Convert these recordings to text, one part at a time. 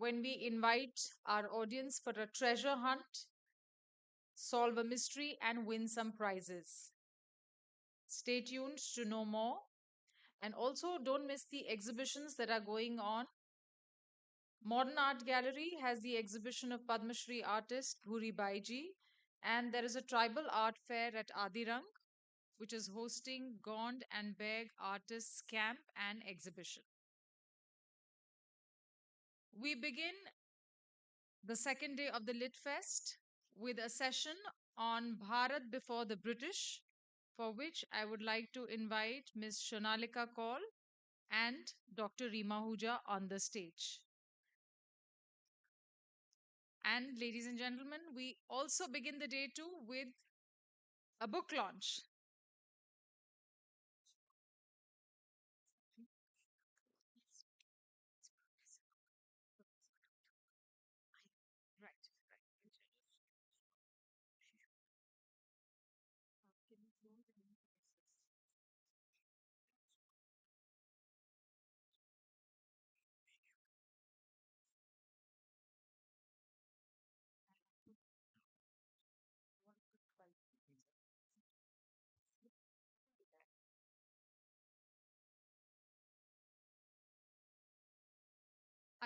when we invite our audience for a treasure hunt, solve a mystery, and win some prizes. Stay tuned to know more. And also, don't miss the exhibitions that are going on. Modern Art Gallery has the exhibition of Padma Shri artist Bhuri Baiji, and there is a tribal art fair at Adirang, which is hosting Gond and Beg Artists Camp and Exhibition. We begin the second day of the Lit Fest with a session on Bharat before the British, for which I would like to invite Ms. Shonalika Kaul and Dr. Rima Huja on the stage. And ladies and gentlemen, we also begin the day too with a book launch. Right.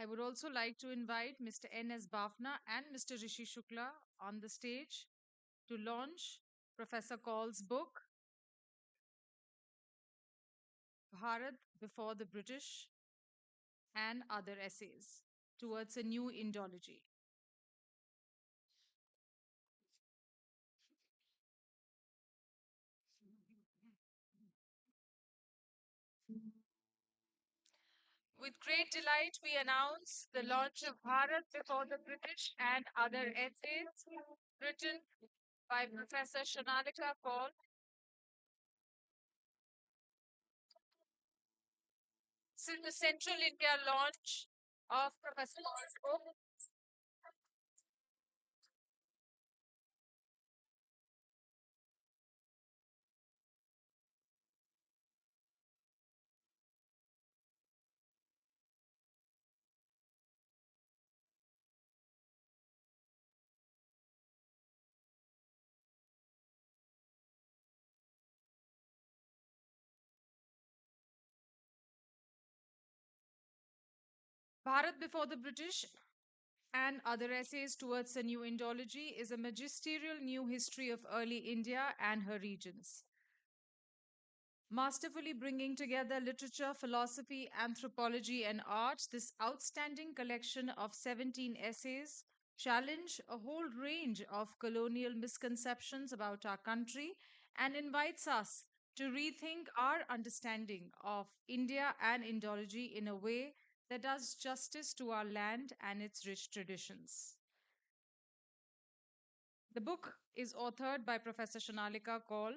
I would also like to invite Mr. N.S. Bafna and Mr. Rishi Shukla on the stage to launch Professor Kaul's book, Bharat Before the British and Other Essays Towards a New Indology. With great delight, we announce the launch of Bharat Before the British and Other Essays, written by Professor Shanalika Kaul. Since the Central India launch of Professor Kaul's book, Bharat Before the British and Other Essays Towards a New Indology is a magisterial new history of early India and her regions. Masterfully bringing together literature, philosophy, anthropology, and art, this outstanding collection of 17 essays challenge a whole range of colonial misconceptions about our country and invites us to rethink our understanding of India and Indology in a way that does justice to our land and its rich traditions. The book is authored by Professor Shanalika Kaul,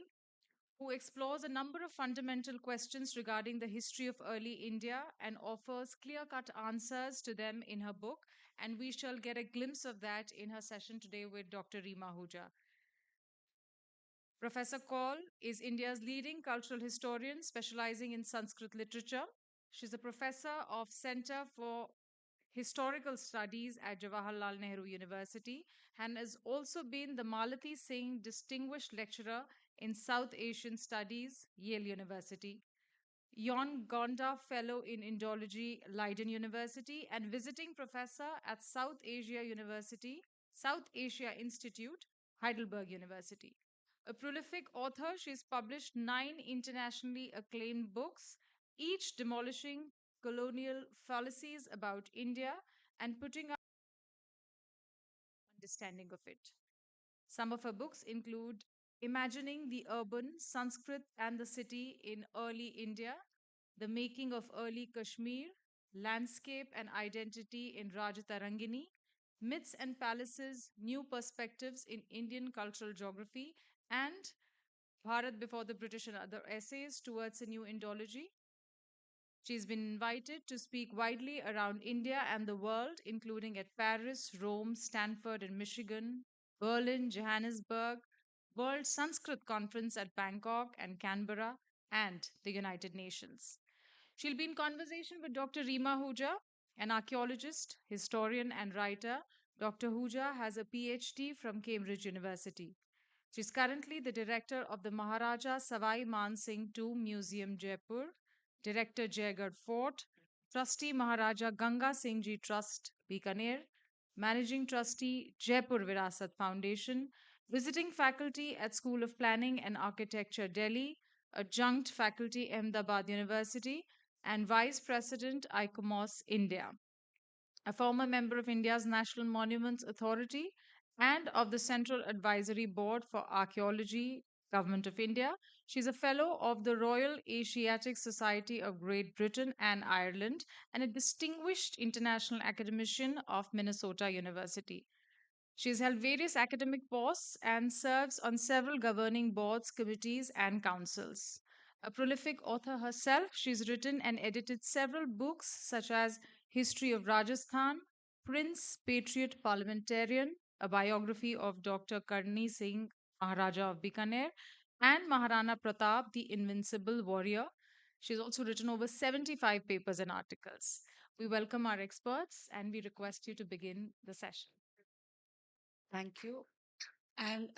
who explores a number of fundamental questions regarding the history of early India and offers clear cut answers to them in her book. And we shall get a glimpse of that in her session today with Dr. Rima Huja. Professor Kaul is India's leading cultural historian specializing in Sanskrit literature. She's a professor of Center for Historical Studies at Jawaharlal Nehru University and has also been the Malati Singh Distinguished Lecturer in South Asian Studies, Yale University, Jon Gonda Fellow in Indology, Leiden University, and visiting professor at South Asia Institute, Heidelberg University. A prolific author, she's published 9 internationally acclaimed books, each demolishing colonial fallacies about India and putting up understanding of it. Some of her books include Imagining the Urban, Sanskrit and the City in Early India, The Making of Early Kashmir, Landscape and Identity in Rajatarangini, Myths and Palaces, New Perspectives in Indian Cultural Geography, and Bharat Before the British and Other Essays Towards a New Indology. She's been invited to speak widely around India and the world, including at Paris, Rome, Stanford and Michigan, Berlin, Johannesburg, World Sanskrit Conference at Bangkok and Canberra, and the United Nations. She'll be in conversation with Dr. Rima Huja, An archaeologist, historian, and writer, Dr. Huja has a PhD from Cambridge University. She is currently the director of the Maharaja Savai Man Singh II Museum, Jaipur, Director Jaigarh Fort, Trustee Maharaja Ganga Singh Ji Trust, Bikaner, Managing Trustee, Jaipur Virasat Foundation, visiting faculty at School of Planning and Architecture, Delhi, adjunct faculty, Ahmedabad University, and Vice President, ICOMOS, India, a former member of India's National Monuments Authority and of the Central Advisory Board for Archaeology, Government of India. She's a fellow of the Royal Asiatic Society of Great Britain and Ireland and a distinguished international academician of Minnesota University. She has held various academic posts and serves on several governing boards, committees, and councils. A prolific author herself, she's written and edited several books such as History of Rajasthan, Prince, Patriot, Parliamentarian, a biography of Dr. Karni Singh, Maharaja of Bikaner, and Maharana Pratap, the Invincible Warrior. She's also written over 75 papers and articles. We welcome our experts and we request you to begin the session. Thank you. And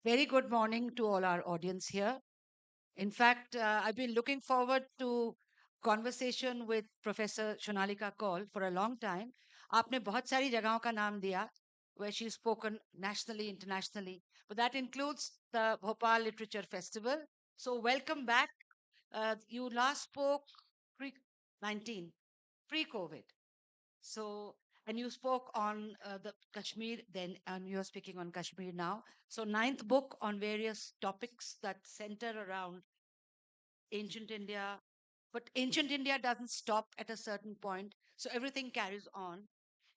very good morning to all our audience here. In fact, I've been looking forward to conversation with Professor Shonalika Kaul for a long time. आपने बहुत सारी जगहों का नाम दिया where she's spoken nationally, internationally, but that includes the Bhopal Literature Festival. So welcome back. You last spoke pre-19, pre-COVID. So, and you spoke on the Kashmir then, and you're speaking on Kashmir now. So, ninth book on various topics that center around ancient India. But ancient India doesn't stop at a certain point. So, everything carries on.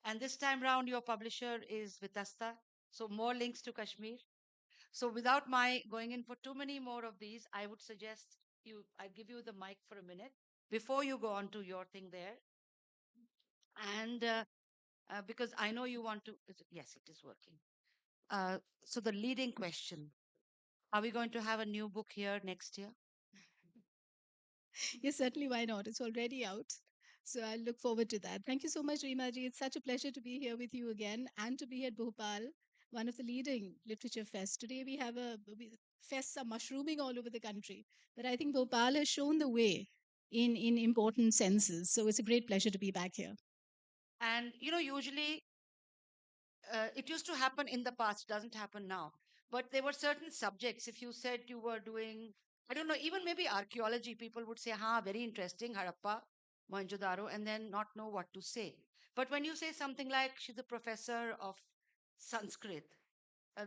And this time round, your publisher is Vitasta. So, more links to Kashmir. So, without my going in for too many more of these, I would suggest I give you the mic for a minute before you go on to your thing there. And because I know you want to. Yes, it is working. So the leading question: are we going to have a new book here next year? Yes, certainly. Why not? It's already out. So I look forward to that. Thank you so much, Reema ji. It's such a pleasure to be here with you again and to be at Bhopal, one of the leading literature fests. Today we have fests are mushrooming all over the country, but I think Bhopal has shown the way in important senses. So it's a great pleasure to be back here. And usually it used to happen in the past, doesn't happen now. But there were certain subjects. If you said you were doing, I don't know, even maybe archaeology, people would say, "Ha, very interesting, Harappa, Mohenjo-daro," and then not know what to say. But when you say something like she's a professor of Sanskrit,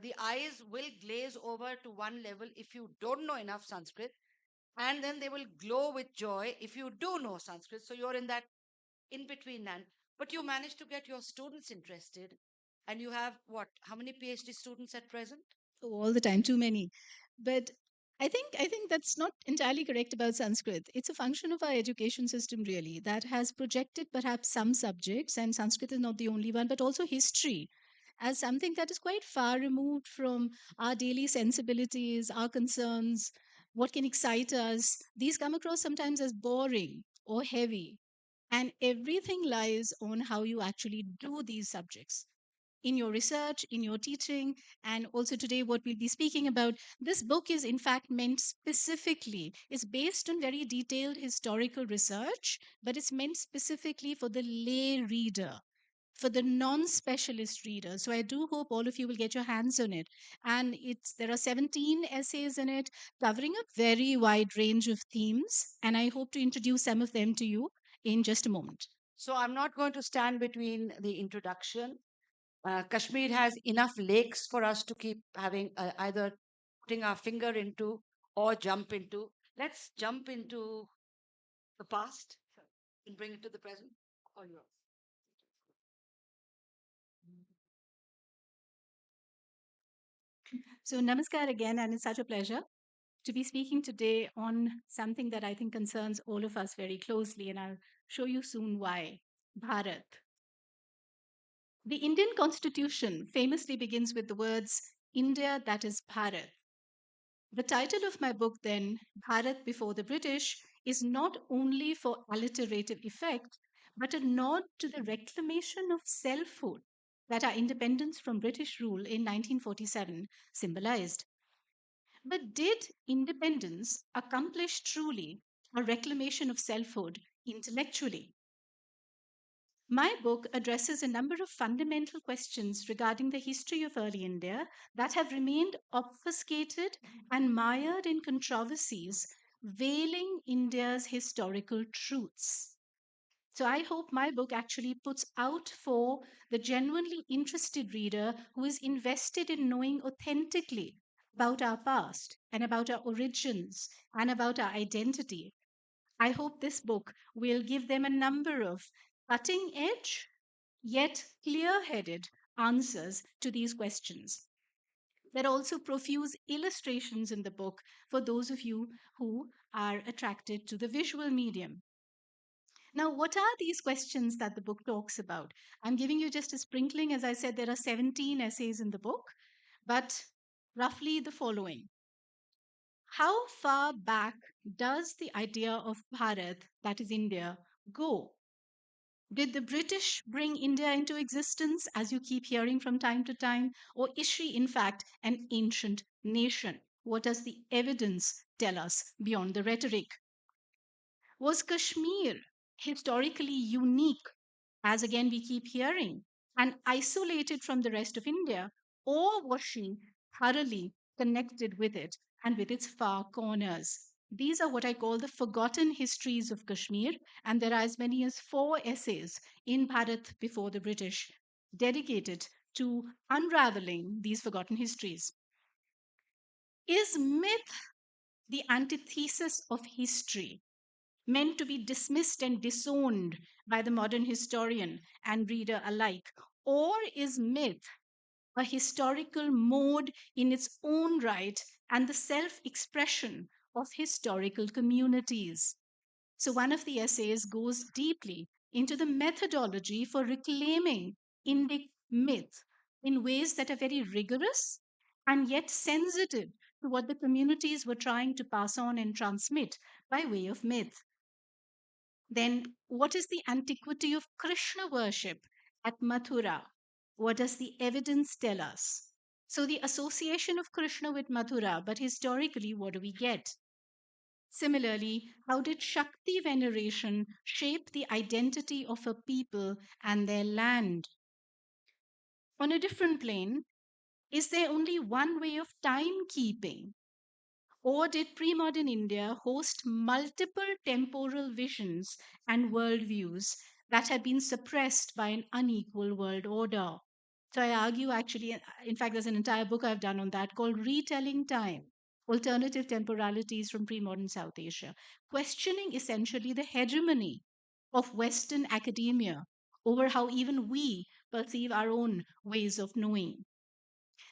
the eyes will glaze over to one level if you don't know enough Sanskrit, and then they will glow with joy if you do know Sanskrit. So you're in that in between land. But you managed to get your students interested, and you have what? How many PhD students at present? All the time, too many. But I think that's not entirely correct about Sanskrit. It's a function of our education system, really, that has projected perhaps some subjects, and Sanskrit is not the only one, but also history as something that is quite far removed from our daily sensibilities, our concerns, what can excite us. These come across sometimes as boring or heavy. And everything lies on how you actually do these subjects in your research, in your teaching, and also today what we'll be speaking about. This book is in fact meant specifically, it's based on very detailed historical research, but it's meant specifically for the lay reader, for the non-specialist reader. So I do hope all of you will get your hands on it. And there are 17 essays in it covering a very wide range of themes. And I hope to introduce some of them to you in just a moment. So I'm not going to stand between the introduction. Kashmir has enough lakes for us to keep having either putting our finger into or jump into. Let's jump into the past and bring it to the present. Or yours. So, namaskar again, and it's such a pleasure to be speaking today on something that I think concerns all of us very closely, and I'll show you soon why. Bharat. The Indian constitution famously begins with the words, India that is Bharat. The title of my book, then, Bharat Before the British, is not only for alliterative effect, but a nod to the reclamation of selfhood that our independence from British rule in 1947 symbolized. But did independence accomplish truly a reclamation of selfhood intellectually? My book addresses a number of fundamental questions regarding the history of early India that have remained obfuscated and mired in controversies, veiling India's historical truths. So I hope my book actually puts out for the genuinely interested reader who is invested in knowing authentically about our past and about our origins and about our identity. I hope this book will give them a number of cutting edge yet clear headed answers to these questions. There are also profuse illustrations in the book for those of you who are attracted to the visual medium. Now, what are these questions that the book talks about? I'm giving you just a sprinkling. As I said, there are 17 essays in the book, but roughly the following. How far back does the idea of Bharat, that is India, go? Did the British bring India into existence, as you keep hearing from time to time? Or is she, in fact, an ancient nation? What does the evidence tell us beyond the rhetoric? Was Kashmir historically unique, as again we keep hearing, and isolated from the rest of India? Or was she thoroughly connected with it and with its far corners? These are what I call the forgotten histories of Kashmir, and there are as many as 4 essays in Bharat before the British dedicated to unraveling these forgotten histories. Is myth the antithesis of history, meant to be dismissed and disowned by the modern historian and reader alike? Or is myth a historical mode in its own right and the self expression of historical communities? So, one of the essays goes deeply into the methodology for reclaiming Indic myth in ways that are very rigorous and yet sensitive to what the communities were trying to pass on and transmit by way of myth. Then, what is the antiquity of Krishna worship at Mathura? What does the evidence tell us? So, the association of Krishna with Mathura, but historically, what do we get? Similarly, how did Shakti veneration shape the identity of a people and their land? On a different plane, is there only one way of timekeeping? Or did pre modern India host multiple temporal visions and worldviews that had been suppressed by an unequal world order? So I argue, actually, in fact, there's an entire book I've done on that called Retelling Time: Alternative Temporalities from Pre Modern South Asia, questioning essentially the hegemony of Western academia over how even we perceive our own ways of knowing.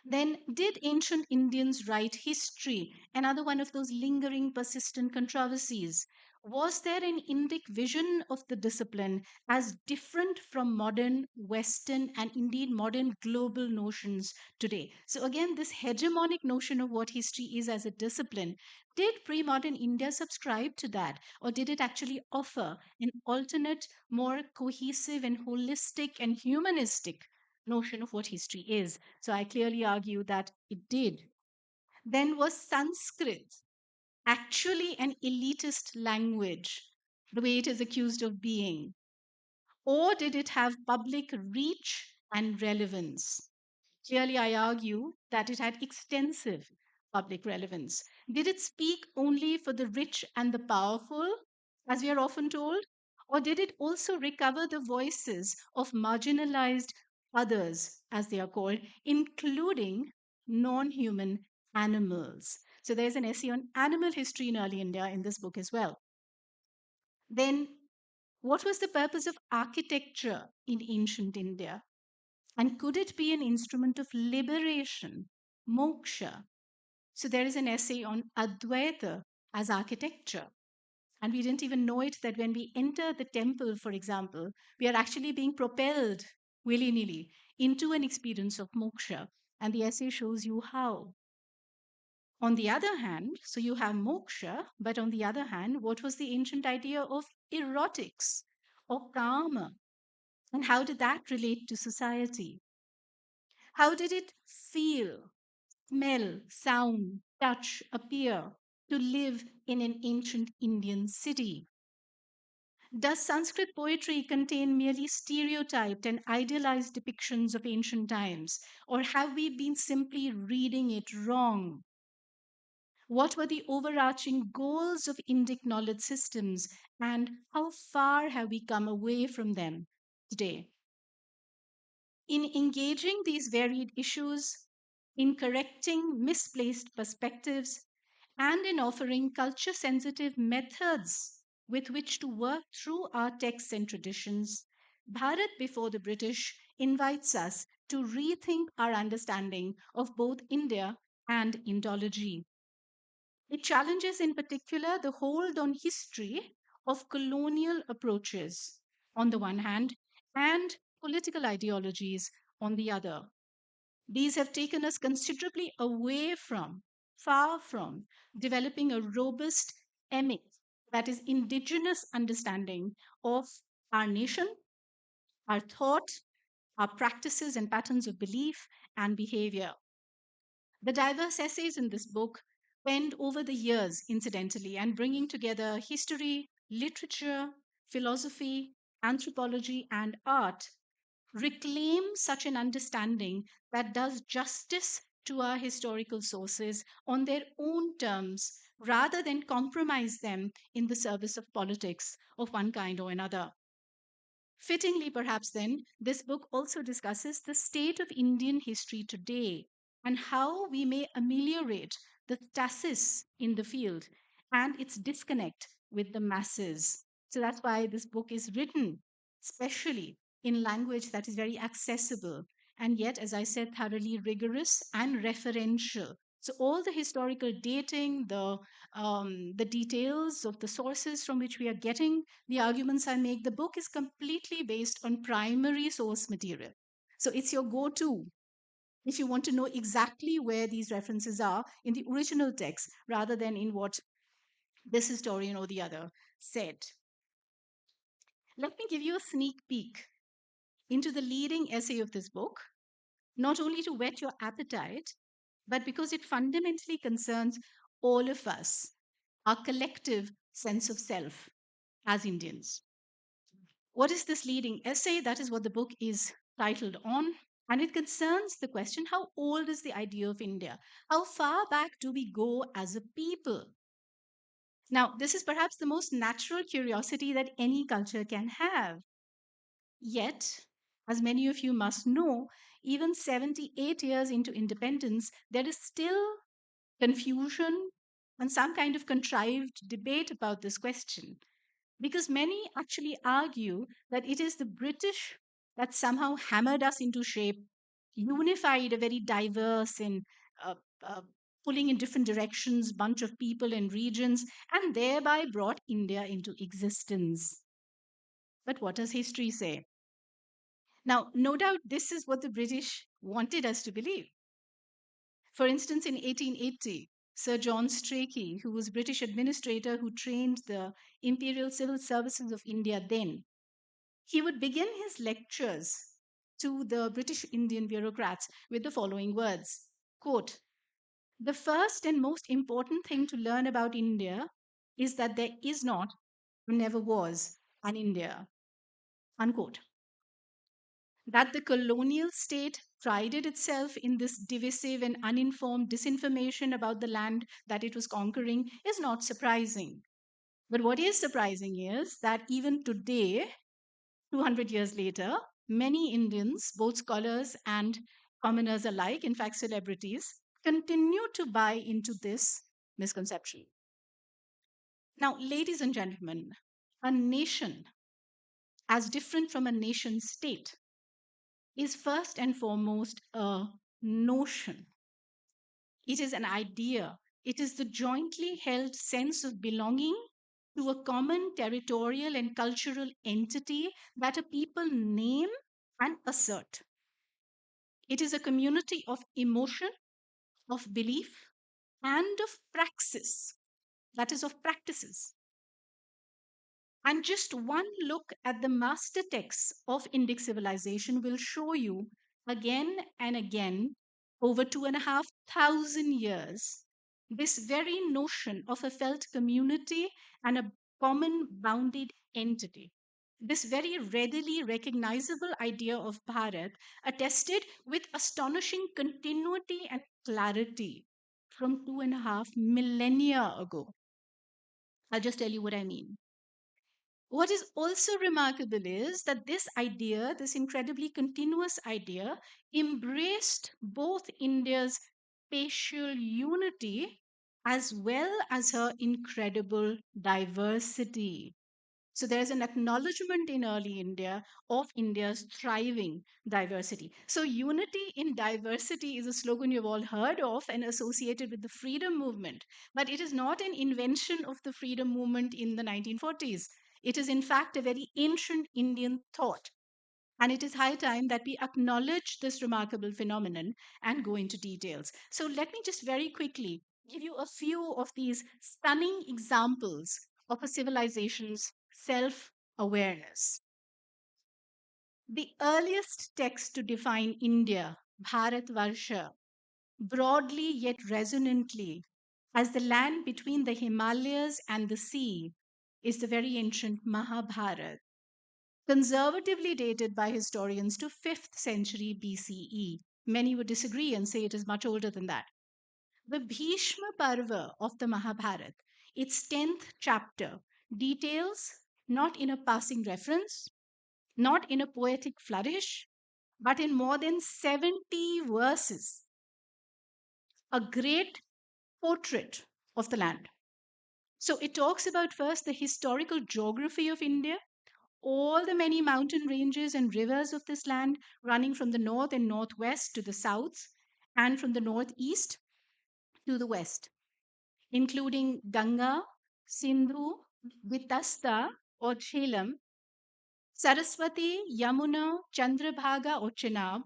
Then, did ancient Indians write history? Another one of those lingering, persistent controversies. Was there an Indic vision of the discipline as different from modern Western and indeed modern global notions today? So, again, this hegemonic notion of what history is as a discipline, did pre modern India subscribe to that? Or did it actually offer an alternate, more cohesive and holistic and humanistic notion of what history is? So I clearly argue that it did. Then, was Sanskrit actually an elitist language, the way it is accused of being? Or did it have public reach and relevance? Clearly, I argue that it had extensive public relevance. Did it speak only for the rich and the powerful, as we are often told? Or did it also recover the voices of marginalized others, as they are called, including non human animals? So there's an essay on animal history in early India in this book as well. Then, what was the purpose of architecture in ancient India? And could it be an instrument of liberation, moksha? So there is an essay on Advaita as architecture. And we didn't even know it that when we enter the temple, for example, we are actually being propelled willy nilly into an experience of moksha. And the essay shows you how. On the other hand, so you have moksha, but on the other hand, what was the ancient idea of erotics? or calmer? And how did that relate to society? How did it feel, smell, sound, touch, appear to live in an ancient Indian city? Does Sanskrit poetry contain merely stereotyped and idealized depictions of ancient times? Or have we been simply reading it wrong? What were the overarching goals of Indic knowledge systems, and how far have we come away from them today? In engaging these varied issues, in correcting misplaced perspectives, and in offering culture sensitive methods with which to work through our texts and traditions, Bharat Before the British invites us to rethink our understanding of both India and Indology. It challenges, in particular, the hold on history of colonial approaches on the one hand and political ideologies on the other. These have taken us considerably away from, far from, developing a robust emic, that is, indigenous understanding of our nation, our thought, our practices and patterns of belief and behavior. The diverse essays in this book penned over the years, incidentally, and bringing together history, literature, philosophy, anthropology, and art reclaim such an understanding that does justice to our historical sources on their own terms rather than compromise them in the service of politics of one kind or another. Fittingly, perhaps then, this book also discusses the state of Indian history today and how we may ameliorate the stasis in the field and its disconnect with the masses. So that's why this book is written, especially in language that is very accessible and yet, as I said, thoroughly rigorous and referential. So all the historical dating, the details of the sources from which we are getting the arguments I make, the book is completely based on primary source material. So it's your go to if you want to know exactly where these references are in the original text rather than in what this historian or the other said. Let me give you a sneak peek into the leading essay of this book, not only to whet your appetite, but because it fundamentally concerns all of us, our collective sense of self as Indians. What is this leading essay? That is what the book is titled on. And it concerns the question, how old is the idea of India? How far back do we go as a people? Now, this is perhaps the most natural curiosity that any culture can have. Yet, as many of you must know, even 78 years into independence, there is still confusion and some kind of contrived debate about this question. Because many actually argue that it is the British that somehow hammered us into shape, unified a very diverse and uh, uh, pulling in different directions bunch of people and regions, and thereby brought India into existence. But what does history say? Now, no doubt this is what the British wanted us to believe. For instance, in 1880, Sir John Strachey, who was British administrator who trained the Imperial Civil Services of India then, he would begin his lectures to the British Indian bureaucrats with the following words, quote, "The first and most important thing to learn about India is that there is not and never was an India," unquote. That the colonial state prided itself in this divisive and uninformed disinformation about the land that it was conquering is not surprising. But what is surprising is that even today, 200 years later, many Indians, both scholars and commoners alike, in fact, celebrities, continue to buy into this misconception. Now, ladies and gentlemen, a nation, as different from a nation state, is first and foremost a notion. It is an idea. It is the jointly held sense of belonging to a common territorial and cultural entity that a people name and assert. It is a community of emotion, of belief, and of praxis, that is, of practices. And just one look at the master texts of Indic civilization will show you again and again, over 2,500 years, this very notion of a felt community and a common bounded entity. This very readily recognizable idea of Bharat attested with astonishing continuity and clarity from 2.5 millennia ago. I'll just tell you what I mean. What is also remarkable is that this idea, this incredibly continuous idea, embraced both India's spatial unity as well as her incredible diversity. So there's an acknowledgement in early India of India's thriving diversity. So unity in diversity is a slogan you've all heard of and associated with the freedom movement. But it is not an invention of the freedom movement in the 1940s. It is, in fact, a very ancient Indian thought. And it is high time that we acknowledge this remarkable phenomenon and go into details. So let me just very quickly give you a few of these stunning examples of a civilization's self awareness. The earliest text to define India, Bharatvarsha, broadly yet resonantly as the land between the Himalayas and the sea, is the very ancient Mahabharata, conservatively dated by historians to 5th century BCE. Many would disagree and say it is much older than that. The Bhishma Parva of the Mahabharata, its 10th chapter, details, not in a passing reference, not in a poetic flourish, but in more than 70 verses, a great portrait of the land. So it talks about first the historical geography of India, all the many mountain ranges and rivers of this land running from the north and northwest to the south, and from the northeast to the west, including Ganga, Sindhu, Vitasta or Jhelum, Saraswati, Yamuna, Chandrabhaga or Chenab,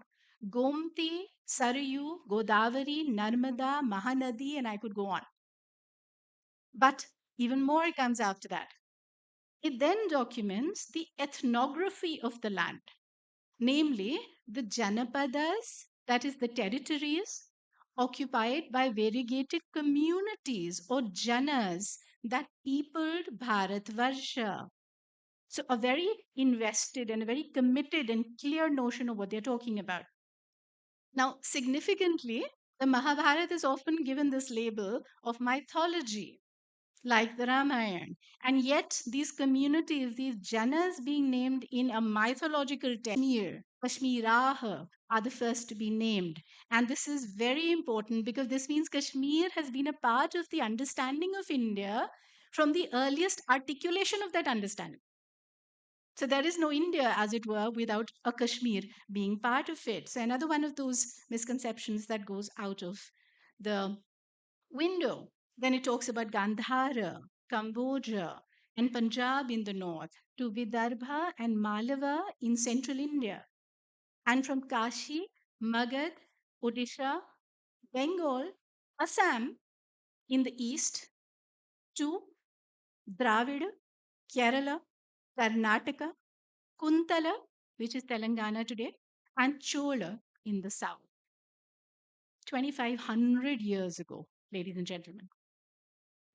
Gomti, Sarayu, Godavari, Narmada, Mahanadi, and I could go on. But even more comes after that. It then documents the ethnography of the land, namely the Janapadas, that is, the territories occupied by variegated communities or Janas that peopled Bharatvarsha. So, a very invested and a very committed and clear notion of what they're talking about. Now, significantly, the Mahabharata is often given this label of mythology, like the Ramayana. And yet, these communities, these Janas being named in a mythological text, Kashmiraha, are the first to be named. And this is very important because this means Kashmir has been a part of the understanding of India from the earliest articulation of that understanding. So there is no India, as it were, without a Kashmir being part of it. So another one of those misconceptions that goes out of the window. Then it talks about Gandhara, Cambodia, and Punjab in the north, to Vidarbha and Malava in central India, and from Kashi, Magad, Odisha, Bengal, Assam in the east, to Dravid, Kerala, Karnataka, Kuntala, which is Telangana today, and Chola in the south. 2,500 years ago, ladies and gentlemen.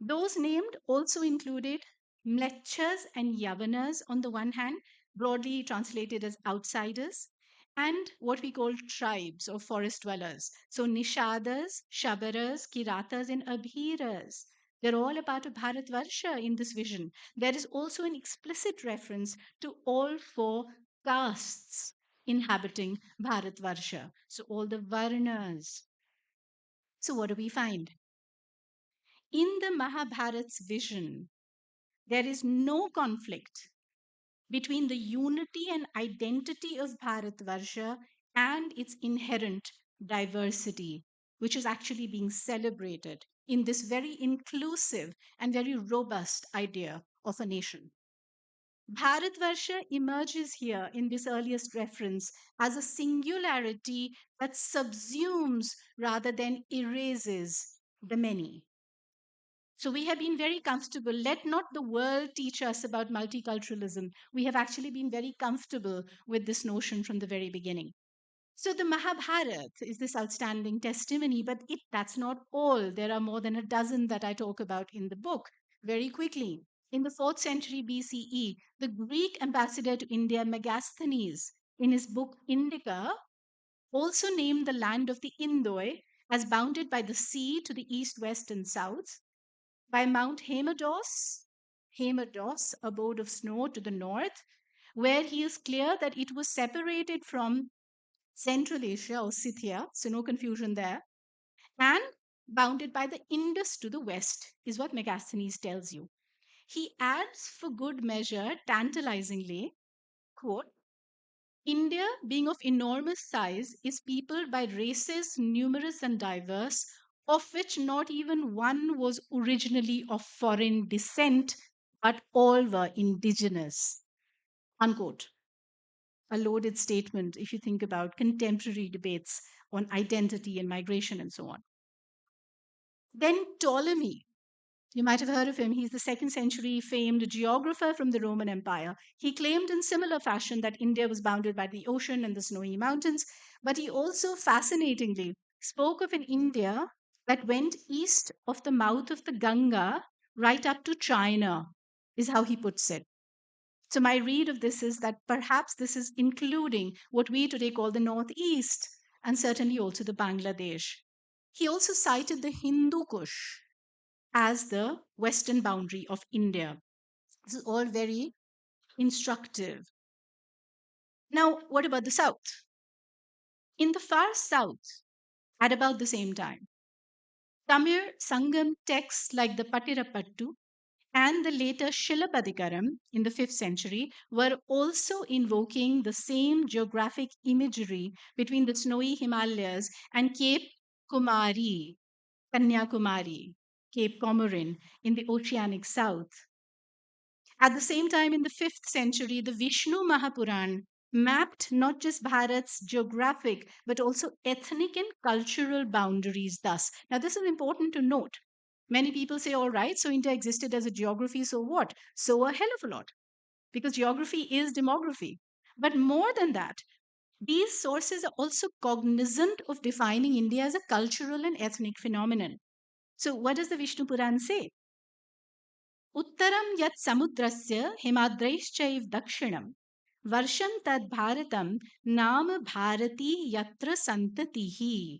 Those named also included Mlechas and Yavanas on the one hand, broadly translated as outsiders, and what we call tribes or forest dwellers. So Nishadas, Shabaras, Kiratas, and Abhiras. They're all a part of Bharatvarsha in this vision. There is also an explicit reference to all four castes inhabiting Bharatvarsha. So all the Varnas. So what do we find? In the Mahabharat's vision, there is no conflict between the unity and identity of Bharatvarsha and its inherent diversity, which is actually being celebrated in this very inclusive and very robust idea of a nation. Bharatvarsha emerges here in this earliest reference as a singularity that subsumes rather than erases the many. So we have been very comfortable. Let not the world teach us about multiculturalism. We have actually been very comfortable with this notion from the very beginning. So the Mahabharata is this outstanding testimony, but that's not all. There are more than a dozen that I talk about in the book. Very quickly, in the 4th century BCE, the Greek ambassador to India, Megasthenes, in his book Indica, also named the land of the Indoi as bounded by the sea to the east, west, and south, by Mount Hamados, abode of snow to the north, where he is clear that it was separated from Central Asia or Scythia, so no confusion there, and bounded by the Indus to the west, is what Megasthenes tells you. He adds for good measure, tantalizingly, quote, India, being of enormous size, is peopled by races numerous and diverse, of which not even one was originally of foreign descent, but all were indigenous. Unquote. A loaded statement if you think about contemporary debates on identity and migration and so on. Then Ptolemy, you might have heard of him. He's the 2nd century famed geographer from the Roman Empire. He claimed in similar fashion that India was bounded by the ocean and the snowy mountains, but he also fascinatingly spoke of an India that went east of the mouth of the Ganga right up to China, is how he puts it. So, my read of this is that perhaps this is including what we today call the Northeast and certainly also the Bangladesh. He also cited the Hindu Kush as the western boundary of India. This is all very instructive. Now, what about the south? In the far south, at about the same time, Tamil Sangam texts like the Patirapattu and the later Shilabadikaram in the 5th century were also invoking the same geographic imagery between the snowy Himalayas and Cape Kumari, Kanyakumari, Cape Comorin in the oceanic south. At the same time, in the 5th century, the Vishnu Mahapuran mapped not just Bharat's geographic but also ethnic and cultural boundaries thus. Now, this is important to note. Many people say, all right, so India existed as a geography, so what? So a hell of a lot, because geography is demography. But more than that, these sources are also cognizant of defining India as a cultural and ethnic phenomenon. So, what does the Vishnu Puran say? उत्तरं यत् समुद्रस्य हिमाद्रैश्चैव दक्षिणं वर्षं तद् भारतं नाम भारती यत्र सन्ततिः.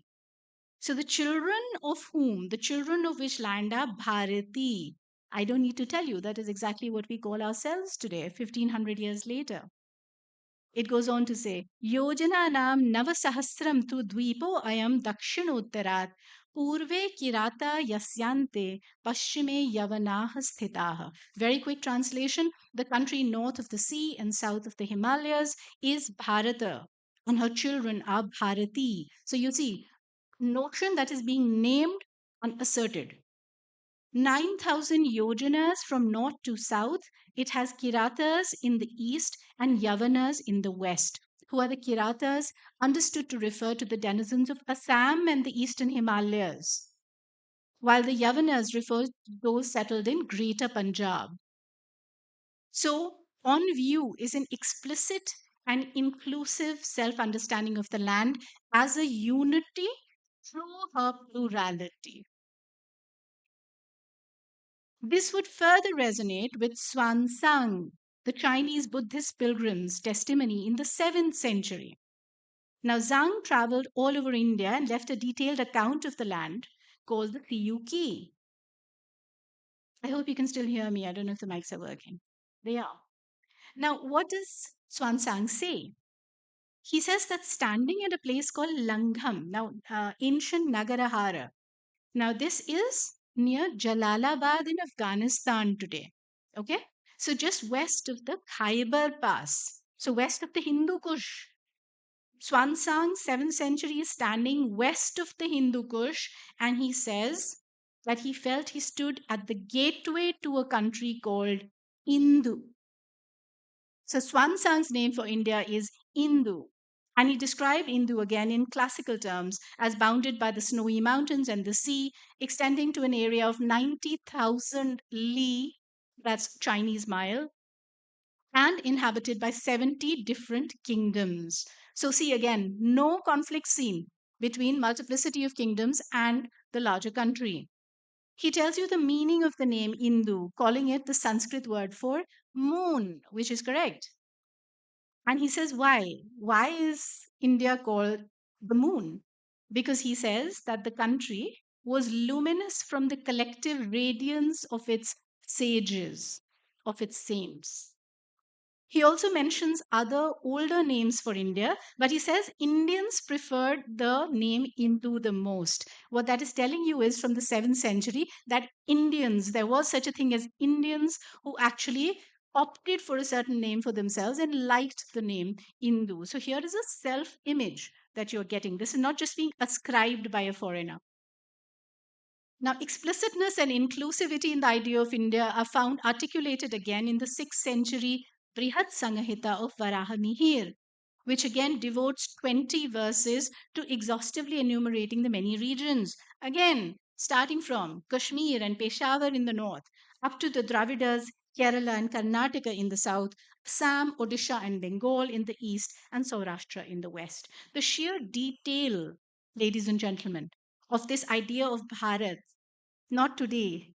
So the children of whom, the children of which land are Bharati. I don't need to tell you, that is exactly what we call ourselves today, 1500 years later. It goes on to say, Yojananam Navasahasram tu Dvipo Ayam Dakshinottarat Purve Kirata Yasyante Paschime Yavanaha Sthitaha. Very quick translation. The country north of the sea and south of the Himalayas is Bharata, and her children are Bharati. So you see, notion that is being named and asserted. 9,000 yojanas from north to south. It has Kiratas in the east and Yavanas in the west. Who are the Kiratas? Understood to refer to the denizens of Assam and the eastern Himalayas, while the Yavanas refer to those settled in Greater Punjab. So, on view is an explicit and inclusive self understanding of the land as a unity through her plurality. This would further resonate with Xuanzang, the Chinese Buddhist pilgrim's testimony in the 7th century. Now, Zhang traveled all over India and left a detailed account of the land called the Tiyuki. I hope you can still hear me. I don't know if the mics are working. They are. Now, what does Xuanzang say? He says that standing at a place called Langham, now ancient Nagarahara. Now, this is near Jalalabad in Afghanistan today. Okay? So, just west of the Khyber Pass. So, west of the Hindu Kush. Swansang, 7th century, is standing west of the Hindu Kush, and he says that he felt he stood at the gateway to a country called Indu. So, Swansang's name for India is Indu. And he described Indu again in classical terms as bounded by the snowy mountains and the sea, extending to an area of 90,000 li, that's Chinese mile, and inhabited by 70 different kingdoms. So, see again, no conflict seen between multiplicity of kingdoms and the larger country. He tells you the meaning of the name Indu, calling it the Sanskrit word for moon, which is correct. And he says, why? Why is India called the moon? Because he says that the country was luminous from the collective radiance of its sages, of its saints. He also mentions other older names for India, but he says Indians preferred the name Hindu the most. What that is telling you is from the 7th century that Indians, there was such a thing as Indians who actually opted for a certain name for themselves and liked the name Hindu. So here is a self image that you're getting. This is not just being ascribed by a foreigner. Now, explicitness and inclusivity in the idea of India are found articulated again in the 6th century Brihat Sanghita of Varaha Mihir, which again devotes 20 verses to exhaustively enumerating the many regions. Again, starting from Kashmir and Peshawar in the north, up to the Dravidas, Kerala and Karnataka in the south, Assam, Odisha and Bengal in the east, and Saurashtra in the west. The sheer detail, ladies and gentlemen, of this idea of Bharat, not today,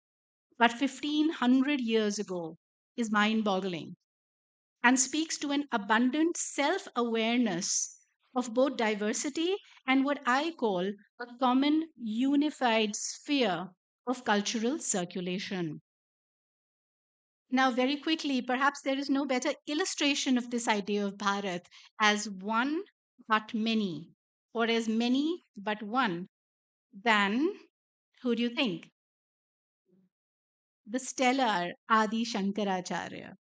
but 1500 years ago, is mind boggling and speaks to an abundant self awareness of both diversity and what I call a common unified sphere of cultural circulation. Now, very quickly, perhaps there is no better illustration of this idea of Bharat as one but many, or as many but one, than who do you think? The stellar Adi Shankaracharya,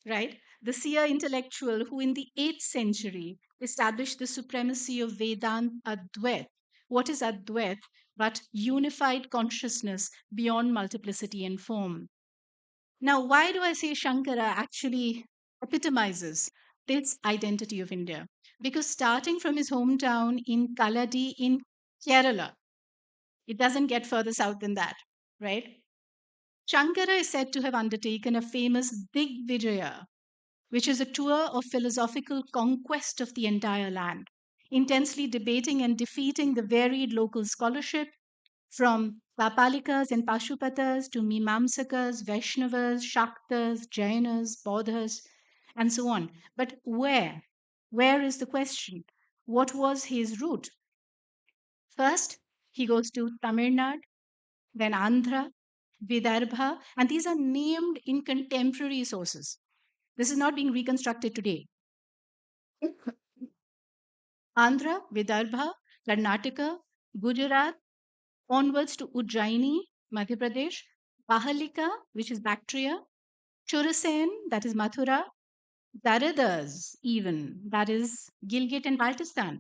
right? The seer intellectual who in the 8th century established the supremacy of Vedant Advait. What is Advait but unified consciousness beyond multiplicity and form? Now, why do I say Shankara actually epitomizes this identity of India? Because starting from his hometown in Kaladi in Kerala, it doesn't get further south than that, right? Shankara is said to have undertaken a famous Digvijaya, which is a tour of philosophical conquest of the entire land, intensely debating and defeating the varied local scholarship from Papalikas and Pashupatas to Mimamsakas, Vaishnavas, Shaktas, Jainas, Bodhas, and so on. But where? Where is the question? What was his route? First, he goes to Tamil Nadu, then Andhra, Vidarbha, and these are named in contemporary sources. This is not being reconstructed today. Andhra, Vidarbha, Karnataka, Gujarat, onwards to Ujjaini, Madhya Pradesh, Pahalika, which is Bactria, Churasen, that is Mathura, Daradas, even, that is Gilgit and Baltistan,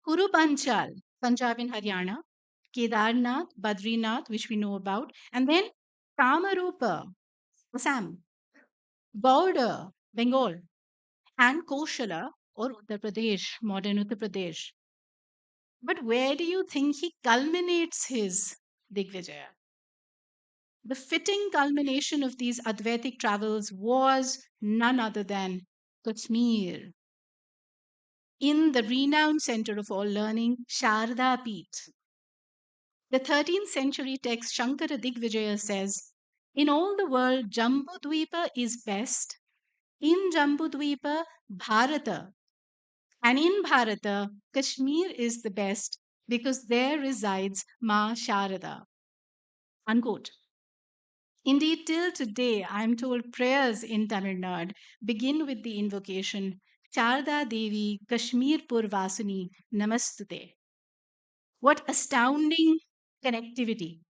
Kuru Panchal, Punjab and Haryana, Kedarnath, Badrinath, which we know about, and then Kamarupa, Assam, Gauda, Bengal, and Koshala, or Uttar Pradesh, modern Uttar Pradesh. But where do you think he culminates his Digvijaya? The fitting culmination of these Advaitic travels was none other than Kashmir, in the renowned center of all learning, Sharda Peeth. The 13th century text Shankara Digvijaya says, in all the world, Jambudvipa is best. In Jambudvipa, Bharata. And in Bharata, Kashmir is the best because there resides Ma Sharada. Unquote. Indeed, till today, I am told prayers in Tamil Nadu begin with the invocation Charda Devi Kashmir Purvasuni Namastute. What astounding connectivity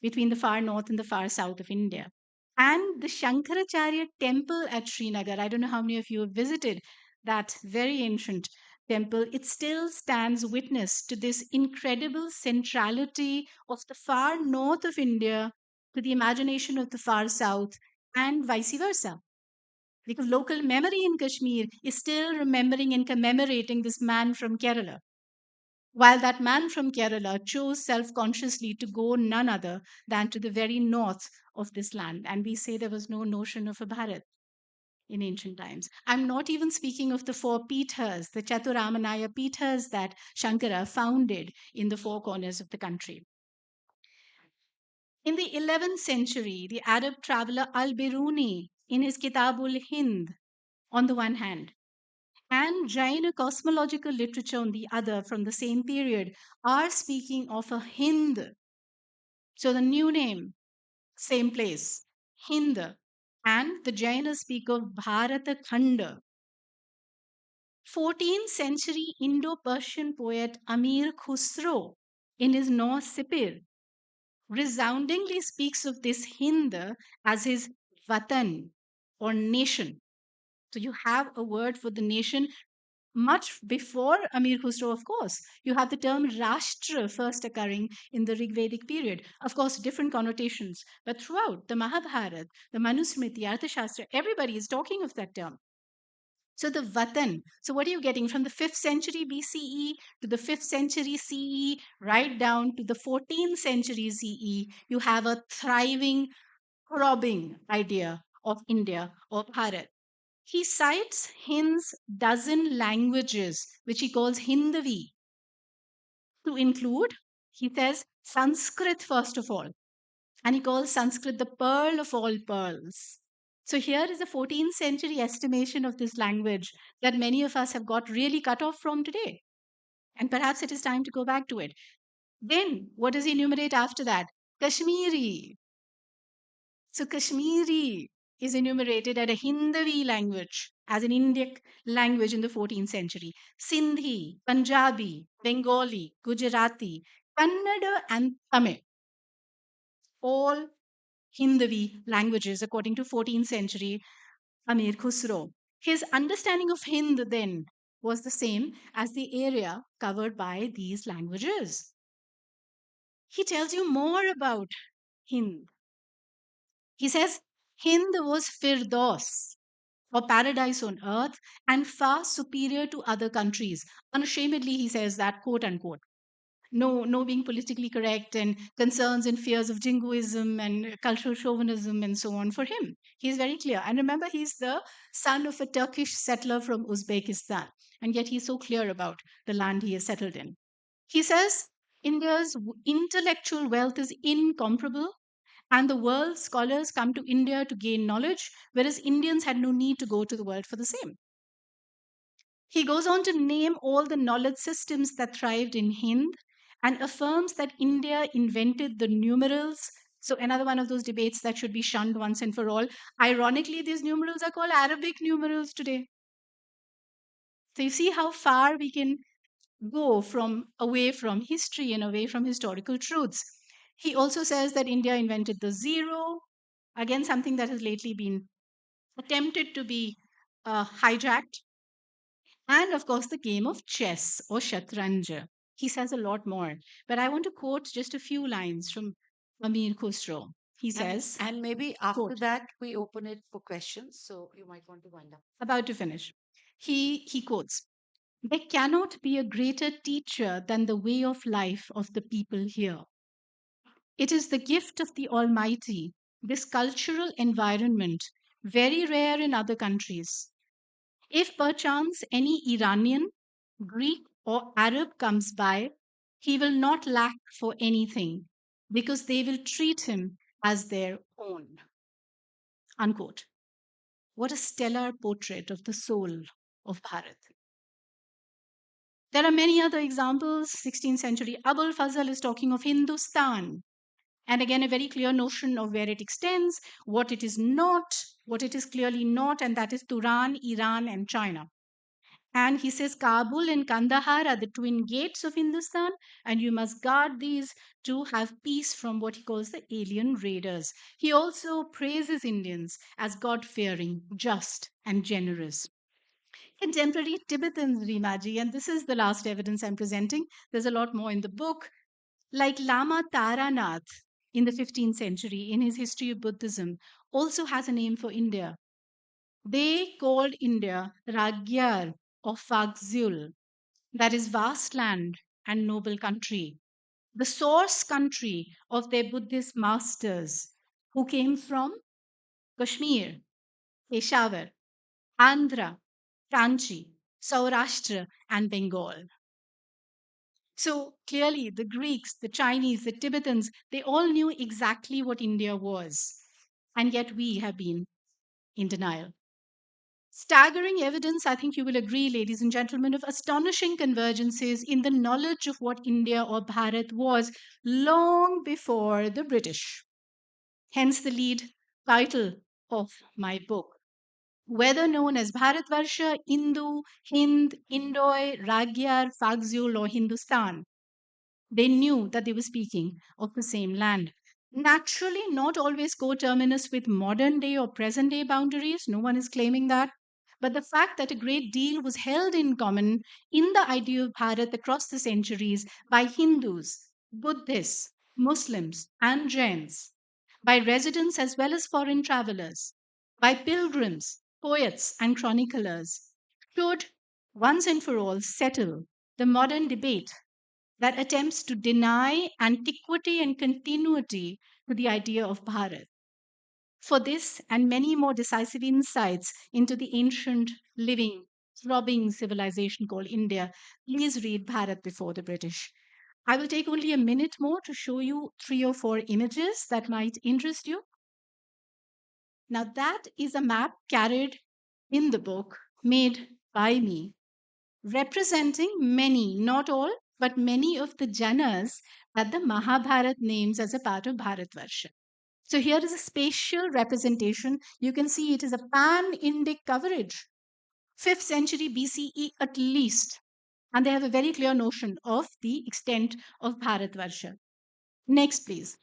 between the far north and the far south of India. And the Shankaracharya temple at Srinagar, I don't know how many of you have visited that very ancient temple. It still stands witness to this incredible centrality of the far north of India to the imagination of the far south and vice versa. because local memory in Kashmir is still remembering and commemorating this man from Kerala. While that man from Kerala chose self consciously to go none other than to the very north of this land. And we say there was no notion of a Bharat in ancient times. I'm not even speaking of the four Pithas, the Chaturamanaya Pithas that Shankara founded in the four corners of the country. In the 11th century, the Arab traveler Al Biruni, in his Kitabul Hind, on the one hand, and Jaina cosmological literature on the other from the same period, are speaking of a Hind. So the new name, same place, Hind. And the Jainas speak of Bharata Khanda. 14th century Indo Persian poet Amir Khusro, in his Nau Sipir, resoundingly speaks of this Hind as his Vatan or nation. So you have a word for the nation much before Amir Khusro, of course. You have the term Rashtra first occurring in the Rigvedic period. Of course, different connotations, but throughout the Mahabharata, the Manusmriti, Arthashastra, everybody is talking of that term. So the Vatan. So what are you getting from the 5th century BCE to the 5th century CE, right down to the 14th century CE? You have a thriving, throbbing idea of India or Bharat. He cites Hind's dozen languages, which he calls Hindavi, to include, he says, Sanskrit first of all. And he calls Sanskrit the pearl of all pearls. So here is a 14th century estimation of this language that many of us have got really cut off from today. And perhaps it is time to go back to it. Then, what does he enumerate after that? Kashmiri. So Kashmiri is enumerated as a Hindavi language, as an Indic language in the 14th century. Sindhi, Punjabi, Bengali, Gujarati, Kannada, and Tamil, all Hindavi languages, according to 14th century Amir Khusro. His understanding of Hind then was the same as the area covered by these languages. He tells you more about Hind. He says Hind was Firdaus, or paradise on earth, and far superior to other countries. Unashamedly, he says that, quote unquote. No being politically correct and concerns and fears of jingoism and cultural chauvinism and so on for him. He's very clear. And remember, he's the son of a Turkish settler from Uzbekistan. And yet he's so clear about the land he has settled in. He says India's intellectual wealth is incomparable, and the world's scholars come to India to gain knowledge, whereas Indians had no need to go to the world for the same. He goes on to name all the knowledge systems that thrived in Hind and affirms that India invented the numerals. So, another one of those debates that should be shunned once and for all. Ironically, these numerals are called Arabic numerals today. So, you see how far we can go from away from history and away from historical truths. He also says that India invented the zero, again, something that has lately been attempted to be hijacked. And of course, the game of chess or shatranj. He says a lot more. But I want to quote just a few lines from Amir Khusro. He says, And maybe after quote, that, we open it for questions. So you might want to wind up. about to finish. He quotes, there cannot be a greater teacher than the way of life of the people here. It is the gift of the Almighty, this cultural environment, very rare in other countries. If perchance any Iranian, Greek, or Arab comes by, he will not lack for anything because they will treat him as their own. Unquote. What a stellar portrait of the soul of Bharat. There are many other examples. 16th century Abul Fazl is talking of Hindustan. And again, a very clear notion of where it extends, what it is not, what it is clearly not, and that is Turan, Iran, and China. And he says Kabul and Kandahar are the twin gates of Hindustan, and you must guard these to have peace from what he calls the alien raiders. He also praises Indians as God fearing, just, and generous. Contemporary Tibetans, Rimaji, and this is the last evidence I'm presenting. There's a lot more in the book. Like Lama Taranath in the 15th century, in his History of Buddhism, also has a name for India. They called India Ragyar or Fagzul, that is vast land and noble country, the source country of their Buddhist masters who came from Kashmir, Peshawar, Andhra, Kanchi, Saurashtra, and Bengal. So clearly, the Greeks, the Chinese, the Tibetans, they all knew exactly what India was. And yet we have been in denial. Staggering evidence, I think you will agree, ladies and gentlemen, of astonishing convergences in the knowledge of what India or Bharat was long before the British. Hence the lead title of my book. Whether known as Bharatvarsha, Indu, Hind, Indoy, Ragyar, Fagzul, or Hindustan, they knew that they were speaking of the same land. Naturally, not always coterminous with modern day or present day boundaries, no one is claiming that. But the fact that a great deal was held in common in the idea of Bharat across the centuries by Hindus, Buddhists, Muslims, and Jains, by residents as well as foreign travelers, by pilgrims, poets, and chroniclers, should once and for all settle the modern debate that attempts to deny antiquity and continuity to the idea of Bharat. For this and many more decisive insights into the ancient, living, throbbing civilization called India, please read Bharat Before the British. I will take only a minute more to show you 3 or 4 images that might interest you. Now, that is a map carried in the book made by me representing many, not all, but many of the janas that the Mahabharat names as a part of Bharatvarsha. So here is a spatial representation. You can see it is a pan-Indic coverage, 5th century BCE at least. And they have a very clear notion of the extent of Bharatvarsha. Next, please.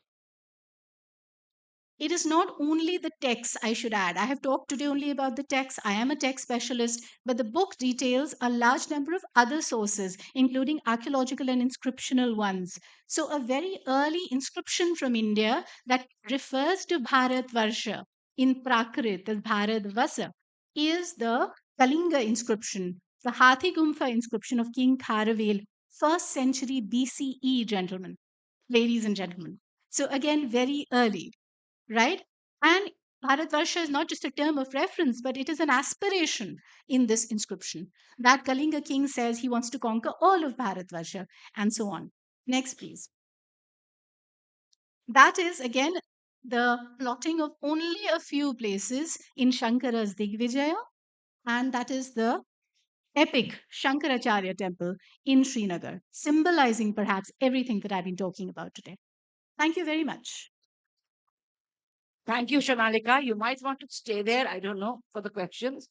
It is not only the text, I should add. I have talked today only about the text. I am a text specialist, but the book details a large number of other sources, including archaeological and inscriptional ones. So, a very early inscription from India that refers to Bharat Varsha in Prakrit, as Bharat Vasa, is the Kalinga inscription, the Hathi Gumfa inscription of King Kharavel, 1st century BCE, gentlemen, ladies and gentlemen. So, again, very early, right? And Bharatvarsha is not just a term of reference, but it is an aspiration in this inscription. That Kalinga king says he wants to conquer all of Bharatvarsha, and so on. Next, please. That is, again, the plotting of only a few places in Shankara's Digvijaya, and that is the epic Shankaracharya temple in Srinagar, symbolizing perhaps everything that I've been talking about today. Thank you very much. Thank you, Shanalika. You might want to stay there, I don't know, for the questions.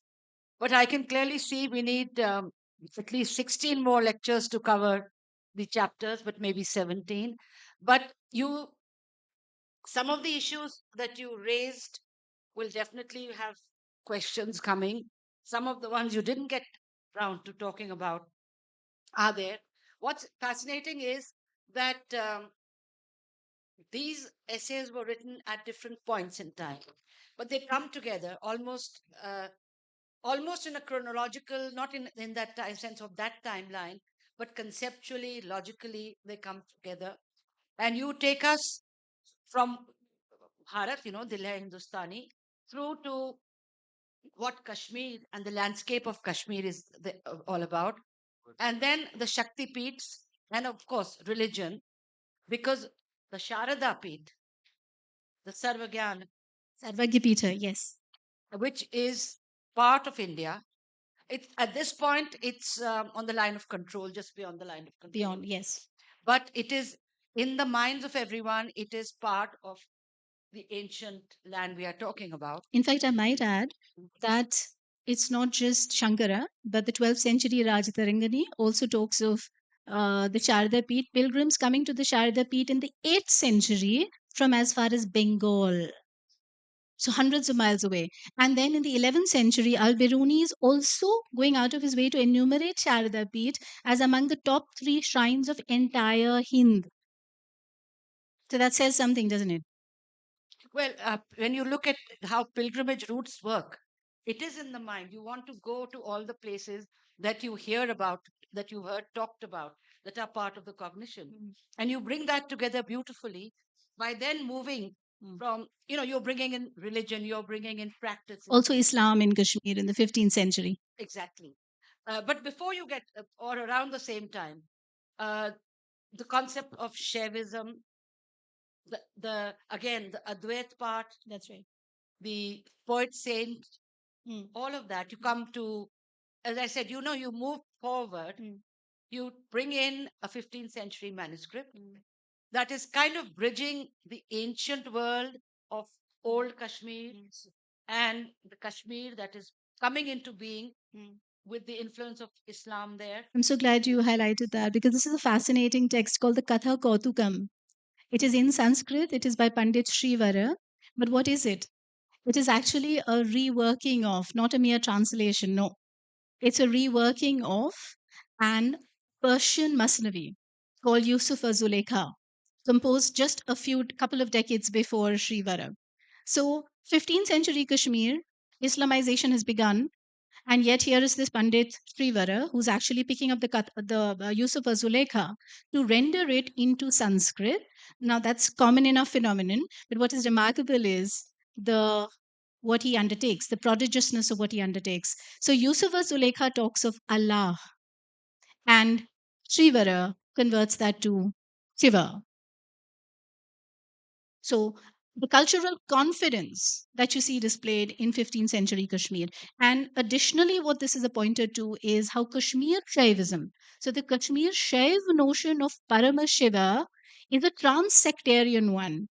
But I can clearly see we need at least 16 more lectures to cover the chapters, but maybe 17. But some of the issues that you raised will definitely have questions coming. Some of the ones you didn't get round to talking about are there. What's fascinating is that these essays were written at different points in time, but they come together almost in a chronological, not in that time sense of that timeline, but conceptually, logically, they come together. And you take us from Bharat, Dilha Hindustani, through to what Kashmir and the landscape of Kashmir is all about. And then the Shakti Peeths, and of course, religion, because the Sharada Peeth, the Sarvagyan, Sarvagya yes. which is part of India. At this point, it's on the line of control, just beyond the line of control. Beyond, yes. But it is in the minds of everyone, it is part of the ancient land we are talking about. In fact, I might add that it's not just Shankara, but the 12th century Rajatarangani also talks of the Sharda Peeth, pilgrims coming to the Sharda Peeth in the 8th century from as far as Bengal. So hundreds of miles away. And then in the 11th century, Al-Biruni is also going out of his way to enumerate Sharda Peeth as among the top 3 shrines of entire Hind. So that says something, doesn't it? Well, when you look at how pilgrimage routes work, It is in the mind. You want to go to all the places that you hear about, that you heard talked about, that are part of the cognition. And you bring that together beautifully by then moving from, you're bringing in religion, you're bringing in practice. Also, Islam in Kashmir in the 15th century. Exactly. But before you get, or around the same time, uh, the concept of Shaivism, the again, the Advait part, That's right. the poet saint, Mm. all of that, you come to, as I said, you move forward, you bring in a 15th century manuscript that is kind of bridging the ancient world of old Kashmir and the Kashmir that is coming into being with the influence of Islam there. I'm so glad you highlighted that because this is a fascinating text called the Katha Kautukam. It is in Sanskrit, it is by Pandit Srivara. But what is it? It is actually a reworking of, not a mere translation, no. It's a reworking of an Persian Masnavi called Yusuf Zulekha, composed just a few couple of decades before Srivara. So, 15th century Kashmir, Islamization has begun, and yet here is this Pandit Srivara who's actually picking up the Yusuf Zulekha to render it into Sanskrit. Now that's common enough phenomenon, but what is remarkable is the what he undertakes, the prodigiousness of what he undertakes. So Yusuf Zulekha talks of Allah, and Srivara converts that to Shiva. So the cultural confidence that you see displayed in 15th century Kashmir. And additionally, what this is a pointer to is how Kashmir Shaivism, so the Kashmir Shaiv notion of Parama Shiva is a trans-sectarian one.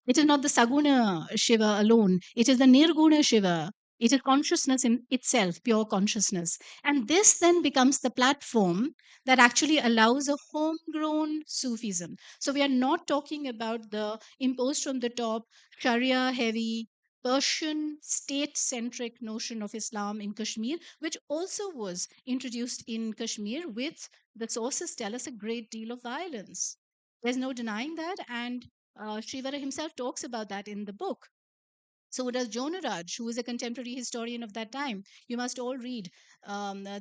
It is not the Saguna Shiva alone, it is the Nirguna Shiva. It is consciousness in itself, pure consciousness. And this then becomes the platform that actually allows a homegrown Sufism. So we are not talking about the imposed from the top, Sharia heavy, Persian state centric notion of Islam in Kashmir, which also was introduced in Kashmir with the sources tell us a great deal of violence. There's no denying that. And Srivara himself talks about that in the book. So does Jonaraj, who is a contemporary historian of that time. You must all read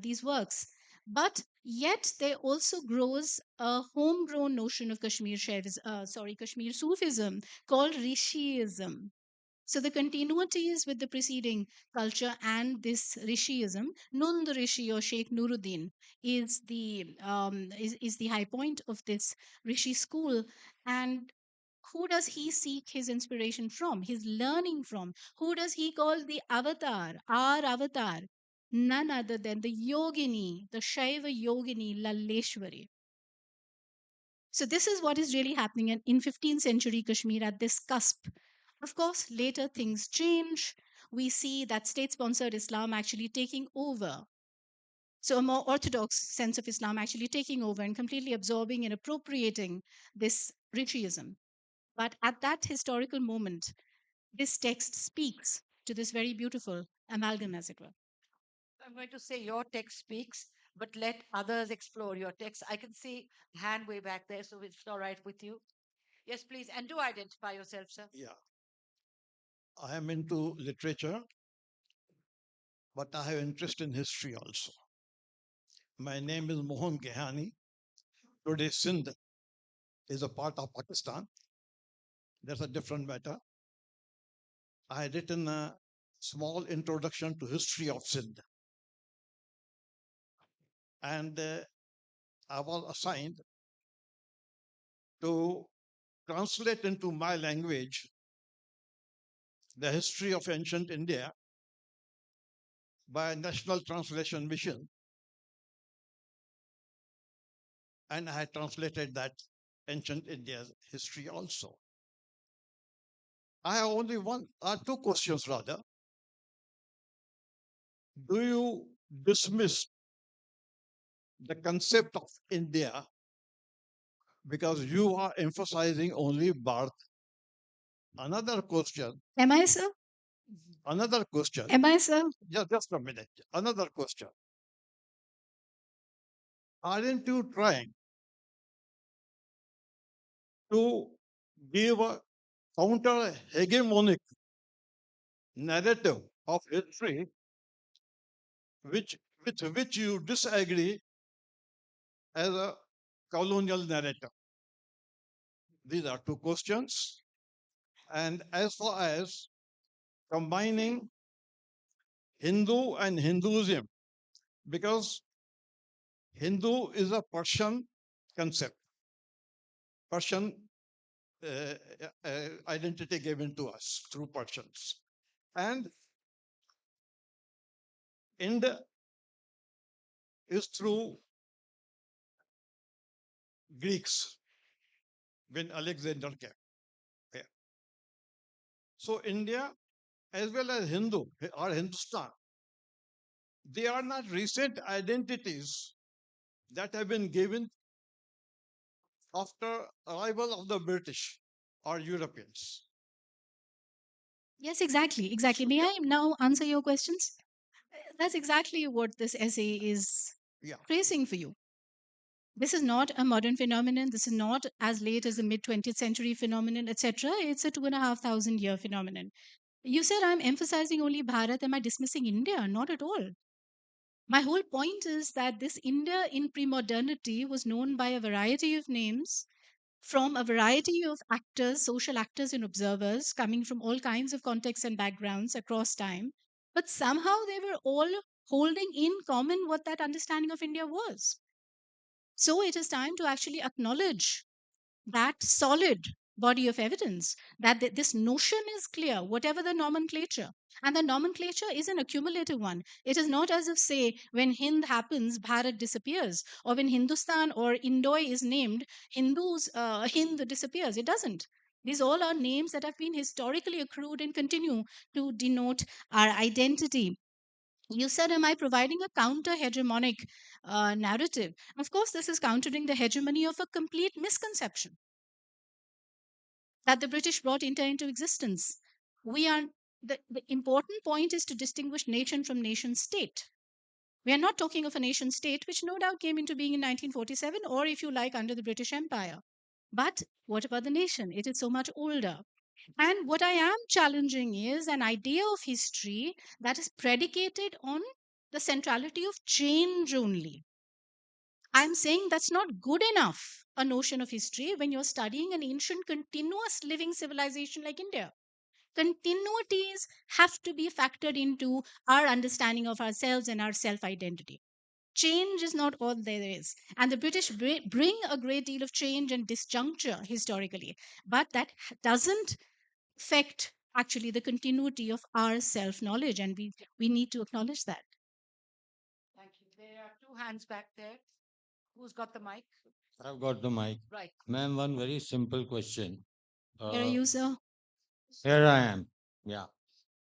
these works. But yet there also grows a homegrown notion of Kashmir Sufism called Rishiism. So the continuity is with the preceding culture and this Rishiism. Nund Rishi or Sheikh Nuruddin is the high point of this Rishi school. And who does he seek his inspiration from, his learning from? Who does he call the avatar, our avatar? None other than the yogini, the Shaiva yogini Lalleshwari. So this is what is really happening in 15th century Kashmir at this cusp. Of course, later things change. We see that state-sponsored Islam actually taking over. So a more orthodox sense of Islam actually taking over and completely absorbing and appropriating this Rishiism. But at that historical moment, this text speaks to this very beautiful amalgam, as it were. I'm going to say your text speaks, but let others explore your text. I can see hand way back there, so it's all right with you. Yes, please. And do identify yourself, sir. Yeah, I am into literature, but I have interest in history also. My name is Mohan Gehani. Today, Sindh is a part of Pakistan. That's a different matter. I had written a small introduction to history of Sindh, and I was assigned to translate into my language the history of ancient India by a national translation mission, and I had translated that ancient India's history also. I have only two questions rather. Do you dismiss the concept of India because you are emphasizing only birth? Another question, Am I, sir? another question, Am I, sir? just a minute. Another question. Aren't you trying to give a counter hegemonic narrative of history which with which you disagree as a colonial narrator? These are two questions. And as far as combining Hindu and Hinduism, because Hindu is a Persian concept, Persian identity given to us through Persians. And India is through Greeks when Alexander came here. So India, as well as Hindu or Hindustan, they are not recent identities that have been given after arrival of the British or Europeans. Yes, exactly. Exactly. So, May yeah, I now answer your questions? That's exactly what this essay is yeah. tracing for you. This is not a modern phenomenon. This is not as late as the mid 20th century phenomenon, etc. It's a 2,500 year phenomenon. You said I'm emphasizing only Bharat. Am I dismissing India? Not at all. My whole point is that this India in pre modernity was known by a variety of names from a variety of actors, social actors, and observers coming from all kinds of contexts and backgrounds across time. But somehow they were all holding in common what that understanding of India was. So it is time to actually acknowledge that solid body of evidence that this notion is clear, whatever the nomenclature. And the nomenclature is an accumulative one. It is not as if, say, when Hind happens, Bharat disappears, or when Hindustan or Indoy is named, Hind disappears. It doesn't. These all are names that have been historically accrued and continue to denote our identity. You said, am I providing a counter hegemonic narrative? Of course, this is countering the hegemony of a complete misconception that the British brought India into existence. We are the important point is to distinguish nation from nation state. We are not talking of a nation state, which no doubt came into being in 1947, or if you like, under the British Empire. But what about the nation? It is so much older. And what I am challenging is an idea of history that is predicated on the centrality of change only. I'm saying that's not good enough, a notion of history, when you're studying an ancient, continuous living civilization like India. Continuities have to be factored into our understanding of ourselves and our self identity. Change is not all there is. And the British bring a great deal of change and disjuncture historically, but that doesn't affect actually the continuity of our self knowledge. And we need to acknowledge that. Thank you. There are two hands back there. Who's got the mic? I've got the mic. Right. Ma'am, one very simple question. Where are Uh, you, sir? Here I am. Yeah.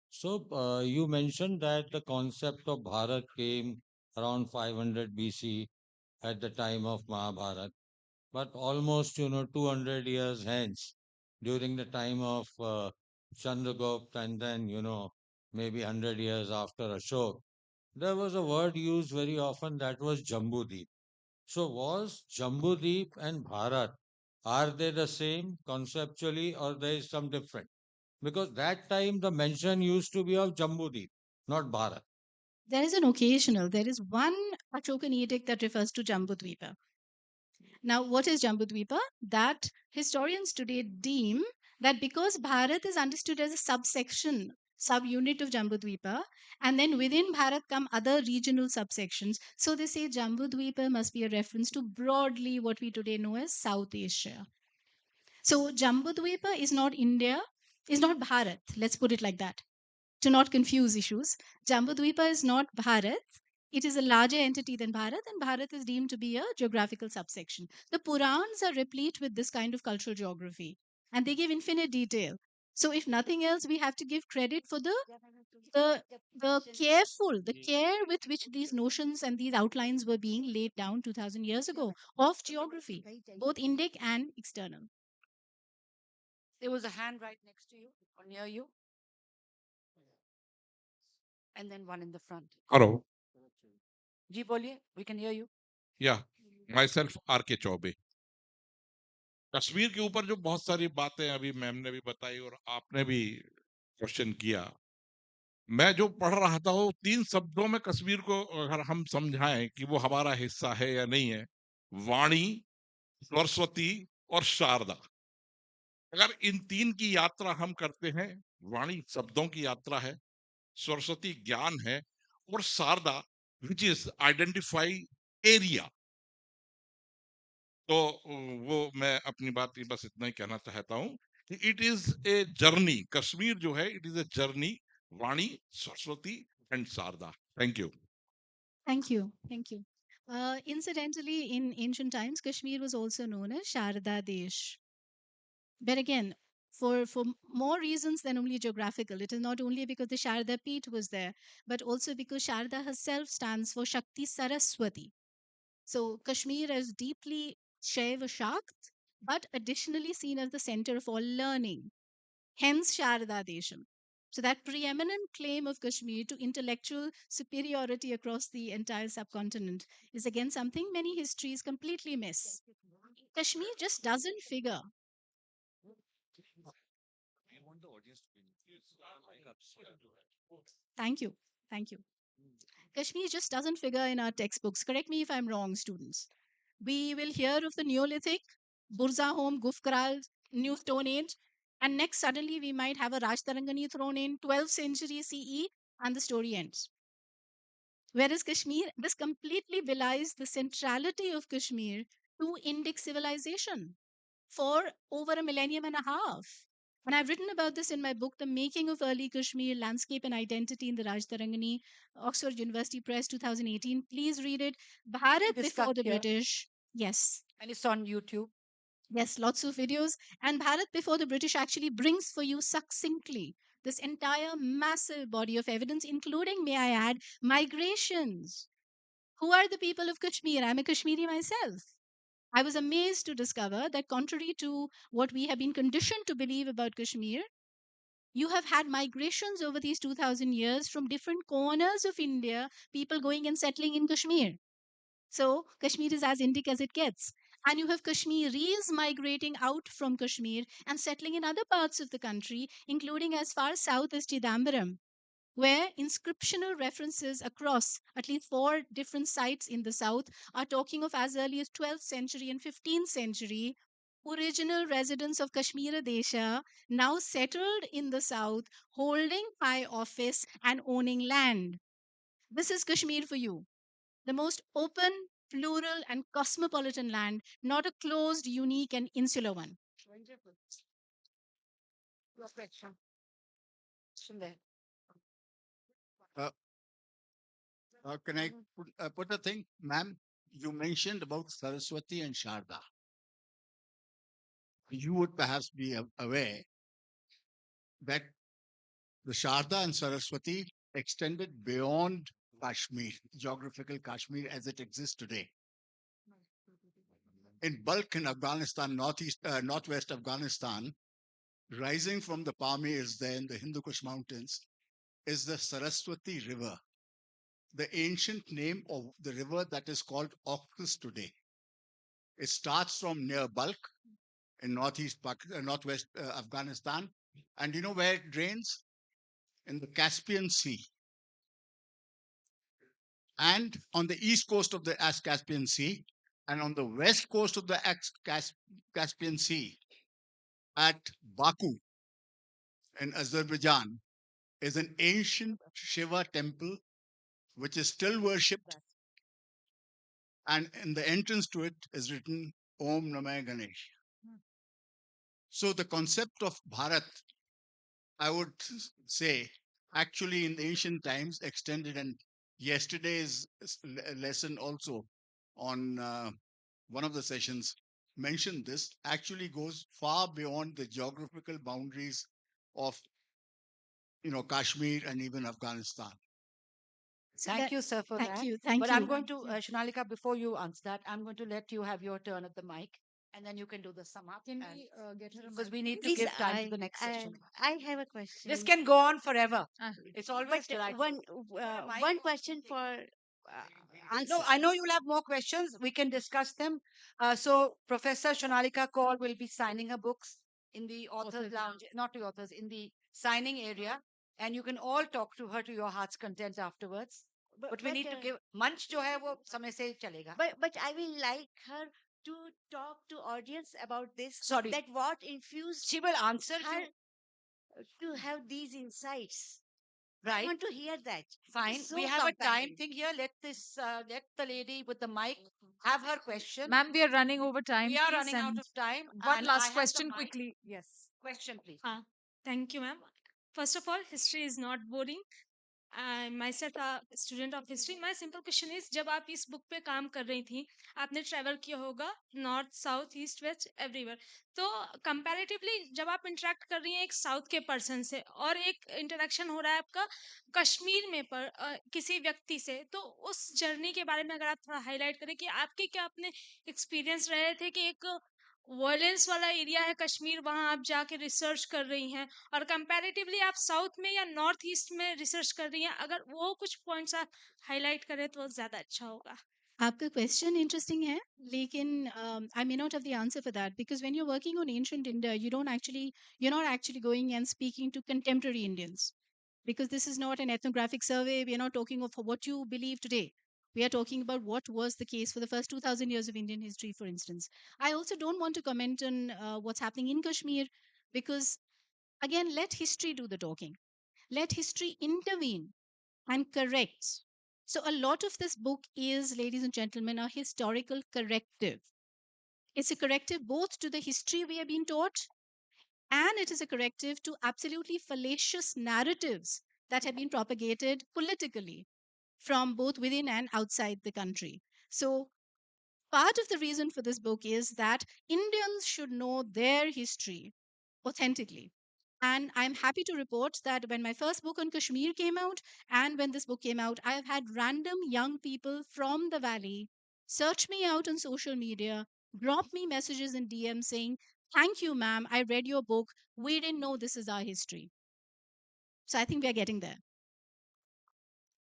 So, you mentioned that the concept of Bharat came around 500 BC at the time of Mahabharata, but almost, 200 years hence, during the time of Chandragupta, and then, maybe 100 years after Ashok, there was a word used very often that was Jambudip. So was Jambudip and Bharat, are they the same conceptually or there is some different? Because that time the mention used to be of Jambudip, not Bharat. There is an occasional, there is one Ashokan edict that refers to Jambudvipa. Now, what is Jambudvipa? That historians today deem that because Bharat is understood as a subsection, subunit of Jambudvipa, and then within Bharat come other regional subsections. So they say Jambudvipa must be a reference to broadly what we today know as South Asia. So Jambudvipa is not India, is not Bharat. Let's put it like that to not confuse issues. Jambudvipa is not Bharat. It is a larger entity than Bharat, and Bharat is deemed to be a geographical subsection. The Purans are replete with this kind of cultural geography, and they give infinite detail. So, if nothing else, we have to give credit for the the care with which these notions and these outlines were being laid down 2,000 years ago of geography, both Indic and external. There was a hand right next to you or near you, and then one in the front. Hello. Ji boliye, we can hear you. Yeah, myself RK Choubey. Kashmir के ऊपर जो बहुत सारी बातें अभी ma'am ने भी बताई और आपने भी क्वेश्चन किया, मैं जो पढ़ रहा था वो 3 शब्दों में कश्मीर को अगर हम समझाएं कि वो हमारा हिस्सा है या नहीं है, वाणी, सरस्वती और शारदा। अगर इन 3 की यात्रा हम करते हैं, वाणी शब्दों की यात्रा है, सरस्वती ज्ञान है और Sharada which is identify area. तो वो मैं अपनी बात बस इतना ही कहना चाहता हूं कि it is a journey. Kashmir जो है it is a journey, Vani, Saraswati and Sharada. Thank you. Thank you. Thank you. Incidentally, in ancient times, Kashmir was also known as Sharda Desh. But again, for more reasons than only geographical, it is not only because the Sharda Peeth was there, but also because Sharda herself stands for Shakti Saraswati. So Kashmir is deeply Shaiva Shakt, but additionally seen as the center of all learning. Hence Sharda Desham. So that preeminent claim of Kashmir to intellectual superiority across the entire subcontinent is again something many histories completely miss. Kashmir just doesn't figure. Thank you. Thank you. Kashmir just doesn't figure in our textbooks. Correct me if I'm wrong, students. We will hear of the Neolithic, Burza home, Gufkaral, New Stone Age, and next suddenly we might have a Rajtarangani thrown in 12th century CE, and the story ends. Whereas Kashmir, this completely belies the centrality of Kashmir to Indic civilization for over a millennium and a half. And I've written about this in my book, The Making of Early Kashmir Landscape and Identity in the Rajtarangani, Oxford University Press, 2018. Please read it. Bharat before Discussed the here, British. Yes. and it's on YouTube. Yes, lots of videos. And Bharat before the British actually brings for you succinctly this entire massive body of evidence, including, may I add, migrations. Who are the people of Kashmir? I'm a Kashmiri myself. I was amazed to discover that, contrary to what we have been conditioned to believe about Kashmir, you have had migrations over these 2000 years from different corners of India, people going and settling in Kashmir. So, Kashmir is as Indic as it gets. And you have Kashmiris migrating out from Kashmir and settling in other parts of the country, including as far south as Chidambaram, where inscriptional references across at least 4 different sites in the south are talking of as early as 12th century and 15th century original residents of Kashmir Desha now settled in the south, holding high office and owning land. This is Kashmir for you, the most open, plural, and cosmopolitan land, not a closed, unique, and insular one. Uh, can I put a thing, ma'am? You mentioned about Saraswati and Sharda. You would perhaps be aware that the Sharda and Saraswati extended beyond Kashmir, geographical Kashmir as it exists today. In bulk in Afghanistan, northwest Afghanistan, rising from the Pamirs there in the Hindu Kush Mountains, is the Saraswati River, the ancient name of the river that is called Oxus today. It starts from near Balk in northwest Afghanistan. And you know where it drains? In the Caspian Sea. And on the east coast of the Caspian Sea, and on the west coast of the Caspian Sea, at Baku in Azerbaijan, is an ancient Shiva temple which is still worshipped. And in the entrance to it is written Om Namah Ganesh. So the concept of Bharat, I would say, actually in ancient times extended, and yesterday's lesson also on one of the sessions mentioned this, actually goes far beyond the geographical boundaries of Kashmir and even Afghanistan. Thank you, sir, for Thank that. you. Thank But I'm you. going to, Shonalika, before you answer that, I'm going to let you have your turn at the mic, and then you can do the sum up. Can we get her a Because mic? we need to Please, give time to the next I, session. I have a question. This can go on forever. Ah, It's always delightful. One question for answer. No, I know you'll have more questions. We can discuss them. So Professor Shonalika Kaur will be signing her books in the authors Authors lounge, not the authors, in the signing area. and you can all talk to her to your heart's content afterwards. But But we but need to uh, give मंच जो है वो समय से चलेगा. but I will like her to talk to audience about this. Sorry, That what infused she will answer her you. to have these insights. I Right. want to hear that. It is Fine. so We have a time compelling. thing here. Let the lady with the mic have her question. Ma'am, we are running over time, We are please, running out and of time, one and I last have the question mic. quickly. Yes. Question, please. Thank you, ma'am. First of all, history is not boring. I myself a student of history. My simple question is, जब आप इस book पे काम कर रही थी, आपने travel किया होगा north south east west everywhere, तो कंपैरेटिवली जब आप इंटरेक्ट कर रही हैं एक साउथ के पर्सन से और एक इंटरेक्शन हो रहा है आपका कश्मीर में किसी व्यक्ति से, तो उस जर्नी के बारे में अगर आप थोड़ा हाईलाइट करें कि आपके क्या अपने एक्सपीरियंस रहे थे कि एक वायलेंस वाला एरिया है कश्मीर, वहां आप जाके रिसर्च कर रही हैं और कंपैरेटिवली आप साउथ में या नॉर्थ ईस्ट में रिसर्च कर रही हैं, अगर वो कुछ पॉइंट्स आप हाईलाइट करें तो ज़्यादा अच्छा होगा. आपका क्वेश्चन इंटरेस्टिंग है, लेकिन I may not have the answer for that because when you are working on ancient India you're not actually going and speaking to contemporary Indians, because this is not an ethnographic survey. We are not talking of what you believe today. We are talking about what was the case for the first 2000 years of Indian history, for instance. I also don't want to comment on what's happening in Kashmir, because again, let history do the talking. Let history intervene and correct. So, a lot of this book is, ladies and gentlemen, a historical corrective. It's a corrective both to the history we have been taught, and it is a corrective to absolutely fallacious narratives that have been propagated politically from both within and outside the country. So, part of the reason for this book is that Indians should know their history authentically. And I'm happy to report that when my first book on Kashmir came out and when this book came out, I have had random young people from the valley search me out on social media, drop me messages in DM saying, "Thank you, ma'am. I read your book. We didn't know this is our history." So I think we are getting there.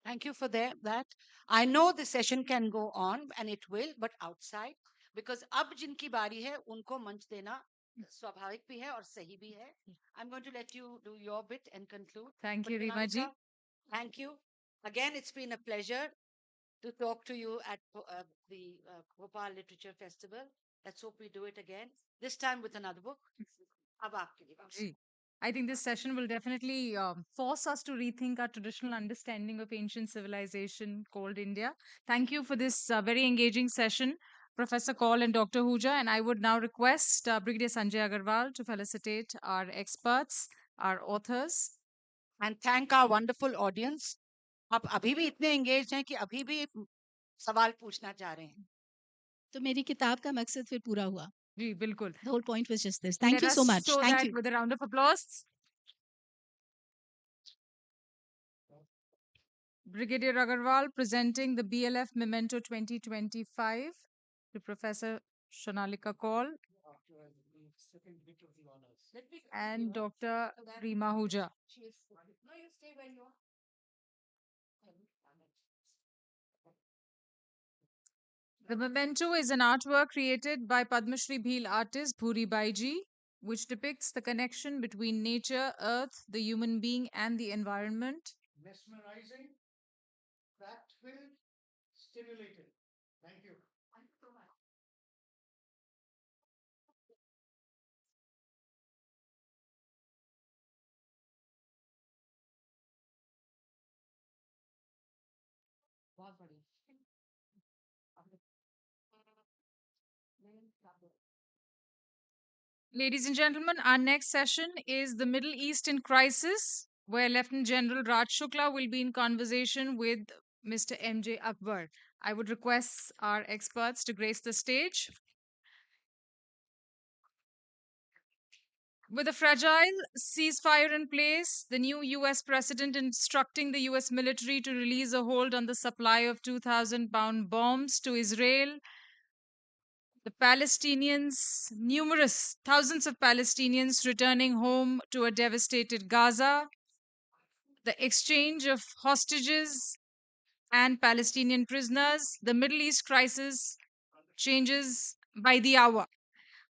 Thank you for that. I know the session can go on, and it will, but outside, because अब जिनकी बारी है उनको मंच देना स्वाभाविक भी है और सही भी है. I'm going to let you do your bit and conclude. Thank But you, Rima ji. Pranamika, thank you. Again, it's been a pleasure to talk to you at the Bhopal Literature Festival. Let's hope we do it again, this time with another book. अब आपके लिए बारी. Ji. I think this session will definitely force us to rethink our traditional understanding of ancient civilization called India. Thank you for this very engaging session, Professor Kaul and Dr. Huja. And I would now request Brigadier Sanjay Agarwal to felicitate our experts, our authors. And thank our wonderful audience. आप अभी भी इतने engaged हैं कि अभी भी सवाल पूछना चाह रहे हैं. तो मेरी किताब का मकसद फिर पूरा हुआ. जी, बिल्कुल. The whole point was just this. Thank Let you us so much. show Thank that you. with a round of applause. Brigadier Agarwal presenting the BLF Memento 2025 to Professor Shanalika Kaul and Dr. Rima Huja. No, you stay where you are. The memento is an artwork created by Padma Shri Bhil artist Bhuri Baiji, which depicts the connection between nature, earth, the human being, and the environment. Mesmerizing, fact-filled, stimulating. Thank you. बहुत बढ़िया. Ladies and gentlemen, our next session is the Middle East in Crisis, where Lieutenant General Raj Shukla will be in conversation with Mr. M.J. Akbar. I would request our experts to grace the stage. With a fragile ceasefire in place, the new US president instructing the US military to release a hold on the supply of 2,000-pound bombs to Israel, the Palestinians, numerous thousands of Palestinians returning home to a devastated Gaza, the exchange of hostages and Palestinian prisoners, the Middle East crisis changes by the hour.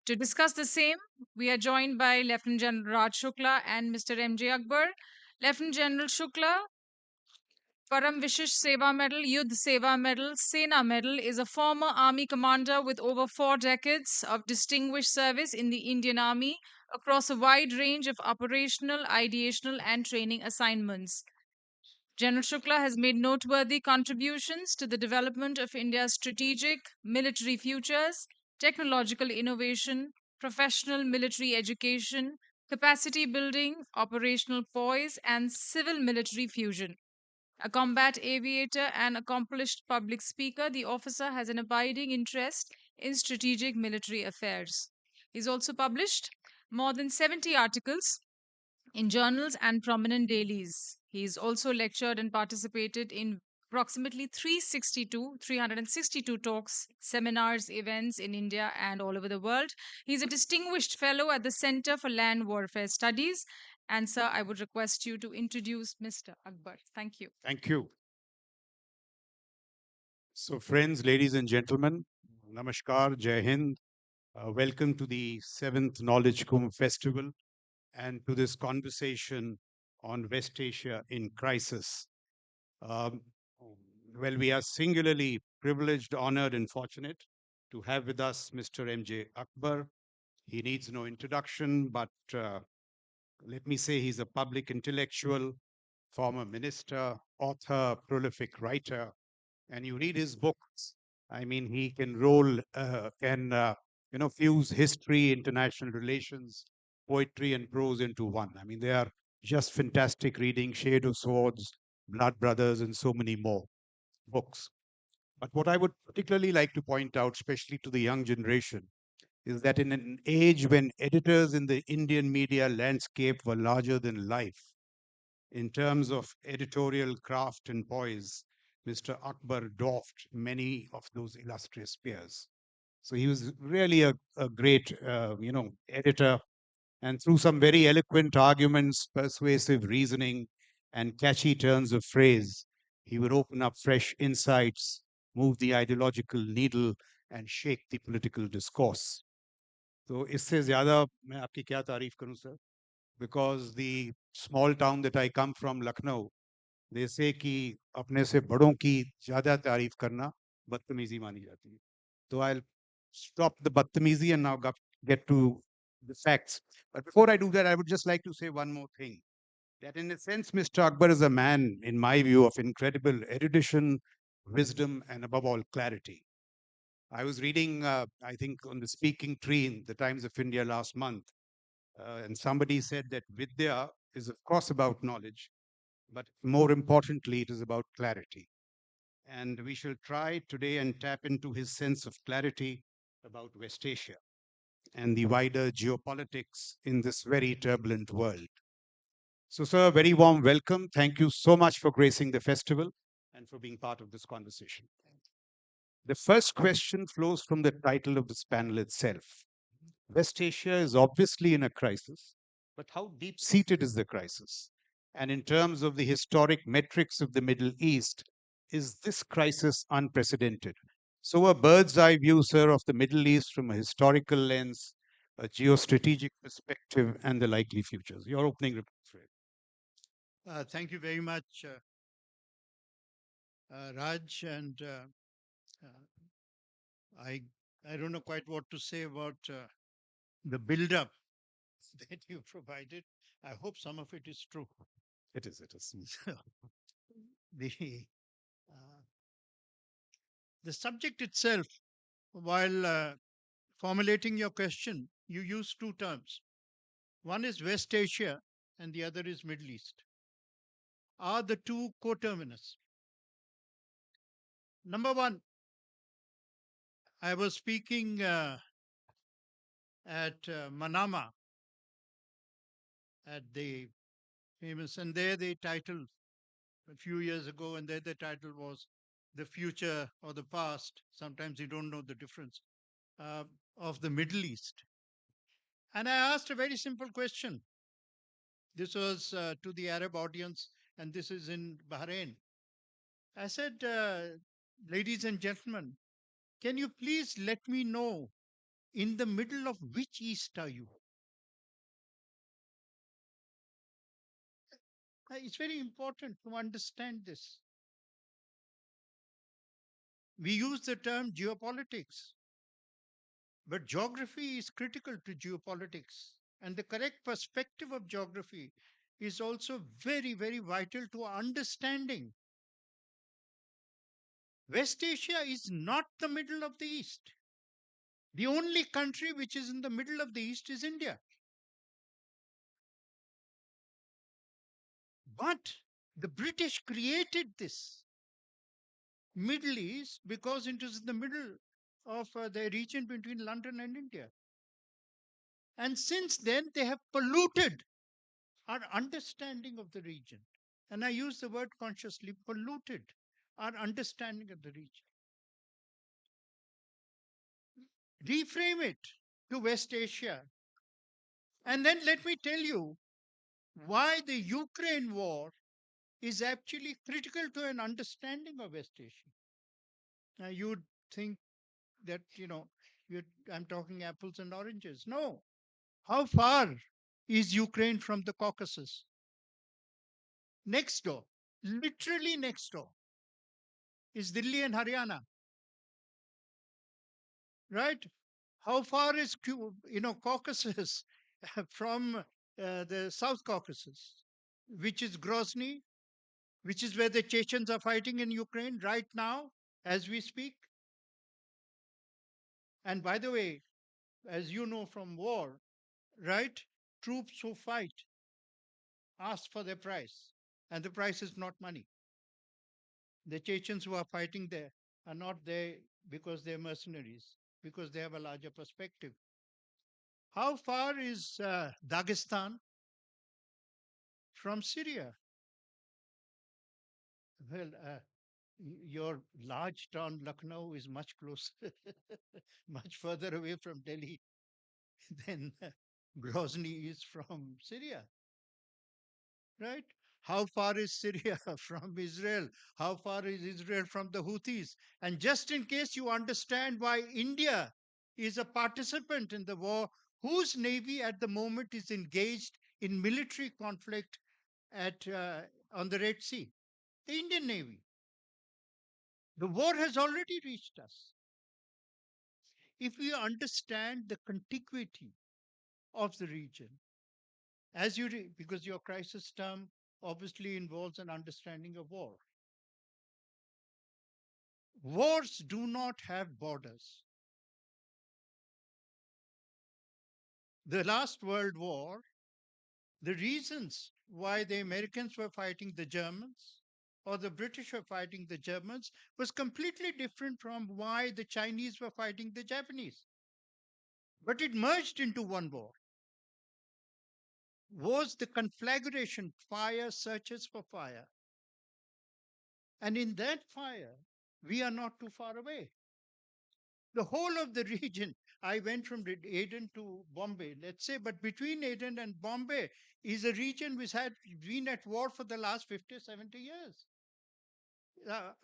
To discuss the same, we are joined by Lieutenant General Raj Shukla and Mr. M.J. Akbar. Lieutenant General Shukla, Param Vishish Seva Medal, Yudh Seva Medal, Sena Medal, is a former army commander with over 4 decades of distinguished service in the Indian Army across a wide range of operational, ideational, and training assignments. General Shukla has made noteworthy contributions to the development of India's strategic military futures, technological innovation, professional military education, capacity building, operational poise, and civil military fusion. A combat aviator and accomplished public speaker, the officer has an abiding interest in strategic military affairs. He's also published more than 70 articles in journals and prominent dailies. He's also lectured and participated in approximately 362 talks, seminars, events in India and all over the world. He's a distinguished fellow at the Center for Land Warfare Studies. And, sir, I would request you to introduce Mr. Akbar. Thank you. Thank you. So, friends, ladies and gentlemen, Namaskar, Jai Hind. Welcome to the 7th Knowledge Kumbh Festival and to this conversation on West Asia in crisis. Um, well, we are singularly privileged, honored, and fortunate to have with us Mr. M.J. Akbar. He needs no introduction, but let me say he's a public intellectual, former minister, author, prolific writer, and you read his books. I mean, he can fuse history, international relations, poetry, and prose into one. I mean, they are just fantastic reading. Shade of Swords, Blood Brothers, and so many more books. But what I would particularly like to point out, especially to the young generation, is that in an age when editors in the Indian media landscape were larger than life, in terms of editorial craft and poise, Mr. Akbar dwarfed many of those illustrious peers. So he was really a great, editor. And through some very eloquent arguments, persuasive reasoning, and catchy turns of phrase, he would open up fresh insights, move the ideological needle, and shake the political discourse. तो इससे ज़्यादा मैं आपकी क्या तारीफ करूं sir? Because the small town that I come from, Lucknow, they say कि अपने से बड़ों की ज़्यादा तारीफ करना बदतमीजी मानी जाती है. So I'll stop the बदतमीजी and now get to the facts. But before I do that, I would just like to say one more thing. That in a sense, Mr. Akbar is a man, in my view, of incredible erudition, wisdom, and above all, clarity. I was reading, I think, on the speaking tree in the Times of India last month, and somebody said that Vidya is, of course, about knowledge, but more importantly, it is about clarity. And we shall try today and tap into his sense of clarity about West Asia and the wider geopolitics in this very turbulent world. So, sir, a very warm welcome. Thank you so much for gracing the festival and for being part of this conversation. The first question flows from the title of this panel itself. West Asia is obviously in a crisis, but how deep seated is the crisis? And in terms of the historic metrics of the Middle East, is this crisis unprecedented? So, a bird's eye view, sir, of the Middle East from a historical lens, a geostrategic perspective, and the likely futures. Your opening remarks, Fred. Thank you very much, Raj. And I don't know quite what to say about the build-up that you provided. I hope some of it is true. It is. the uh, the subject itself, while formulating your question, you use two terms. One is West Asia and the other is Middle East. Are the two coterminous? Number one, I was speaking at Manama at the famous, and there they titled a few years ago, and there the title was The Future or the Past. Sometimes you don't know the difference of the Middle East. And I asked a very simple question. This was to the Arab audience, and this is in Bahrain. I said, ladies and gentlemen, can you please let me know in the middle of which East are you? It's very important to understand this. We use the term geopolitics, but geography is critical to geopolitics. And the correct perspective of geography is also very, very vital to our understanding. West Asia is not the middle of the East. The only country which is in the middle of the East is India. But the British created this Middle East because it is in the middle of the region between London and India. And since then, they have polluted our understanding of the region. And I use the word consciously, polluted our understanding of the region. Reframe it to West Asia. And then let me tell you why the Ukraine war is actually critical to an understanding of West Asia. Now, you'd think that, I'm talking apples and oranges. No. How far is Ukraine from the Caucasus? Next door, literally next door, is Delhi and Haryana, right? How far is Caucasus from the South Caucasus, which is Grozny, which is where the Chechens are fighting in Ukraine right now as we speak. And by the way, as you know from war, right? Troops who fight ask for their price, and the price is not money. The Chechens who are fighting there are not there because they're mercenaries, because they have a larger perspective. How far is Dagestan from Syria? Well, your large town Lucknow is much closer, much further away from Delhi than Grozny is from Syria, right? How far is Syria from Israel? How far is Israel from the Houthis? And just in case you understand why India is a participant in the war, whose navy at the moment is engaged in military conflict on the Red Sea? The Indian Navy. The war has already reached us. If we understand the contiguity of the region, because your crisis term obviously involves an understanding of war. Wars do not have borders. The last World War, the reasons why the Americans were fighting the Germans or the British were fighting the Germans was completely different from why the Chinese were fighting the Japanese. But it merged into one war. Was the conflagration, fire searches for fire. And in that fire, we are not too far away. The whole of the region, I went from Aden to Bombay, let's say, but between Aden and Bombay is a region which had been at war for the last 50, 70 years.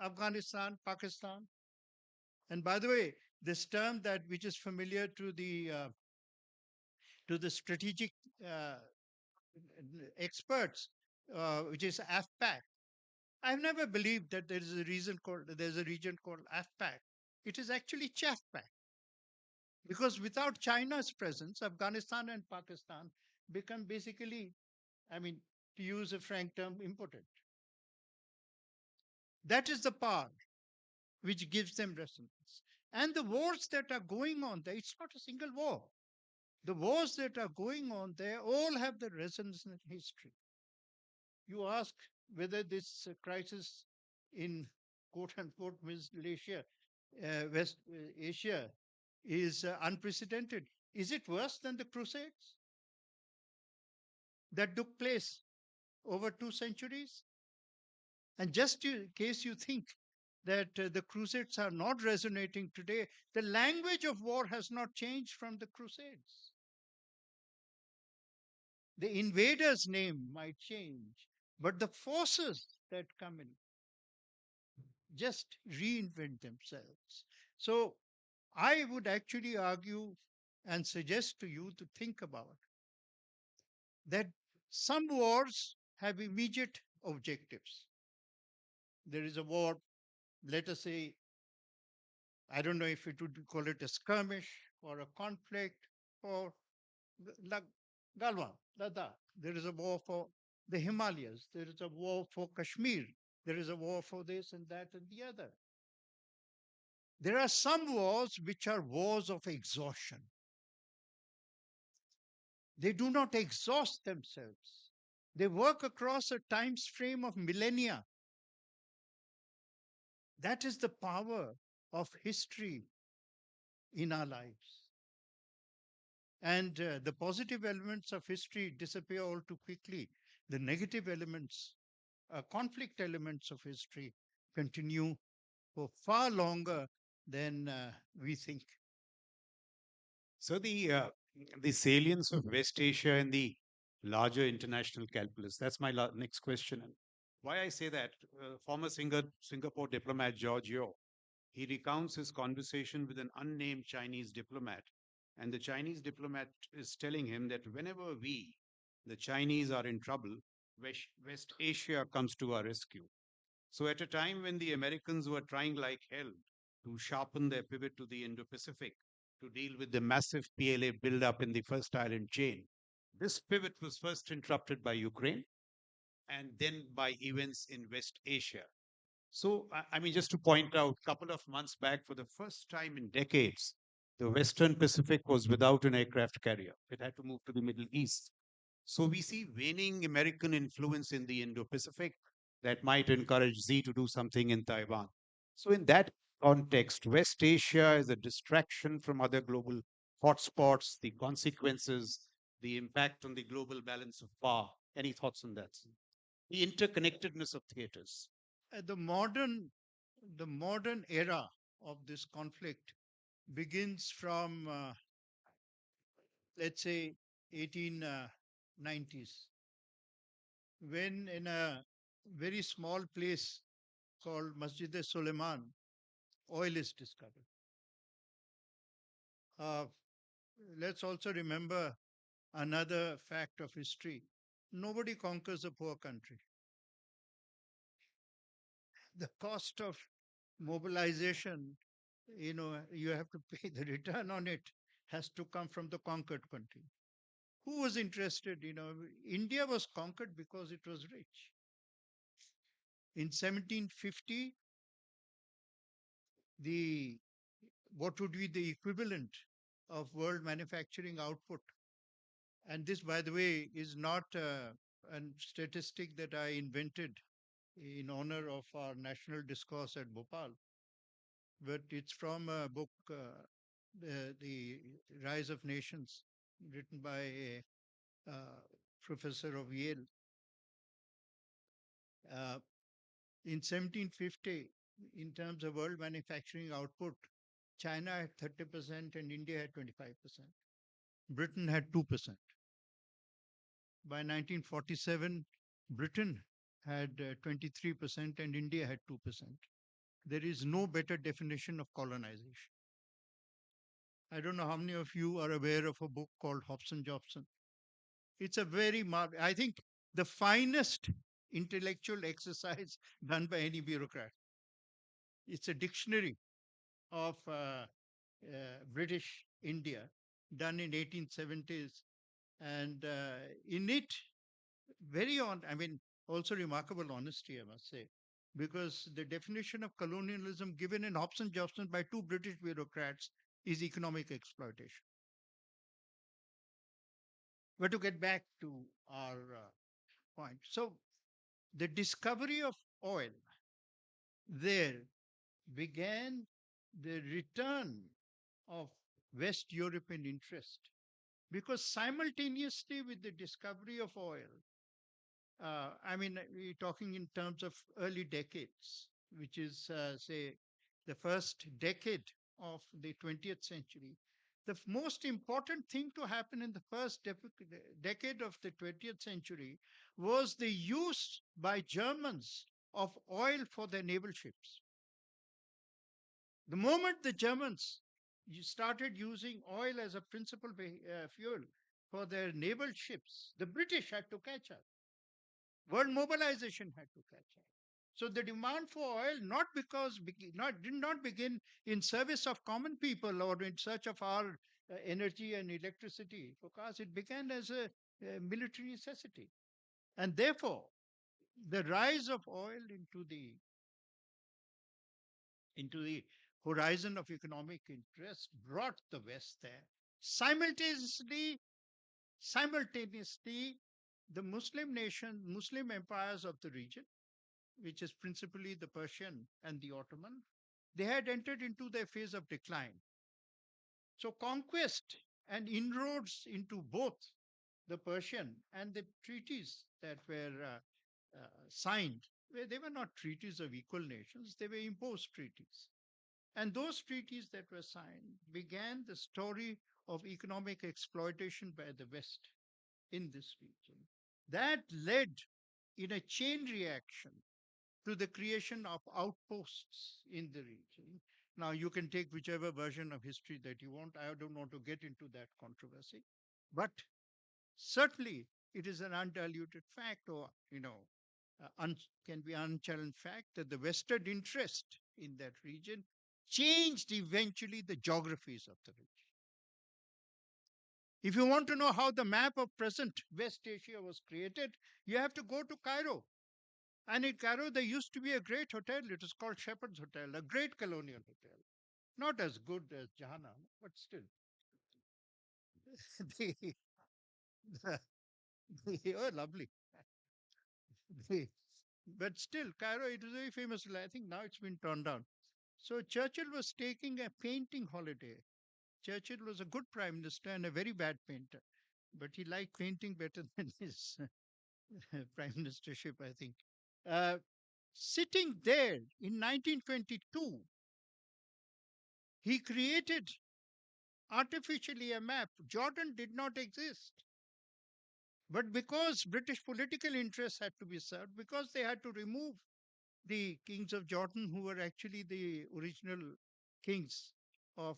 Afghanistan, Pakistan. And by the way, this term which is familiar to the strategic experts, which is AFPAC. I've never believed that there's a region called AFPAC. It is actually CHAFPAC. Because without China's presence, Afghanistan and Pakistan become basically, to use a frank term, impotent. That is the power which gives them resonance. And the wars that are going on there, it's not a single war. The wars that are going on there all have the resonance in history. You ask whether this crisis in quote unquote Middle Asia, West Asia, is unprecedented. Is it worse than the Crusades that took place over 2 centuries? And just in case you think that the Crusades are not resonating today, the language of war has not changed from the Crusades. The invader's name might change, but the forces that come in just reinvent themselves. So I would actually argue and suggest to you to think about that some wars have immediate objectives. There is a war, let us say, I don't know if it would be call it a skirmish or a conflict or Galwan, Ladakh. There is a war for the Himalayas. There is a war for Kashmir. There is a war for this and that and the other. There are some wars which are wars of exhaustion. They do not exhaust themselves. They work across a time frame of millennia. That is the power of history in our lives. And the positive elements of history disappear all too quickly. The negative elements, conflict elements of history continue for far longer than we think. So the salience of West Asia in the larger international calculus. That's my next question. And why I say that, former Singapore diplomat George Yeo, he recounts his conversation with an unnamed Chinese diplomat, and the Chinese diplomat is telling him that whenever we, the Chinese, are in trouble, West Asia comes to our rescue. So, at a time when the Americans were trying like hell to sharpen their pivot to the Indo Pacific to deal with the massive PLA buildup in the first island chain, this pivot was first interrupted by Ukraine and then by events in West Asia. So, I mean, just to point out, a couple of months back, for the first time in decades, the Western Pacific was without an aircraft carrier. It had to move to the Middle East. So we see waning American influence in the Indo Pacific that might encourage Z to do something in Taiwan. So, in that context, West Asia is a distraction from other global hotspots, the consequences, the impact on the global balance of power. Any thoughts on that? The interconnectedness of theaters. The modern era of this conflict begins from, let's say, 1890s, when in a very small place called Masjid-e-Suleiman, oil is discovered. Uh, let's also remember another fact of history. Nobody conquers a poor country. The cost of mobilization, you have to pay the return on it has to come from the conquered country. Who was interested? India was conquered because it was rich. In 1750, the what would be the equivalent of world manufacturing output? And this, by the way, is not a statistic that I invented in honor of our national discourse at Bhopal, but it's from a book, the Rise of Nations, written by a professor of Yale. In 1750, in terms of world manufacturing output, China had 30% and India had 25%. Britain had 2%. By 1947, Britain had 23% and India had 2%. There is no better definition of colonization. I don't know how many of you are aware of a book called Hobson Jobson. It's a very, I think, the finest intellectual exercise done by any bureaucrat. It's a dictionary of British India done in 1870s. And in it, also remarkable honesty, I must say, because the definition of colonialism given in Hobson Jobson by two British bureaucrats is economic exploitation. But to get back to our point, so the discovery of oil there began the return of West European interest, because simultaneously with the discovery of oil, we're talking in terms of early decades, which is, say, the first decade of the 20th century. The most important thing to happen in the first decade of the 20th century was the use by Germans of oil for their naval ships. The moment the Germans started using oil as a principal fuel for their naval ships, the British had to catch up. World mobilization had to catch up. So the demand for oil not because did not begin in service of common people or in search of our energy and electricity, because it began as a military necessity. And therefore, the rise of oil into the horizon of economic interest brought the West there. Simultaneously, the Muslim empires of the region, which is principally the Persian and the Ottoman, they had entered into their phase of decline. So conquest and inroads into both the Persian and the treaties that were signed, where they were not treaties of equal nations, they were imposed treaties. And those treaties that were signed began the story of economic exploitation by the West in this region. That led in a chain reaction to the creation of outposts in the region. Now, you can take whichever version of history that you want. I don't want to get into that controversy. But certainly, it is an undiluted fact, or, can be unchallenged fact that the Western interest in that region changed eventually the geographies of the region. If you want to know how the map of present West Asia was created, you have to go to Cairo. And in Cairo, there used to be a great hotel. It is called Shepherd's Hotel, a great colonial hotel. Not as good as Jahana, but still. the, oh, lovely. But still, Cairo, it was very famous. I think now it's been torn down. So Churchill was taking a painting holiday. Churchill was a good prime minister and a very bad painter, but he liked painting better than his prime ministership, I think. Uh, Sitting there in 1922, he created artificially a map. Jordan did not exist. But because British political interests had to be served, because they had to remove the kings of Jordan, who were actually the original kings of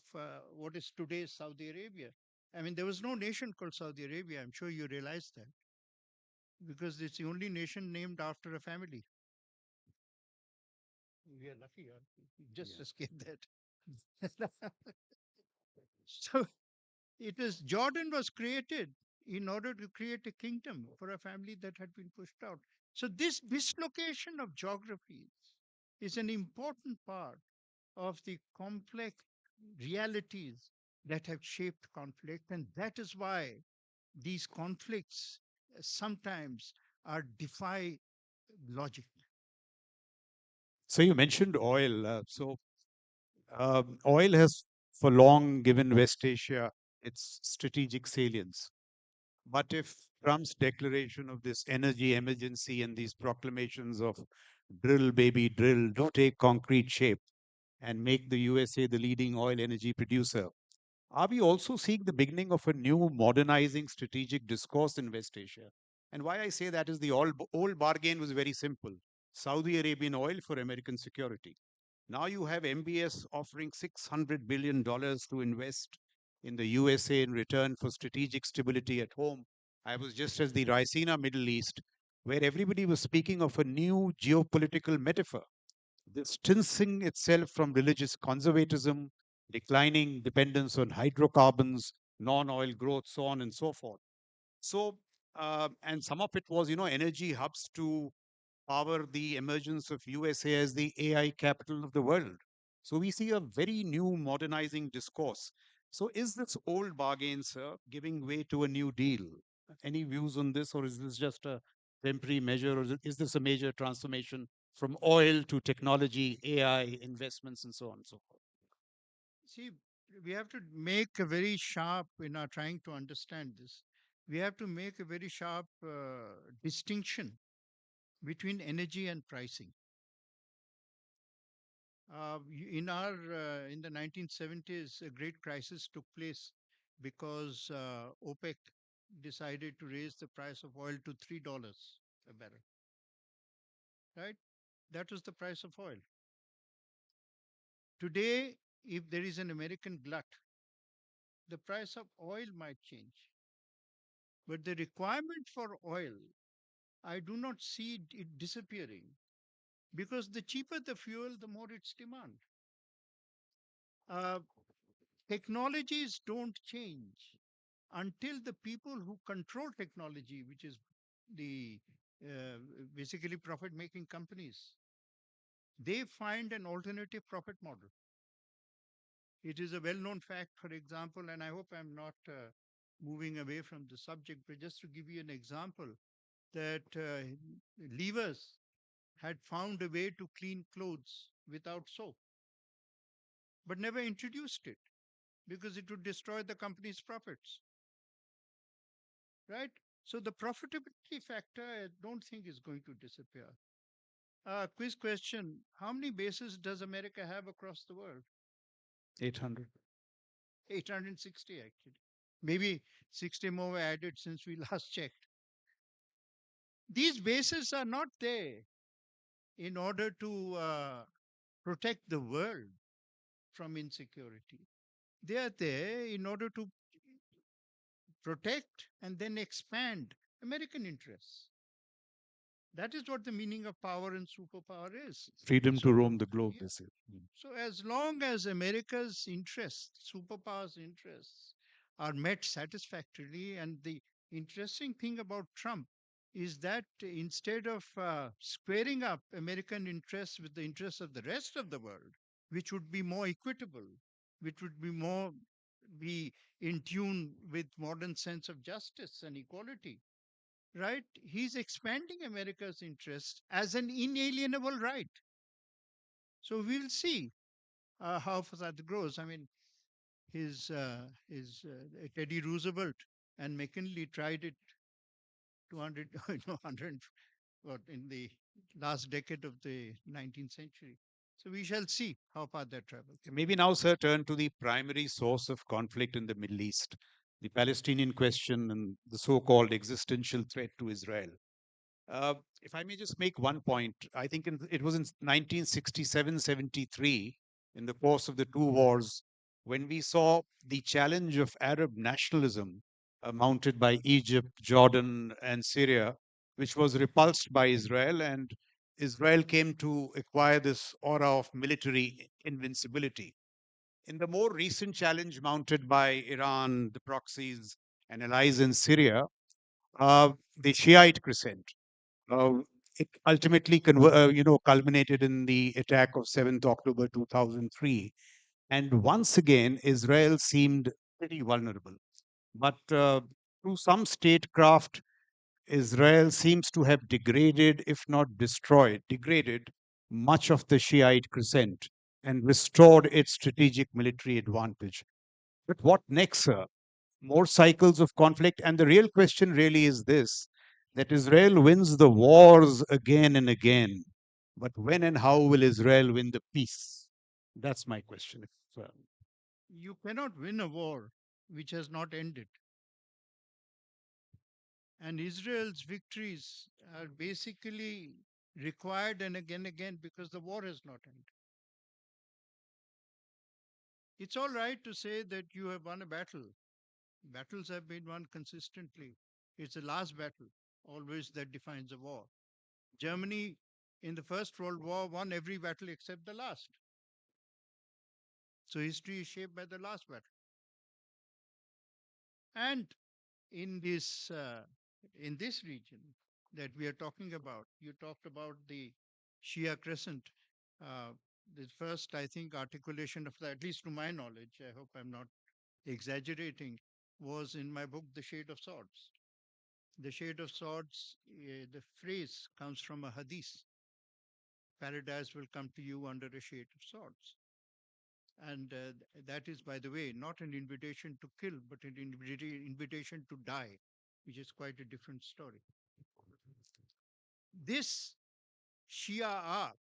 what is today's Saudi Arabia. I mean, there was no nation called Saudi Arabia. I'm sure you realize that, because it's the only nation named after a family. We are lucky, just escaped that. So it was Jordan was created in order to create a kingdom for a family that had been pushed out. So this dislocation of geographies is an important part of the complex realities that have shaped conflict. And that is why these conflicts sometimes are defy logic. So you mentioned oil. Oil has for long given West Asia its strategic salience. But if Trump's declaration of this energy emergency and these proclamations of drill, baby, drill, don't take concrete shape and make the USA the leading oil energy producer, are we also seeing the beginning of a new modernizing strategic discourse in West Asia? And why I say that is the old bargain was very simple: Saudi Arabian oil for American security. Now you have MBS offering $600 billion to invest in the USA in return for strategic stability at home. I was just as the Ricina Middle East, where everybody was speaking of a new geopolitical metaphor, distancing itself from religious conservatism, declining dependence on hydrocarbons, non-oil growth, so on and so forth. So, and some of it was, energy hubs to power the emergence of USA as the AI capital of the world. So we see a very new modernizing discourse. So is this old bargain, sir, giving way to a new deal? Any views on this, or is this just a temporary measure, or is this a major transformation from oil to technology, AI, investments, and so on and so forth? See, we have to make a very sharp, in our trying to understand this, we have to make a very sharp distinction between energy and pricing. In the 1970s, a great crisis took place because OPEC decided to raise the price of oil to $3 a barrel. Right? That was the price of oil. Today, if there is an American glut, the price of oil might change. But the requirement for oil I do not see it disappearing, because the cheaper the fuel, the more its demand. Uh, Technologies don't change until the people who control technology, which is the uh, basically profit making companies, they find an alternative profit model. It is a well known fact, for example, and I hope I'm not moving away from the subject, but just to give you an example, that levers had found a way to clean clothes without soap, but never introduced it because it would destroy the company's profits, right? So the profitability factor, I don't think is going to disappear. Quiz question: how many bases does America have across the world? 800. 860, actually. Maybe 60 more were added since we last checked. These bases are not there in order to protect the world from insecurity. They are there in order to protect and then expand American interests. That is what the meaning of power and superpower is. Freedom to So, roam the globe, yeah. they say. So as long as America's interests, superpowers' interests, are met satisfactorily, and the interesting thing about Trump is that instead of squaring up American interests with the interests of the rest of the world, which would be more equitable, which would be in tune with modern sense of justice and equality, right? He's expanding America's interest as an inalienable right. So we will see how far that grows. I mean, his Teddy Roosevelt and McKinley tried it 200, 100, what, in the last decade of the 19th century. So we shall see how far that travels. Maybe now, sir, turn to the primary source of conflict in the Middle East, the Palestinian question and the so called existential threat to Israel. If I may just make one point, I think it was in 1967-73, in the course of the two wars, when we saw the challenge of Arab nationalism mounted by Egypt, Jordan, and Syria, which was repulsed by Israel, and Israel came to acquire this aura of military invincibility. In the more recent challenge mounted by Iran, the proxies, and allies in Syria, the Shiite crescent. Uh, it ultimately culminated in the attack of 7th October 2003. And once again, Israel seemed pretty vulnerable. But through some statecraft, Israel seems to have degraded, if not destroyed, degraded much of the Shiite crescent and restored its strategic military advantage. But what next, sir? More cycles of conflict. And the real question really is this, that Israel wins the wars again and again. But when and how will Israel win the peace? That's my question. You cannot win a war which has not ended. And Israel's victories are basically required and again because the war has not ended. It's all right to say that you have won a battle. Battles have been won consistently. It's the last battle, always, that defines a war. Germany in the First World War won every battle except the last. So history is shaped by the last battle. And in this region that we are talking about, you talked about the Shia crescent. Uh, the first, I think, articulation of that, at least to my knowledge, I hope I'm not exaggerating, was in my book, The Shade of Swords. The Shade of Swords, the phrase comes from a hadith: paradise will come to you under a shade of swords. And that is, by the way, not an invitation to kill, but an invitation to die, which is quite a different story. This Shia arc,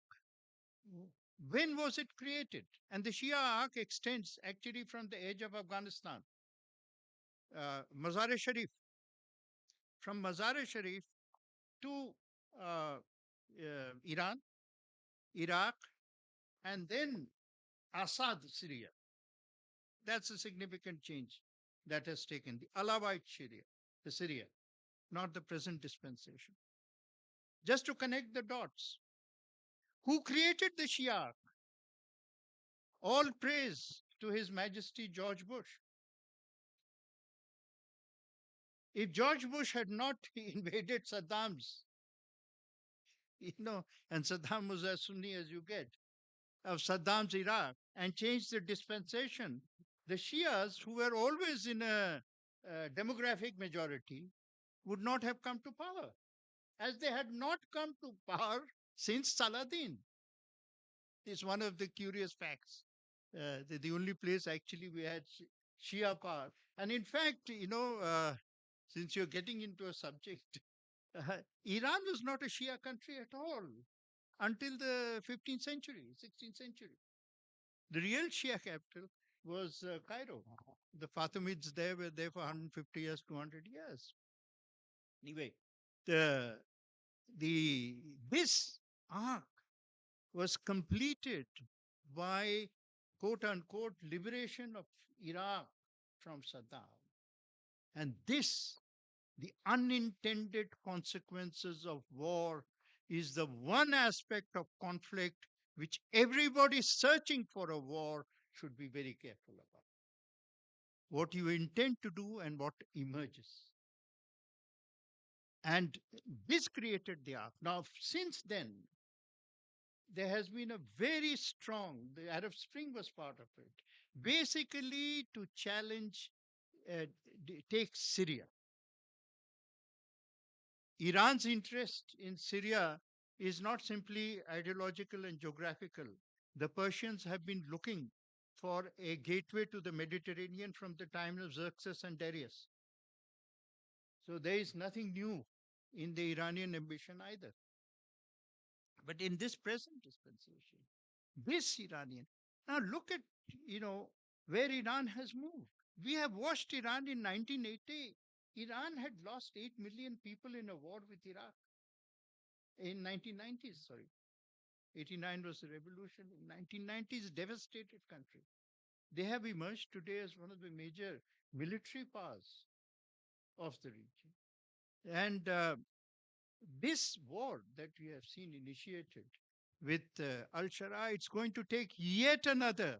when was it created? And the Shia arc extends actually from the edge of Afghanistan, Mazar-e-Sharif, from Mazar-e-Sharif to Iran, Iraq, and then Assad, Syria. That's a significant change that has taken the Alawite Syria, not the present dispensation. just to connect the dots. Who created the Shia? All praise to His Majesty George Bush. If George Bush had not invaded Saddam's, and Saddam was as Sunni as you get, of Saddam's Iraq, and changed the dispensation, the Shias, who were always in a demographic majority, would not have come to power, as they had not come to power since Saladin. It's one of the curious facts. The only place actually we had Shia power. And in fact, since you're getting into a subject, Iran was not a Shia country at all until the 15th century, 16th century. The real Shia capital was Cairo. The Fatimids there were there for 150 years, 200 years. Anyway, the this arc was completed by quote unquote liberation of Iraq from Saddam. And this, the unintended consequences of war, is the one aspect of conflict which everybody searching for a war should be very careful about. What you intend to do and what emerges. And this created the arc. Now, since then, there has been a very strong, the Arab Spring was part of it, basically to challenge, take Syria. Iran's interest in Syria is not simply ideological and geographical. The Persians have been looking for a gateway to the Mediterranean from the time of Xerxes and Darius. So there is nothing new in the Iranian ambition either. But in this present dispensation, this Iranian, now look at, where Iran has moved. We have watched Iran in 1980. Iran had lost 8 million people in a war with Iraq in 1990s, sorry. 89 was the revolution. In 1990s, devastated country. They have emerged today as one of the major military powers of the region. And this war that we have seen initiated with Al-Shara, it's going to take yet another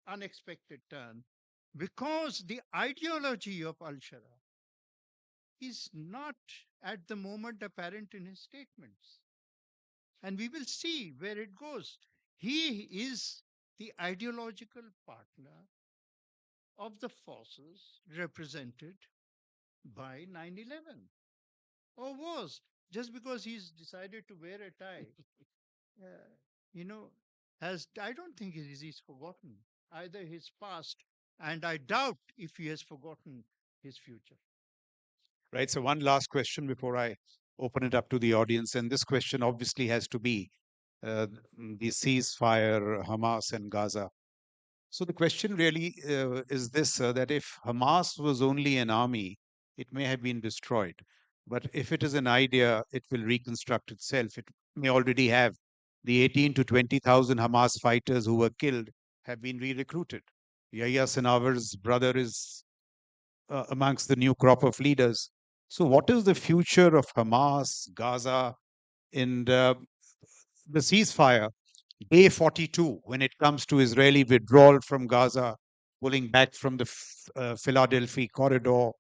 unexpected turn, because the ideology of Al-Shara is not at the moment apparent in his statements. And we will see where it goes. He is the ideological partner of the forces represented by 9/11, or was, just because he's decided to wear a tie. uh, you know, I don't think he's forgotten either his past, and I doubt if he has forgotten his future. Right. So, one last question before I open it up to the audience. And this question obviously has to be the ceasefire, Hamas and Gaza. So, the question really is this that if Hamas was only an army, it may have been destroyed. But if it is an idea, it will reconstruct itself. It may already have. The 18 to 20,000 Hamas fighters who were killed have been re recruited. Yahya Sinwar's brother is amongst the new crop of leaders. So, what is the future of Hamas, Gaza, and the ceasefire? Day 42, when it comes to Israeli withdrawal from Gaza, pulling back from the Philadelphia corridor,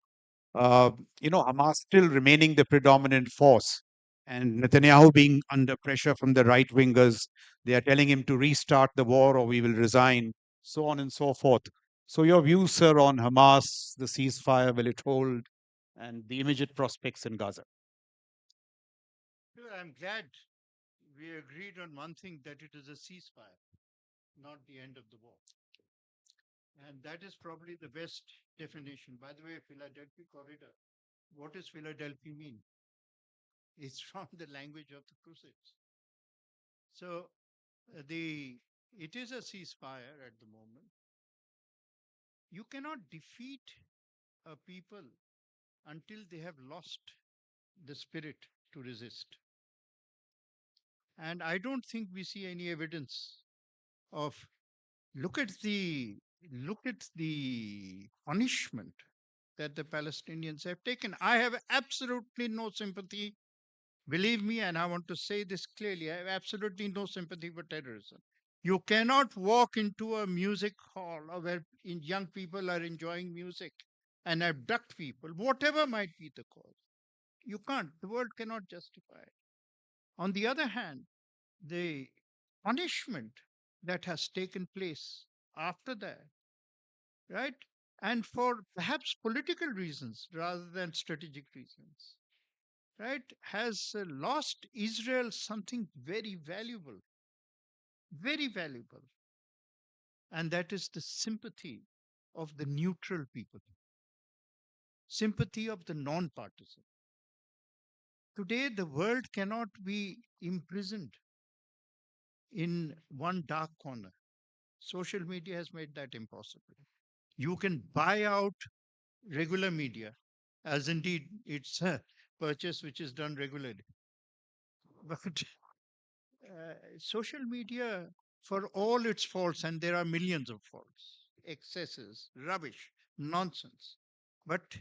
Hamas still remaining the predominant force, and Netanyahu being under pressure from the right wingers, they are telling him to restart the war or we will resign, so on and so forth. So, your views, sir, on Hamas, the ceasefire, will it hold, and the immediate prospects in Gaza? Well, I'm glad we agreed on one thing, that it is a ceasefire, not the end of the war. And that is probably the best definition. By the way, Philadelphia corridor. What does Philadelphia mean? It's from the language of the Crusades. So it is a ceasefire at the moment. You cannot defeat a people until they have lost the spirit to resist. And I don't think we see any evidence of, look at the punishment that the Palestinians have taken. I have absolutely no sympathy Believe me, and I want to say this clearly, I have absolutely no sympathy for terrorism. You cannot walk into a music hall where young people are enjoying music and abduct people, whatever might be the cause. You can't. The world cannot justify it. On the other hand, the punishment that has taken place after that, right? And for perhaps political reasons rather than strategic reasons, right, has lost Israel something very valuable. And that is the sympathy of the neutral people, sympathy of the non partisan. Today, the world cannot be imprisoned in one dark corner. Social media has made that impossible. You can buy out regular media, as indeed it's a purchase which is done regularly. But social media, for all its faults, and there are millions of faults, excesses, rubbish, nonsense, but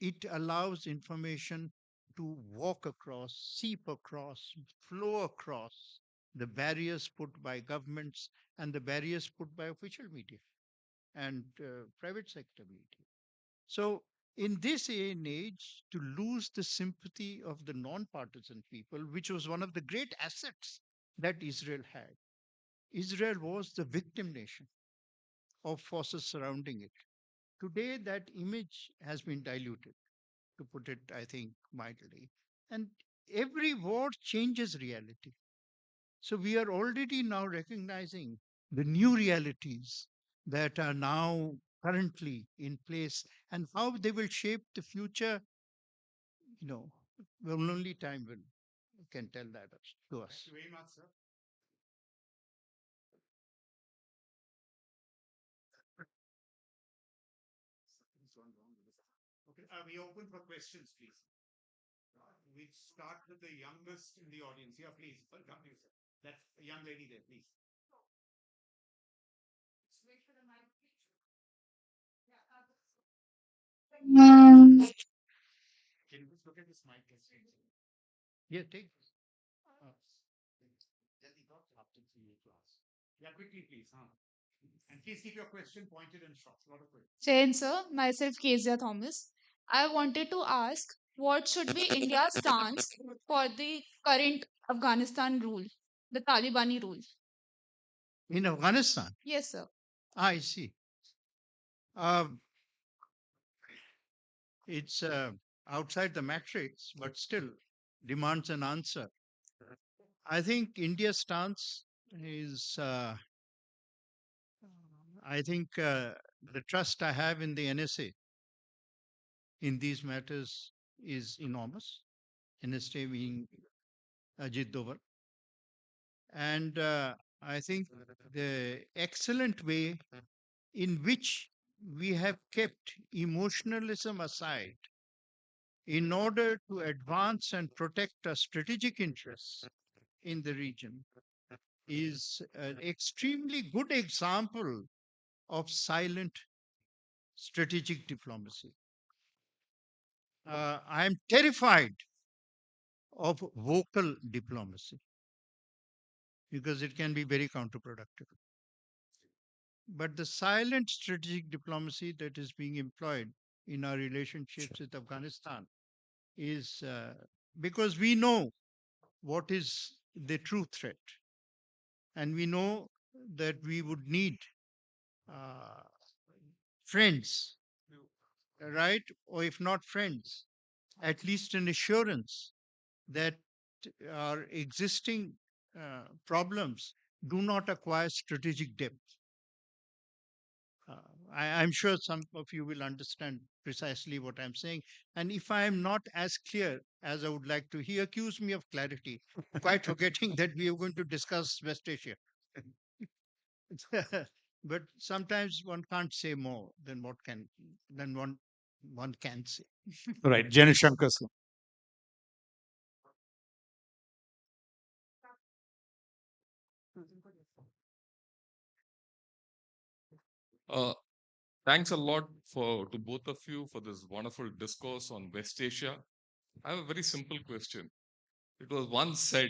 it allows information to walk across, seep across, flow across the barriers put by governments and the barriers put by official media and private sector media. So, in this and age, to lose the sympathy of the non partisan people, which was one of the great assets that Israel had, Israel was the victim nation of forces surrounding it. Today, that image has been diluted, to put it, I think, mildly. And every war changes reality. So we are already now recognizing the new realities that are now currently in place and how they will shape the future, you know, well, only time will can tell that to us. Thank you very much, sir. Okay, we open for questions, please. We start with the youngest in the audience. Yeah, please. Come here, sir. That young lady there, please. Can you just look at this mic? Yeah, take. Yeah, quickly, please. Huh? And please keep your question pointed and short. Not a quick. Jane sir, myself Kezia Thomas. I wanted to ask what should be India's stance for the current Afghanistan rule, the Talibani rule? In Afghanistan, Yes, sir. I see. Um, it's outside the matrix, but still demands an answer. I think India's stance is, I think the trust I have in the NSA in these matters is enormous. NSA being Ajit Doval. And I think the excellent way in which we have kept emotionalism aside in order to advance and protect our strategic interests in the region is an extremely good example of silent strategic diplomacy. I am terrified of vocal diplomacy because it can be very counterproductive. But the silent strategic diplomacy that is being employed in our relationships with Afghanistan is because we know what is the true threat. And we know that we would need uh, friends, right? Or if not friends, at least an assurance that our existing problems do not acquire strategic depth. Uh, I'm sure some of you will understand precisely what I'm saying. And if I am not as clear as I would like to, he accused me of clarity, quite forgetting that we are going to discuss West Asia. But sometimes one can't say more than one can say. All right, Jen Shankar, sir. Uh, Thanks a lot for to both of you for this wonderful discourse on West Asia. I have a very simple question. It was once said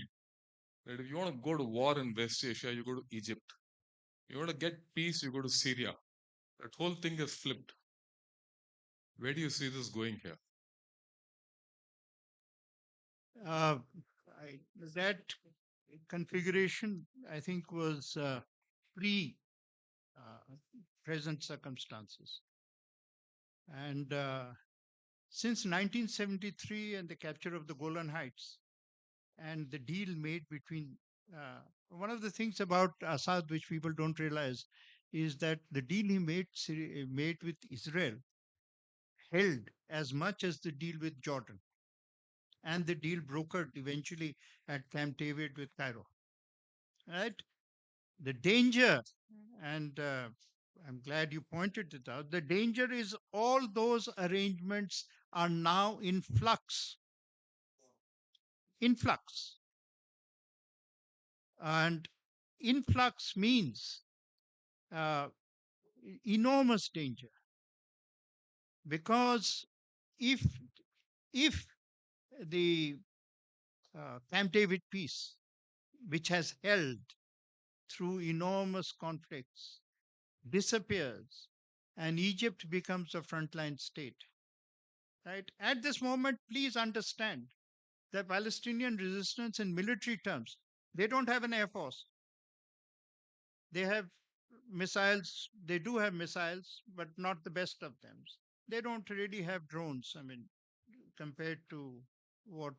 that if you want to go to war in West Asia, you go to Egypt. You want to get peace, you go to Syria. That whole thing is flipped. Where do you see this going here? Uh, that configuration, I think, was pre present circumstances. And since 1973 and the capture of the Golan Heights and the deal made between, one of the things about Assad, which people don't realize, is that the deal he made with Israel held as much as the deal with Jordan and the deal brokered eventually at Camp David with Cairo. Right? The danger, and I'm glad you pointed it out, the danger is all those arrangements are now in flux. In flux. And influx means uh, enormous danger, because if if the Camp David peace, which has held through enormous conflicts, disappears and Egypt becomes a frontline state, right? At this moment, please understand the Palestinian resistance in military terms, they don't have an air force. They have missiles, they do have missiles, but not the best of them. They don't really have drones, I mean, compared to what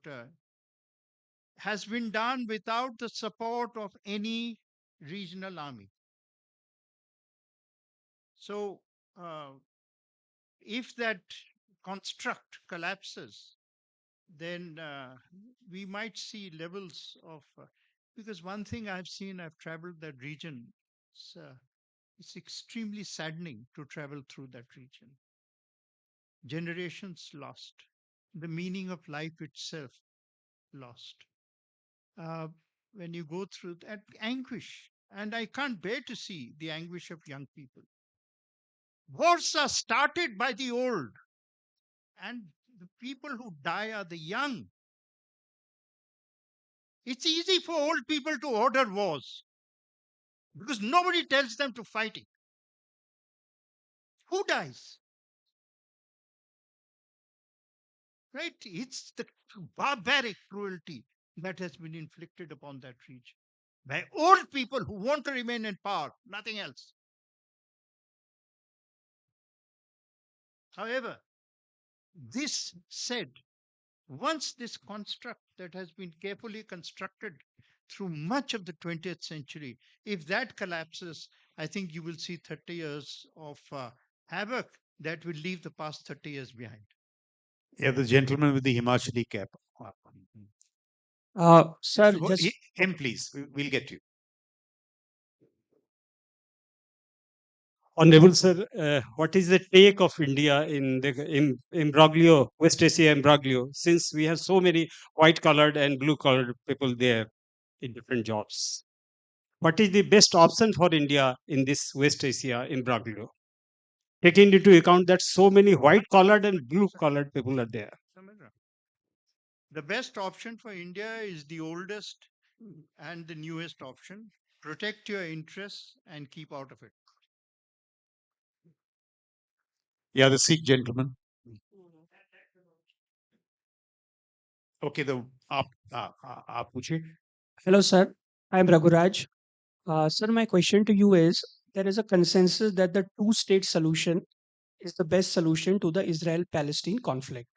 has been done without the support of any regional army. So, if that construct collapses, then we might see levels of. Because one thing I've seen, I've traveled that region, it's extremely saddening to travel through that region. Generations lost, the meaning of life itself lost. When you go through that anguish, and I can't bear to see the anguish of young people. Wars are started by the old, and the people who die are the young. It's easy for old people to order wars because nobody tells them to fight it. Who dies? Right? It's the barbaric cruelty that has been inflicted upon that region by old people who want to remain in power, nothing else. However, this said, once this construct that has been carefully constructed through much of the 20th century, if that collapses, I think you will see 30 years of havoc that will leave the past 30 years behind. Yeah, the gentleman with the Himachali cap. Sir, So, just him, please. We'll get you. Honorable Sir, what is the take of India in the imbroglio, West Asia imbroglio, since we have so many white-collared and blue-collared people there in different jobs? What is the best option for India in this West Asia imbroglio, taking into account that so many white-collared and blue-collared people are there? The best option for India is the oldest and the newest option. Protect your interests and keep out of it. Yeah, the Sikh gentleman. Okay, the आप पूछिए. Hello, sir. I'm Raghuraj. Sir, my question to you is, there is a consensus that the two-state solution is the best solution to the Israel-Palestine conflict.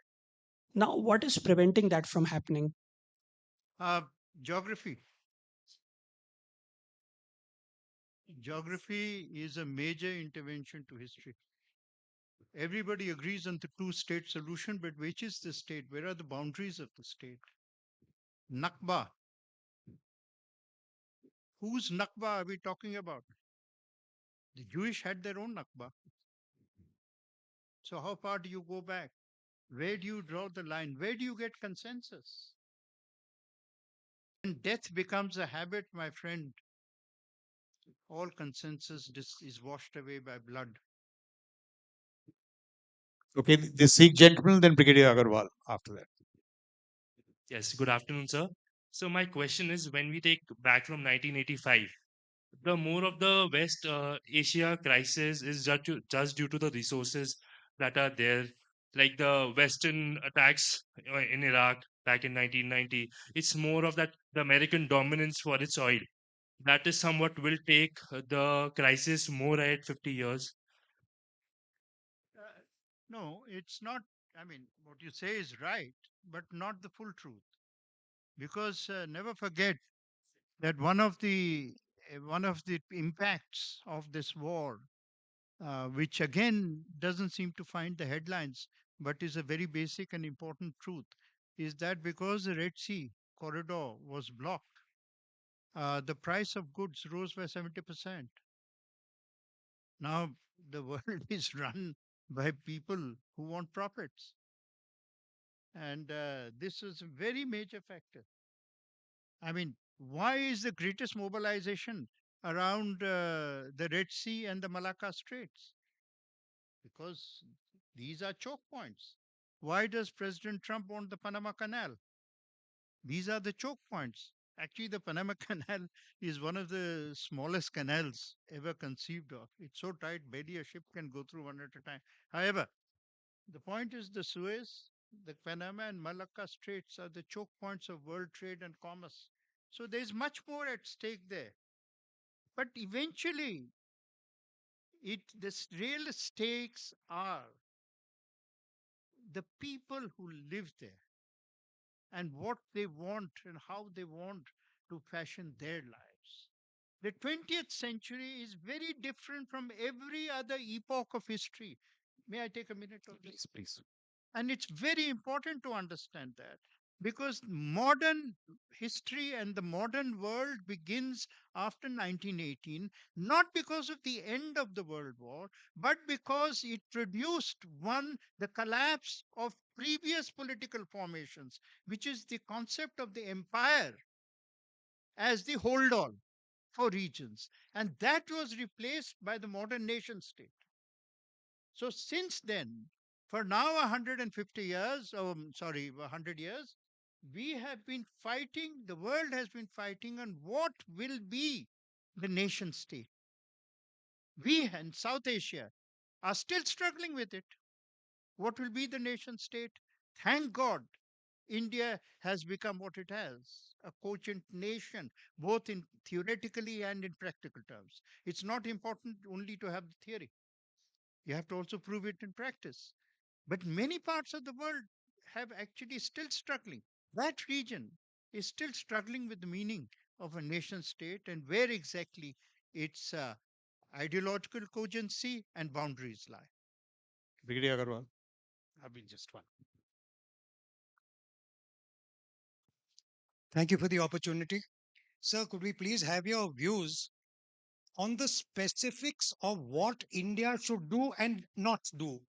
Now, what is preventing that from happening? Geography. Geography is a major intervention to history. Everybody agrees on the two-state solution, but which is the state? Where are the boundaries of the state? Nakba. Whose Nakba are we talking about? The Jewish had their own Nakba. So how far do you go back? Where do you draw the line? Where do you get consensus? When death becomes a habit, my friend, all consensus is washed away by blood. Okay, the Sikh gentleman, then Brigadier Agarwal after that. Yes, good afternoon, sir. So my question is, when we take back from 1985, the more of the West Asia crisis is just due to the resources that are there, like the Western attacks in Iraq back in 1990. It's more of that the American dominance for its oil. That is somewhat will take the crisis more ahead 50 years. Uh, no, it's not. I mean, what you say is right, but not the full truth. Because never forget that one of the impacts of this war, which again doesn't seem to find the headlines, but is a very basic and important truth, is that because the Red Sea corridor was blocked, the price of goods rose by 70%. Now the world is run by people who want profits, and this is a very major factor. I mean, why is the greatest mobilization around the Red Sea and the Malacca Straits? Because these are choke points. Why does President Trump want the Panama Canal? These are the choke points. Actually, the Panama Canal is one of the smallest canals ever conceived of. It's so tight, barely a ship can go through one at a time. However, the point is the Suez, the Panama and Malacca Straits are the choke points of world trade and commerce. So there's much more at stake there. But eventually, real stakes are the people who live there and what they want and how they want to fashion their lives. The 20th century is very different from every other epoch of history. May I take a minute of this? Please. And it's very important to understand that because modern history and the modern world begins after 1918, not because of the end of the World War, but because it produced one, the collapse of previous political formations, which is the concept of the empire as the hold all for regions. And that was replaced by the modern nation state. So since then, for now 150 years, sorry, 100 years, we have been fighting, the world has been fighting on what will be the nation state. We in South Asia are still struggling with it. What will be the nation state? Thank God, India has become what it has, a cogent nation, both in theoretically and in practical terms. It's not important only to have the theory. You have to also prove it in practice. But many parts of the world have actually still struggling. That region is still struggling with the meaning of a nation state and where exactly its ideological cogency and boundaries lie. Brigadier Agarwal. I've been just one. Thank you for the opportunity. Sir, could we please have your views on the specifics of what India should do and not do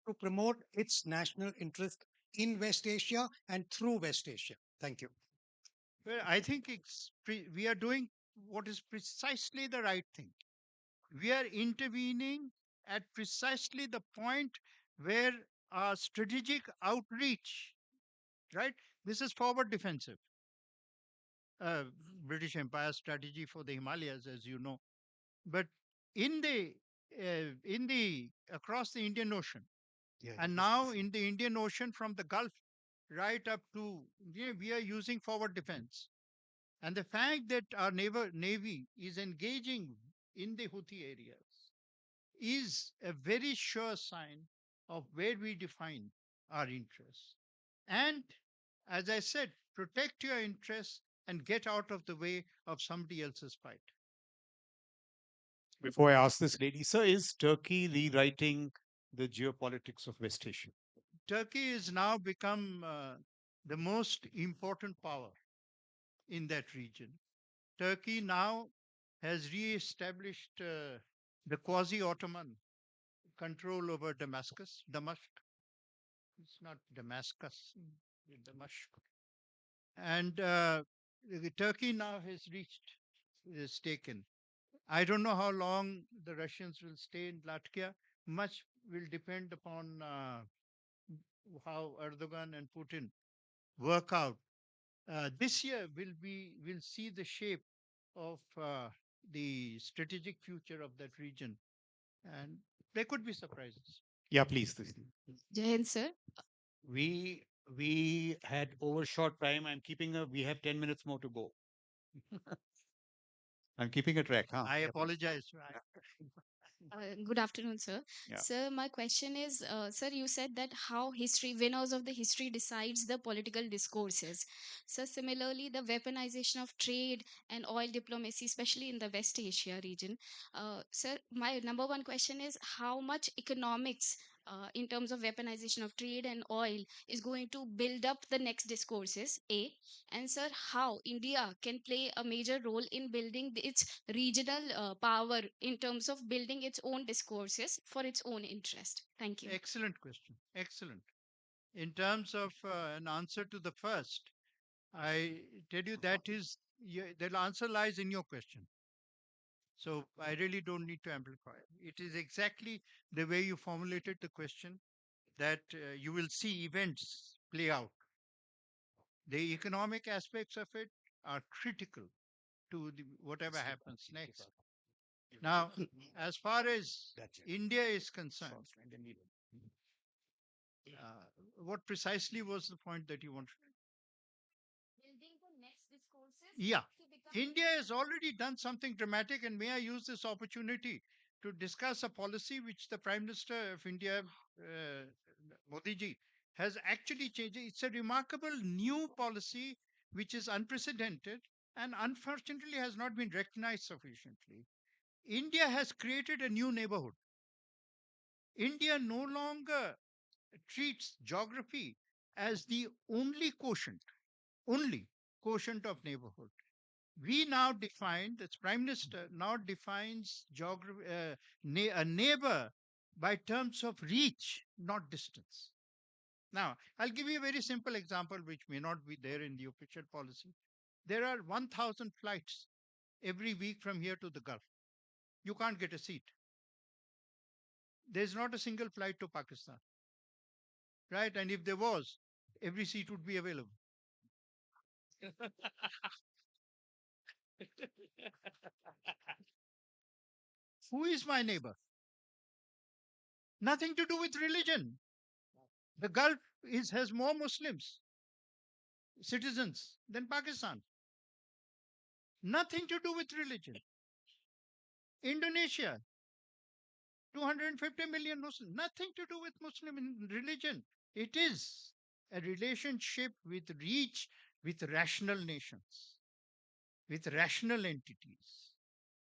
to promote its national interest in West Asia and through West Asia? Thank you. Well, I think we are doing what is precisely the right thing. We are intervening at precisely the point where our strategic outreach, right? This is forward defensive. uh, British Empire strategy for the Himalayas, as you know. But in the across the Indian Ocean, and now in the Indian Ocean from the Gulf right up to, we are using forward defense. And the fact that our navy is engaging in the Houthi areas is a very sure sign of where we define our interests. And as I said, protect your interests and get out of the way of somebody else's fight. Before I ask this lady, sir, is Turkey rewriting the geopolitics of West Asia? Turkey has now become the most important power in that region. Turkey now has re-established the quasi-Ottoman control over Damascus. It's not Damascus, Damascus. And Turkey now is taken. I don't know how long the Russians will stay in Latvia. Much will depend upon how Erdogan and Putin work out this year will see the shape of the strategic future of that region, and there could be surprises. Yeah, please. Jai Hind, sir. We we had overshot time. We have 10 minutes more to go. I'm keeping a track, huh? I apologize. Good afternoon, sir. Yeah. Sir, my question is, sir, you said that how history, winners of the history decides the political discourses. So similarly, the weaponization of trade and oil diplomacy, especially in the West Asia region. Sir, my number one question is how much economics in terms of weaponization of trade and oil is going to build up the next discourses, A. And sir, how India can play a major role in building its regional power in terms of building its own discourses for its own interest. Thank you. Excellent question. Excellent. In terms of an answer to the first, I tell you that is the answer lies in your question. So I really don't need to amplify. It is exactly the way you formulated the question that you will see events play out. The economic aspects of it are critical to whatever happens next. Now, as far as India is concerned, what precisely was the point that you wanted? Building the next discourses. Yeah, India has already done something dramatic, and may I use this opportunity to discuss a policy which the Prime Minister of India, Modi ji, has actually changed. It's a remarkable new policy which is unprecedented and unfortunately has not been recognized sufficiently. India has created a new neighborhood. India no longer treats geography as the only quotient of neighborhood. We now define, the Prime Minister now defines geography, a neighbor by terms of reach, not distance. Now, I'll give you a very simple example which may not be there in the official policy. There are 1,000 flights every week from here to the Gulf. You can't get a seat. There's not a single flight to Pakistan, right? And if there was, every seat would be available. Who is my neighbor? Nothing to do with religion. The Gulf has more Muslims citizens than Pakistan. Nothing to do with religion. Indonesia, 250 million Muslims. Nothing to do with Muslim religion. It is a relationship with reach, with rational nations, with rational entities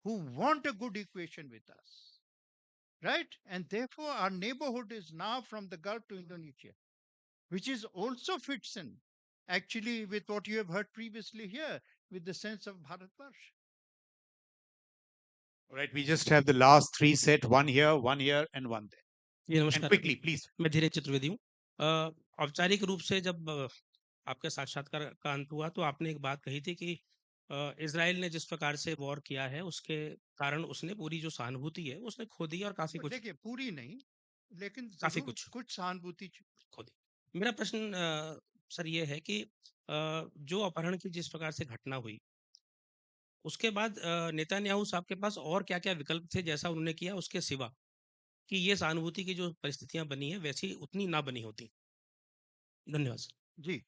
who want a good equation with us. Right? And therefore, our neighborhood is now from the Gulf to Indonesia, which is also fits in actually with what you have heard previously here with the sense of Bharatvarsh. All right, we just have the last three set, one here, and one there. Ji And नमस्कार quickly, please. मैं धीरज चतुर्वेदी हूँ औपचारिक रूप से जब आपके साक्षात्कार का अंत हुआ तो आपने एक बात कही थी कि इजराइल ने जिस प्रकार से वॉर किया है उसके कारण उसने पूरी जो सहानुभूति है उसने खो दी और काफी कुछ देखिए पूरी नहीं लेकिन काफी जरूर कुछ सहानुभूति खो दी मेरा प्रश्न सर ये है कि जो अपहरण की जिस प्रकार से घटना हुई उसके बाद नेतान्याहू साहब के पास और क्या-क्या विकल्प थे जैसा उन्होंने किया उसके सिवा कि ये सहानुभूति की जो परिस्थितियां बनी है वैसी उतनी ना बनी होती धन्यवाद सर जी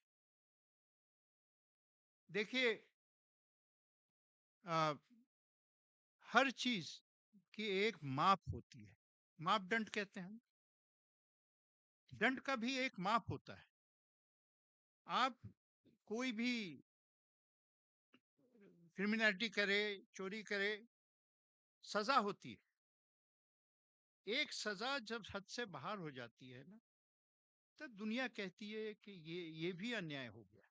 देखिए हर चीज की एक माप होती है मापदंड कहते हैं दंड का भी एक माप होता है आप कोई भी क्रिमिनलिटी करे चोरी करे सजा होती है एक सजा जब हद से बाहर हो जाती है ना तब दुनिया कहती है कि ये भी अन्याय हो गया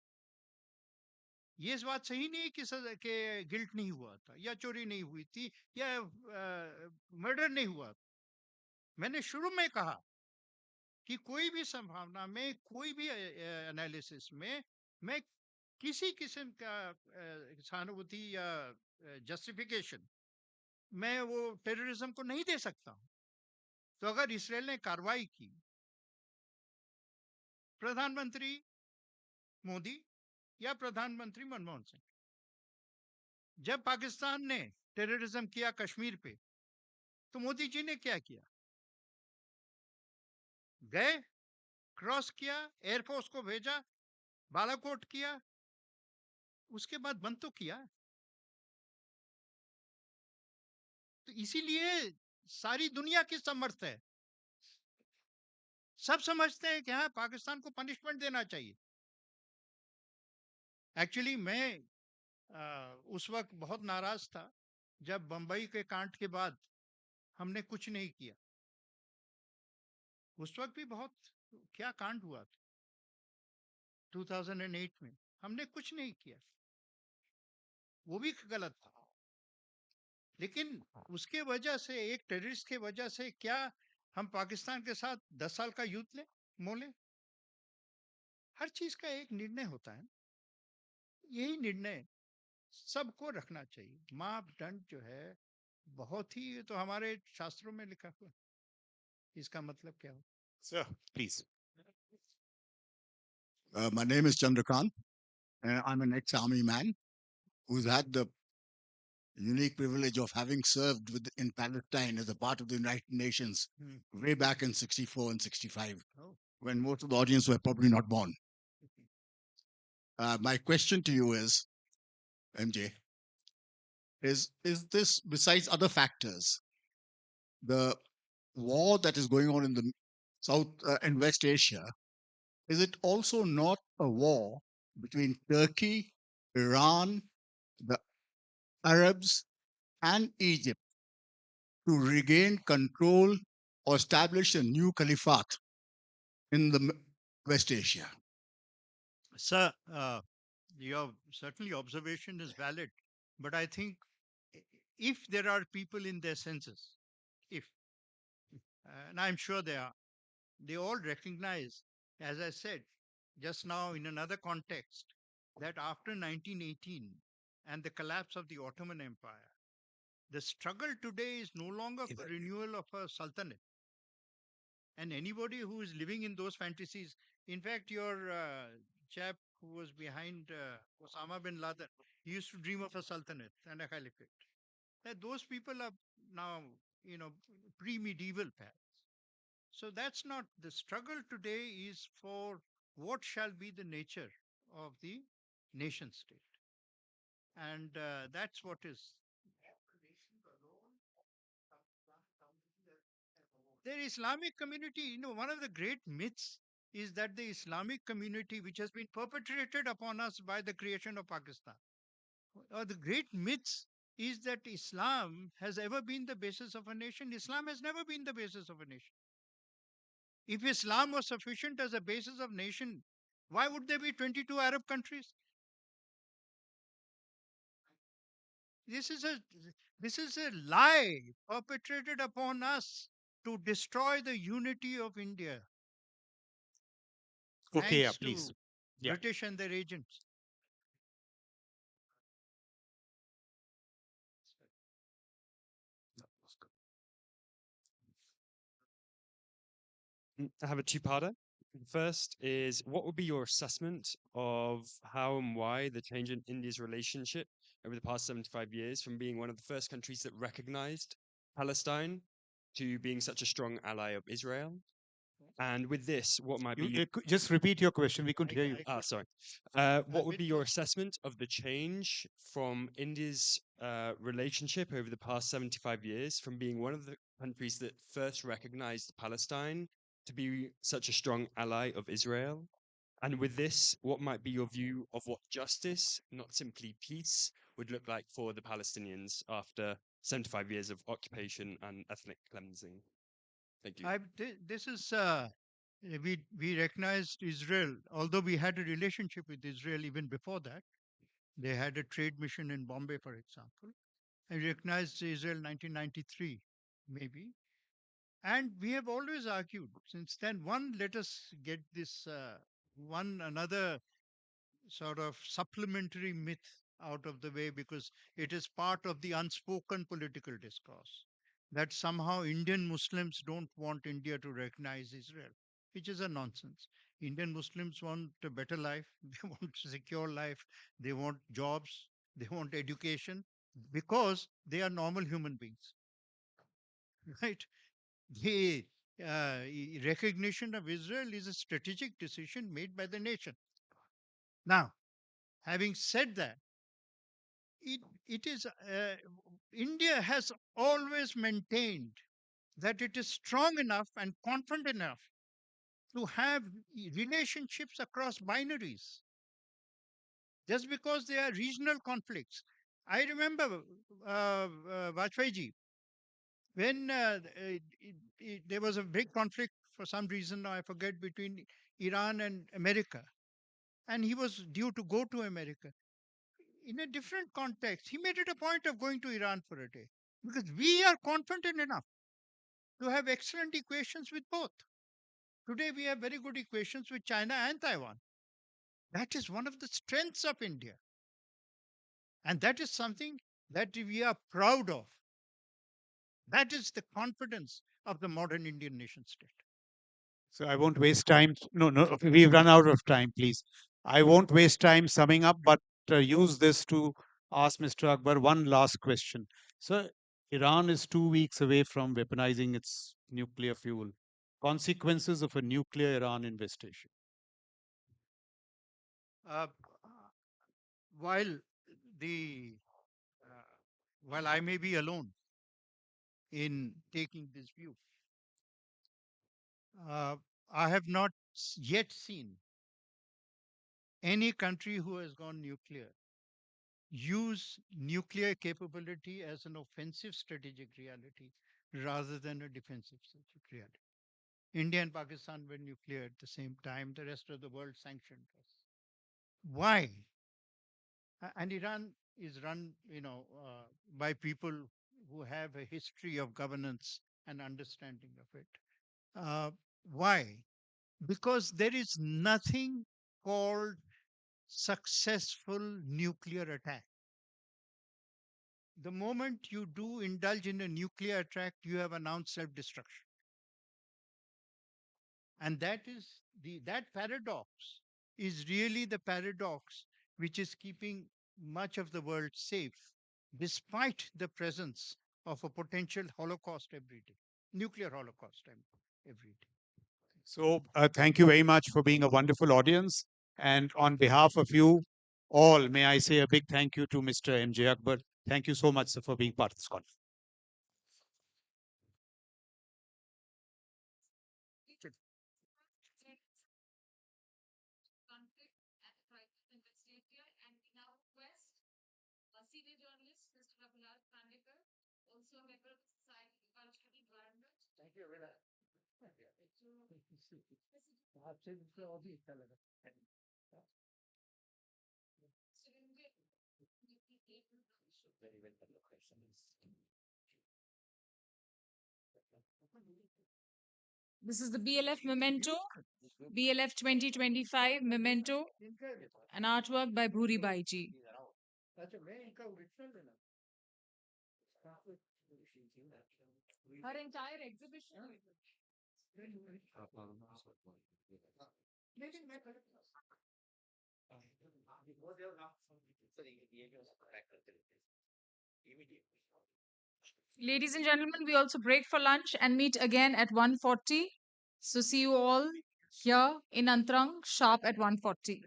ये इस बात सही नहीं कि सजा के गिल्ट नहीं हुआ था या चोरी नहीं हुई थी या मर्डर नहीं हुआ था मैंने शुरू में कहा कि कोई भी संभावना में कोई भी एनालिसिस में मैं किसी किस्म का सहानुभूति या जस्टिफिकेशन मैं वो टेररिज्म को नहीं दे सकता हूं तो अगर इसराइल ने कार्रवाई की प्रधानमंत्री मोदी या प्रधानमंत्री मनमोहन सिंह। जब पाकिस्तान ने टेररिज्म किया कश्मीर पे, तो मोदी जी ने क्या किया? गए, क्रॉस किया, एयरफोर्स को भेजा, बालाकोट किया, उसके बाद बंद तो किया। तो इसीलिए सारी दुनिया की समर्थ है, सब समझते हैं कि हाँ, पाकिस्तान को पनिशमेंट देना चाहिए। एक्चुअली मैं उस वक्त बहुत नाराज था जब बंबई के कांड के बाद हमने कुछ नहीं किया। उस वक्त भी बहुत क्या कांड हुआ था 2008 में, हमने कुछ नहीं किया, वो भी गलत था। लेकिन उसके वजह से, एक टेररिस्ट के वजह से, क्या हम पाकिस्तान के साथ 10 साल का युद्ध लें, मोले? हर चीज का एक निर्णय होता है, यही निर्णय सबको रखना चाहिए। मापदंड जो है बहुत ही, तो हमारे शास्त्रों में लिखा हुआ, इसका मतलब क्या हो? Sir, please. My name is Chandrakant, and I'm an ex-army man who's had the unique privilege of having served in Palestine as a part of the United Nations way back in 64 and 65, when most of the audience were probably not born. My question to you is, MJ, is this, besides other factors, the war that is going on in the South and West Asia, is it also not a war between Turkey, Iran, the Arabs, and Egypt to regain control or establish a new caliphate in the West Asia? Sir, your certainly observation is valid, but I think if there are people in their senses, if, and I'm sure they all recognize, as I said just now in another context, that after 1918 and the collapse of the Ottoman Empire, the struggle today is no longer for renewal of a sultanate. And anybody who is living in those fantasies, in fact, your chap who was behind Osama bin Laden, he used to dream of a sultanate and a caliphate. That those people are now, pre-medieval perhaps. So that's not the struggle today, is for what shall be the nature of the nation state. And that's what is. The Islamic community, one of the great myths is that the Islamic community, which has been perpetrated upon us by the creation of Pakistan, or the great myths is that Islam has ever been the basis of a nation. Islam has never been the basis of a nation. If Islam was sufficient as a basis of nation, why would there be 22 Arab countries? This is a lie perpetrated upon us to destroy the unity of India. Okay, yeah, Thanks please. to Yeah. British and their agents. I have a two-parter. The first is, what would be your assessment of how and why the change in India's relationship over the past 75 years from being one of the first countries that recognized Palestine to being such a strong ally of Israel? And with this, what might be... Just repeat your question. We couldn't hear you. Sorry. What would be your assessment of the change from India's relationship over the past 75 years from being one of the countries that first recognized Palestine to be such a strong ally of Israel? And with this, what might be your view of what justice, not simply peace, would look like for the Palestinians after 75 years of occupation and ethnic cleansing? Thank you. This is we recognized Israel, although we had a relationship with Israel even before that. They had a trade mission in Bombay, for example. I recognized Israel 1993, maybe. And we have always argued since then. One, let us get this another sort of supplementary myth out of the way, because it is part of the unspoken political discourse that somehow Indian Muslims don't want India to recognize Israel, which is a nonsense. Indian Muslims want a better life, they want a secure life, they want jobs, they want education because they are normal human beings, right? The recognition of Israel is a strategic decision made by the nation. Now, having said that, it is India has always maintained that it is strong enough and confident enough to have relationships across binaries just because they are regional conflicts. I remember Vajpayee ji, when there was a big conflict for some reason, I forget, between Iran and America, and he was due to go to America. In a different context, he made it a point of going to Iran for a day because we are confident enough to have excellent equations with both. Today, we have very good equations with China and Taiwan. That is one of the strengths of India. And that is something that we are proud of. That is the confidence of the modern Indian nation state. So I won't waste time. No, no, we've run out of time, please. I won't waste time summing up, but use this to ask Mr. Akbar one last question. So Iran is 2 weeks away from weaponizing its nuclear fuel. Consequences of a nuclear Iran investigation. Uh, while the while I may be alone in taking this view, uh, I have not yet seen any country who has gone nuclear use nuclear capability as an offensive strategic reality rather than a defensive strategic reality. India and Pakistan were nuclear at the same time. The rest of the world sanctioned us. Why? And Iran is run, by people who have a history of governance and understanding of it. Uh, why? Because there is nothing called successful nuclear attack. The moment you do indulge in a nuclear attack, you have announced self-destruction. And that paradox is really the paradox which is keeping much of the world safe, despite the presence of a potential holocaust every day, nuclear holocaust every day. So thank you very much for being a wonderful audience. And on behalf of you all, may I say a big thank you to Mr. M.J. Akbar. Thank you so much, sir, for being part of this conference. This is the BLF Memento, BLF 2025 Memento, an artwork by Bhuri Baiji. Her entire exhibition. Ladies and gentlemen, we also break for lunch and meet again at 1:40. So see you all here in Antarang, sharp at 1:40.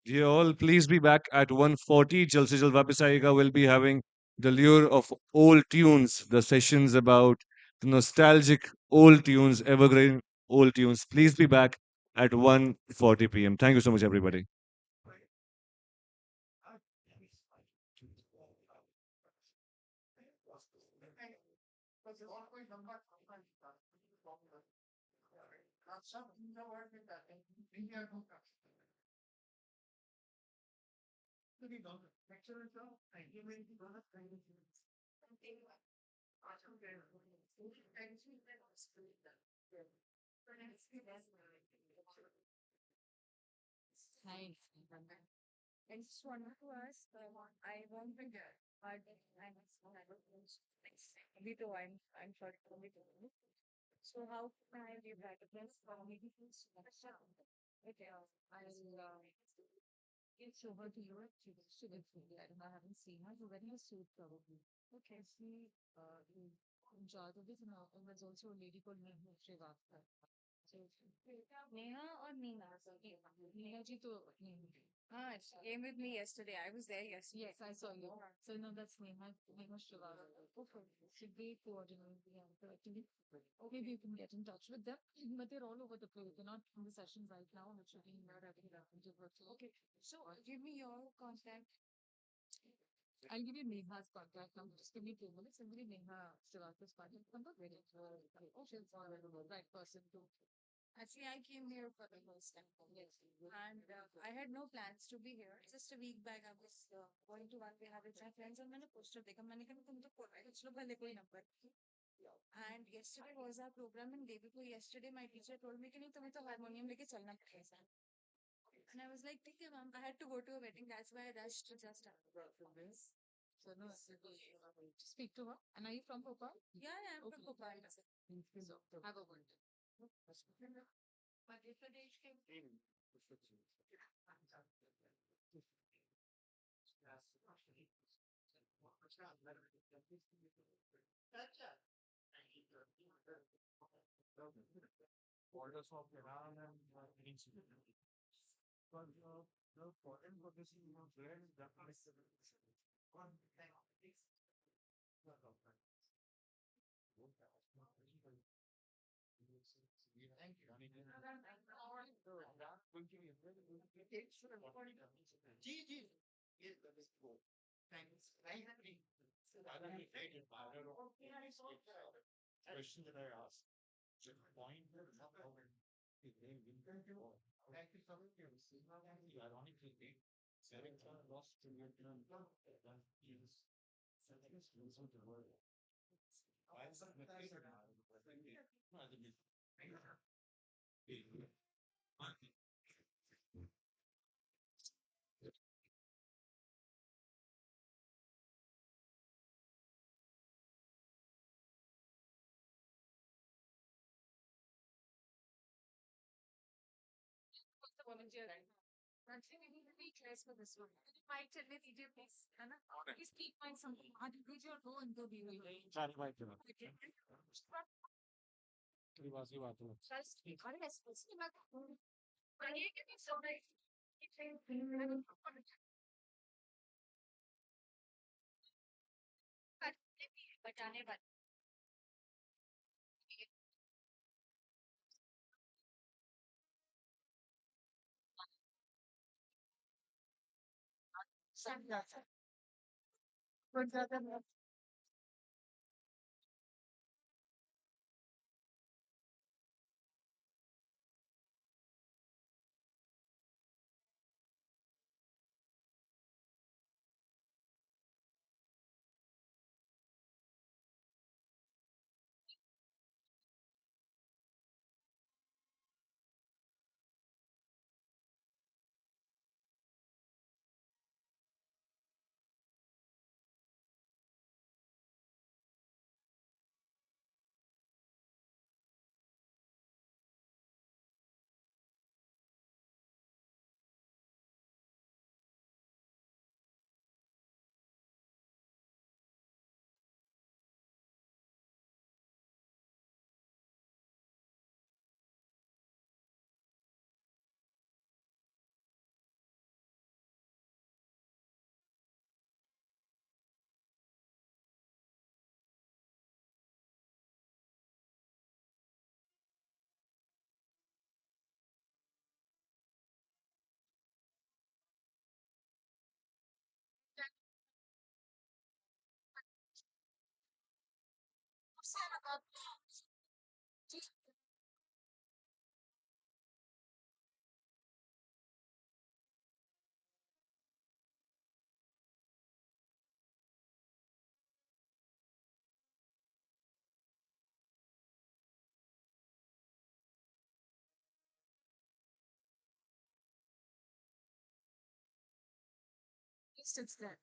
Dear all, please be back at 1:40. Jal se jal wapis aayega. We'll be having the lure of old tunes, the sessions about the nostalgic old tunes, evergreen old tunes. Please be back at 1:40 p.m. Thank you so much, everybody. Nice. I just wanted to ask, I won't be there, but I Me too. I'm sorry. Me too. So how can I give that a plus? Maybe okay. I'll it's over to you. She did really. I don't know. I haven't seen her. She's wearing a suit probably. Okay. She in charge of this, and there's also a lady called Neha Srivastava. So Neha or Neha? Neha ji to Neha. Ah, she came with me yesterday. I was there yesterday. Yes, I saw you. So no, that's Neha Srivastava. Okay. Should be coordinating the activity. Maybe you can get in touch with them, but they're all over the place. They're not in the sessions right now, which are being not having that virtual. Okay, so give me your contact. I'll give you Neha's contact number. Just give me 2 minutes. And give me Neha Srivastava's contact number. Very oh, she's the right person to. Actually, I came here for the first time. Yes. And I had no plans to be here. Just a week back, I was going to one have with my friends and मैंने poster देखा मैंने कहा तुम तो कुछ लोग भले कोई number and yesterday was our program in Devipur. Yesterday, my teacher told me, "Can you तुम्हें तो harmonium लेके चलना पड़ेगा." And I was like, "ठीक है, ma'am." I had to go to a wedding. That's why I rushed to just from this. So no, speak to her. And are you from Bhopal? Yeah, I am from Bhopal. So have a good day. Madhya Pradesh के Borders of Iran and Peninsula. But the foreign policy of where is that one thing. Thank you. जी जी ये thanks. Question that I asked. The point that thank you so much. Ironically, Seneca lost to Vietnam. That is something is losing the world. I am some material now. No, I think the volunteer right now. Actually, we need to be clear for this one. Can you might tell me, DJ, please? Anna? Please keep my something. Did your go into the Charlie White. Okay. Trivasi Vatu. Just what is supposed to be but you can be so nice. But जाने but some but least it's there.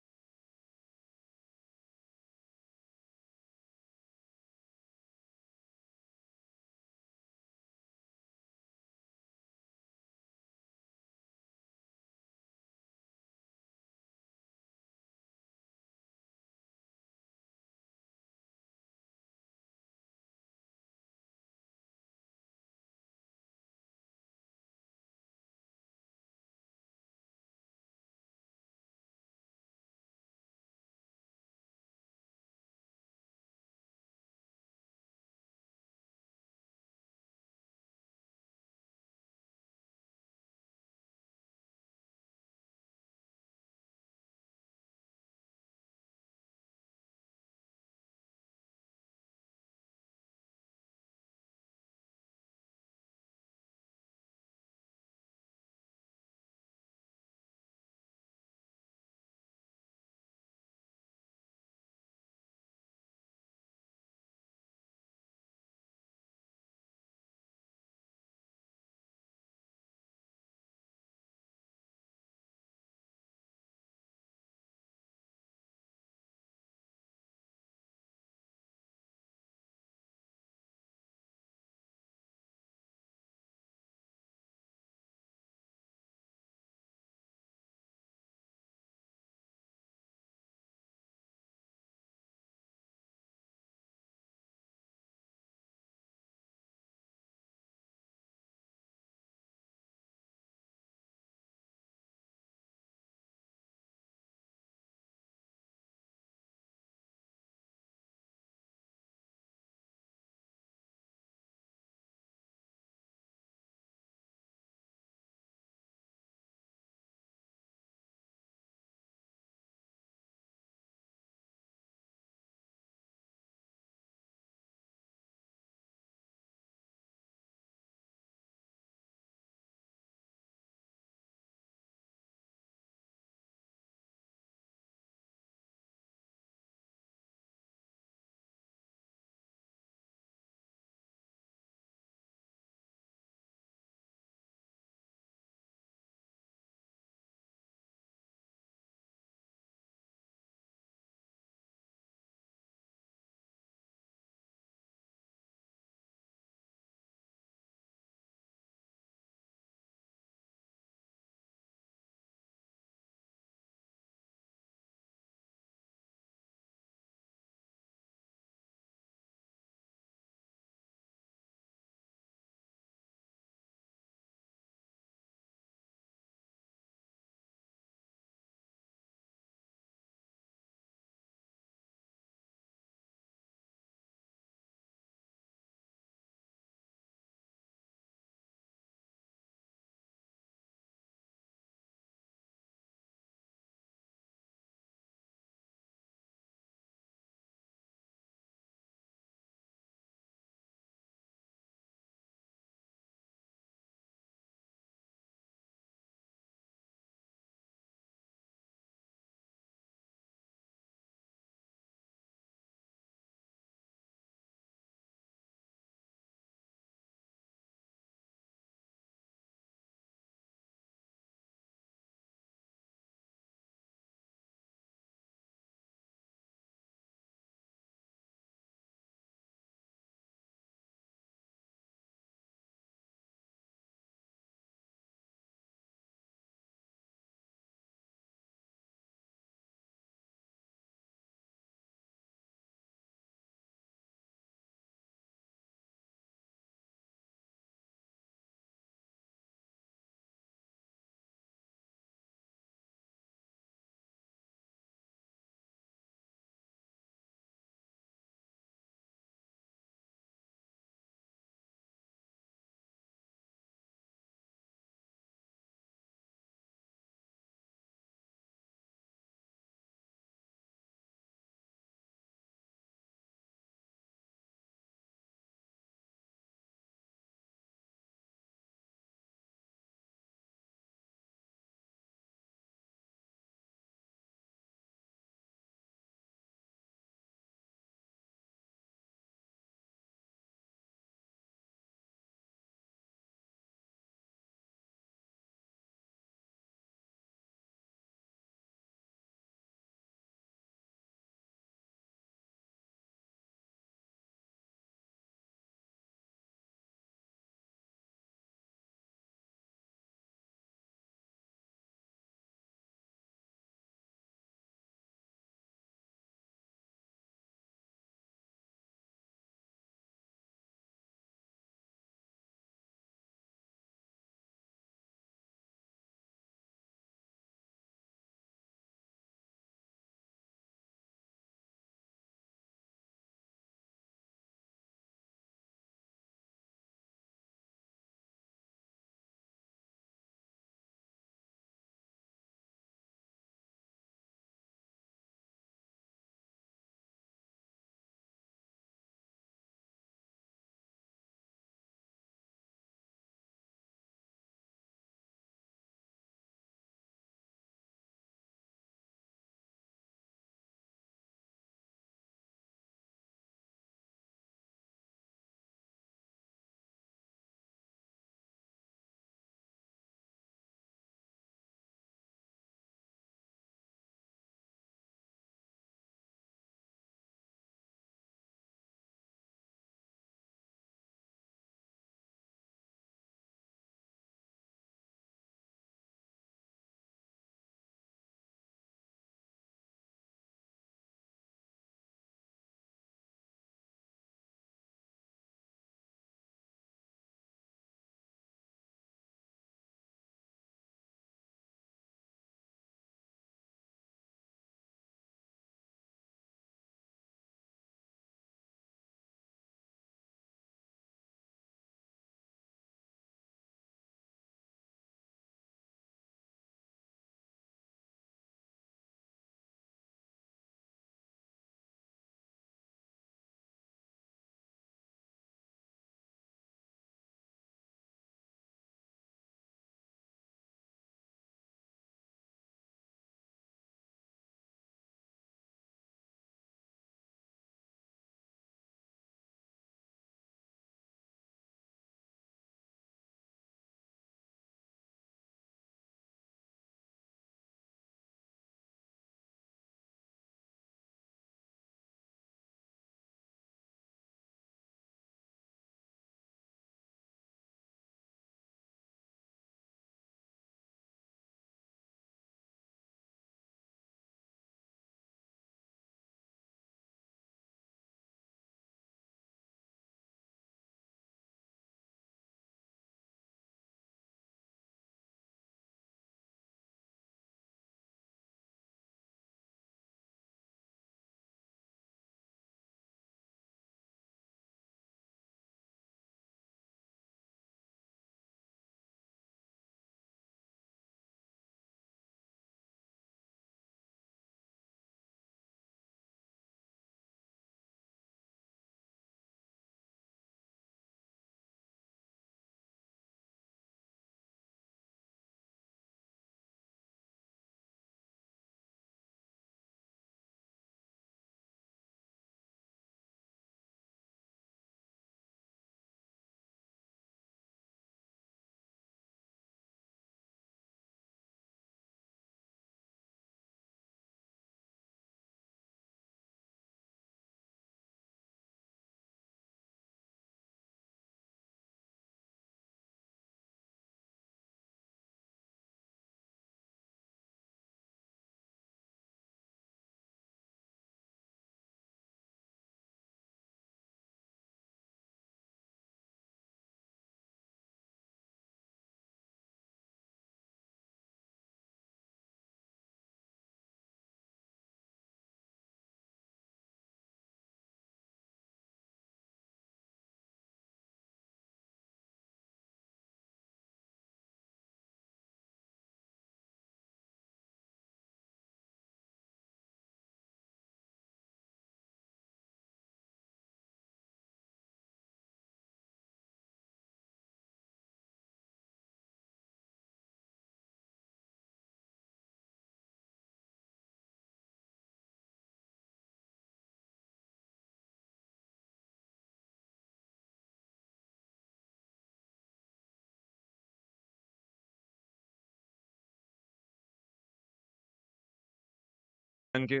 जान के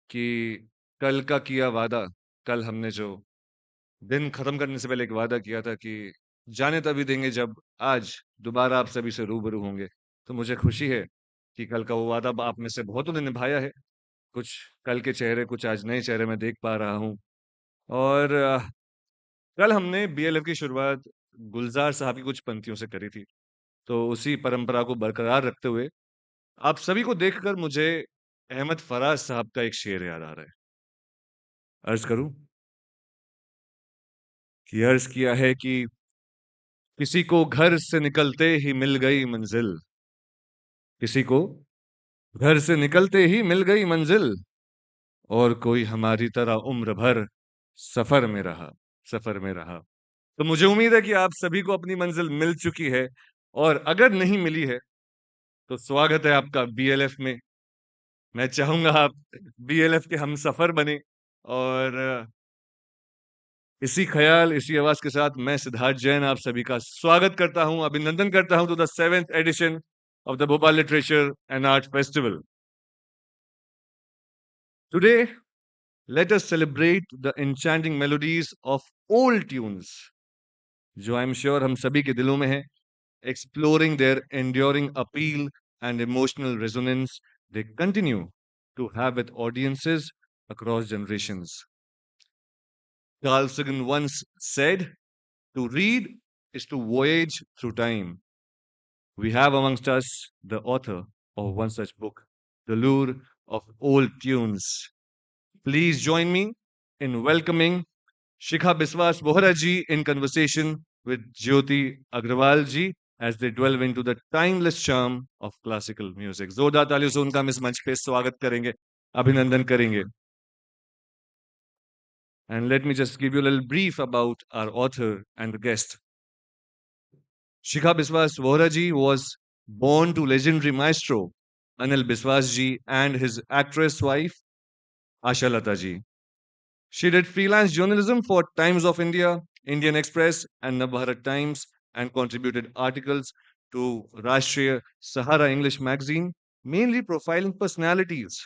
कि कल का किया वादा, कल हमने जो दिन खत्म करने से पहले एक वादा किया था कि जाने तभी देंगे जब आज दोबारा आप सभी से रूबरू होंगे। तो मुझे खुशी है कि कल का वो वादा आप में से बहुतों ने निभाया है। कुछ कल के चेहरे, कुछ आज नए चेहरे मैं देख पा रहा हूँ। और कल हमने बीएलएफ की शुरुआत गुलजार साहब की कुछ पंक्तियों से करी थी। तो उसी परंपरा को बरकरार रखते हुए आप सभी को देखकर मुझे अहमद फराज साहब का एक शेर याद आ रहा है। अर्ज करूं कि अर्ज किया है कि किसी को घर से निकलते ही मिल गई मंजिल, किसी को घर से निकलते ही मिल गई मंजिल, और कोई हमारी तरह उम्र भर सफर में रहा, सफर में रहा। तो मुझे उम्मीद है कि आप सभी को अपनी मंजिल मिल चुकी है, और अगर नहीं मिली है तो स्वागत है आपका बीएलएफ में। मैं चाहूंगा आप बीएलएफ के हम सफर बने। और इसी ख्याल, इसी आवाज के साथ मैं सिद्धार्थ जैन आप सभी का स्वागत करता हूं, अभिनंदन करता हूं to the 7th edition of the Bhopal Literature and Art Festival. Today, let us celebrate the enchanting melodies of old tunes, जो I'm sure हम सभी के दिलों में है, exploring their enduring appeal and emotional resonance they continue to have with audiences across generations. Carl Sagan once said, "To read is to voyage through time." We have amongst us the author of one such book, The Lure of Old Tunes. Please join me in welcoming Shikha Biswas Bohra ji in conversation with Jyoti Agrawal ji as they delve into the timeless charm of classical music. जोरदार तालियों से उनका हम इस मंच पे स्वागत करेंगे, अभिनंदन करेंगे. And let me just give you a little brief about our author and the guest. Shikha Biswas Vohra ji was born to legendary maestro Anil Biswas ji and his actress wife Asha Lata ji. She did freelance journalism for Times of India, Indian Express, and Navbharat Times, and contributed articles to Rashtriya Sahara English magazine, mainly profiling personalities.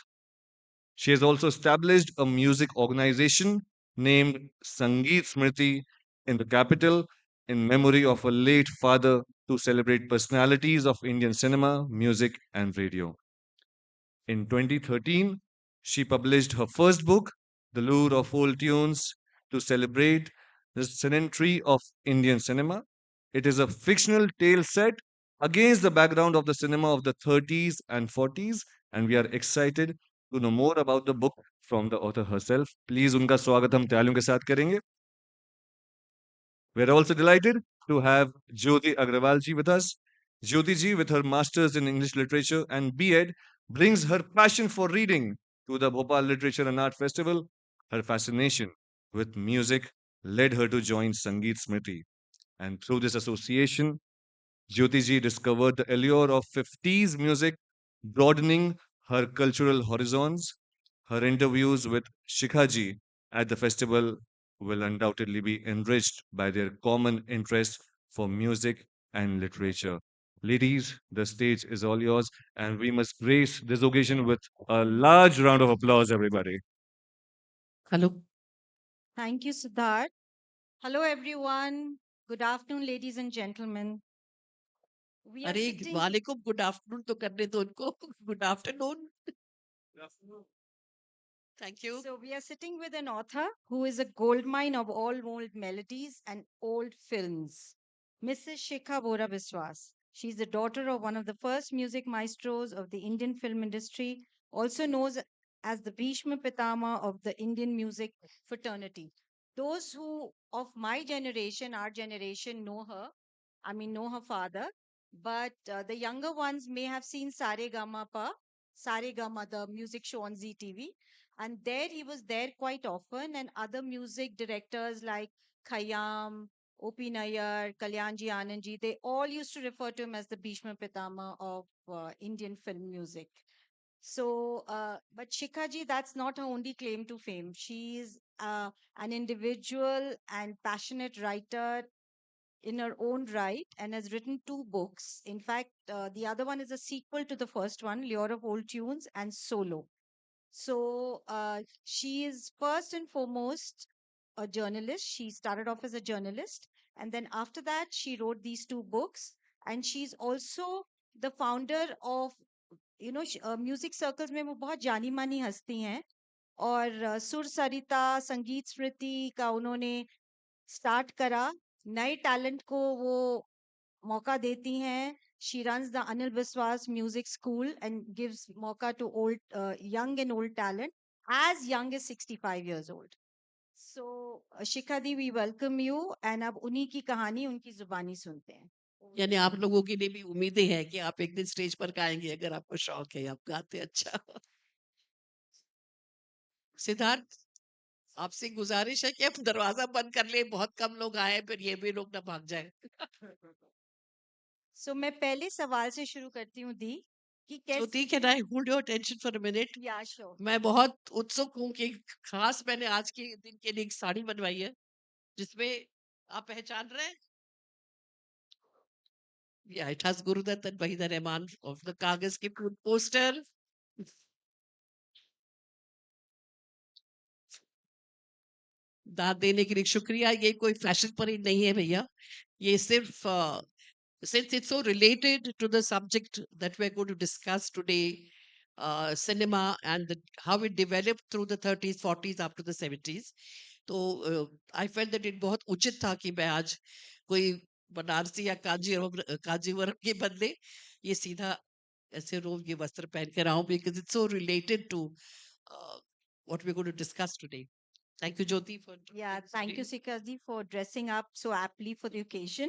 She has also established a music organization named Sangeet Smriti in the capital in memory of her late father to celebrate personalities of Indian cinema, music, and radio. In 2013, she published her first book, The Lure of Old Tunes, to celebrate the centenary of Indian cinema. It is a fictional tale set against the background of the cinema of the 30s and 40s, and we are excited to know more about the book from the author herself. Please उनका स्वागत हम तालियों के साथ करेंगे. We're also delighted to have Jyoti Agrawal ji with us. Jyoti ji, with her master's in English literature and B.Ed, brings her passion for reading to the Bhopal Literature and Art Festival. Her fascination with music led her to join Sangeet Smriti. And through this association, Jyoti ji discovered the allure of 50s music, broadening her cultural horizons. Her interviews with Shikha ji at the festival will undoubtedly be enriched by their common interest for music and literature. Ladies, the stage is all yours, and we must grace this occasion with a large round of applause, everybody. Hello. Thank you, Siddharth. Hello, everyone. Good afternoon, ladies and gentlemen. We are अरे sitting. वालेकुम good afternoon तो करने दो उनको. Good afternoon. Thank you. So, we are sitting with an author who is a goldmine of all old melodies and old films, Mrs. Shikha Bora Biswas. She's the daughter of one of the first music maestros of the Indian film industry, also known as the Bhishma Pitama of the Indian music fraternity. Those who of my generation, our generation, know her. I mean, know her father, but the younger ones may have seen Sare Gama Pa, Sare Gama, the music show on ZTV, and there he was there quite often, and other music directors like Khayyam, O.P. Nayyar, Kalyanji Anandji, they all used to refer to him as the Bhishma Pitama of Indian film music. So, but Shikhaji, that's not her only claim to fame. She's an individual and passionate writer in her own right and has written two books. In fact, the other one is a sequel to the first one, Lure of Old Tunes and Solo. So she is first and foremost a journalist. She started off as a journalist, and then after that, she wrote these two books. And she's also the founder of, music circles में वो बहुत जानी मानी हस्ती हैं. और सुर सरिता संगीत स्मृति का उन्होंने स्टार्ट करा. नए टैलेंट को वो मौका देती हैं. She runs the Anil Biswas Music School and gives mauka to young and old talent as young as 65 years old. So, Shikha Di, we welcome you. And अब उन्हीं की कहानी उनकी जुबानी सुनते हैं. यानी आप लोगों के लिए भी उम्मीदें हैं कि आप एक दिन स्टेज पर गाएंगे अगर आपको शौक है, आप गाते अच्छा. सिद्धार्थ, आपसे गुजारिश है कि आप दरवाजा बंद कर ले, बहुत कम लोग आए, फिर ये भी लोग ना भाग जाए. So, मैं पहले सवाल से शुरू करती हूँ दी कि ज्योति, कैसे. can I hold your attention for a minute? Yeah, sure. मैं बहुत उत्सुक हूँ कि खास मैंने आज के दिन के लिए एक साड़ी बनवाई है जिसमें आप पहचान रहे हैं. Yeah, it has Gurudutt and Wahida Rahman of the कागज के पोस्टर. दाद देने के लिए शुक्रिया. ये कोई फैशन पर ही नहीं है भैया, ये सिर्फ since it's so related to the subject that we're going to discuss today, cinema and how it developed through the 30s, 40s, up to the 70s. तो I felt that it बहुत उचित था कि मैं आज कोई बनारसी या कांजीवरम के बदले ये सीधा ऐसे रोज ये वस्त्र पहन कर आऊं, because it's so related to what we're going to discuss today. Thank you, Jyoti, for Thank you, Sikhaji, for dressing up so aptly for the occasion.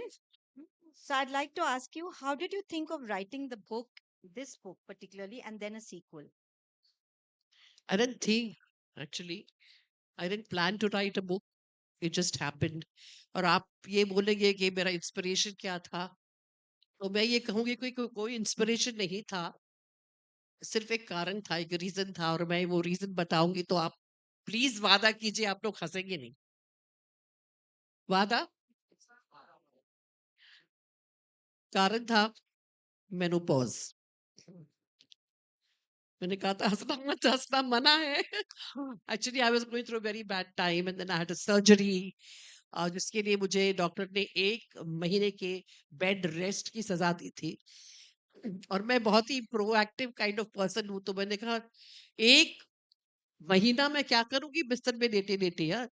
So I'd like to ask you, how did you think of writing this book particularly, and then a sequel? I didn't think, actually. I didn't plan to write a book. It just happened. और आप ये बोलेंगे कि मेरा inspiration क्या था, तो मैं ये कहूंगी कोई इंस्पिरेशन नहीं था, सिर्फ एक कारण था, एक रीजन था, और मैं वो रीजन बताऊंगी तो आप प्लीज वादा कीजिए आप लोग हंसेंगे नहीं. वादा. कारण था मेनोपॉज. मैंने कहा था हंसना मत, हंसना मना है. Actually I was going through very bad time and then I had a surgery, जिसके लिए मुझे डॉक्टर ने 1 महीने के बेड रेस्ट की सजा दी थी. और मैं बहुत ही प्रोएक्टिव काइंड ऑफ पर्सन हूँ, तो मैंने कहा 1 महीना मैं क्या करूंगी बिस्तर में लेटे लेटे यार.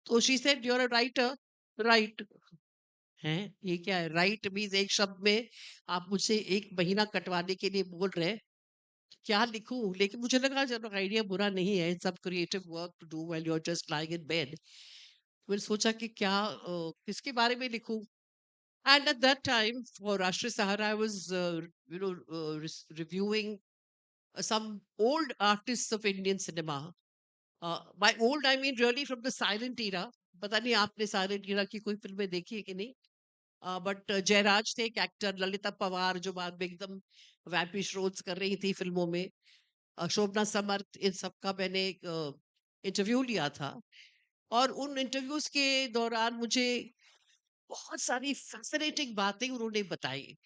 तो she said you are a writer, right. हैं, ये क्या है? राइट मीन्स एक शब्द में आप मुझसे 1 महीना कटवाने के लिए बोल रहे हैं, क्या लिखूं. लेकिन मुझे लगा चलो आइडिया बुरा नहीं है, सब creative work to do while you are just lying in bed. मैंने सोचा कि क्या किसके बारे में लिखूं. And at that time for Rashtriya Sahara I was reviewing some old artists of Indian cinema. By old I mean really from the silent era. पता नहीं आपने silent era की कोई फिल्में देखी है कि नहीं. बट जयराज थे एक एक्टर, ललिता पवार जो बाद में एकदम वैम्पिश रोल्स कर रही थी फिल्मों में, शोभना समर्थ, इन सब का मैंने एक इंटरव्यू लिया था. और उन इंटरव्यूज के दौरान मुझे बहुत सारी फैसिनेटिंग बातें उन्होंने बताई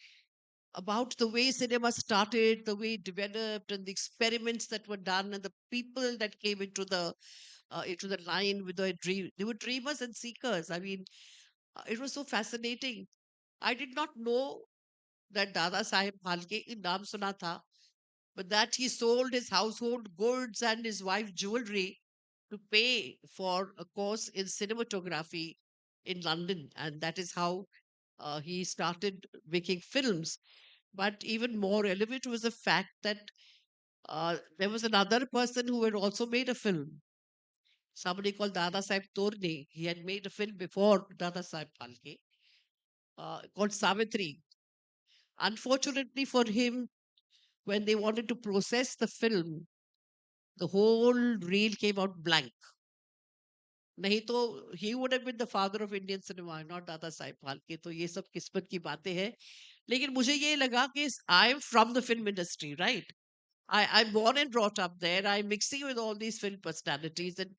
about the way cinema started, the way it developed, and the experiments that were done, and the people that came into the line with their dream. They were dreamers and seekers. I mean, it was so fascinating. I did not know that Dada Saheb Phalke in naam suna tha, but that he sold his household goods and his wife's jewelry to pay for a course in cinematography in London, and that is how he started making films. But even more relevant was the fact that there was another person who had also made a film. Somebody called Dada Saheb Torne. He had made a film before Dada Saheb Phalke called Savitri. Unfortunately for him, when they wanted to process the film, the whole reel came out blank. नहीं तो he would have been the father of Indian cinema, not Dada Saheb Phalke. तो ये सब किस्मत की बातें हैं. लेकिन मुझे ये लगा कि I am from the film industry, right? I'm born and brought up there. I'm mixing with all these film personalities, and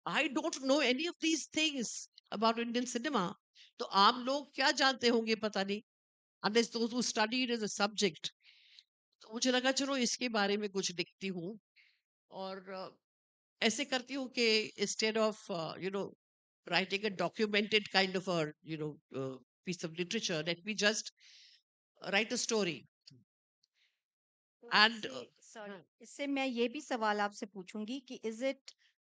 I don't know any of these things about Indian cinema. तो आम लोग क्या जानते होंगे पता नहीं, unless those who study it as a subject. तो मुझे लगा चलो इसके बारे में कुछ लिखती हूँ. और ऐसे करती हूँ कि instead of writing a documented kind of a piece of literature, let me just write a story. And sorry, इससे मैं ये भी सवाल आपसे पूछूंगी कि इज इट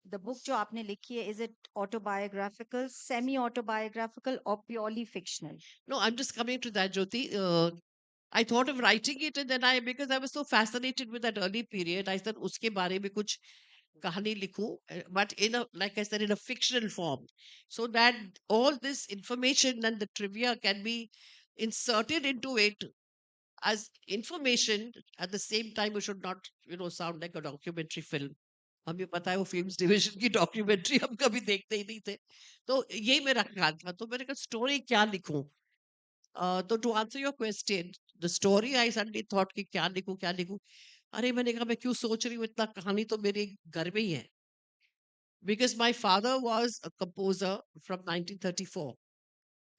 द बुक जो आपने लिखी है, is it autobiographical, semi autobiographical और purely fictional? no, I'm just coming to that, Jyoti. I thought of writing it, and then because I was so fascinated with that early period, I said uske bare mein kuch kahani likhu, but like I said, in a fictional form, so that all this information and the trivia can be inserted into it as information. At the same time, it should not sound like a documentary film. हमें पता है वो films division की documentary हम कभी देखते ही नहीं थे, तो ये मेरा ख्याल था, तो मैंने कहा स्टोरी क्या लिखूं. तो to answer your question, the story I suddenly thought कि क्या लिखूं क्या लिखूं. अरे मैंने कहा मैं क्यों सोच रही हूँ, इतना कहानी तो मेरे घर में ही है. Because my father was a composer from 1934.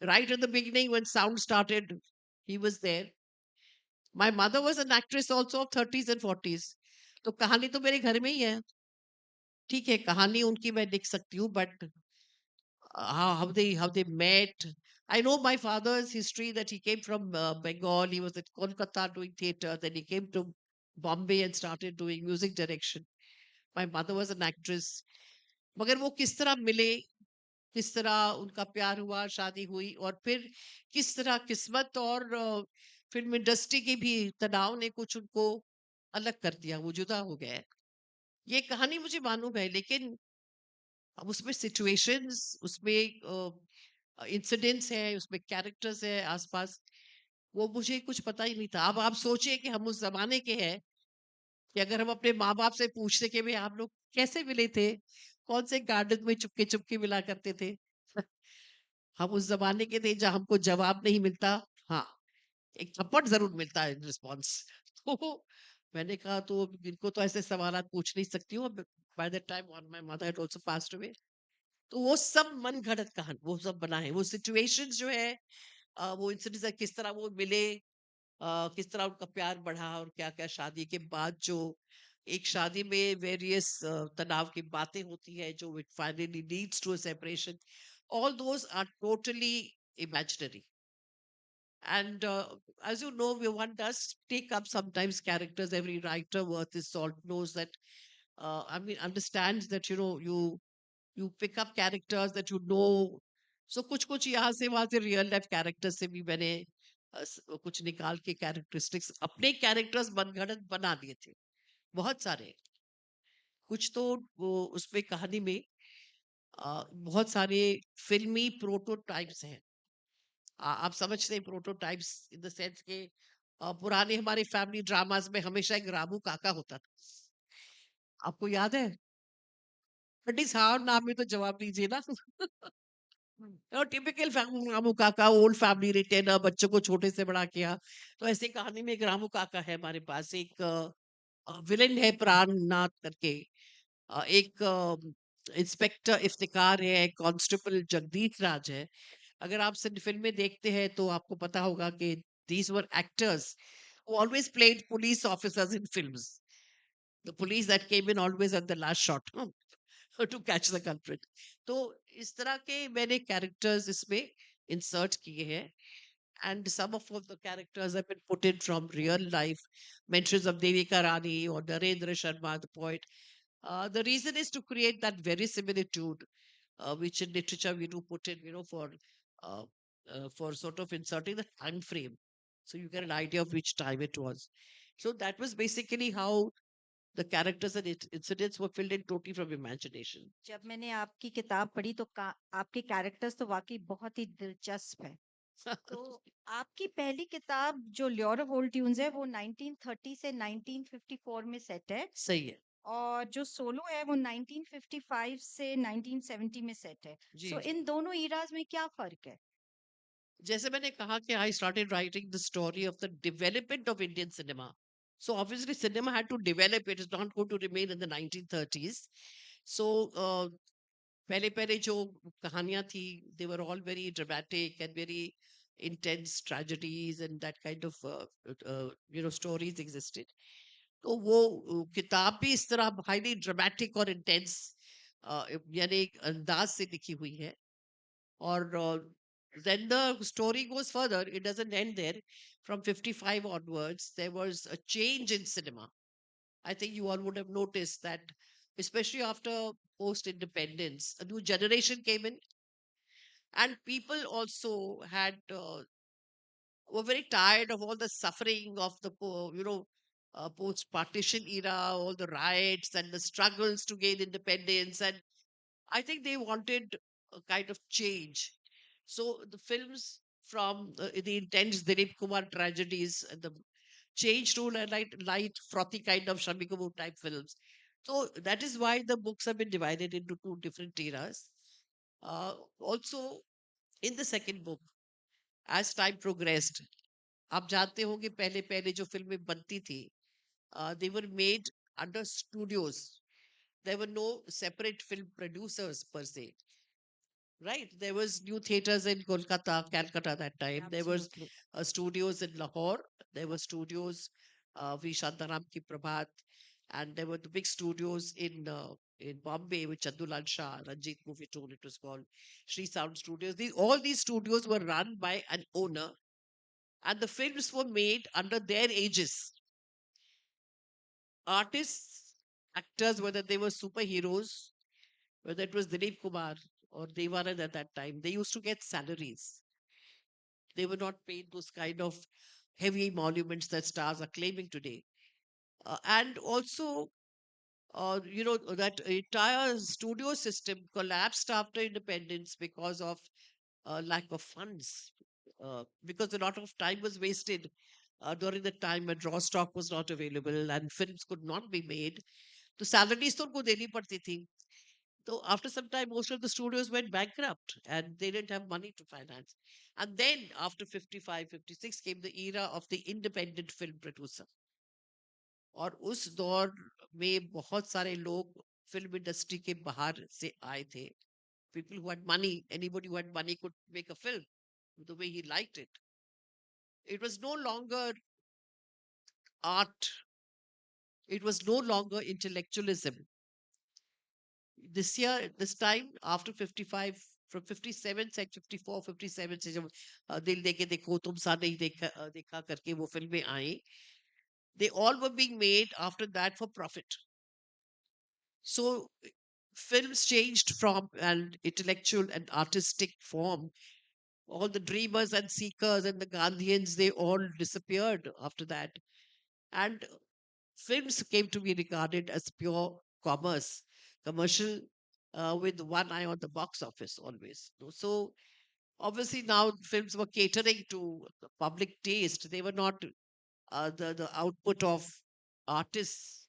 Right at the beginning when sound started, he was there. My mother was an actress also of 30s and 40s. तो कहानी तो मेरे घर में ही है. ठीक है, कहानी उनकी मैं लिख सकती हूँ, but how they met. I know my father's history, that he came from Bengal. He was at Kolkata doing theatre. Then he came to Bombay and started doing music direction. My mother was an actress. मगर वो किस तरह मिले, किस तरह उनका प्यार हुआ, शादी हुई, और फिर किस तरह किस्मत और फिल्म इंडस्ट्री की भी तनाव ने कुछ उनको अलग कर दिया, वो जुदा हो गए. ये कहानी मुझे मालूम है, लेकिन अब उसमें सिचुएशंस, उसमें इंसिडेंट्स है, उसमें कैरेक्टर्स है आसपास, वो मुझे कुछ पता ही नहीं था. अब आप सोचिए कि हम उस जमाने के हैं कि अगर हम अपने माँ बाप से पूछते कि भाई आप लोग कैसे मिले थे, कौन से गार्डन में चुपके चुपके मिला करते थे. हम उस जमाने के थे जहाँ हमको जवाब नहीं मिलता, हाँ एक थप्पड़ जरूर मिलता है रिस्पॉन्स. तो मैंने कहा तो इनको तो ऐसे सवाल पूछ नहीं सकती हूँ. By the time my mother had also passed away, तो वो सब मन घड़त कहानी वो सब बना है. वो सिचुएशंस जो है, वो इंसिडेंट्स किस तरह वो मिले, किस तरह उनका प्यार बढ़ा, और क्या क्या शादी के बाद जो एक शादी में वेरियस तनाव की बातें होती है, जो it finally leads to a separation. All those are totally imaginary. And as you know, one does take up sometimes characters. Every writer worth his salt knows that. I mean, understands that you pick up characters that you know. So कुछ कुछ यहाँ से वहां से real life characters से भी मैंने कुछ निकाल के कैरेक्टरिस्टिक्स अपने कैरेक्टर्स बनगढ़ंत बना दिए थे, बहुत सारे. कुछ तो वो उसमें कहानी में बहुत सारे फिल्मी प्रोटोटाइप्स हैं. आप समझते हैं प्रोटोटाइप्स इन द सेंस के पुराने हमारे फैमिली ड्रामास में हमेशा एक रामू काका होता था. आपको याद है? बट इस हाँ नाम में तो जवाब दीजिए ना. और टिपिकल रामू काका, ओल्ड फैमिली रिटेनर, बच्चों को छोटे से बड़ा किया. तो ऐसी कहानी में एक रामू काका है हमारे पास. एक विलेन है प्राणनाथ करके, एक इंस्पेक्टर इफ्तिकार है, कांस्टेबल जगदीश राज है. अगर आप फिल्म में देखते हैं तो आपको पता होगा कि these were actors who always played police officers in films. The police that came in always at the last shot to catch the culprit. तो इस तरह के मैंने characters इसमें insert किए हैं. And some of the characters have been put in from real life. Mentions of Devika Rani or Narendra Sharma, the poet. The reason is to create that verisimilitude, which in literature we do put in, uh, for sort of inserting the time frame, so you get an idea of which time it was. So that was basically how the characters and incidents were filled in totally from imagination. जब मैंने आपकी किताब पढ़ी तो आपके characters तो वाकई बहुत ही दिलचस्प है. तो आपकी पहली किताब जो ल्योर ऑफ ओल्ड ट्यून्स है वो 1930 से 1954 में सेट है. सही है. और जो सोलो है वो 1955 से 1970 में सेट है. जी, सो जी. इन दोनों इराज में क्या फर्क है? जैसे मैंने कहा कि I started writing the story of the development of Indian cinema. So obviously cinema had to develop. It is not going to remain in the 1930s. So पहले पहले जो कहानियां थी, they were all very dramatic and very intense tragedies and that kind of stories existed. तो वो किताब भी इस तरह हाईली ड्रामेटिक और इंटेंस यानी एक अंदाज से लिखी हुई है. और then the story goes further. It doesn't end there. From 55 onwards, there was a change in cinema. I think you all would have noticed that, especially after post independence, a new generation came in, and people also had were very tired of all the suffering of the post partition era, all the riots and the struggles to gain independence, and I think they wanted a kind of change. So the films from the intense Dilip Kumar tragedies and the change to a light, frothy kind of Shami Kapoor type films. So that is why the books have been divided into two different eras. Also, in the second book, as time progressed, आप जानते हो कि पहले पहले जो फिल्में बनती थी, they were made under studios. There were no separate film producers per se. Right. There was new theaters in Kolkata, Calcutta that time. There was Absolutely. studios in Lahore. There were studios, V. Shantaram Ki Prabhat, and there were the big studios in Bombay with Chandulal Shah, Ranjit Movie Tool, it was called, Sri Sound Studios. All these studios were run by an owner, and the films were made under their aegis. Artists, actors, whether they were superheroes, whether it was Dilip Kumar or Devanand at that time, they used to get salaries. They were not paid those kind of heavy emoluments that stars are claiming today. And also, that entire studio system collapsed after independence because of lack of funds. Because a lot of time was wasted during the time when raw stock was not available and films could not be made. तो salaries तो उनको देनी पड़ती थी. So after some time, most of the studios went bankrupt and they didn't have money to finance. And then after 55, 56 came the era of the independent film producer. और उस दौर में बहुत सारे लोग फिल्म इंडस्ट्री के बाहर से आए थे. People who had money, anybody who had money could make a film the way he liked it. It was no longer art. It was no longer intellectualism. This time, after 55, from 57 से 54, 57 से जब दिल देके देखो तुम सा नहीं देखा करके वो फिल्में आई, they all were being made after that for profit. So films changed from an intellectual and artistic form. All the dreamers and seekers and the Gandhians, they all disappeared after that. And films came to be regarded as pure commerce, commercial, with one eye on the box office always. So obviously now films were catering to the public taste. They were not the output of artists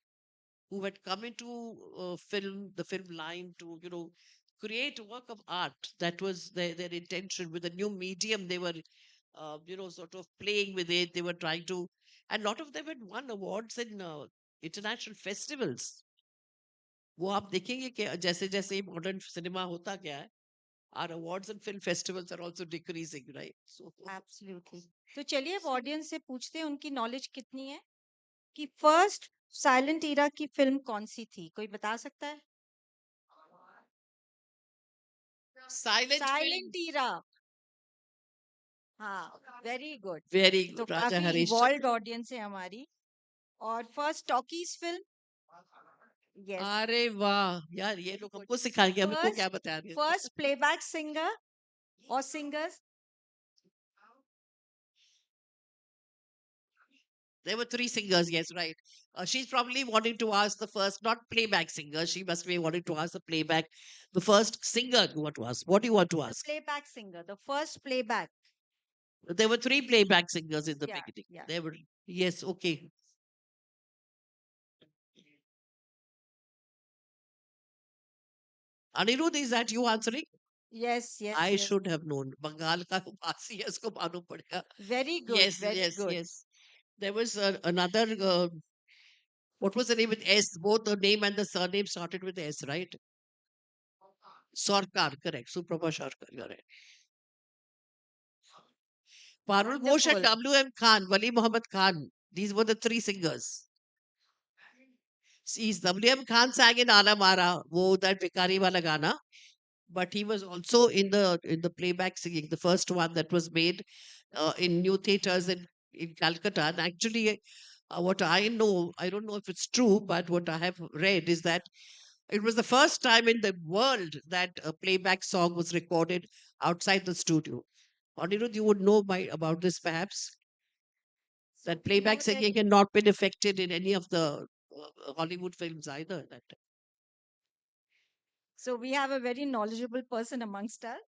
who had come into the film line to create a work of art. That was their intention with a new medium. They were sort of playing with it. They were trying to, and a lot of them had won awards in international festivals. वो आप देखेंगे कि जैसे जैसे modern cinema होता गया है, our awards and film festivals are also decreasing, right? So Absolutely. तो चलिए अब ऑडियंस से पूछते हैं उनकी नॉलेज कितनी है कि फर्स्ट साइलेंट इरा की फिल्म कौन सी थी, कोई बता सकता है? साइलेंट इरा. हाँ, वेरी गुड. very तो good, Raja काफी Harish इवॉल्व ऑडियंस है हमारी. और फर्स्ट टॉकीज फिल्म. यस. अरे वाह यार, ये लोग हमको सिखाएंगे, हमको क्या बता रहे हैं. First playback singer or singers? There were three singers, yes, right. She's probably wanting to ask the first, not playback singer. She must be wanting to ask the playback, the first singer you want to ask. What do you want to ask? Playback singer, the first playback. There were three playback singers in the Yeah, beginning. yeah. There were, yes, okay. Anirudh, is that you answering? Yes, yes, I yes. should have known. Bengal ka वासी है, इसको मालूम पड़ेगा. Very good, Yes, very yes, good. yes. There was another, what was the name with S? Both the name and the surname started with S, right? Sarkar, correct. Suprabha Sarkar, you're right. Parul Ghosh and Wonderful. W.M. Khan, Wali Muhammad Khan. These were the three singers. WM Khan sang in Ana Mara, wo that Vikari wala gana, but he was also in the playback singing, the first one that was made in new theaters in Calcutta. And actually, what I know, I don't know if it's true, but what I have read is that it was the first time in the world that a playback song was recorded outside the studio. Anirudh, you would know about this perhaps? That So we know playback that. singing had not been affected in any of the Hollywood films either. That So we have a very knowledgeable person amongst us.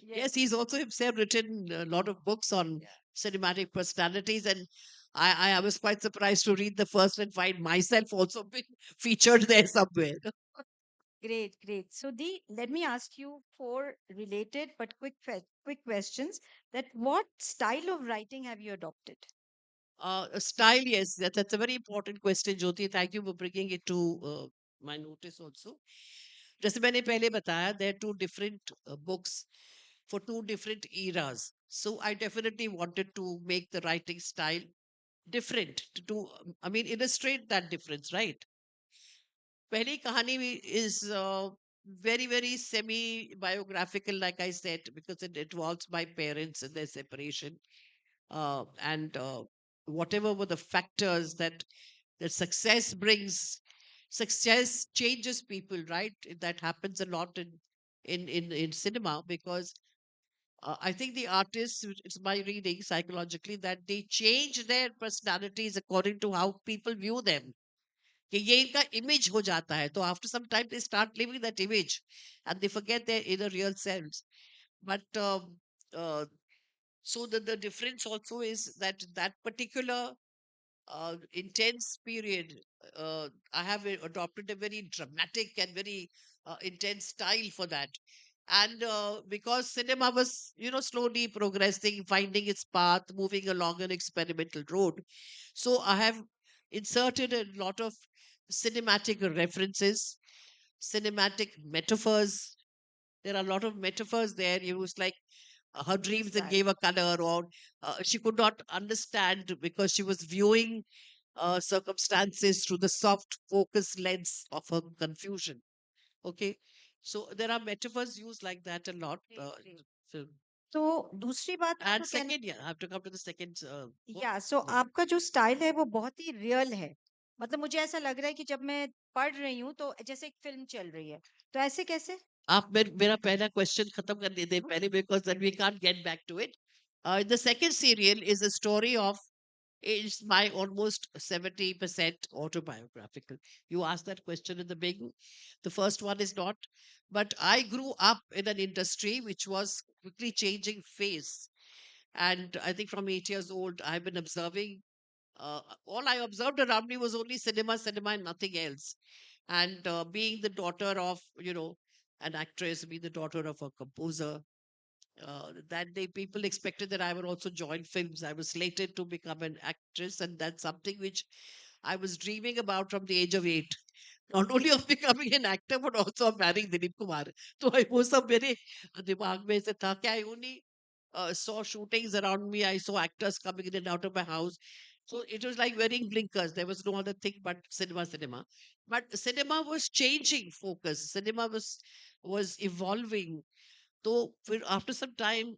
Yes, he's also himself written a lot of books on cinematic personalities, and I was quite surprised to read the first and find myself also been featured there somewhere. Great, great. So, let me ask you four related but quick questions. That what style of writing have you adopted? Style, yes, that's a very important question, Jyoti. Thank you for bringing it to my notice also. जैसे मैंने पहले बताया, there are two different books for two different eras. So I definitely wanted to make the writing style different I mean, illustrate that difference, right? Pehli kahani is very, very semi biographical, like I said, because it involves my parents and their separation. And whatever were the factors that success changes people, right? That happens a lot in cinema because I think the artists, it's my reading psychologically, that they change their personalities according to how people view them. कि ये इनका image हो जाता है. तो after some time they start living that image and they forget their inner real selves. But uh, so the difference also is that that particular intense period, I have adopted a very dramatic and very intense style for that. And because cinema was, slowly progressing, finding its path, moving along an experimental road, so I have inserted a lot of cinematic references, cinematic metaphors. There are a lot of metaphors there. It was like her dreams that gave her color, or she could not understand because she was viewing circumstances through the soft focus lens of her confusion. Okay, so there are metaphors used like that a lot. Film. तो दूसरी बात And आपको कहना second, yeah, I have to come to the second. Book. या सो आपका जो style है वो बहुत ही रियल है. मतलब मुझे ऐसा लग रहा है कि जब मैं पढ़ रही हूँ तो जैसे एक फिल्म चल रही है, तो ऐसे कैसे? आप मेरा पहला क्वेश्चन खत्म कर देते हैं पहले because then we can't get back to it. The second serial is a story of it's my almost 70% autobiographical. You asked that question in the beginning. The first one is not, but I grew up in an industry which was quickly changing phase. And I think from 8 years old, I've been observing. All I observed around me was only cinema, cinema, and nothing else. And being the daughter of, an actress, being the daughter of a composer, that day people expected that I would also join films. I was slated to become an actress, and that's something which I was dreaming about from the age of 8. Not only of becoming an actor, but also of marrying Dilip Kumar. So I वो सब मेरे दिमाग में से था. I only saw shootings around me. I saw actors coming in and out of my house. So it was like wearing blinkers. There was no other thing but cinema, cinema. But cinema was changing focus. Cinema was evolving. So after some time,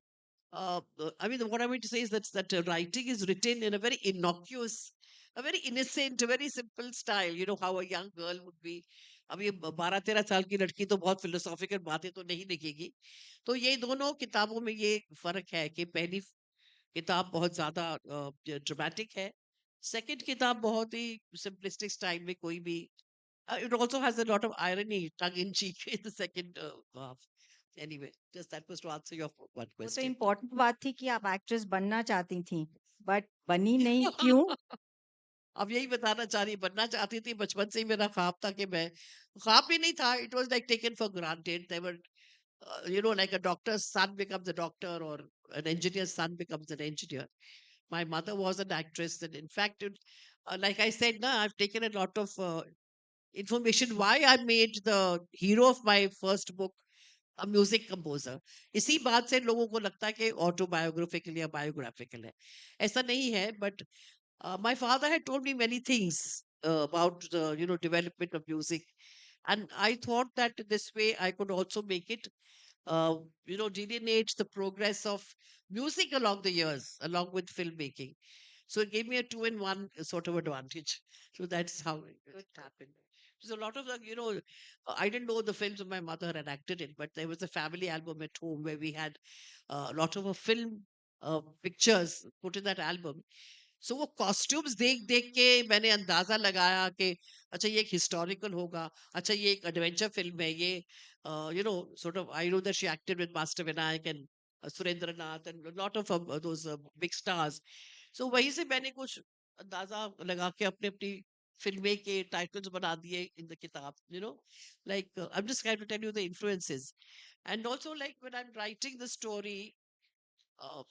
I mean, what I mean to say is that writing is written in a very innocuous, a very innocent, a very simple style. You know how a young girl would be. अभी 12-13 साल की लड़की तो बहुत philosophical बातें तो नहीं लिखेगी. तो ये दोनों किताबों में ये फर्क है कि पहली किताब बहुत ज्यादा ड्रामेटिक है. सेकंड किताब बहुत ही सिंपलिस्टिक स्टाइल में कोई भी. It also has a lot of irony, tongue in cheek in the second half. Anyway, just that was to answer your one वो तो question. इम्पोर्टेंट बात थी कि आप एक्ट्रेस बनना चाहती थी, बट बनी नहीं. क्यों? अब यही बताना चाह रही, बनना चाहती थी. बचपन से ही मेरा ख्वाब था कि मैं, ख्वाब भी नहीं था, it was like taken for granted. They were, like a doctor's son becomes a doctor, or an engineer's son becomes an engineer. My mother was an actress, and in fact, like I said, na, I've taken a lot of information why I made the hero of my first book a music composer. इसी बात से लोगों को लगता है कि autobiographical या biographical है. ऐसा नहीं है, but my father had told me many things about the development of music, and I thought that this way I could also make it uh, delineate the progress of music along the years, along with filmmaking. So it gave me a two in one sort of advantage. So that's how it happened. So a lot of the, I didn't know the films my mother had acted in, but there was a family album at home where we had a lot of film pictures put in that album. सो वो costumes देख देख के मैंने अंदाजा लगाया कि अच्छा ये एक हिस्टोरिकल होगा, अच्छा ये एक एडवेंचर फिल्म है, ये sort of I know that she acted with Master Vinayak and Surendra Nath and a lot of those big stars. So वहीं से मैंने कुछ अंदाजा लगा के अपने अपनी फिल्में के टाइटल्स बना दिए in the kitab, like I'm just trying to tell you the influences. And also, like, when I'm writing the story, uh,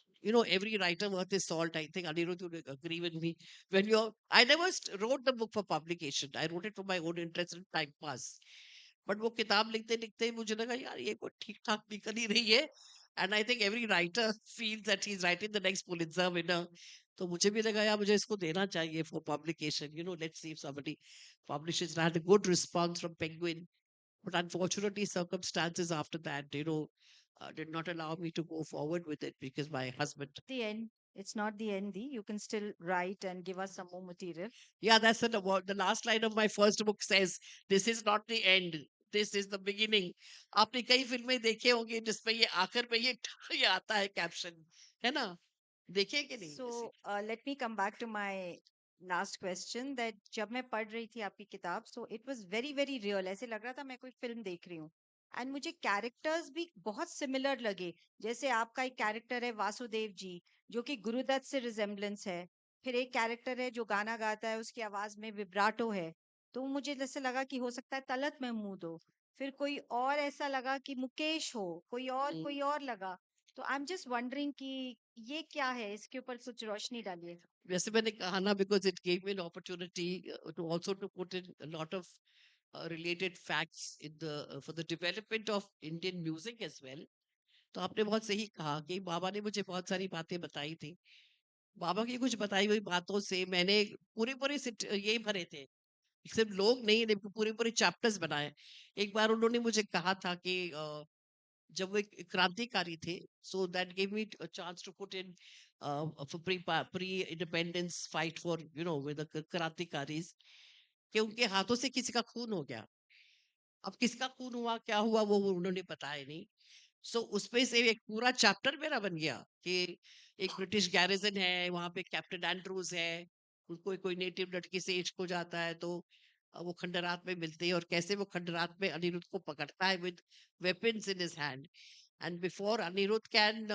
every writer worth his salt. I think Anirudh would agree with me. I never wrote the book for publication. I wrote it for my own interest and time pass. But वो किताब लिखते लिखते मुझे लगा यार ये कोई ठीक ठाक निकल ही रही है. And I think every writer feels that he's writing the next Pulitzer winner. तो मुझे भी लगा यार मुझे इसको देना चाहिए for publication. Let's see if somebody publishes. And I had a good response from Penguin. But unfortunately, circumstances after that, did not allow me to go forward with it because my husband. The end. It's not the end. You can still write and give us some more material. Yeah, that's the last line of my first book says, "This is not the end. This is the beginning." आपने कई फिल्में देखे होंगे जिसमें ये आखिर में ये ये आता है कैप्शन, है ना? देखे कि नहीं? So let me come back to my last question that जब मैं पढ़ रही थी आपकी किताब so it was very very real ऐसे लग रहा था मैं कोई फिल्म देख रही हूँ एंड मुझे कैरेक्टर्स भी बहुत सिमिलर लगे जैसे आपका एक कैरेक्टर है वासुदेव जी जो कि गुरुदत्त से रिजेम्बलेंस है फिर एक कैरेक्टर है जो गाना गाता है उसकी आवाज में विब्राटो है तो मुझे जैसे लगा कि हो सकता है तलत महमूद हो फिर कोई और ऐसा लगा कि मुकेश हो कोई और लगा तो आई एम जस्ट वंडरिंग कि ये क्या है इसके ऊपर कुछ रोशनी डालिए वैसे मैंने कहा ना because it gave me an opportunity to also to put in a lot of related facts in the for the development of Indian music as well. तो आपने बहुत सही कहा कि बाबा ने मुझे बहुत सारी बातें बताई थी. बाबा की कुछ बताई हुई बातों से मैंने पूरे पूरे ये भरे थे. सिर्फ लोग नहीं पूरे पूरे चैप्टर्स बनाए. एक बार उन्होंने मुझे कहा था कि जब वो एक क्रांतिकारी थे so that give me a chance to put in pre independence fight for with the क्रांतिकारीज कि उनके हाथों से किसी का खून हो गया. अब किसका खून हुआ क्या हुआ वो उन्होंने बताया नहीं. सो उसमें से एक पूरा चैप्टर मेरा बन गया कि एक ब्रिटिश गैरिजन है वहां पे कैप्टन एंड्रूज है उनको कोई नेटिव लड़की से इश्क हो जाता है तो वो खंडरात में मिलते हैं और कैसे वो खंडरात में अनिरुद्ध को पकड़ता है with weapons in his hand and before Aniruddh can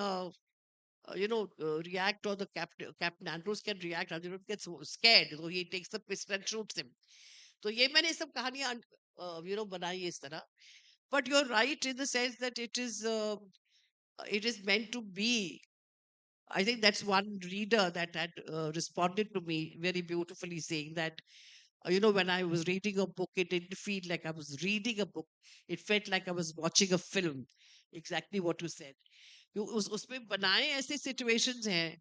react or the captain Andrews can react Anirudh gets scared so he takes the pistol and shoots him. तो ये मैंने सब कहानियां बनाई इस तरह. But you're right in the sense that it is meant to be. I think that's one reader that had responded to me very beautifully, saying that when I was reading a book, it didn't feel like I was reading a book. It felt like I was watching a film. Exactly what you said. उसमें बनाए ऐसे situations हैं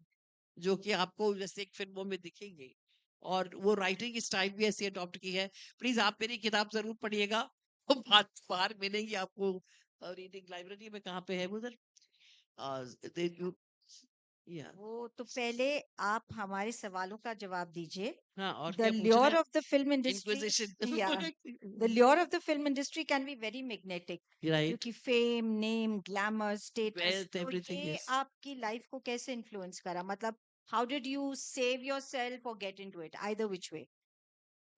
जो कि आपको जैसे एक फिल्मों में दिखेंगे और वो राइटिंग स्टाइल भी ऐसी अडॉप्ट की है. प्लीज आप मेरी किताब जरूर पढ़िएगा. बात बाहर मिलेंगी आपको रीडिंग लाइब्रेरी में कहाँ पे है उधर. वो तो पहले आप हमारे सवालों का जवाब दीजिए. हाँ और The क्या पूछना lure है? of the film industry, Inquisition. yeah, the lure of the film industry can be very magnetic. Right. क्योंकि fame, name, glamour, status, Wealth, तो everything, ये yes. आपकी लाइफ को कैसे इन्फ्लुएंस करा? मतलब how did you save yourself or get into it? Either which way.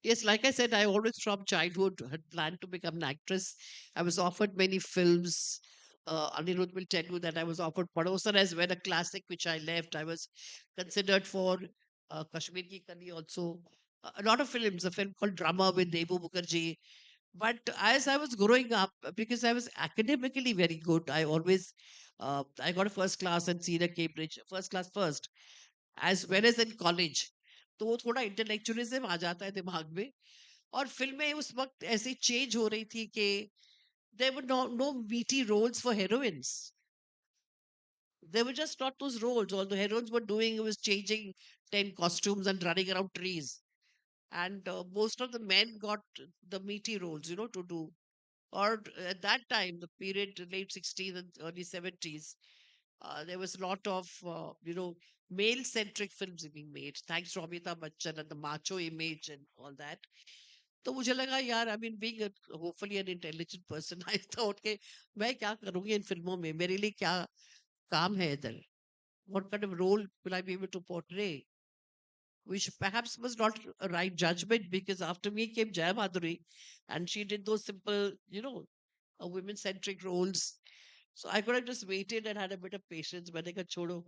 Yes, like I said, I always from childhood had planned to become an actress. I was offered many films. Anirudh will tell you that I was offered Padosan as well, a classic which I left. I was considered for Kashmiri Kali also. A lot of films, a film called Drama with Devu Mukherjee. But as I was growing up, because I was academically very good, I got a first class and senior Cambridge, first class first, as well as in college. तो वो थोड़ा intellectualism आ जाता है दिमाग में. और फिल्में उस वक्त ऐसी चेंज हो रही थी कि there were no meaty roles for heroines. There were just not those roles. All the heroines were doing was changing 10 costumes and running around trees. and most of the men got the meaty roles, to do. Or at that time, the period late 60s and early 70s, there was a lot of male centric films being made thanks to Amitabh Bachchan and the macho image and all that. तो मुझे लगा यार, I mean being hopefully an intelligent person, I thought के मैं क्या करूंगी इन फिल्मों में, मेरे लिए क्या काम है इधर, what kind of role will I be able to portray, which perhaps was not a right judgment, because after me came Jaya Madhuri and she did those simple, women centric roles. So I could have just waited and had a bit of patience. मैंने कहा छोड़ो,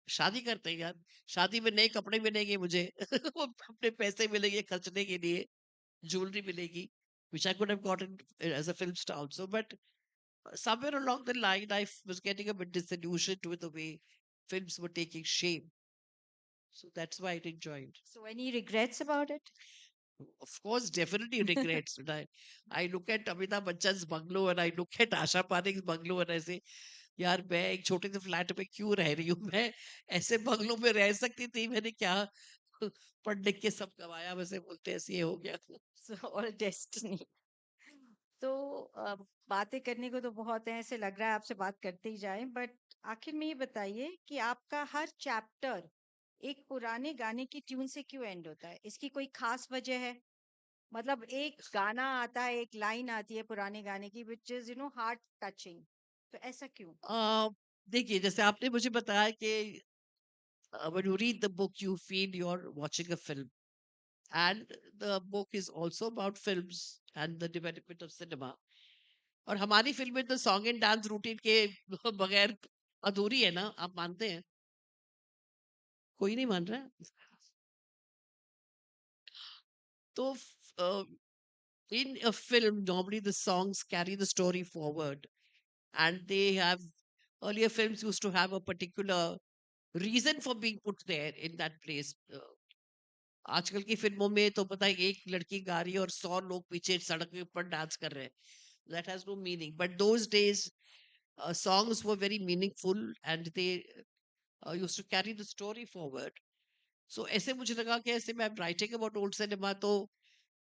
शादी करते हैं यार, शादी में नए कपड़े मिलेंगे मुझे, वो अपने पैसे मिलेंगे खर्चने के लिए, jewelry मिलेगी, which I could have gotten as a film star also. But somewhere along the line, I was getting a bit disillusioned with the way films were taking shape. So that's why I didn't join. So, any regrets about it? Of course, definitely regrets. When I look at Amitabh Bachchan's bungalow and I look at Asha Parek's bungalow and I say, यार मैं एक छोटे से flat में क्यों रह रही हूँ, मैं ऐसे बंगलों में रह सकती थी, मैंने क्या पढ़ लिख के सब कमाया, वैसे बोलते ऐसे ये हो गया. So, all destiny. तो बातें करने को तो बहुत है, ऐसे लग रहा है आपसे बात करते ही जाएं, बट आखिर में ये बताइए कि आपका हर चैप्टर एक पुराने गाने की ट्यून से क्यों एंड होता है? इसकी कोई खास वजह है? मतलब एक गाना आता है, एक लाइन आती है पुराने गाने की विच इज हार्ट टचिंग, तो ऐसा क्यों? देखिए, जैसे आपने मुझे बताया कि when you read the book you feel you're watching a film, and the book is also about films and the development of cinema. और हमारी फिल्में तो सॉन्ग एंड डांस रूटीन के बगैर अधूरी है ना, आप मानते हैं? कोई नहीं मान रहा है. तो in a film normally the songs carry the story forward, and they have, earlier films used to have a particular reason for being put there in that place. आजकल की फिल्मों में तो पता है एक लड़की गा रही है और 100 लोग पीछे सड़क के ऊपर डांस कर रहे हैं. That has no meaning. But those days, songs were very meaningful and they used to carry the story forward. So ऐसे मुझे लगा कि ऐसे मैं writing about old cinema, तो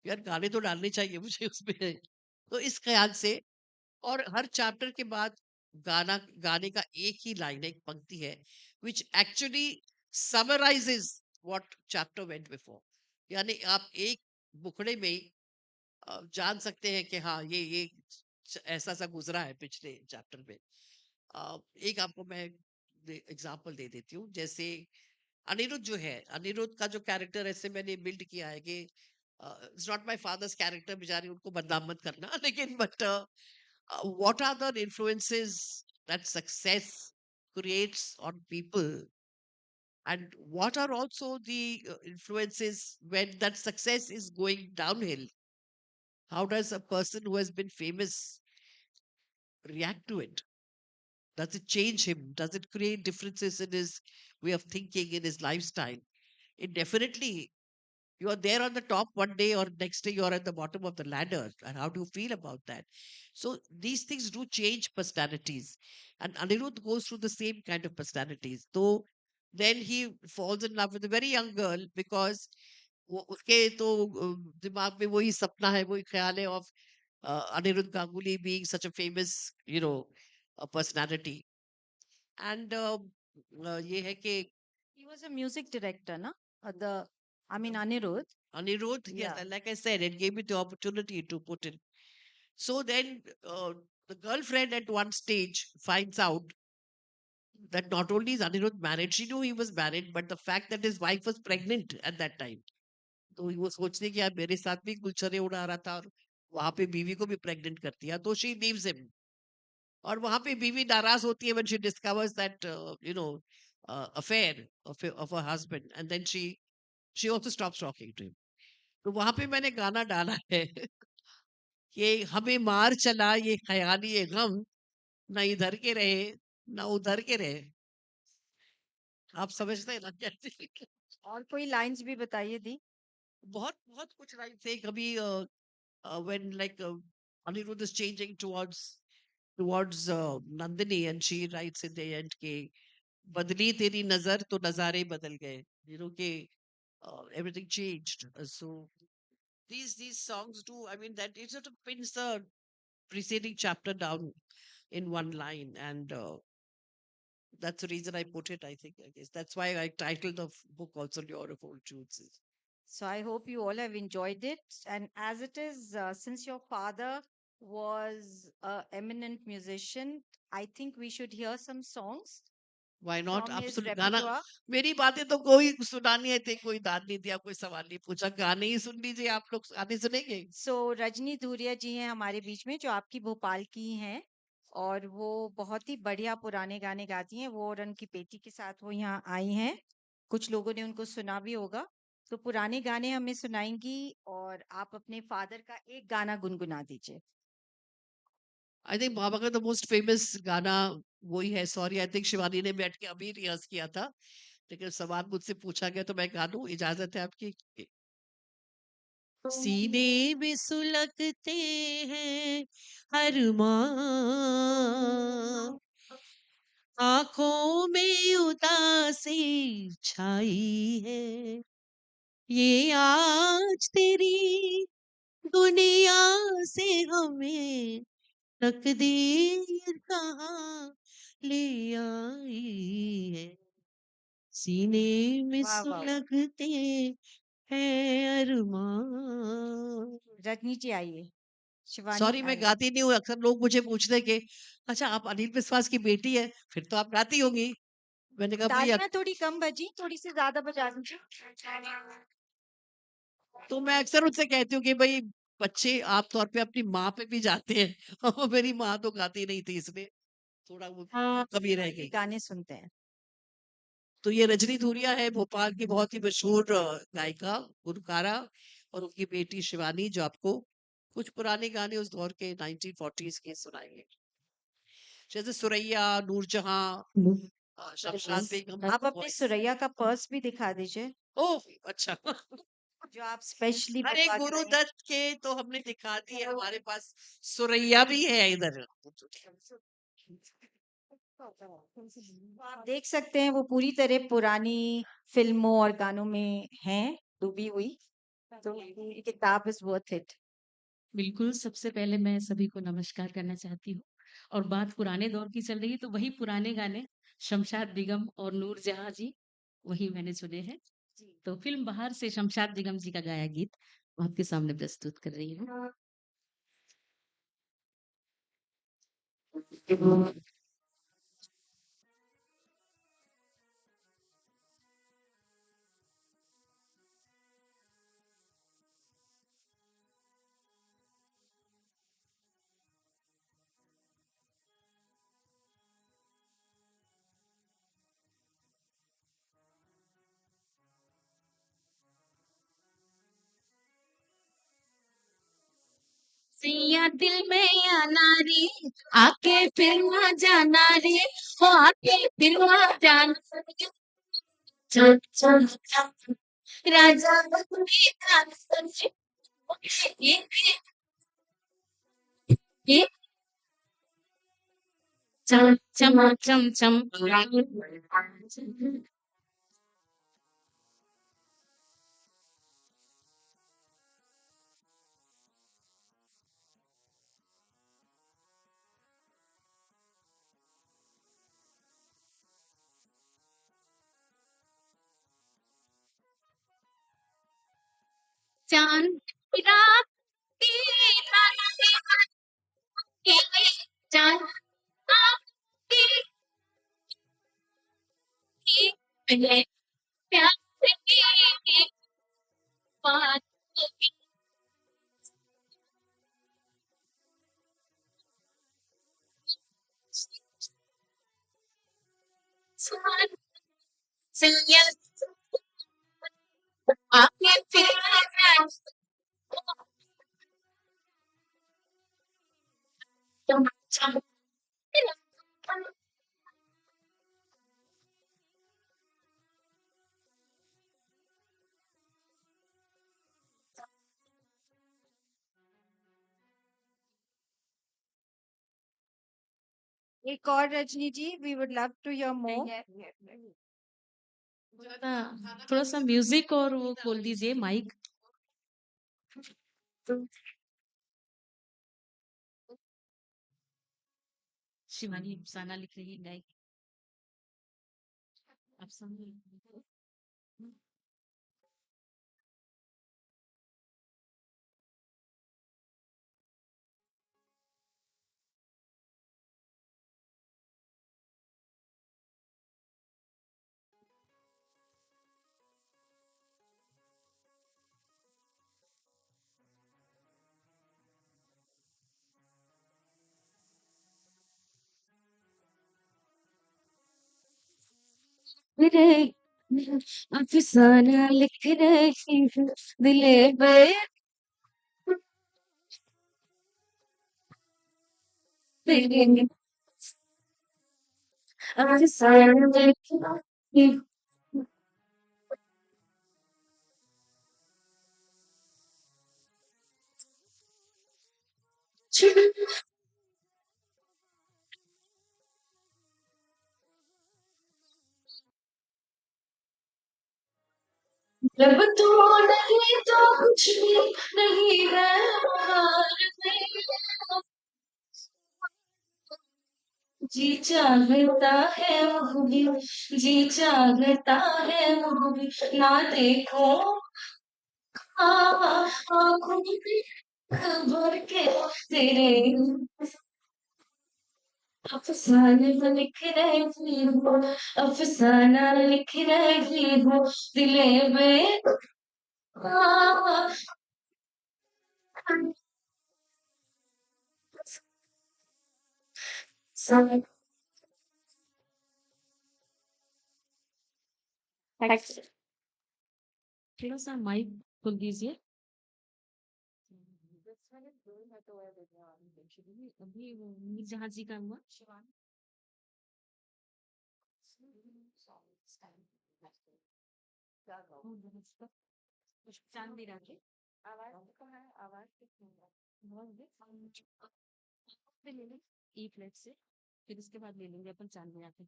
यार गाने तो डालने चाहिए मुझे उसमें. तो इस ख्याल से, और हर चैप्टर के बाद गाने का एक ही लाइन, एक पंक्ति है which actually summarizes what chapter went before. यानी आप एक बुकड़े में जान सकते हैं कि हाँ ये ऐसा सा गुजरा है पिछले चैप्टर में. एक आपको मैं एग्जांपल दे देती हूँ. जैसे अनिरुद्ध जो है, अनिरुद्ध का जो कैरेक्टर ऐसे मैंने बिल्ड किया है कि it's not my father's character, बेचारे उनको बदनाम मत करना, लेकिन but what are the influences that success creates on people, and what are also the influences when that success is going downhill? How does a person who has been famous react to it? Does it change him? Does it create differences in his way of thinking, in his lifestyle? It definitely, you are there on the top one day or next day you are at the bottom of the ladder, and how do you feel about that? So these things do change personalities, and Anirudh goes through the same kind of personalities. So then he falls in love with a very young girl because उसके तो दिमाग में वही सपना है, वही ख्याल है of Anirudh Ganguly being such a famous personality. And ये है कि He was a music director, na? The I mean Anirudh. Anirudh, yes, Yeah. and like I said, it gave me the opportunity to put in. So then the girlfriend at one stage finds out that not only is Anirudh married, she knew he was married, but the fact that his wife was pregnant at that time. तो वो सोचने की यार मेरे साथ भी गुलछरे उड़ा रहा था और वहां पे बीवी को भी प्रेग्नेंट कर दिया, तो she leaves him. और वहां पे बीवी नाराज होती है when she discovers that affair of her husband, and then she also stops talking to him. तो वहां पे मैंने गाना डाला है कि हमें मार चला ये ख्याली ये गम, ना इधर के रहे ना उधर के रहे. आप समझते हैं ना कैसे? और कोई लाइंस भी बताइए दी. बहुत बहुत कुछ लाइन थे. कभी when like Anirudh is changing towards Nandini, and she writes in the end के बदली तेरी नजर तो नजारे बदल गए. You know कि everything changed. So these songs do. I mean, that it sort of pins the preceding chapter down in one line, and that's the reason I put it. I think I guess that's why I titled the book also "Lure of Old Truths." So I hope you all have enjoyed it. And as it is, since your father was a eminent musician, I think we should hear some songs Why not? from his Absolute गाना repertoire. मेरी बातें तो कोई सुनानी है थी कोई दाद नहीं दिया कोई सवाल नहीं पूछा गाने ही सुन लीजिए आप लोग गाने सुनेंगे सो रजनी धूरिया जी हैं हमारे बीच में जो आपकी भोपाल की ही हैं और वो बहुत ही बढ़िया पुराने गाने गाती हैं वो और उनकी बेटी के साथ वो यहाँ आई हैं कुछ लोगों ने उनको सुना भी होगा तो पुराने गाने हमें सुनाएंगी और आप अपने फादर का एक गाना गुनगुना दीजिए आई थिंक बाबा का द मोस्ट फेमस गाना वही है सॉरी आई थिंक शिवानी ने बैठ के अभी रिहर्स किया था लेकिन सवाल मुझसे पूछा गया तो मैं गा दूं इजाजत है आपकी सीने में सुलगते हैं हर माँ आंखों में उदासी छाई है ये आज तेरी दुनिया से हमें तकदीर कहाँ ले आई है सीने में वाह वाह वाह सुलगते हैं अरमान रजनी जी आइए शिवानी सॉरी मैं आइए गाती नहीं हूँ अक्सर लोग मुझे पूछते हैं कि अच्छा आप अनिल विश्वास की बेटी है फिर तो आप गाती होंगी मैंने कहा भाई तालियां थोड़ी कम बजी थोड़ी सी ज्यादा बजा दीजिए तो मैं अक्सर उनसे कहती हूँ कि भाई बच्चे आप तौर पे अपनी माँ पे भी जाते हैं और मेरी माँ तो गाती नहीं थी इसलिए थोड़ा वो कमी रह आइए गई गाने सुनते हैं तो ये रजनी धूरिया है भोपाल की बहुत ही मशहूर गायिका गुलकारा और उनकी बेटी शिवानी जो आपको कुछ पुराने गाने उस दौर के 1940s के सुनाएंगे जैसे सुरैया नूरजहां शमशाद बेगम आप अपने सुरैया का पर्स भी दिखा दीजिए ओह अच्छा जो आप स्पेशली अरे बनवा के लाए हैं। गुरुदत्त के तो हमने दिखा दी है हमारे पास सुरैया भी है इधर तो आप देख सकते हैं वो पूरी तरह पुरानी फिल्मों और गानों में हैं डूबी हुई तो ये किताब इज वर्थ इट बिल्कुल, सबसे पहले मैं सभी को नमस्कार करना चाहती हूँ और बात पुराने दौर की चल रही है तो वही पुराने गाने शमशाद बेगम और नूरजहाँ जी वही मैंने सुने हैं। तो फ़िल्म बहार से शमशाद बेगम जी का गाया गीत आपके सामने प्रस्तुत कर रही हूँ। सैया दिल में आना रे आके फिर ना जाना रे हो आके फिर ना जाना चल चल चल राजा बनी राजा ये ये चम चम चम चम चांद रात की रात की चांद रात की पहले प्यार की बात सैया आके फिर चम चम एक और Rajni ji we would love to hear more थोड़ा सा म्यूजिक और वो खोल दीजिए माइक। शिवानी अफसाना लिख रही है गाय। अफसाना रे अफसाना लिख रही हूँ दिले पे तेरे अफसाना लिख रही हूँ। जब तू नहीं तो कुछ भी नहीं है बाहर में। जी चाहता है वो भी जी चाहता है वो भी ना देखो आँखों में भर के तेरे अफसाने में लिख रही हूँ अफसाना लिख रही हूँ दिले में आ, सा- थोड़ा सा माइक खोल दीजिए। अभी वो मीर जहाँ जी का हुआ कुछ चांदी राखे आवाज तो है आवाज ले लेंगे ई फ्लैट से फिर इसके बाद ले लेंगे अपन चांदी राखे।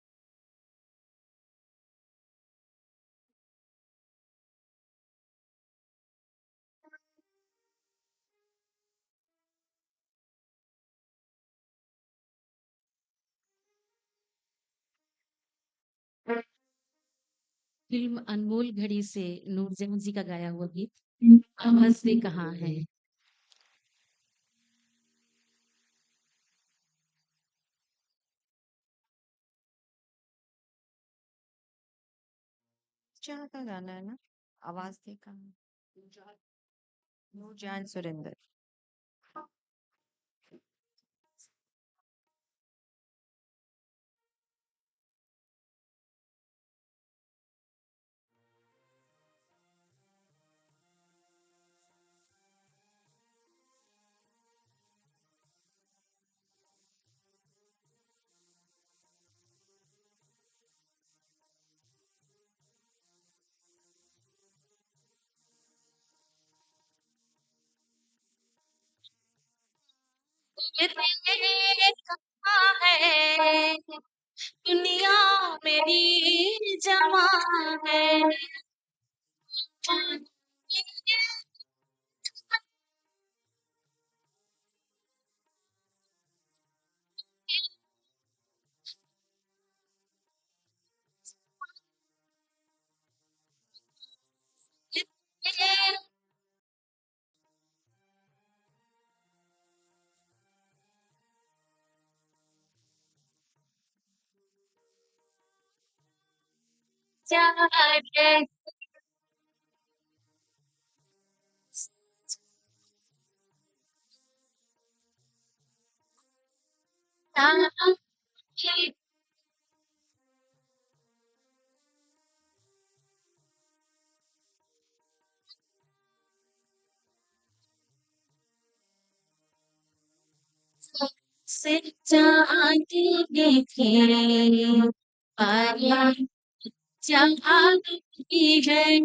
फिल्म अनमोल घड़ी से नूरजहां जी का गाया हुआ गीत आवाज से कहाँ है। चाह का गाना है ना? आवाज देखा नूरजहान सुरेंद्र। ये तेरे कहाँ है दुनिया मेरी जमा है। से चांद देखे आया चांद की है।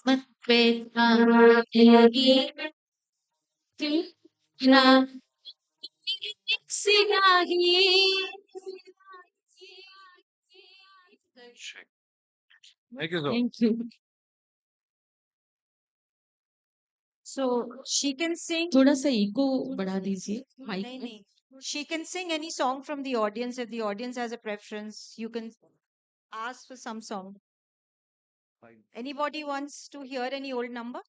मत पे आएगी ना सियाही Thank you, sir. Thank you So she can sing. थोड़ा सा इको बढ़ा दीजिए माइक नहीं में नहीं. She can sing any song from the audience. If the audience has a preference, you can ask for some song. Anybody wants to hear any old number?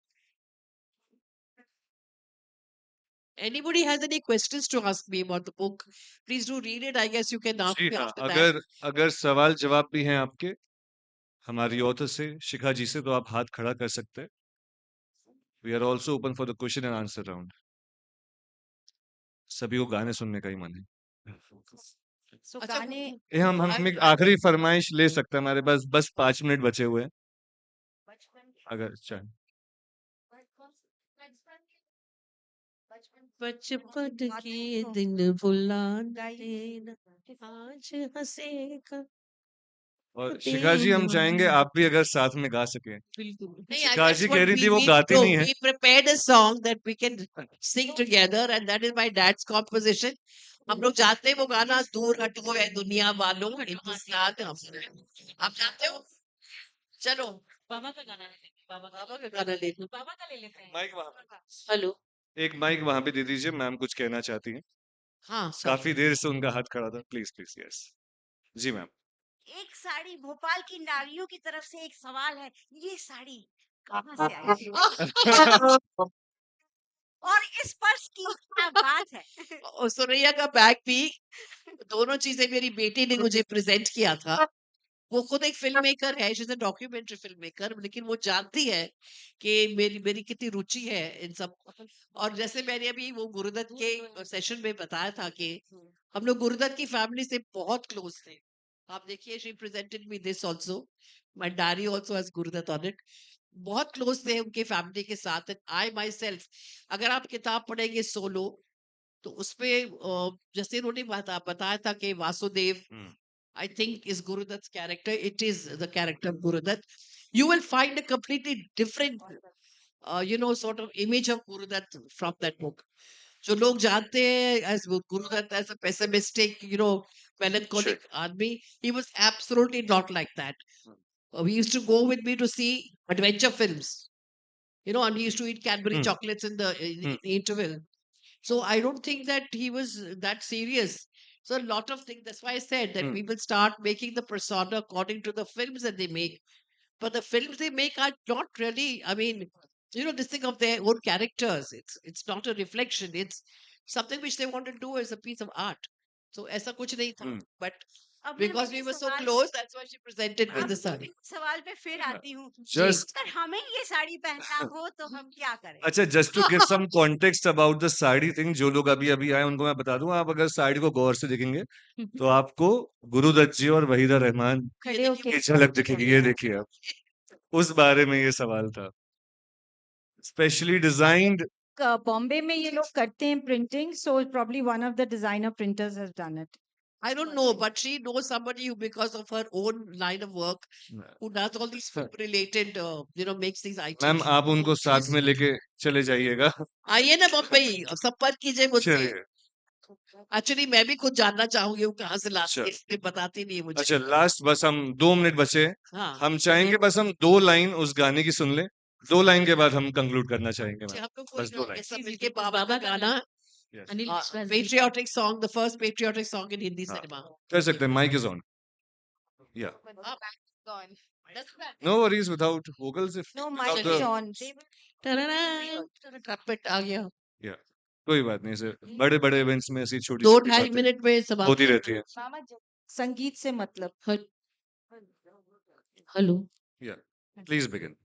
Anybody has any questions to ask me about the book? Please do read it. I guess you can ask ji me हाँ, after that. अगर अगर सवाल जवाब भी हैं आपके हमारी author से शिखा जी से तो आप हाथ खड़ा कर सकते हैं we are also open for the question and answer round सभी को गाने सुनने का ही मन है So अच्छा, गाने ये हम एक आखिरी फरमाइश ले सकते हैं हमारे पास बस 5 मिनट बचे हुए हैं अगर चाहे बचपन के दिन भुला देना आज हंसे का और शिखा जी हम चाहेंगे आप भी अगर साथ में गा सकें नहीं, I Shikha guess ji what कह रही थी वो we गाती नहीं है we prepared a song that we can sing together and that is my dad's composition. हम लोग जानते हैं वो गाना दूर हटो है दुनिया वालों हिंदुस्तान हमारा आप जानते हो चलो बाबा का गाना बाबा बाबा का गाना ले लो बाबा का ले लेते हैं माइक वहां पे हेलो एक माइक वहां पे दे दीजिए मैम कुछ कहना चाहती हैं हाँ काफी देर से उनका हाथ खड़ा था प्लीज प्लीज यस जी मैम एक साड़ी भोपाल की नारियों की तरफ से एक सवाल है ये साड़ी कहाँ से आई और इस पर्स की क्या बात है और सुरैया का बैग भी दोनों चीजें मेरी बेटी ने मुझे प्रेजेंट किया था वो खुद एक फिल्म मेकर है she is a documentary film maker लेकिन वो जानती है कि मेरी मेरी कितनी रुचि है इन सब और जैसे मैंने अभी वो गुरुदत्त के सेशन में बताया था कि हम लोग गुरुदत्त की फैमिली से बहुत क्लोज थे आप देखिए she presented me this also my diary also has Guru Dutt on it बहुत क्लोज थे उनके फैमिली के साथ आई माई सेल्फ अगर आप किताब पढ़ेंगे सोलो तो उसपे जैसे उन्होंने बताया था कि Vasudev I think is Gurudat's character. It is the character of Gurudat. You will find a completely different, sort of image of Gurudat from that book. जो लोग जानते हैं as Gurudat as a pessimistic, melancholic army, he was absolutely not like that. He used to go with me to see adventure films, and he used to eat Cadbury chocolates in the interval. So I don't think that he was that serious. So a lot of things. That's why I said that people start making the persona according to the films that they make. But the films they make are not really. I mean, this thing of their own characters. It's not a reflection. It's something which they want to do as a piece of art. So ऐसा कुछ नहीं था. But अब मैं because वही we were so सवाल close, that's why she presented with अब the sari. सवाल पे फिर आती हूँ Just अगर हमें ये साड़ी पहनना हो तो हम क्या करें अच्छा just to give some context about the sari thing जो लोग अभी अभी आए उनको मैं बता दूं आप अगर साड़ी को गौर से देखेंगे तो आपको गुरुदत्त जी और वहीदा रहमान खड़े होके की झलक दिखेगी ये देखिए आप उस बारे में ये सवाल था स्पेशली डिजाइंड बॉम्बे में ये लोग करते हैं printing so probably one of the designer printers has done it. I don't know, but she knows somebody who, because of her own line of work, who does all these film-related, makes these items. Ma'am आप उनको साथ में लेके चले जाइएगा आइए ना बम्बई संपर्क कीजिए मुझसे चलिए एक्चुअली मैं भी खुद जानना चाहूंगी वो कहाँ से लाती अच्छा है इसलिए बताती नहीं है मुझे अच्छा लास्ट बस हम 2 मिनट बचे हैं। हाँ हम चाहेंगे बस हम 2 लाइन उस गाने की सुन लें 2 लाइन के बाद हम कंक्लूड करना चाहेंगे अच्छा, मैम हम लोग कोई बस 2 लाइन सब मिलके बाबा का गाना Yes. Anil Vishwas ji patriotic song the first patriotic song in Hindi हाँ सिनेमा कर सकते हैं माइक इज ऑन या no worries without vocals if No, without mic the is on. Trumpet आ गया या कोई बात नहीं सर बड़े बड़े इवेंट्स में ऐसी छोटी दो छोटी ढाई बातें मिनट में समाप्त होती रहती है संगीत से मतलब हेलो या प्लीज बिगिन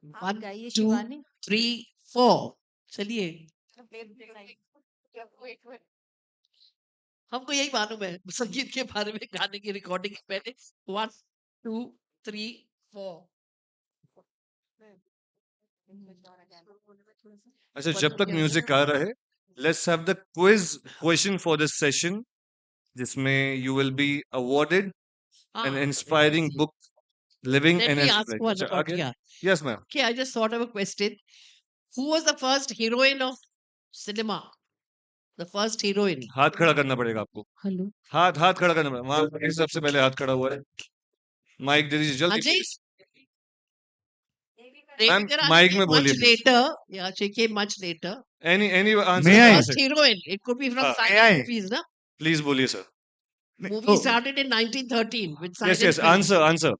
आप वन गाइए टू शिवानी 3 4 चलिए हमको यही मालूम है संगीत के बारे में गाने की रिकॉर्डिंग पहले 1 2 3 4 अच्छा जब तक म्यूजिक आ रहा है let's have the quiz question for this session जिसमें you will be awarded an हाँ inspiring book Living Let and me ask one. ancestral. Again? Yeah. Yes, ma'am. Okay, I just thought of a question. Who was the first heroine of cinema? The first heroine. हाथ खड़ा करना पड़ेगा आपको. Hello हाथ खड़ा करना पड़ेगा. वहाँ सबसे पहले हाथ खड़ा हुआ है. माइक दे दीजिए जल्दी. Ajay? please. Ma'am, Ma'am, mic में much बोलिए, please. later. Yeah, she came much later. Any answer? May I? First heroine. It could be from हाँ. May I? silent movies, na? Please बोलिए sir. Movie Oh, started in 1913 with silent Yes. films. Answer.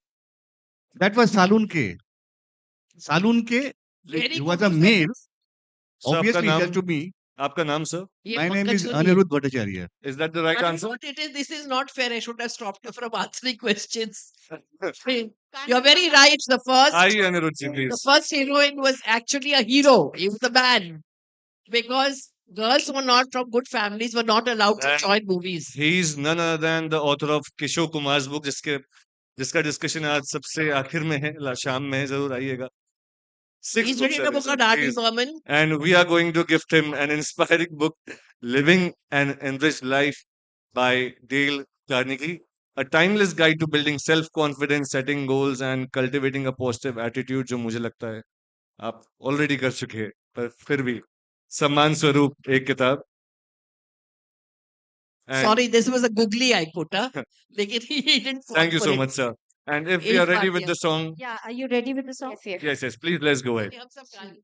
that was Salun K. Salun K. Very He was good a male. So आपका Obviously, नाम just to me. आपका नाम sir? ये My name Pankaj is Soni है। Anirudh Bhattacharya. Is that the right I answer? know what it is. This is not fair. I should have stopped you from answering questions. You're very right. The आइए Anirudh ji, please. first heroine was actually a hero. He was a man. Because girls were not from good families were not allowed to And join movies. He is none other than the author of Kishore Kumar's book, जिसका discussion आज सबसे आखिर में है, शाम में जरूर आइएगा. He's written a book on Art Environment. And we are going to gift him an inspiring book, Living an Enriched Life by Dale Carnegie, a timeless guide to building self-confidence, setting goals and cultivating a positive attitude, जो मुझे लगता है आप already कर चुके हैं, पर फिर भी सम्मान स्वरूप एक किताब. And Sorry, this was a googly I put. Huh? He didn't fall thank you for so it. much, sir. And if we are ready with the song, Yeah, are you ready with the song? yes, please let's go ahead. We have some time.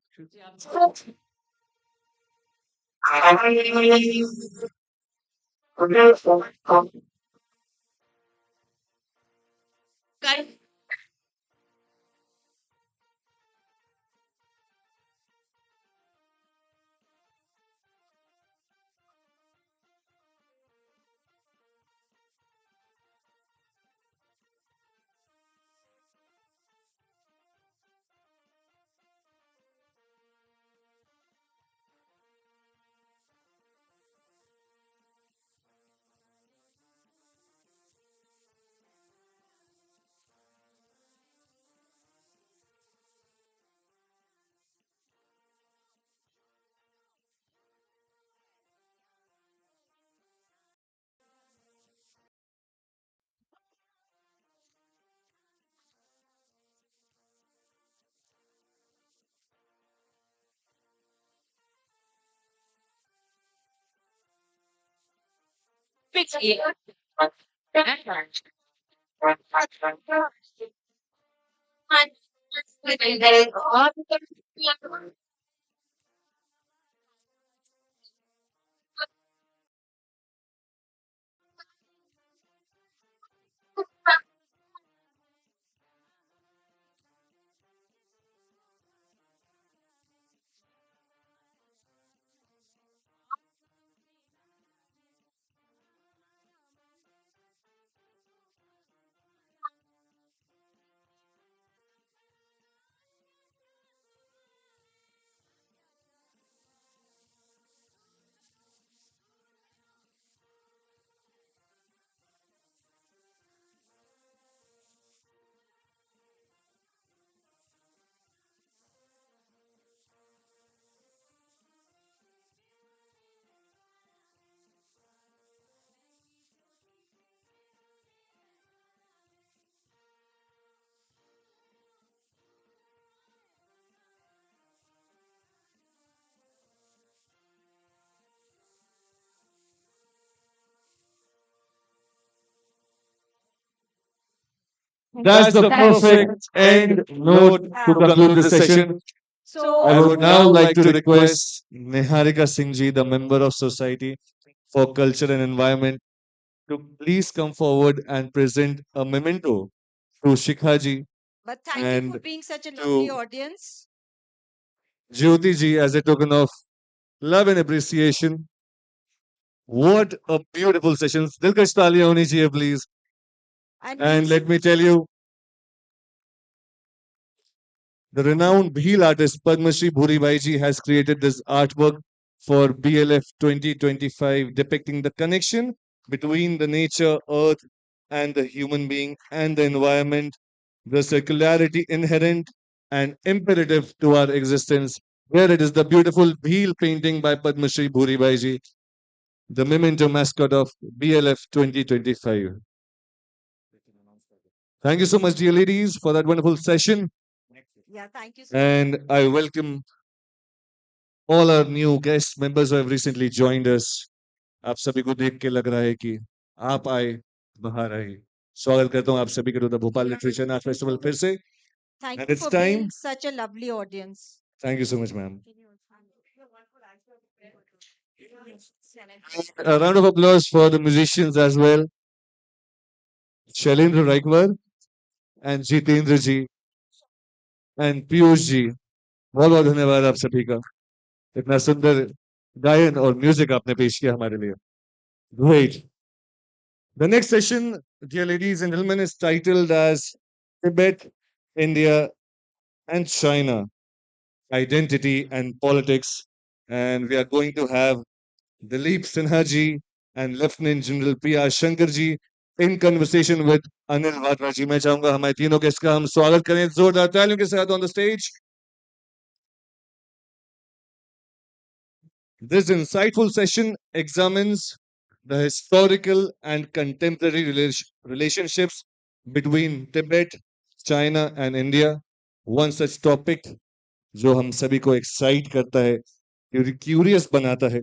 Guys, That's the perfect end note to conclude the session. I would now like to request Niharika Singh ji, the member of Society for Culture and Environment, to please come forward and present a memento to Shikha ji But thank you for and being such a lovely to audience. Jyoti ji as a token of love and appreciation. What a beautiful session. Dilkash taaliyan honi chahiye, please. And let me tell you, the renowned Bhil artist Padma Shri Bhuri Bhai has created this artwork for BLF 2025 depicting the connection between the nature, earth, and the human being and the environment, the circularity inherent and imperative to our existence. Here it is the beautiful Bhil painting by Padma Shri Bhuri Bhai, the memento mascot of BLF 2025. Thank you so much, dear ladies, for that wonderful session. Yeah, thank you so much. And I welcome all our new guest members who have recently joined us. आप सभी को देख के लग रहा है कि आप आए बाहर आए स्वागत करता हूं आप सभी को the Bhopal literature art festival फिर से Thank and you it's for time. being such a lovely audience. Thank you so much, ma'am. A round of applause for the musicians as well. Shailendra Raikwar and Jitendra ji and Piyush ji. बहुत बहुत धन्यवाद आप सभी का इतना सुंदर गायन और म्यूजिक आपने पेश किया हमारे लिए. Great. The next session, dear ladies and gentlemen, is titled as Tibet, India, and China, Identity and Politics. And we are going to have Dilip Sinha ji and Lieutenant General P.R. Shankar ji in conversation with Anil Vatra ji. मैं चाहूंगा हमारे तीनों guest का हम स्वागत करें जोरदार तालियों के साथ on the stage. This insightful session examines the historical and contemporary relationships between Tibet, China, and India. One such topic जो हम सभी को excite करता है, curious बनाता है.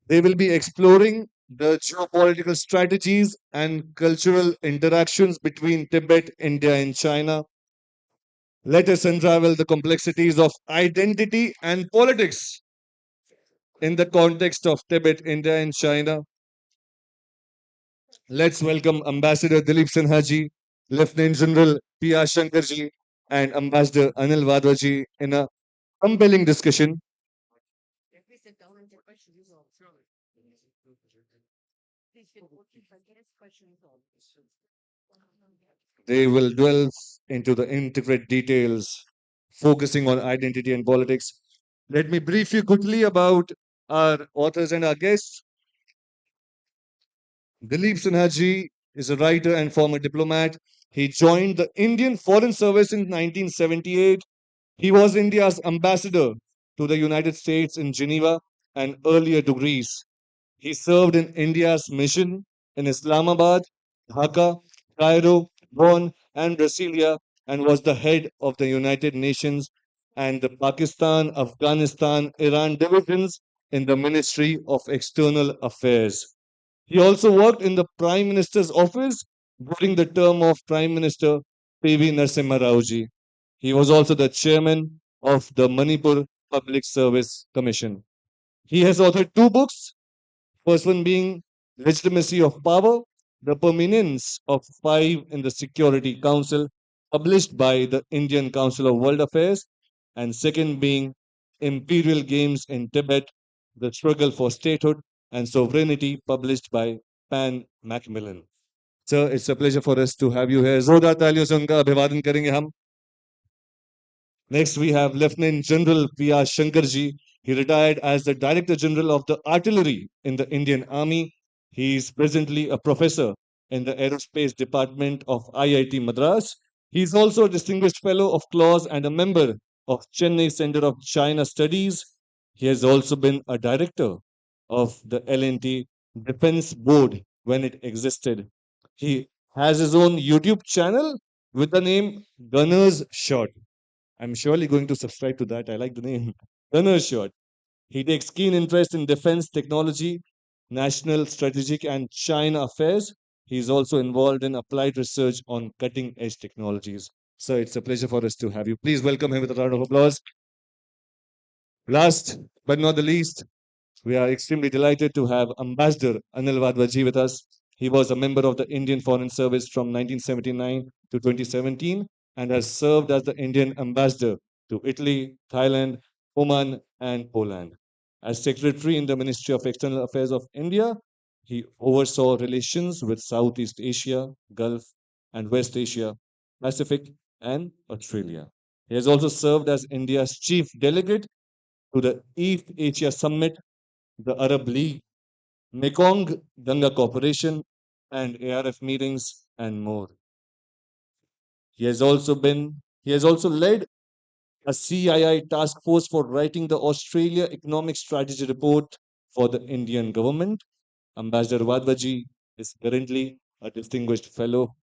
They will be exploring the geopolitical strategies and cultural interactions between Tibet, India, and China. Let us unravel the complexities of identity and politics in the context of Tibet, India, and China. Let's welcome Ambassador Dilip Sinha ji, Lieutenant General P.R. Shankar ji, and Ambassador Anil Vadwa ji in a compelling discussion. They will delve into the intricate details, focusing on identity and politics. Let me brief you quickly about our authors and our guests. Dilip Sinha ji is a writer and former diplomat. He joined the Indian Foreign Service in 1978. He was India's ambassador to the United States in Geneva and earlier to Greece. He served in India's mission in Islamabad, Dhaka, Cairo, Bonn, and Brasilia, and was the head of the United Nations and the Pakistan, Afghanistan, Iran divisions in the Ministry of External Affairs. He also worked in the Prime Minister's office during the term of Prime Minister P.V. Narasimha Rao ji. He was also the chairman of the Manipur Public Service Commission. He has authored two books, first one being Legitimacy of Power, the Permanence of Five in the Security Council, published by the Indian Council of World Affairs, and second being Imperial Games in Tibet, the Struggle for Statehood and Sovereignty, published by Pan Macmillan. Sir, it's a pleasure for us to have you here. जोरदार तालियों से उनका अभिवादन करेंगे हम. Next, we have Lieutenant General P.R. Shankarji. He retired as the Director General of the Artillery in the Indian Army. He is presently a professor in the Aerospace Department of IIT Madras. He is also a Distinguished Fellow of CLAWS and a member of Chennai Center of China Studies. He has also been a director of the L&T Defense Board when it existed. He has his own YouTube channel with the name Gunner's Shot. I'm surely going to subscribe to that. I like the name. Gunner's Shot. He takes keen interest in defense technology, national strategic and China affairs. He is also involved in applied research on cutting edge technologies. So it's a pleasure for us to have you. Please welcome him with a round of applause. Last but not the least, we are extremely delighted to have Ambassador Anil Vadwaji with us. He was a member of the Indian Foreign Service from 1979 to 2017 and has served as the Indian ambassador to Italy, Thailand, Oman, and Poland. As secretary in the Ministry of External Affairs of India, he oversaw relations with Southeast Asia, Gulf, and West Asia, Pacific, and Australia. He has also served as India's chief delegate to the East Asia Summit, the Arab League, Mekong Ganga Cooperation, and ARF meetings, and more. He has also led a CII task force for writing the Australia Economic Strategy Report for the Indian government. Ambassador Vadwaji is currently a distinguished fellow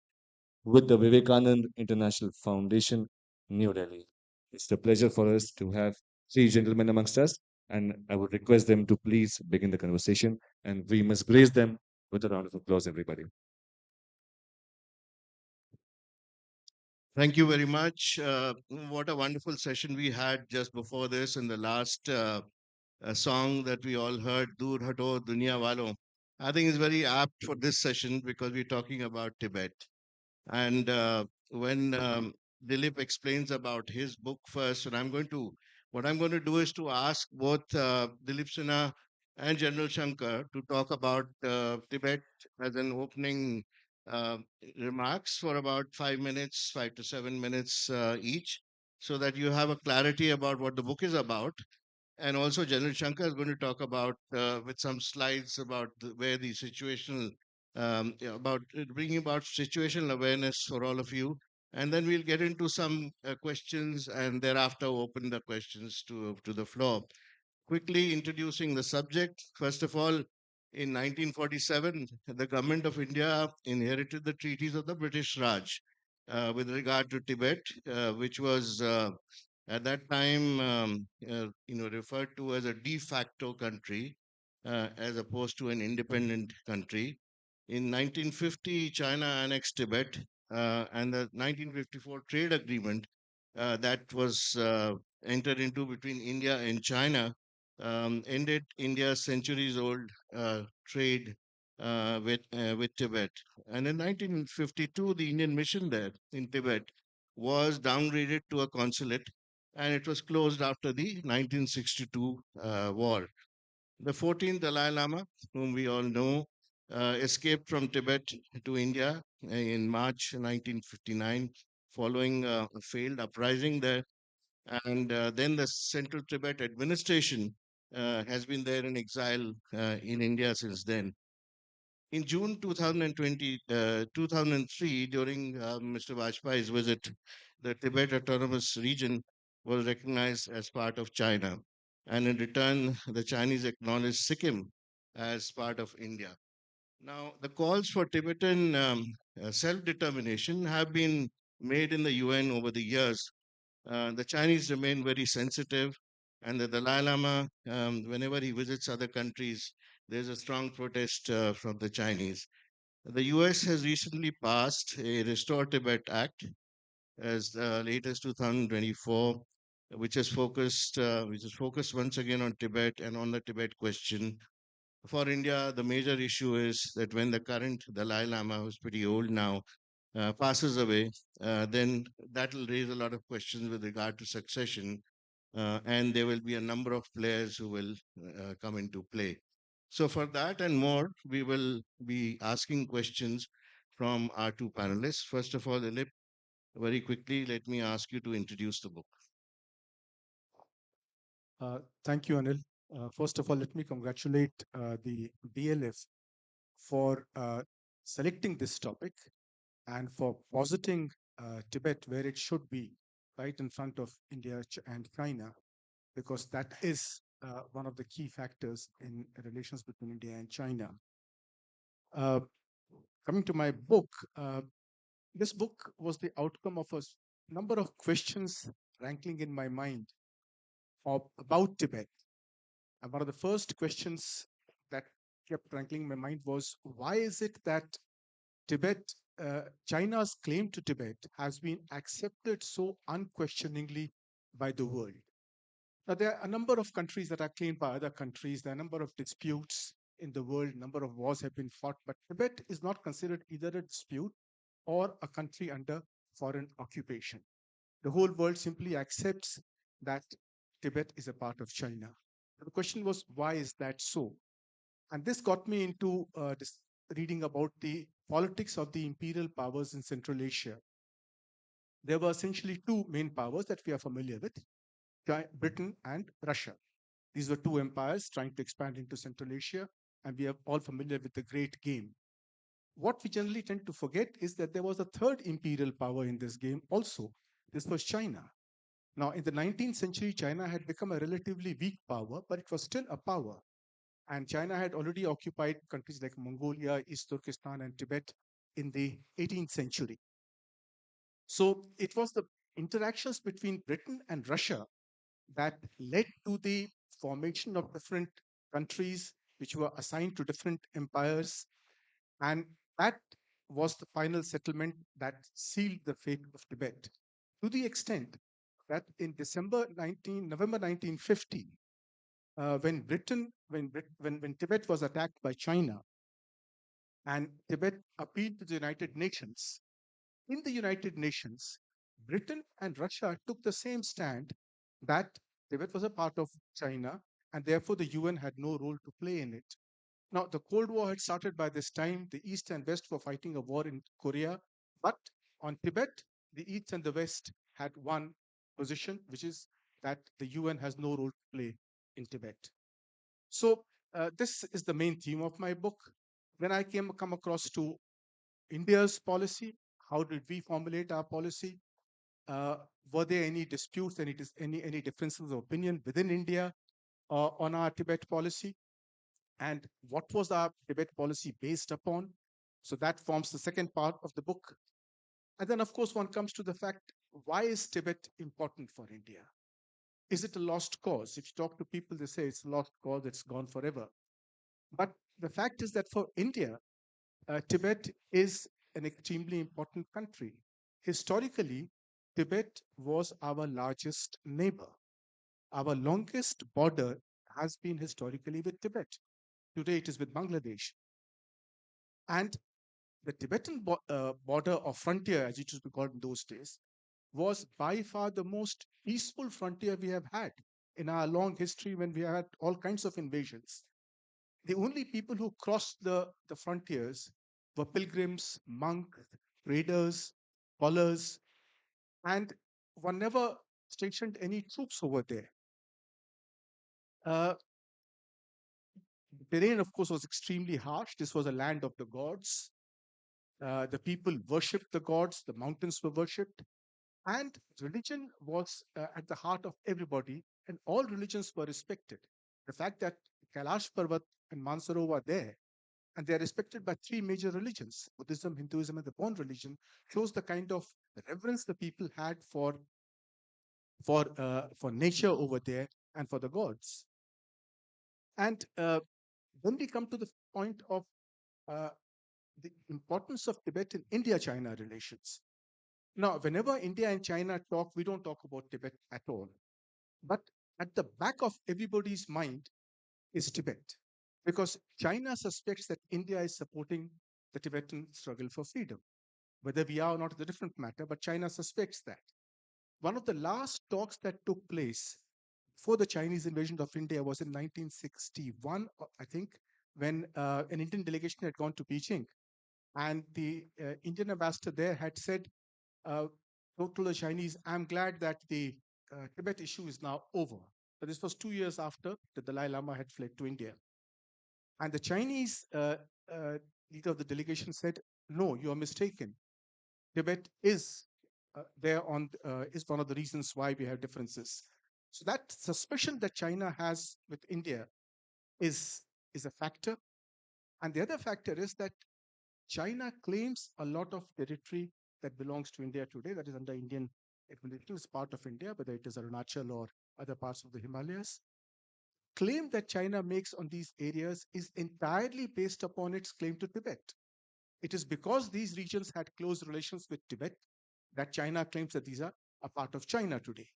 with the Vivekanand International Foundation, New Delhi. It's a pleasure for us to have three gentlemen amongst us, and I would request them to please begin the conversation, and we must grace them with a round of applause, everybody. Thank you very much. What a wonderful session we had just before this, and the last song that we all heard, Dur Hato Dunya Walo, I think is very apt for this session because we're talking about Tibet. And when Dilip explains about his book first, and what I'm going to do is to ask both Dilip Sinha and General Shankar to talk about Tibet as an opening uh, remarks for about 5 minutes, 5 to 7 minutes each, so that you have a clarity about what the book is about. And also, General Shankar is going to talk about with some slides about where the situational about bringing about situational awareness for all of you, and then we'll get into some questions, and thereafter open the questions to the floor. Quickly introducing the subject. First of all, in 1947, the government of India inherited the treaties of the British Raj with regard to Tibet, which was at that time referred to as a de facto country as opposed to an independent country. In 1950, China annexed Tibet, and the 1954 trade agreement that was entered into between India and China ended India's centuries-old trade with Tibet. And in 1952, the Indian mission there in Tibet was downgraded to a consulate, and it was closed after the 1962 war. The 14th Dalai Lama, whom we all know, escaped from Tibet to India in March 1959 following a failed uprising there. And then the Central Tibet administration has been there in exile in India since then. In June 2003, during Mr. Vajpayee's visit, the Tibet Autonomous Region was recognized as part of China. And in return, the Chinese acknowledged Sikkim as part of India. Now, the calls for Tibetan self determination have been made in the UN over the years. The Chinese remain very sensitive, and the Dalai Lama, whenever he visits other countries, there's a strong protest from the Chinese. The US has recently passed a Restore Tibet Act as late as 2024, which is focused once again on Tibet and on the Tibet question. For India, the major issue is that when the current Dalai Lama, who's pretty old now, passes away, then that will raise a lot of questions with regard to succession, and there will be a number of players who will come into play. So, for that and more, we will be asking questions from our two panelists. First of all, Dilip, very quickly, let me ask you to introduce the book. Thank you, Anil. First of all, let me congratulate the BLF for selecting this topic and for positing Tibet where it should be, right in front of India and China, because that is one of the key factors in relations between India and China. Coming to my book, this book was the outcome of a number of questions rankling in my mind about Tibet. And one of the first questions that kept rankling in my mind was, why is it that Tibet, China's claim to Tibet has been accepted so unquestioningly by the world? Now, there are a number of countries that are claimed by other countries. There are a number of disputes in the world. A number of wars have been fought, but Tibet is not considered either a dispute or a country under foreign occupation. The whole world simply accepts that Tibet is a part of China. The question was, why is that so? And this got me into reading about the politics of the imperial powers in Central Asia. There were essentially two main powers that we are familiar with, Britain and Russia. These were two empires trying to expand into Central Asia, and we are all familiar with the Great Game. What we generally tend to forget is that there was a third imperial power in this game also. This was China. Now, in the 19th century, China had become a relatively weak power, but it was still a power. And China had already occupied countries like Mongolia, East Turkestan, and Tibet in the 18th century. So it was the interactions between Britain and Russia that led to the formation of different countries which were assigned to different empires. And that was the final settlement that sealed the fate of Tibet, to the extent that in November 1950, when Tibet was attacked by China and Tibet appealed to the United Nations, in the United Nations, Britain and Russia took the same stand that Tibet was a part of China and therefore the UN had no role to play in it. Now, the Cold War had started by this time. The East and West were fighting a war in Korea. But on Tibet, the East and the West had one position, which is that the UN has no role to play in Tibet. So this is the main theme of my book. When I come across to India's policy, how did we formulate our policy? Were there any disputes, any differences of opinion within India on our Tibet policy? And what was our Tibet policy based upon? So that forms the second part of the book. And then, of course, one comes to the fact, why is Tibet important for India? Is it a lost cause? If you talk to people, they say it's a lost cause, it's gone forever. But the fact is that for India, Tibet is an extremely important country. Historically, Tibet was our largest neighbor. Our longest border has been historically with Tibet. Today it is with Bangladesh. And the Tibetan border or frontier, as it used to be called in those days, was by far the most peaceful frontier we have had in our long history when we had all kinds of invasions. The only people who crossed the frontiers were pilgrims, monks, traders, scholars, and one never stationed any troops over there. The terrain, of course, was extremely harsh. This was a land of the gods. The people worshipped the gods, the mountains were worshipped, and religion was at the heart of everybody, and all religions were respected. The fact that Kailash Parvat and Mansaro are there, and they are respected by three major religions, Buddhism, Hinduism, and the Bon religion, shows the kind of reverence the people had for nature over there and for the gods. And when we come to the point of uh, the importance of Tibet in India-China relations. Now, whenever India and China talk, we don't talk about Tibet at all. But at the back of everybody's mind is Tibet, because China suspects that India is supporting the Tibetan struggle for freedom. Whether we are or not is a different matter, but China suspects that. One of the last talks that took place before the Chinese invasion of India was in 1961, I think, when an Indian delegation had gone to Beijing. And the Indian ambassador there had said to the Chinese, I'm glad that the Tibet issue is now over. But this was 2 years after the Dalai Lama had fled to India. And the Chinese leader of the delegation said, no, you are mistaken. Tibet is is one of the reasons why we have differences. So that suspicion that China has with India is a factor. And the other factor is that China claims a lot of territory that belongs to India today, that is under Indian administration, is part of India, whether it is Arunachal or other parts of the Himalayas. Claim that China makes on these areas is entirely based upon its claim to Tibet. It is because these regions had close relations with Tibet that China claims that these are a part of China today.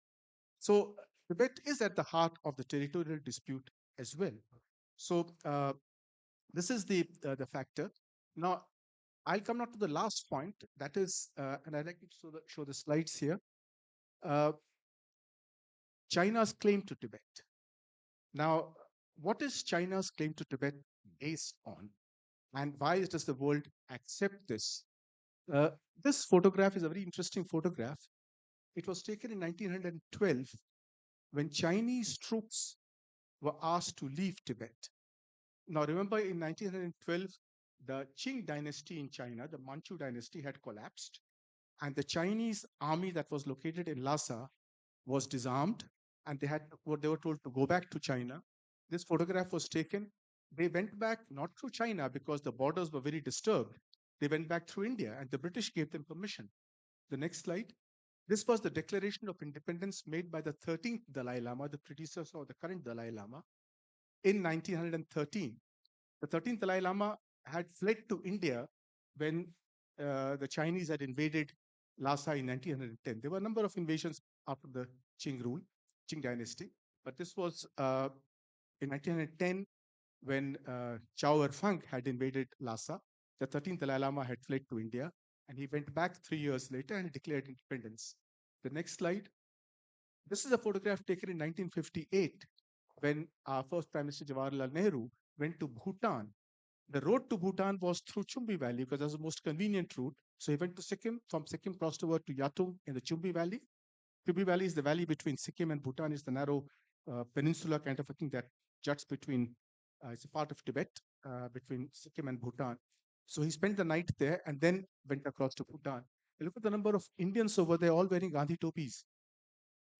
So Tibet is at the heart of the territorial dispute as well. So this is the factor. Now, I'll come now to the last point. That is, and I'd like to show the slides here. China's claim to Tibet. Now, what is China's claim to Tibet based on? And why does the world accept this? This photograph is a very interesting photograph. It was taken in 1912 when Chinese troops were asked to leave Tibet. Now, remember in 1912, the Qing dynasty in China, the Manchu dynasty, had collapsed, and the Chinese army that was located in Lhasa was disarmed, and they were told to go back to China. This photograph was taken. They went back not through China because the borders were very disturbed. They went back through India, and the British gave them permission. The next slide. This was the Declaration of Independence made by the 13th Dalai Lama, the predecessor of the current Dalai Lama, in 1913. The 13th Dalai Lama had fled to India when the Chinese had invaded Lhasa in 1910. There were a number of invasions after the Qing rule, Qing dynasty, but this was in 1910 when Chao Er-Feng had invaded Lhasa. The 13th Dalai Lama had fled to India, and he went back 3 years later and declared independence. The next slide. This is a photograph taken in 1958 when our first Prime Minister Jawaharlal Nehru went to Bhutan. The road to Bhutan was through Chumbi Valley because that's the most convenient route. So he went to Sikkim, from Sikkim crossed over to Yatung in the Chumbi Valley. Chumbi Valley is the valley between Sikkim and Bhutan. It's the narrow peninsula kind of a thing that juts between, it's a part of Tibet, between Sikkim and Bhutan. So he spent the night there and then went across to Bhutan. You look at the number of Indians over there, all wearing Gandhi topis.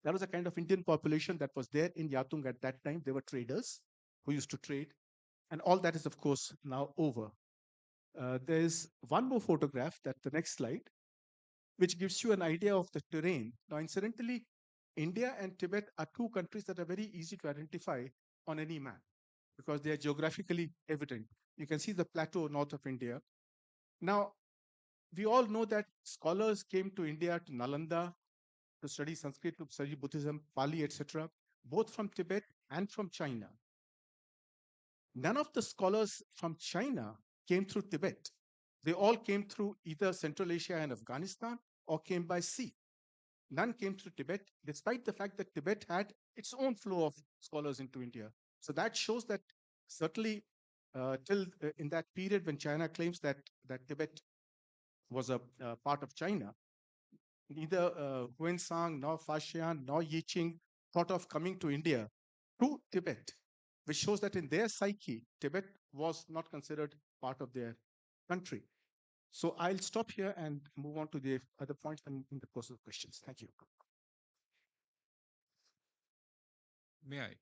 That was a kind of Indian population that was there in Yatung at that time. They were traders who used to trade. And all that is, of course, now over. There's one more photograph, that the next slide, which gives you an idea of the terrain. Now, incidentally, India and Tibet are two countries that are very easy to identify on any map because they are geographically evident. You can see the plateau north of India. Now, we all know that scholars came to India, to Nalanda, to study Sanskrit, to study Buddhism, Pali, etc., both from Tibet and from China. None of the scholars from China came through Tibet. They all came through either Central Asia and Afghanistan or came by sea. None came through Tibet, despite the fact that Tibet had its own flow of scholars into India. So that shows that certainly till in that period when China claims that Tibet was a part of China, neither Huensang, nor Fashian, nor Yiqing thought of coming to India through Tibet, which shows that in their psyche, Tibet was not considered part of their country. So I'll stop here and move on to the other points in the course of questions. Thank you. May I?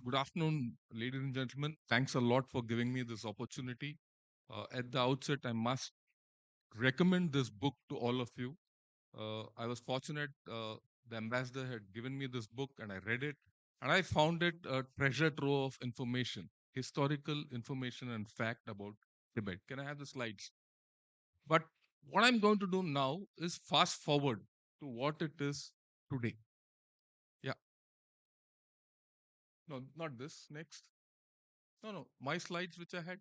Good afternoon, ladies and gentlemen. Thanks a lot for giving me this opportunity. At the outset, I must recommend this book to all of you. I was fortunate the ambassador had given me this book and I read it, and I found it a treasure trove of information, historical information and fact about Tibet. Can I have the slides? But what I'm going to do now is fast forward to what it is today. Yeah. No, not this. Next. No, my slides which I had.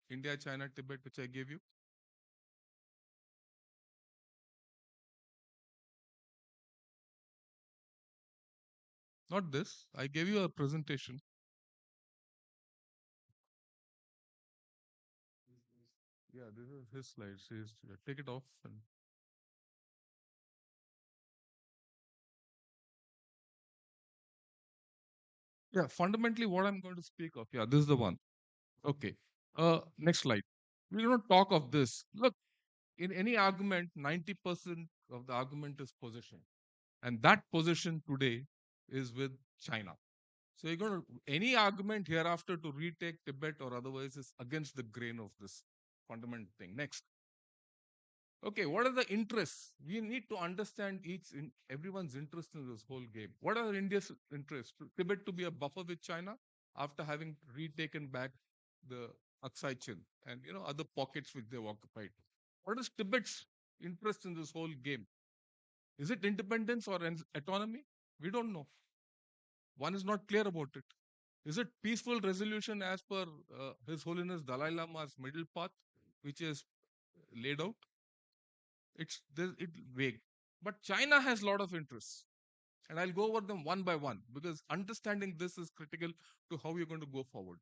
India, China, Tibet, which I gave you. Not this. I gave you a presentation. Yeah, this is his slides. Take it off. And yeah, fundamentally what I'm going to speak of. Yeah, this is the one. Okay. Next slide. We're going to talk of this. Look, in any argument, 90% of the argument is position. And that position today is with China. So you're going to, any argument hereafter to retake Tibet or otherwise is against the grain of this fundamental thing. Next. Okay, what are the interests? We need to understand everyone's interest in this whole game. What are India's interests? Tibet to be a buffer with China after having retaken back the Aksai Chin and other pockets which they've occupied. What is Tibet's interest in this whole game? Is it independence or autonomy? We don't know. One is not clear about it. Is it peaceful resolution as per His Holiness Dalai Lama's middle path, which is laid out? It's vague. But China has a lot of interests. And I'll go over them one by one because understanding this is critical to how we're going to go forward.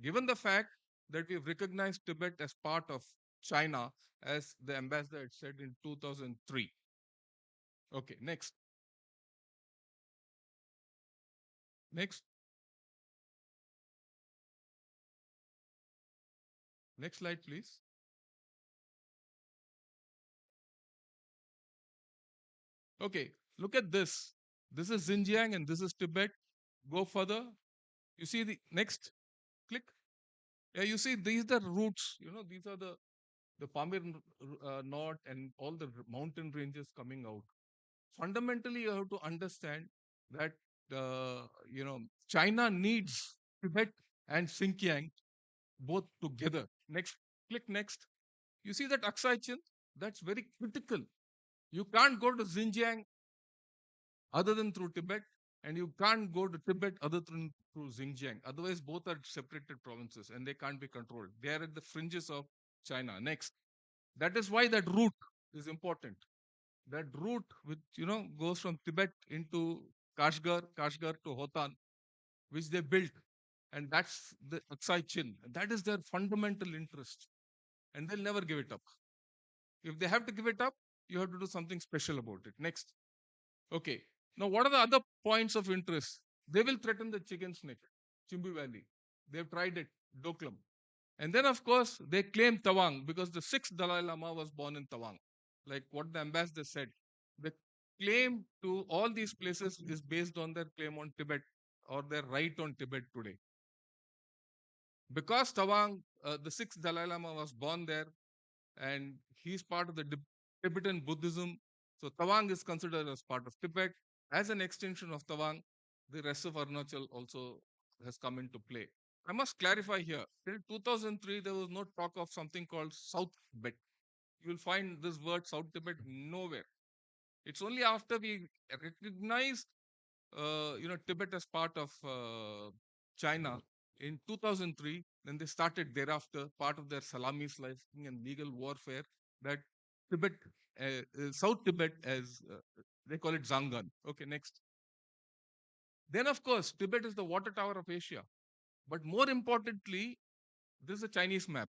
Given the fact that we've recognized Tibet as part of China, as the ambassador had said in 2003. Okay, next. Next. Next slide, please. Okay, look at this. This is Xinjiang and this is Tibet. Go further. You see the next click. Yeah, you see these are the roots. These are the the Pamir Knot and all the mountain ranges coming out. Fundamentally, you have to understand that China needs Tibet and Xinjiang both together. Next, click next. You see that Aksai Chin? That's very critical. You can't go to Xinjiang other than through Tibet, and you can't go to Tibet other than through Xinjiang. Otherwise, both are separated provinces and they can't be controlled. They are at the fringes of China. Next, that is why that route is important. That route, which goes from Tibet into Kashgar to Hotan, which they built, and that's the Aksai Chin. That is their fundamental interest, and they'll never give it up. If they have to give it up, you have to do something special about it. Next. Okay. Now, what are the other points of interest? They will threaten the chicken snake, Chimbu Valley. They've tried it, Doklam. And then, of course, they claim Tawang because the sixth Dalai Lama was born in Tawang. Like what the ambassador said. The claim to all these places is based on their claim on Tibet or their right on Tibet today. Because Tawang, the sixth Dalai Lama was born there, and he's part of the Tibetan Buddhism. So Tawang is considered as part of Tibet. As an extension of Tawang, the rest of Arunachal also has come into play. I must clarify here, till 2003, there was no talk of something called South Tibet. You will find this word South Tibet nowhere. It's only after we recognized, Tibet as part of China in 2003, then they started thereafter, part of their salami slicing and legal warfare, that Tibet, South Tibet, as they call it Zangan. Okay, next. Then, of course, Tibet is the water tower of Asia. But more importantly, this is a Chinese map.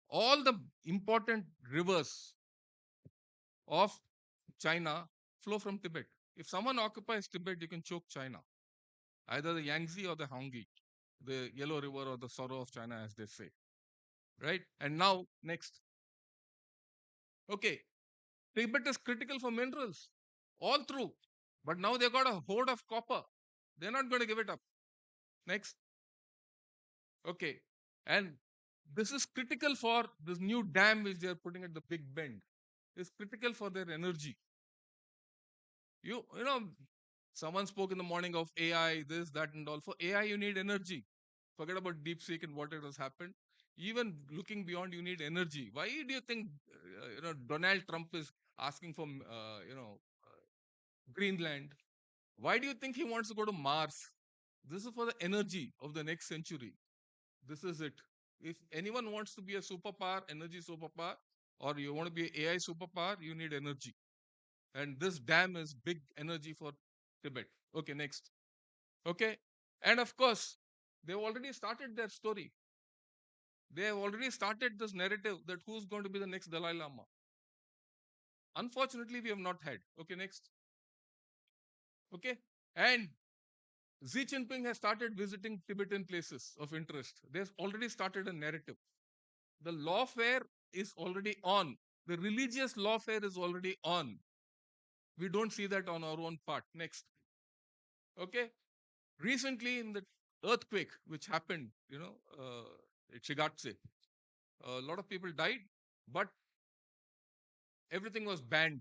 All the important rivers of China flow from Tibet. If someone occupies Tibet, you can choke China, either the Yangtze or the Honghe, the Yellow River or the Sorrow of China, as they say. Right? And now, next. Okay, Tibet is critical for minerals, all through. But now they got a hoard of copper. They're not going to give it up. Next. Okay. And this is critical for this new dam which they are putting at the Big Bend. It's critical for their energy. You know, someone spoke in the morning of AI, this, that, and all. For AI, you need energy. Forget about DeepSeek and what it has happened. Even looking beyond, you need energy. Why do you think, Donald Trump is asking for, Greenland? Why do you think he wants to go to Mars? This is for the energy of the next century. This is it. If anyone wants to be a superpower, energy superpower, or you want to be an AI superpower, you need energy. And this dam is big energy for Tibet. Okay, next. Okay. And of course, they've already started their story. They have already started this narrative that who's going to be the next Dalai Lama. Unfortunately, we have not had. Okay, next. Okay. And Xi Jinping has started visiting Tibetan places of interest. They've already started a narrative. The lawfare is already on. The religious lawfare is already on. We don't see that on our own part. Next. Okay. Recently, in the earthquake which happened, at Shigatse, a lot of people died, but everything was banned.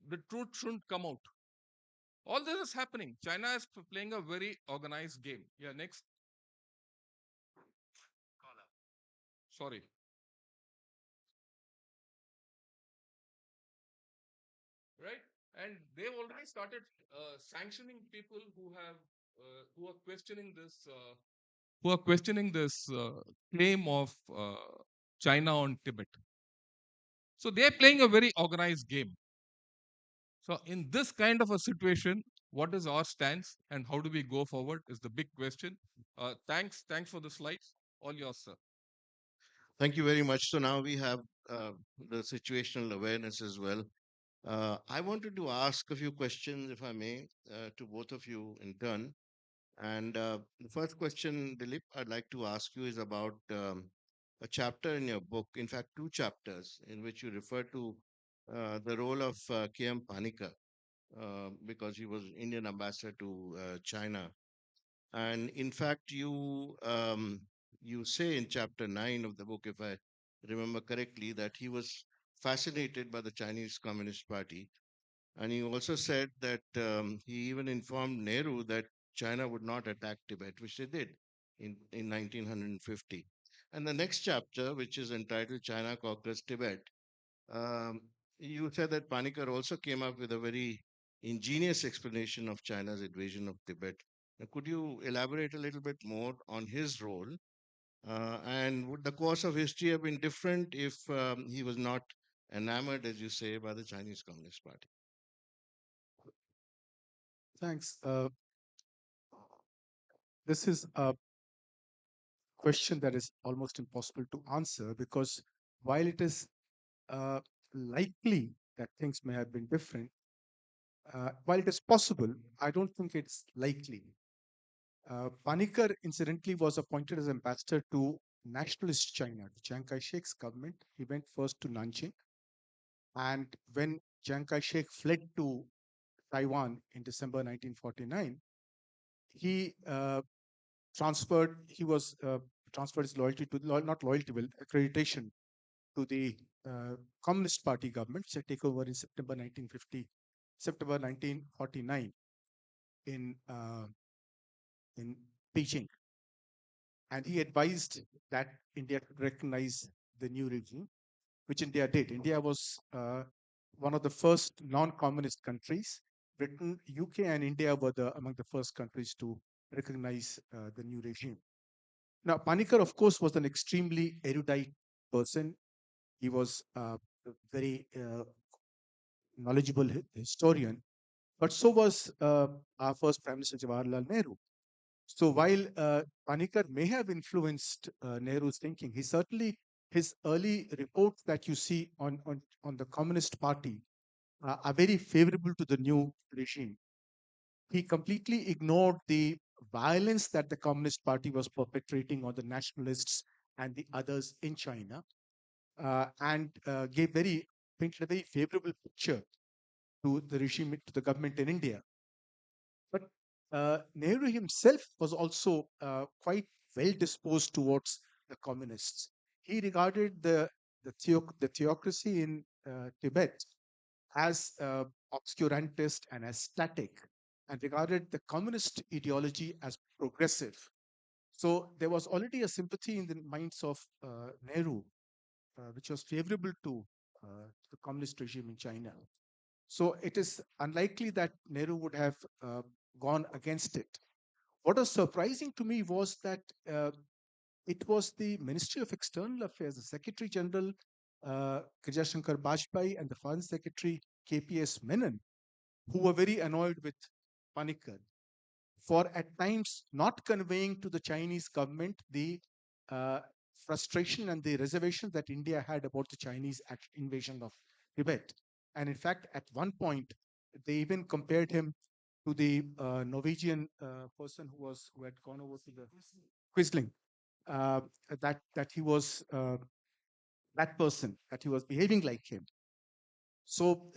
The truth shouldn't come out. All this is happening. China is playing a very organized game. Yeah, next. Sorry. Right? And they've already started sanctioning people who are questioning this claim of China on Tibet. So they're playing a very organized game. So in this kind of a situation, what is our stance and how do we go forward is the big question. Thanks for the slides. All yours, sir. Thank you very much. So now we have the situational awareness as well. I wanted to ask a few questions, if I may, to both of you in turn. And the first question, Dilip, I'd like to ask you is about a chapter in your book, in fact, two chapters, in which you refer to the role of K.M. Panikar, because he was Indian ambassador to China. And in fact, you say in chapter 9 of the book, if I remember correctly, that he was fascinated by the Chinese Communist Party. And he also said that he even informed Nehru that China would not attack Tibet, which they did in 1950. And the next chapter, which is entitled China Conquers Tibet, um, you said that Panikkar also came up with a very ingenious explanation of China's invasion of Tibet. Now, could you elaborate a little bit more on his role? And would the course of history have been different if he was not enamored, as you say, by the Chinese Communist Party? Thanks. This is a question that is almost impossible to answer because while it is uh, likely that things may have been different, while it is possible, I don't think it's likely. Panikkar, incidentally, was appointed as ambassador to nationalist China, to Chiang Kai shek's government. He went first to Nanjing. And when Chiang Kai shek fled to Taiwan in December 1949, he he was transferred his loyalty to, not loyalty, well, accreditation to the Communist Party government, which had taken over in September 1949 in Beijing. And he advised that India could recognize the new regime, which India did. India was one of the first non-communist countries. Britain, UK, and India were among the first countries to recognize the new regime. Now, Panikkar, of course, was an extremely erudite person. He was a very knowledgeable historian, but so was our first Prime Minister Jawaharlal Nehru. So while Panikkar may have influenced Nehru's thinking, he certainly, his early reports that you see on the Communist Party are very favorable to the new regime. He completely ignored the violence that the Communist Party was perpetrating on the nationalists and the others in China, and painted a very favorable picture to the regime, to the government in India. But Nehru himself was also quite well disposed towards the communists. He regarded the theocracy in Tibet as obscurantist and as static, and regarded the communist ideology as progressive. So there was already a sympathy in the minds of Nehru, which was favorable to the communist regime in China. So it is unlikely that Nehru would have gone against it. What was surprising to me was that it was the Ministry of External Affairs, the Secretary General Kirja Shankar Bajpai and the Foreign Secretary KPS Menon, who were very annoyed with Panikkar for at times not conveying to the Chinese government the uh, frustration and the reservation that India had about the Chinese invasion of Tibet. And in fact, at one point, they even compared him to the Norwegian person who had gone over to the Quisling, uh, that he was that person, that he was behaving like him. So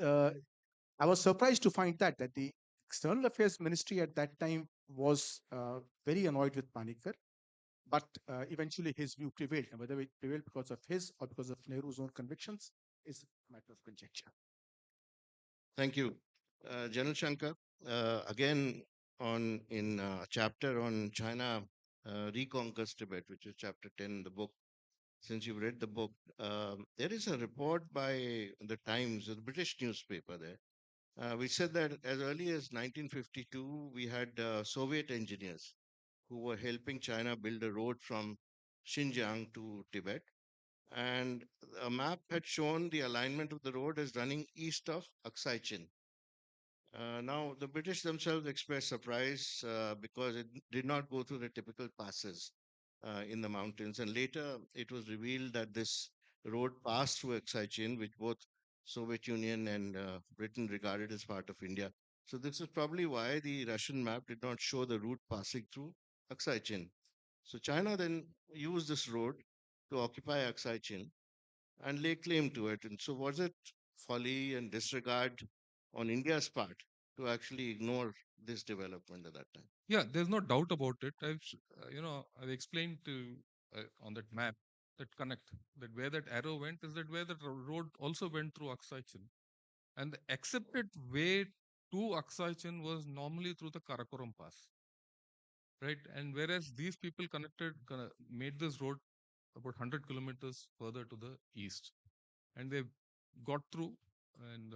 I was surprised to find that the External Affairs Ministry at that time was very annoyed with Panikkar, but eventually his view prevailed. And whether it prevailed because of his or because of Nehru's own convictions is a matter of conjecture. Thank you. General Shankar, again in a chapter on China reconquers Tibet, which is chapter 10 in the book. Since you've read the book, there is a report by the Times, the British newspaper there, which said that as early as 1952, we had Soviet engineers who were helping China build a road from Xinjiang to Tibet. And a map had shown the alignment of the road as running east of Aksai Chin. Now, the British themselves expressed surprise because it did not go through the typical passes in the mountains. And later, it was revealed that this road passed through Aksai Chin, which both Soviet Union and Britain regarded as part of India. So this is probably why the Russian map did not show the route passing through Aksai Chin. So China then used this road to occupy Aksai Chin and lay claim to it. And so was it folly and disregard on India's part to actually ignore this development at that time? Yeah, there's no doubt about it. I've explained on that map that connect. That where that arrow went is that where the road also went through Aksai Chin. And the accepted way to Aksai Chin was normally through the Karakoram Pass. Right? And whereas these people made this road about 100 kilometers further to the east. And they got through and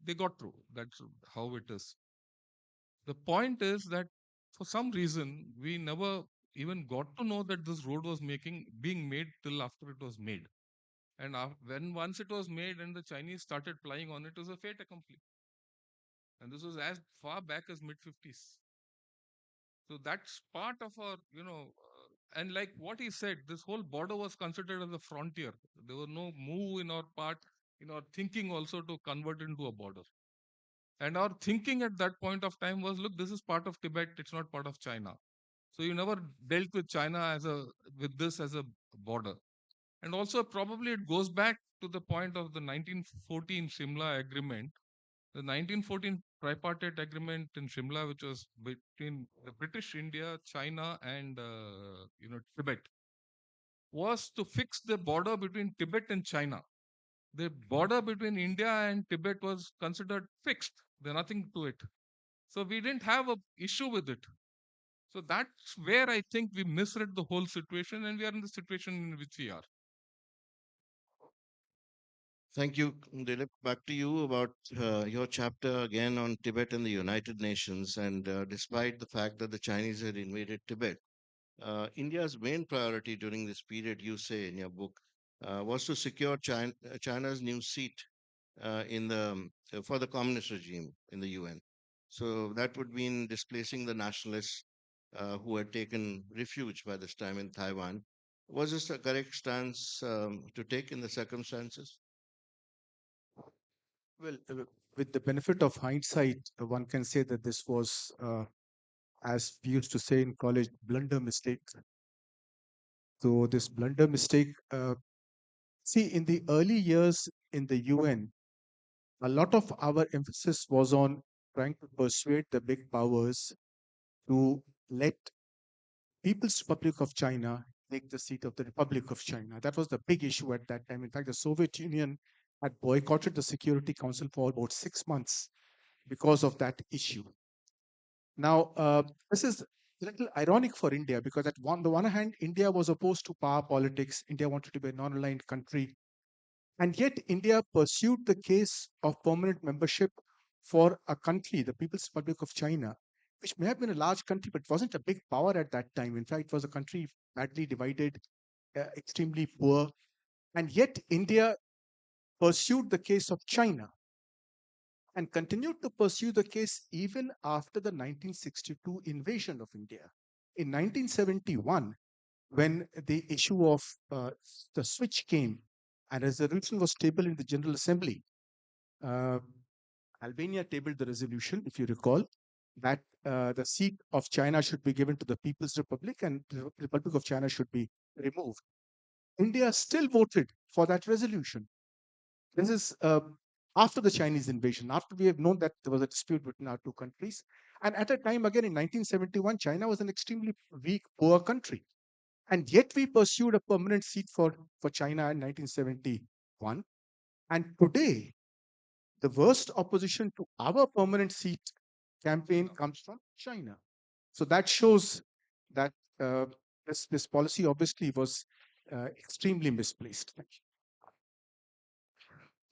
they got through. That's how it is. The point is that for some reason, we never even got to know that this road was being made till after it was made. And when once it was made and the Chinese started flying on it, it was a fait accompli. And this was as far back as mid 50s. So that's part of our, and like what he said, this whole border was considered as a frontier. There was no move in our part, in our thinking also to convert into a border. And our thinking at that point of time was, look, this is part of Tibet, it's not part of China. So you never dealt with China with this as a border. And also probably it goes back to the point of the 1914 Shimla Agreement. The 1914 tripartite agreement in Shimla, which was between the British India, China, and Tibet, was to fix the border between Tibet and China. The border between India and Tibet was considered fixed. There's nothing to it. So we didn't have a issue with it. So that's where I think we misread the whole situation, and we are in the situation in which we are. Thank you, Dilip. Back to you about your chapter again on Tibet and the United Nations. And despite the fact that the Chinese had invaded Tibet, India's main priority during this period, you say in your book, was to secure China's new seat for the communist regime in the UN. So that would mean displacing the nationalists who had taken refuge by this time in Taiwan. Was this a correct stance to take in the circumstances? Well, with the benefit of hindsight, one can say that this was, as we used to say in college, blunder mistake. So this blunder mistake, see, in the early years in the UN, a lot of our emphasis was on trying to persuade the big powers to let People's Republic of China take the seat of the Republic of China. That was the big issue at that time. In fact, the Soviet Union had boycotted the Security Council for about 6 months because of that issue. Now, this is a little ironic for India because on the one hand, India was opposed to power politics. India wanted to be a non-aligned country. And yet, India pursued the case of permanent membership for a country, the People's Republic of China, which may have been a large country, but wasn't a big power at that time. In fact, it was a country badly divided, extremely poor. And yet, India pursued the case of China and continued to pursue the case even after the 1962 invasion of India. In 1971, when the issue of the switch came and resolution was tabled in the General Assembly, uh, Albania tabled the resolution, if you recall, that the seat of China should be given to the People's Republic and the Republic of China should be removed. India still voted for that resolution. This is after the Chinese invasion, after we have known that there was a dispute between our two countries. And at a time, again, in 1971, China was an extremely weak, poor country. And yet we pursued a permanent seat for China in 1971. And today, the worst opposition to our permanent seat campaign comes from China. So that shows that this policy obviously was extremely misplaced.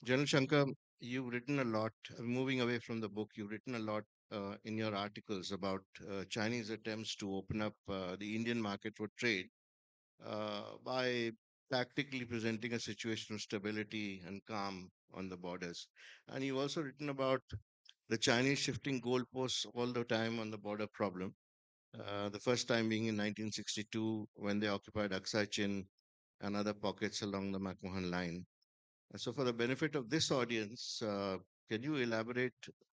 General Shankar, you've written a lot, moving away from the book, you've written a lot in your articles about Chinese attempts to open up the Indian market for trade by tactically presenting a situation of stability and calm on the borders. And you've also written about the Chinese shifting goalposts all the time on the border problem. The first time being in 1962 when they occupied Aksai Chin and other pockets along the McMahon line. So, for the benefit of this audience, can you elaborate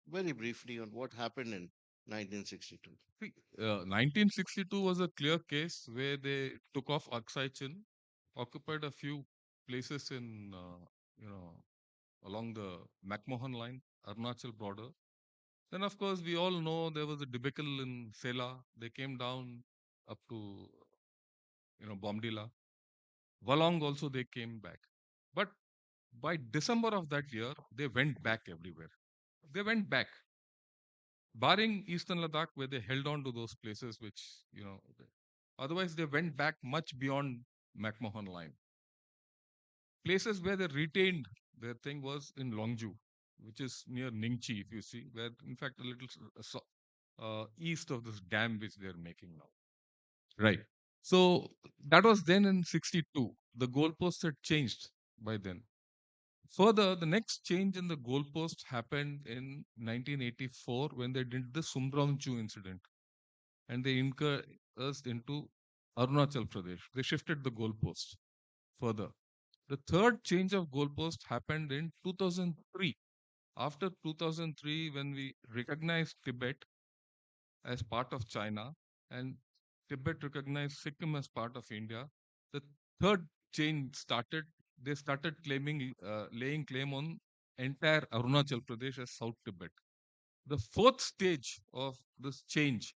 very briefly on what happened in 1962? See, 1962 was a clear case where they took off Aksai Chin, occupied a few places along the McMahon line, Arunachal border. Then, of course, we all know there was a debacle in Sela. They came down up to, Bomdila. Walong also they came back. But by December of that year, they went back everywhere. They went back, barring Eastern Ladakh, where they held on to those places, which, otherwise they went back much beyond McMahon line. Places where they retained their thing was in Longju, which is near Ningchi, if you see, where in fact a little east of this dam which they're making now. Right. So that was then in 62. The goalposts had changed by then. Further, the next change in the goalpost happened in 1984 when they did the Sumdramchu incident and they incurred us into Arunachal Pradesh. They shifted the goalpost further. The third change of goalpost happened in 2003. After 2003, when we recognized Tibet as part of China and Tibet recognized Sikkim as part of India, the third change started. They started laying claim on entire Arunachal Pradesh as South Tibet. The fourth stage of this change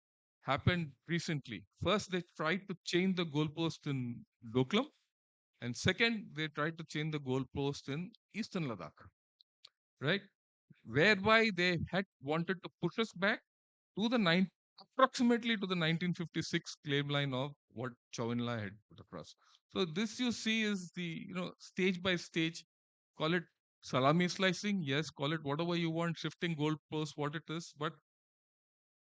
happened recently. First, they tried to change the goalpost in Doklam, and second, they tried to change the goalpost in Eastern Ladakh, right? Whereby they had wanted to push us back to approximately to the 1956 claim line of what Chauvinla had put across. So this you see is the stage by stage, call it salami slicing, yes, call it whatever you want, shifting goalposts, what it is. But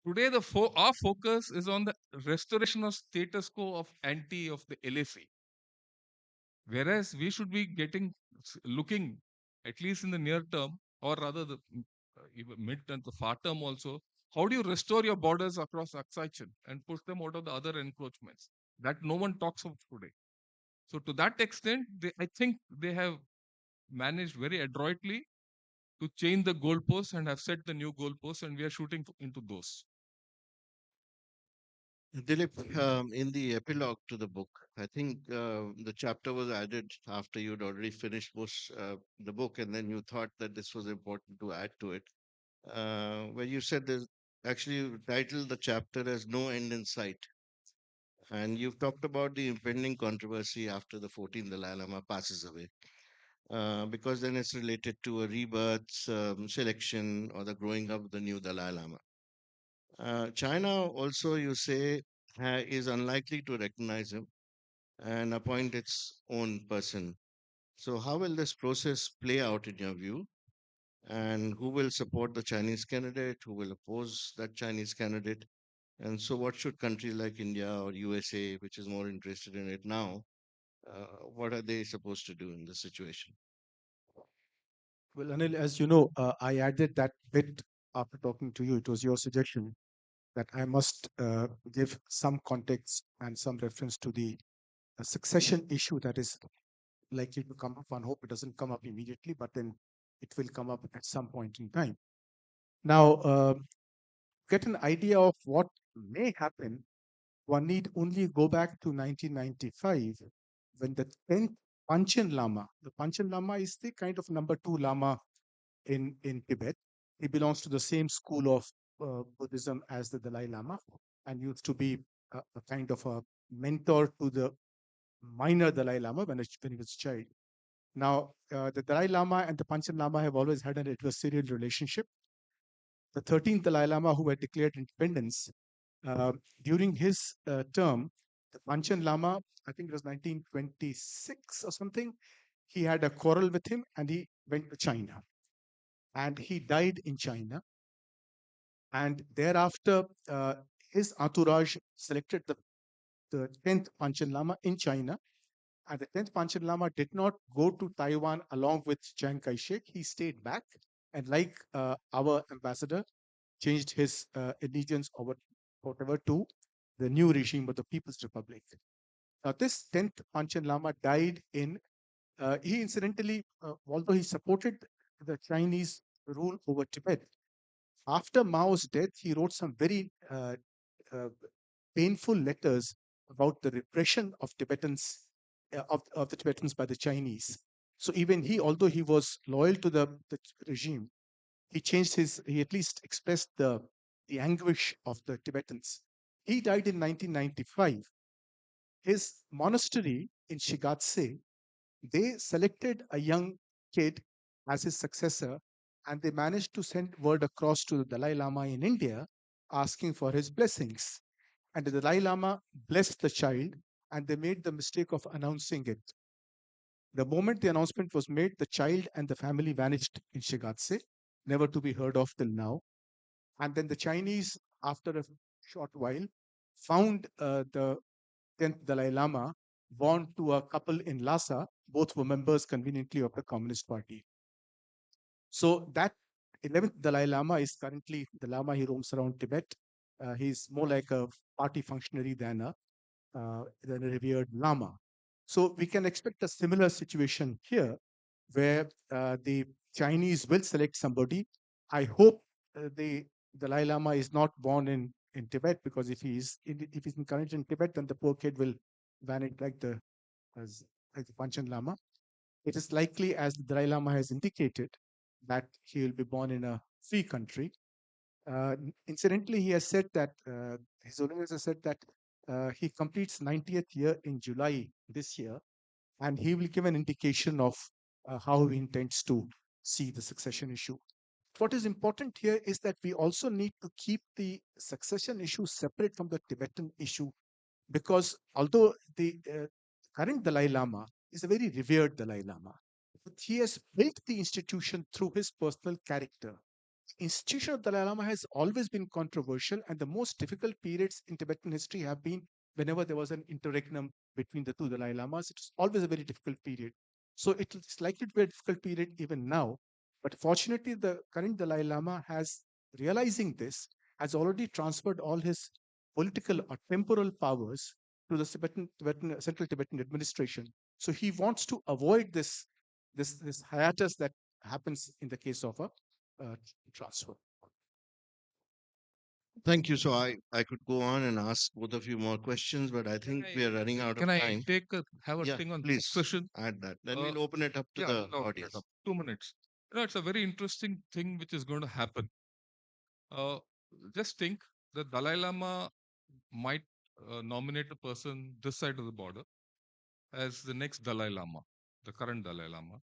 today our focus is on the restoration of status quo of anti of the LAC. Whereas we should be looking, at least in the near term, or rather the even mid and the far term also, how do you restore your borders across Aksai and push them out of the other encroachments that no one talks of today? So to that extent, I think they have managed very adroitly to change the goalposts and have set the new goalposts, and we are shooting into those. Dilip, in the epilogue to the book, I think the chapter was added after you'd already finished most the book, and then you thought that this was important to add to it, where you said there's actually you titled the chapter as "No End in Sight," and you've talked about the impending controversy after the 14th Dalai Lama passes away, because then it's related to a rebirth, selection, or the growing up of the new Dalai Lama. China also, you say, is unlikely to recognize him and appoint its own person. So, how will this process play out in your view? And who will support the Chinese candidate? Who will oppose that Chinese candidate? And so, what should countries like India or USA, which is more interested in it now, what are they supposed to do in this situation? Well, Anil, as you know, I added that bit after talking to you. It was your suggestion that I must give some context and some reference to the succession issue that is likely to come up. One hope it doesn't come up immediately, but then it will come up at some point in time. Now, get an idea of what may happen, one need only go back to 1995 when the 10th Panchen Lama, the Panchen Lama is the kind of number 2 Lama in Tibet. He belongs to the same school of Buddhism as the Dalai Lama and used to be a kind of a mentor to the minor Dalai Lama when he was a child. Now, the Dalai Lama and the Panchen Lama have always had an adversarial relationship. The 13th Dalai Lama, who had declared independence, during his term, the Panchen Lama, I think it was 1926 or something, he had a quarrel with him and he went to China. And he died in China. And thereafter, his entourage selected the 10th Panchen Lama in China. And the 10th Panchen Lama did not go to Taiwan along with Chiang Kai shek. He stayed back. And like our ambassador, changed his allegiance or whatever to the new regime of the People's Republic. Now, this 10th Panchen Lama died he incidentally, although he supported the Chinese rule over Tibet, after Mao's death, he wrote some very uh, painful letters about the repression of Tibetans, of the Tibetans by the Chinese. So even he, although he was loyal to the regime, he at least expressed the anguish of the Tibetans. He died in 1995. His monastery in Shigatse, they selected a young kid as his successor, and they managed to send word across to the Dalai Lama in India asking for his blessings. And the Dalai Lama blessed the child, and they made the mistake of announcing it. The moment the announcement was made, the child and the family vanished in Shigatse, never to be heard of till now. And then the Chinese, after a short while, found the 10th Dalai Lama born to a couple in Lhasa. Both were members conveniently of the Communist Party. So that 11th Dalai Lama is currently the Lama. He roams around Tibet. He's more like a party functionary than a revered Lama. So we can expect a similar situation here where the Chinese will select somebody. I hope the Dalai Lama is not born in Tibet, because if he's incarnated in Tibet, then the poor kid will vanish as, like the Panchen Lama. It is likely, as the Dalai Lama has indicated, that he will be born in a free country. Incidentally, he has said that His Holiness has said that he completes 90th year in July this year, and he will give an indication of how he intends to see the succession issue. What is important here is that we also need to keep the succession issue separate from the Tibetan issue, because although the current Dalai Lama is a very revered Dalai Lama, but he has built the institution through his personal character. Institution of Dalai Lama has always been controversial, and the most difficult periods in Tibetan history have been whenever there was an interregnum between the two Dalai Lamas. It's always a very difficult period. So it's likely to be a difficult period even now. But fortunately, the current Dalai Lama has, realizing this, has already transferred all his political or temporal powers to the Central Tibetan administration. So he wants to avoid this hiatus that happens in the case of a transfer. Thank you. So I could go on and ask both of you more questions, but I think we are running out of Can I time. have a Yeah, thing on please succession? add that. Then we'll open it up to Yeah, the we'll open it audience. up. 2 minutes. It's a very interesting thing which is going to happen. Just think the Dalai Lama might nominate a person this side of the border as the next Dalai Lama, the current Dalai Lama.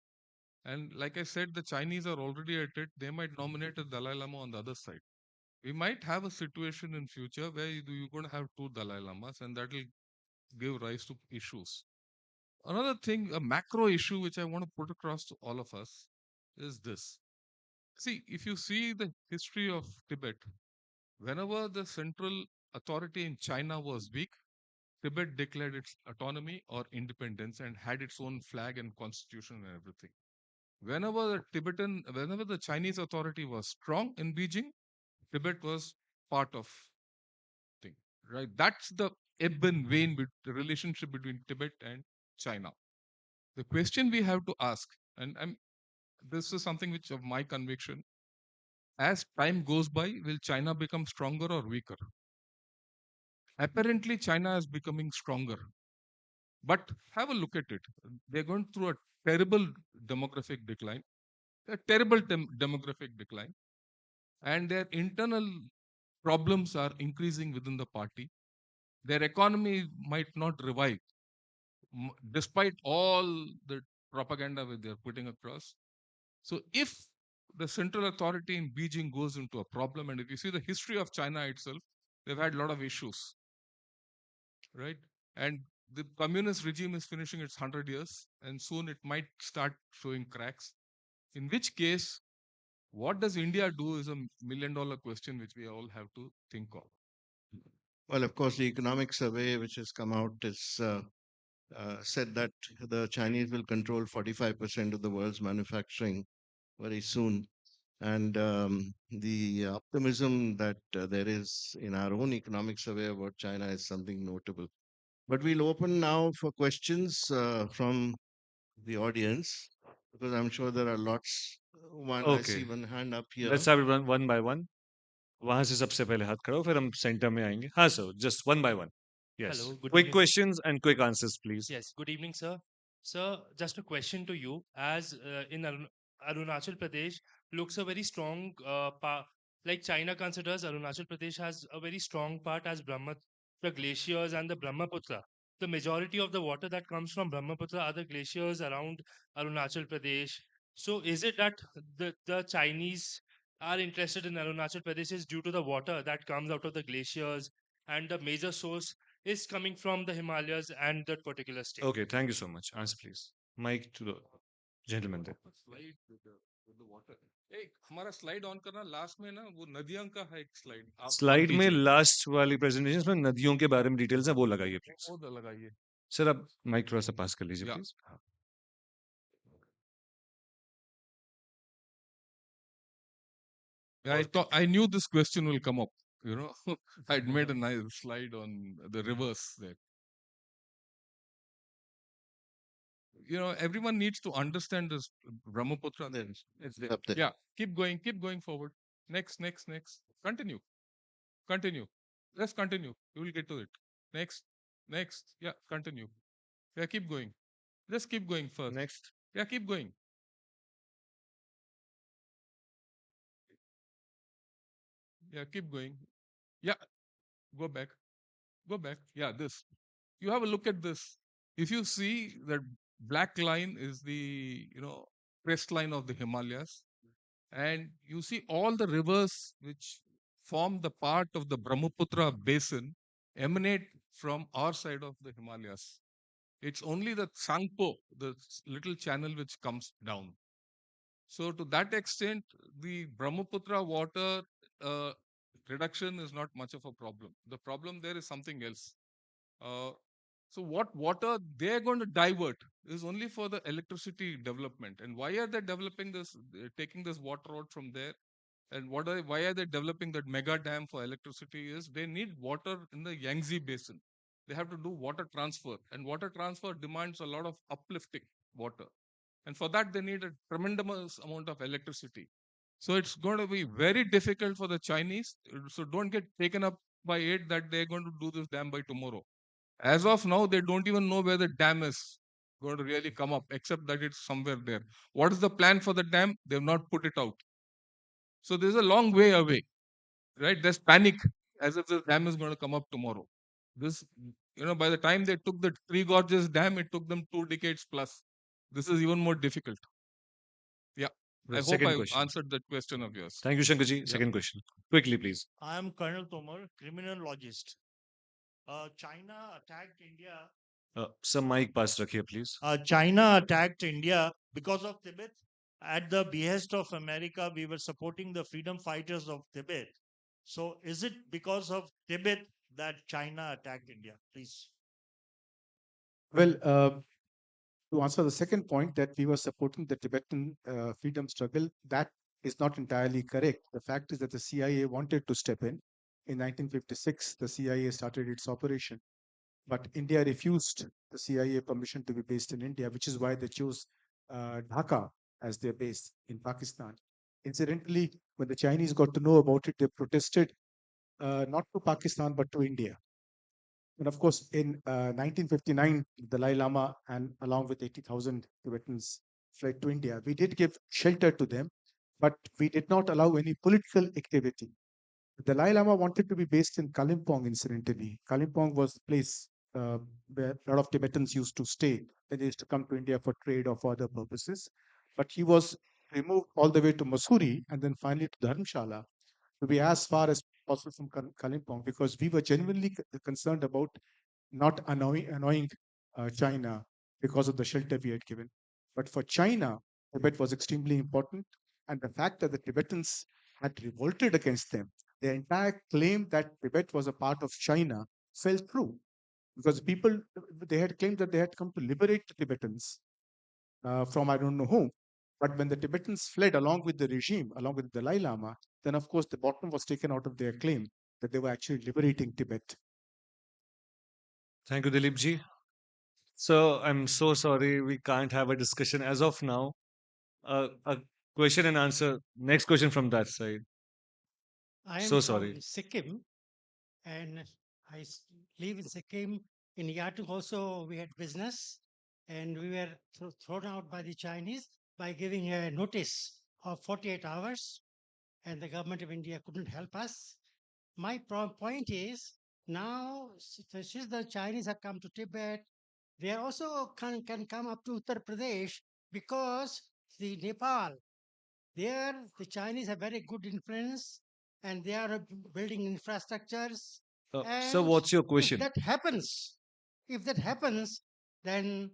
And like I said, the Chinese are already at it. They might nominate a Dalai Lama on the other side. We might have a situation in future where you're going to have two Dalai Lamas, and that will give rise to issues. Another thing, a macro issue which I want to put across to all of us is this. See, if you see the history of Tibet, whenever the central authority in China was weak, Tibet declared its autonomy or independence and had its own flag and constitution and everything. Whenever the Chinese authority was strong in Beijing, Tibet was part of thing, right? That's the ebb and vein, the relationship between Tibet and China. The question we have to ask, and this is something which of my conviction, as time goes by, will China become stronger or weaker? Apparently, China is becoming stronger. But have a look at it. They're going through a terrible demographic decline, a terrible demographic decline, and their internal problems are increasing within the party. Their economy might not revive, despite all the propaganda that they're putting across. So, if the central authority in Beijing goes into a problem, and if you see the history of China itself, they've had a lot of issues, right? And the communist regime is finishing its 100 years, and soon it might start showing cracks. In which case, what does India do is $1 million question which we all have to think of. Well, of course, the economic survey which has come out is said that the Chinese will control 45% of the world's manufacturing very soon. And the optimism that there is in our own economic survey about China is something notable. But we'll open now for questions from the audience, because I'm sure there are lots. I Okay, see one hand up here. let's have it one by one. वहां से सबसे पहले हाथ खड़ा हो, फिर हम centre में आएंगे. हाँ sir, just one by one. Yes. Hello, good Quick evening. questions and quick answers, please. Yes, good evening, sir. Sir, just a question to you. As in Arunachal Pradesh looks a very strong part, like China considers Arunachal Pradesh has a very strong part as Brahmaputra glaciers and the Brahmaputra. the majority of the water that comes from Brahmaputra are the glaciers around Arunachal Pradesh. So is it that the Chinese are interested in Arunachal Pradesh is due to the water that comes out of the glaciers, and the major source is coming from the Himalayas and that particular state? Okay, thank you so much. Answer, please. Mic to the gentleman there. Slide with the water. एक हमारा slide on करना last में ना वो नदियों का है एक slide आप स्लाइड में दीजिए लास्ट वाली प्रेजेंटेशन में नदियों के बारे में डिटेल्स है वो लगाइए प्लीज वो लगाइए सर आप माइक थोड़ा सा पास कर लीजिए या please I thought I knew this question will come up. You know, I'd made a nice slide on the rivers there. You know, everyone needs to understand this Brahmaputra. Then it's there. Up there. Yeah, keep going forward. Next. Continue. Let's continue. You will get to it. Next. Yeah, continue. Yeah, keep going. Just keep going first. Next. Yeah, keep going. Yeah, keep going. Yeah, go back. Yeah, this. You have a look at this. If you see that black line is the, crest line of the Himalayas, and you see all the rivers which form the part of the Brahmaputra basin emanate from our side of the Himalayas. It's only the Tsangpo, the little channel which comes down. So to that extent, the Brahmaputra water uh, reduction is not much of a problem. The problem there is something else. Uh, so what water they're going to divert is only for the electricity development. And why are they developing this, taking this water out from there? And why are they developing that mega dam for electricity? Is they need water in the Yangtze basin. They have to do water transfer, and water transfer demands a lot of uplifting water. And for that, they need a tremendous amount of electricity. So it's going to be very difficult for the Chinese. So don't get taken up by it that they're going to do this dam by tomorrow. As of now, they don't even know where the dam is going to really come up, except that it's somewhere there. What is the plan for the dam? They've not put it out. So there's a long way away, right? There's panic as if the dam is going to come up tomorrow. This, by the time they took the Three Gorges Dam, it took them 2 decades plus. This is even more difficult. Yeah. The I hope second I question. answered that question of yours. Thank you, Shankarji. Yeah. Second question. Quickly, please. I am Colonel Tomar, criminologist. China attacked India. Some mic pass rakhiye, please. China attacked India because of Tibet. At the behest of America, we were supporting the freedom fighters of Tibet. So is it because of Tibet that China attacked India? Please. Well, to answer the second point that we were supporting the Tibetan freedom struggle, that is not entirely correct. The fact is that the CIA wanted to step in. In 1956, the CIA started its operation, but India refused the CIA permission to be based in India, which is why they chose Dhaka as their base in Pakistan. Incidentally, when the Chinese got to know about it, they protested not to Pakistan but to India. And of course, in 1959, the Dalai Lama and along with 80,000 Tibetans fled to India. We did give shelter to them, but we did not allow any political activity. The Dalai Lama wanted to be based in Kalimpong, incidentally. Kalimpong was the place where a lot of Tibetans used to stay when they used to come to India for trade or for other purposes. But he was removed all the way to Mussoorie and then finally to Dharamshala to be as far as possible from Kalimpong, because we were genuinely concerned about not annoying China because of the shelter we had given. But for China, Tibet was extremely important. And the fact that the Tibetans had revolted against them, their entire claim that Tibet was a part of China fell through, because people, they had claimed that they had come to liberate the Tibetans from I don't know whom. But when the Tibetans fled along with the regime, along with the Dalai Lama, then of course the bottom was taken out of their claim that they were actually liberating Tibet. Thank you, Dilip ji. So I'm so sorry we can't have a discussion as of now. A question and answer. Next question from that side. I am So from sorry. Sikkim, and live in Sikkim. In Yatu also, we had business, and we were thrown out by the Chinese by giving a notice of 48 hours, and the government of India couldn't help us. My point is Now, since the Chinese have come to Tibet, they also can come up to Uttar Pradesh because the Nepal, there the Chinese have very good influence and they are building infrastructures. Sir, And what's your if question? that happens, if that happens, then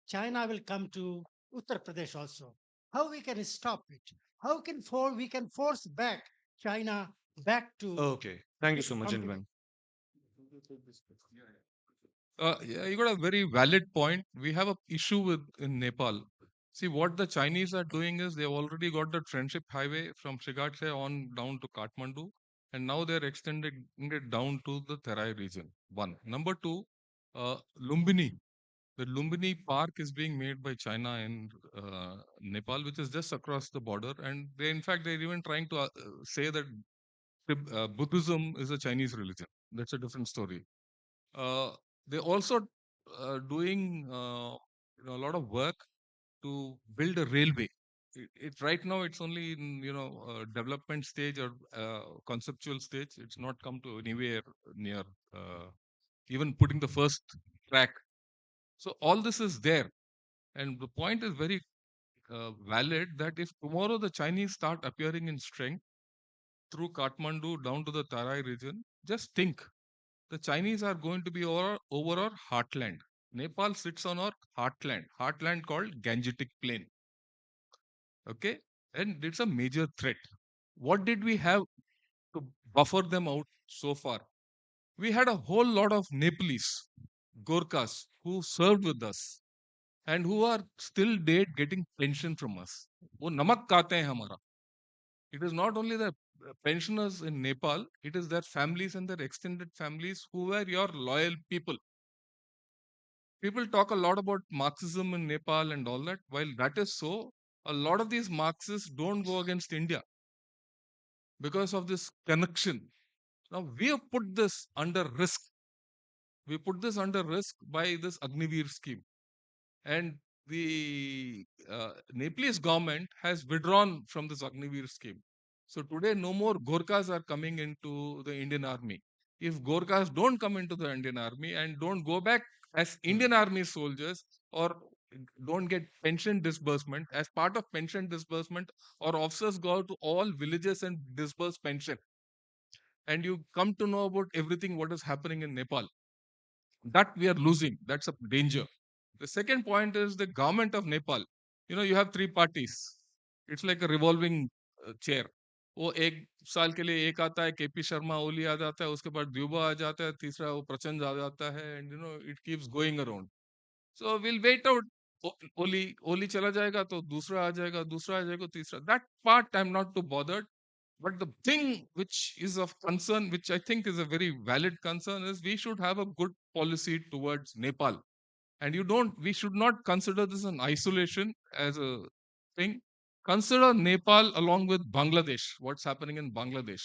China will come to Uttar Pradesh also. How we can stop it? How can we can force back China back to Okay. Thank you so much, from Tibet? gentlemen. Yeah, you got a very valid point. We have a issue with in Nepal. See, what the Chinese are doing is they've already got the friendship highway from Shigatse on down to Kathmandu, and now they're extending it down to the Terai region. One. Number two, Lumbini. The Lumbini Park is being made by China in Nepal, which is just across the border, and they, in fact, they're even trying to say that Buddhism is a Chinese religion. That's a different story. Uh, they also doing a lot of work to build a railway. It right now it's only in development stage or conceptual stage. It's not come to anywhere near even putting the first track. So all this is there, and the point is very valid that if tomorrow the Chinese start appearing in strength through Kathmandu down to the Tarai region, just think the Chinese are going to be over our heartland. Nepal sits on our heartland called Gangetic Plain. Okay, and it's a major threat. What did we have to buffer them out so far? We had a whole lot of Nepalese, Gorkhas, who served with us and who are still dead getting pension from us. वो नमक खाते हैं हमारा. It is not only the pensioners in Nepal, it is their families and their extended families who were your loyal people. People talk a lot about Marxism in Nepal and all that. While that is so, a lot of these Marxists don't go against India because of this connection. Now, we have put this under risk. We put this under risk by this Agniveer scheme. And the Nepalese government has withdrawn from this Agniveer scheme. So today, no more Gorkhas are coming into the Indian army. If Gorkhas don't come into the Indian army and don't go back as Indian army soldiers or don't get pension disbursement, as part of pension disbursement, or officers go out to all villages and disburse pension. And you come to know about everything what is happening in Nepal. That we are losing. That's a danger. The second point is the government of Nepal. You have three parties. It's like a revolving chair. वो एक साल के लिए एक आता है KP Sharma Oli आ जाता है उसके बाद द्यूबा आ जाता है तीसरा वो प्रचंड आ जाता है and it keeps going around so will wait out Oli Oli चला जाएगा तो दूसरा आ जाएगा दूसरा आ जाएगा तीसरा that part I am not too bothered but the thing which is of concern, which I think is a very valid concern, is we should have a good policy towards Nepal. And we should not consider this an isolation as a thing. Consider Nepal along with Bangladesh, what's happening in Bangladesh.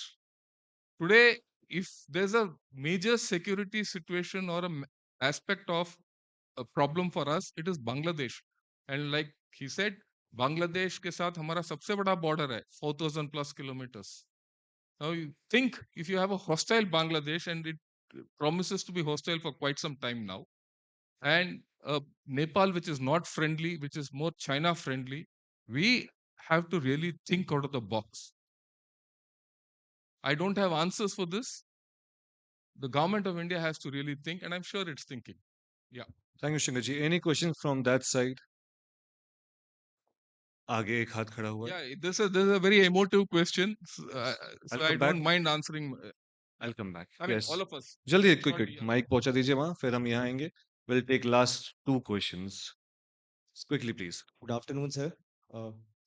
Today, if there's a major security situation or aspect of a problem for us, it is Bangladesh. And like he said, Bangladesh के साथ हमारा सबसे बड़ा border है 4,000 plus kilometers. Now you think if you have a hostile Bangladesh and it promises to be hostile for quite some time now, and Nepal, which is not friendly, which is more China friendly, we have to really think out of the box. I don't have answers for this. The government of India has to really think, and I'm sure it's thinking. Yeah. Thank you, Shankarji. Any questions from that side? आगे एक हाथ खड़ा हुआ है. Yeah, this is a very emotive question, so I'll I come back. don't mind answering. I'll come back. I mean, Yes. all of us. जल्दी Short, quick yeah. Mic पहुंचा दीजिए वहां फिर हम यहाँ आएंगे. We'll take last two questions. Quickly, please. Good afternoon, sir.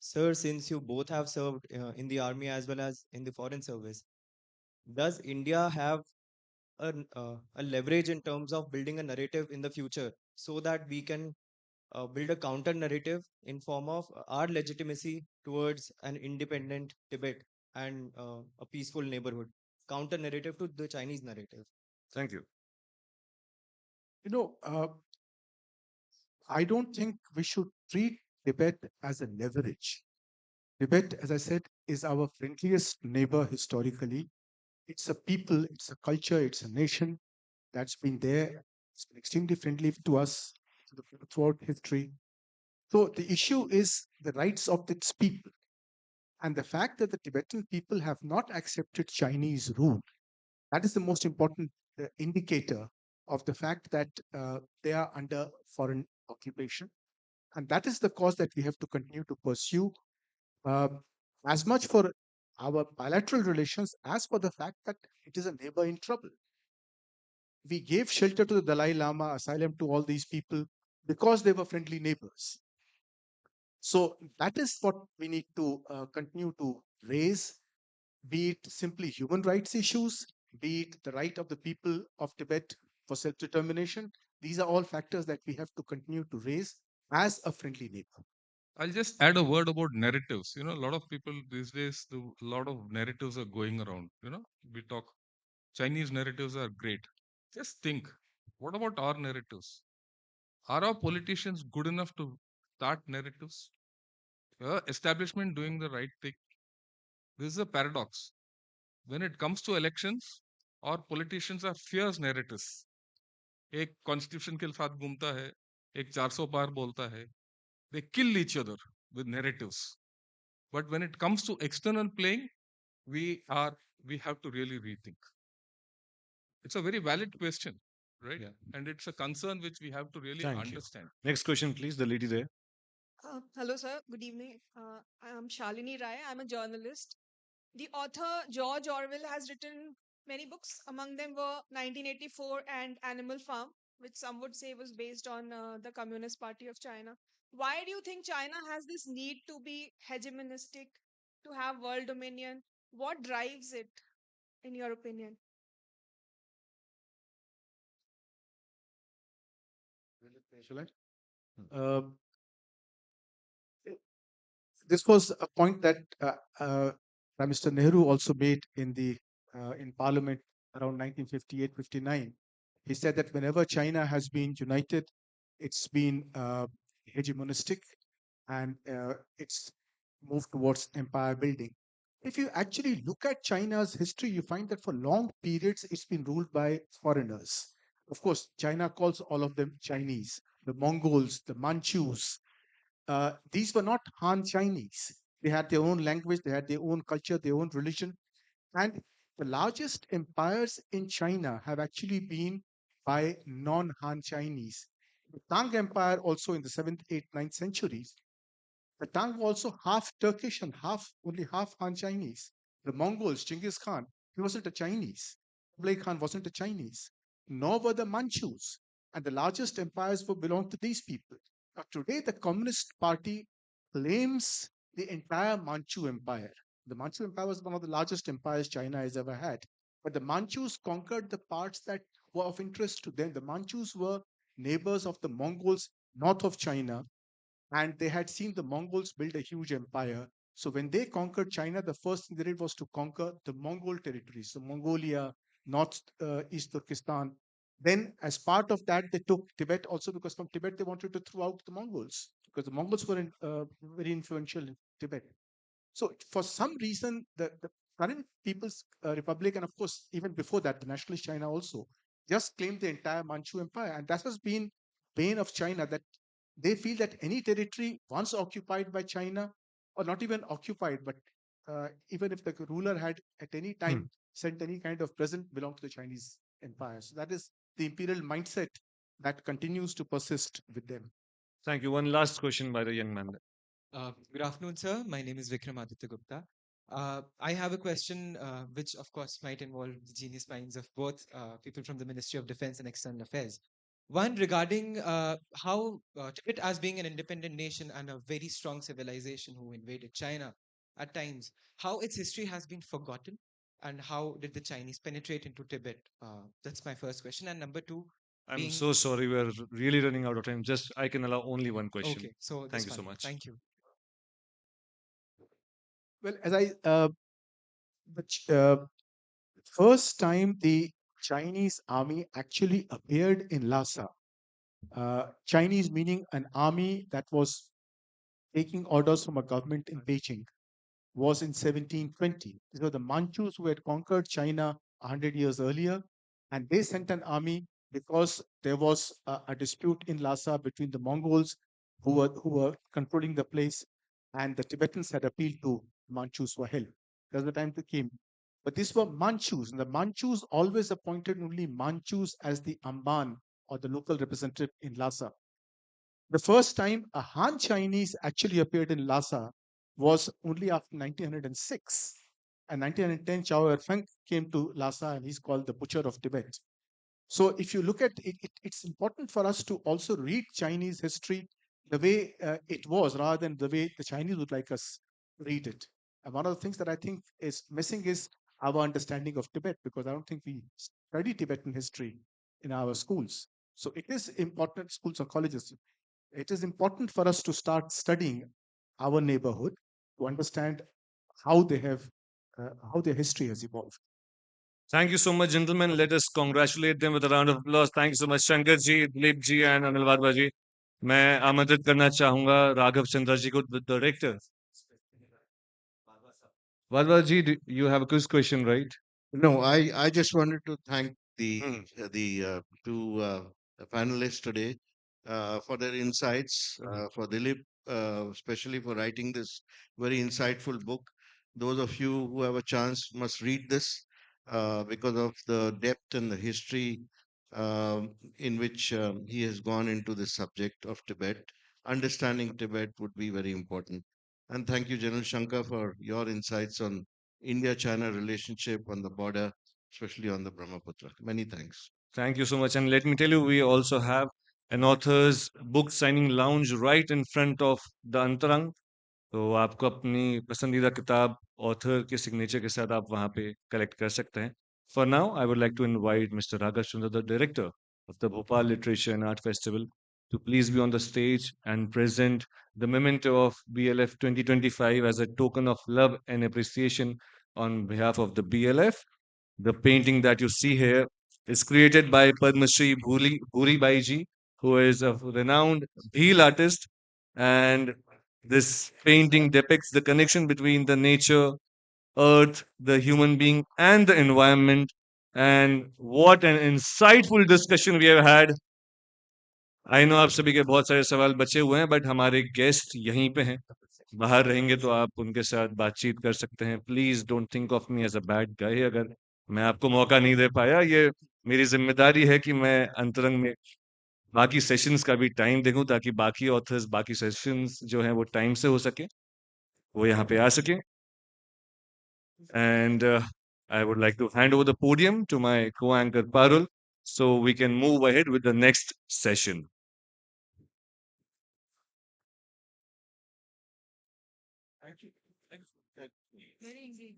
Sir, since you both have served in the army as well as in the foreign service, does India have a leverage in terms of building a narrative in the future so that we can build a counter narrative in form of our legitimacy towards an independent Tibet and a peaceful neighborhood, counter narrative to the Chinese narrative? Thank you. You know, I don't think we should treat Tibet as a leverage. Tibet, as I said, is our friendliest neighbor historically. It's a people, it's a culture, it's a nation that's been there. It's been extremely friendly to us throughout history. So the issue is the rights of its people and the fact that the Tibetan people have not accepted Chinese rule. That is the most important indicator of the fact that they are under foreign occupation. And that is the cause that we have to continue to pursue um, as much for our bilateral relations as for the fact that it is a neighbor in trouble. We gave shelter to the Dalai Lama, asylum to all these people because they were friendly neighbors. So that is what we need to continue to raise, be it simply human rights issues, be it the right of the people of Tibet for self determination. These are all factors that we have to continue to raise as a friendly neighbor. I'll just add a word about narratives. You know, a lot of people these days, a lot of narratives are going around. You know, we talk Chinese narratives are great. Just think, what about our narratives? Are our politicians good enough to start narratives? Establishment doing the right thing. This is a paradox. When it comes to elections, our politicians are fierce narratives. एक constitution के साथ घूमता है, एक 400 पार बोलता है. They kill each other with narratives. But when it comes to external playing, we have to really rethink. It's a very valid question, right? Yeah. And it's a concern which we have to really Thank you. understand. Next question, please. The lady there. Hello, sir. Good evening. I'm Shalini Rai. I'm a journalist. The author George Orwell has written many books. Among them were 1984 and Animal Farm, which some would say was based on the Communist Party of China. Why do you think China has this need to be hegemonistic, to have world dominion? What drives it, in your opinion? Shall I? Um, this was a point that Prime Minister Nehru also made in Parliament around 1958-59. He said that whenever China has been united, it's been hegemonistic and it's moved towards empire building. If you actually look at China's history, you find that for long periods it's been ruled by foreigners. Of course, China calls all of them Chinese. The Mongols, the Manchus, these were not Han Chinese. They had their own language, they had their own culture, their own religion. And the largest empires in China have actually been by non Han Chinese. The Tang Empire, also in the 7th, 8th, 9th centuries, the Tang were also half Turkish and only half Han Chinese. The Mongols, Genghis Khan, he wasn't a Chinese. Kublai Khan wasn't a Chinese. Nor were the Manchus. And the largest empires were belonged to these people. Now, today, the Communist Party claims the entire Manchu Empire. The Manchu Empire was one of the largest empires China has ever had. But the Manchus conquered the parts that were of interest to them. The Manchus were neighbors of the Mongols north of China, and they had seen the Mongols build a huge empire. So when they conquered China, the first thing they did was to conquer the Mongol territories, so Mongolia, North East Turkestan. Then, as part of that, they took Tibet also, because from Tibet they wanted to throw out the Mongols, because the Mongols were very influential in Tibet. So for some reason, the current People's Republic, and of course, even before that, the Nationalist China also, just claimed the entire Manchu Empire. And that has been bane of China, that they feel that any territory once occupied by China, or not even occupied, but even if the ruler had at any time sent any kind of present, belonged to the Chinese empire. So that is the imperial mindset that continues to persist with them. Thank you. One last question by the young man there. Good afternoon, sir. My name is Vikram Aditya Gupta. I have a question which, of course, might involve the genius minds of both people from the Ministry of Defense and External Affairs. One regarding how Tibet, as being an independent nation and a very strong civilization who invaded China at times, how its history has been forgotten, and how did the Chinese penetrate into Tibet? That's my first question. And number two, I'm so sorry. We're really running out of time. Just I can allow only one question. Okay, so Thank you so much. Thank you. Well, as the first time the Chinese army actually appeared in Lhasa, Chinese meaning an army that was taking orders from a government in Beijing. was in 1720. These were the Manchus who had conquered China 100 years earlier, and they sent an army because there was a dispute in Lhasa between the Mongols who were controlling the place, and the Tibetans had appealed to Manchus for help. That's the time they came. But these were Manchus, and the Manchus always appointed only Manchus as the Amban or the local representative in Lhasa. The first time a Han Chinese actually appeared in Lhasa was only after 1906. And 1910, Chao Er-feng came to Lhasa, and he's called the Butcher of Tibet. So if you look at it, it's important for us to also read Chinese history the way it was, rather than the way the Chinese would like us to read it. And one of the things that I think is missing is our understanding of Tibet, because I don't think we study Tibetan history in our schools. So it is important, schools or colleges, it is important for us to start studying our neighborhood to understand how they have, how their history has evolved. Thank you so much, gentlemen. Let us congratulate them with a round of applause. Thank you so much, Shankar ji, Dilip ji, and Anil Wadhwa ji. मैं आमंत्रित करना चाहूंगा राघव चंद्र जी को, the director. Wadhwa ji, you have a quiz question, right? No, I just wanted to thank the Hmm. two panelists today for their insights, for Dilip, especially for writing this very insightful book. Those of you who have a chance must read this because of the depth and the history in which he has gone into the subject of Tibet. Understanding Tibet would be very important. And thank you, General Shankar, for your insights on India-China relationship on the border, especially on the Brahmaputra. Many thanks. Thank you so much. And let me tell you, we also have an author's book signing lounge right in front of the Antarang. तो आपको अपनी पसंदीदा किताब author के signature के साथ आप वहाँ पे कलेक्ट कर सकते हैं. For now, I would like to invite Mr. Raghav Chandra, the director of the Bhopal Literature and Art Festival, to please be on the stage and present the memento of BLF 2025 as a token of love and appreciation on behalf of the BLF. The painting that you see here is created by Padma Shri Bhuri Bai ji, who is a renowned Bhil artist, and this painting depicts the connection between the nature, earth, the human being, and the environment. And what an insightful discussion we have had. I know आप सभी के बहुत सारे सवाल बचे हुए हैं, but हमारे गेस्ट यहीं पे हैं. बाहर रहेंगे तो आप उनके साथ बातचीत कर सकते हैं. Please don't think of me as a bad guy. अगर मैं आपको मौका नहीं दे पाया, ये मेरी जिम्मेदारी है कि मैं अंतरंग में बाकी सेशंस का भी टाइम देखूं, ताकि बाकी ऑथर्स बाकी सेशंस जो हैं वो टाइम से हो सके, वो यहाँ पे आ सके. And I would like to hand over the podium to my co-anchor Parul, so we can move ahead with the next session. Thank you. Very engaging.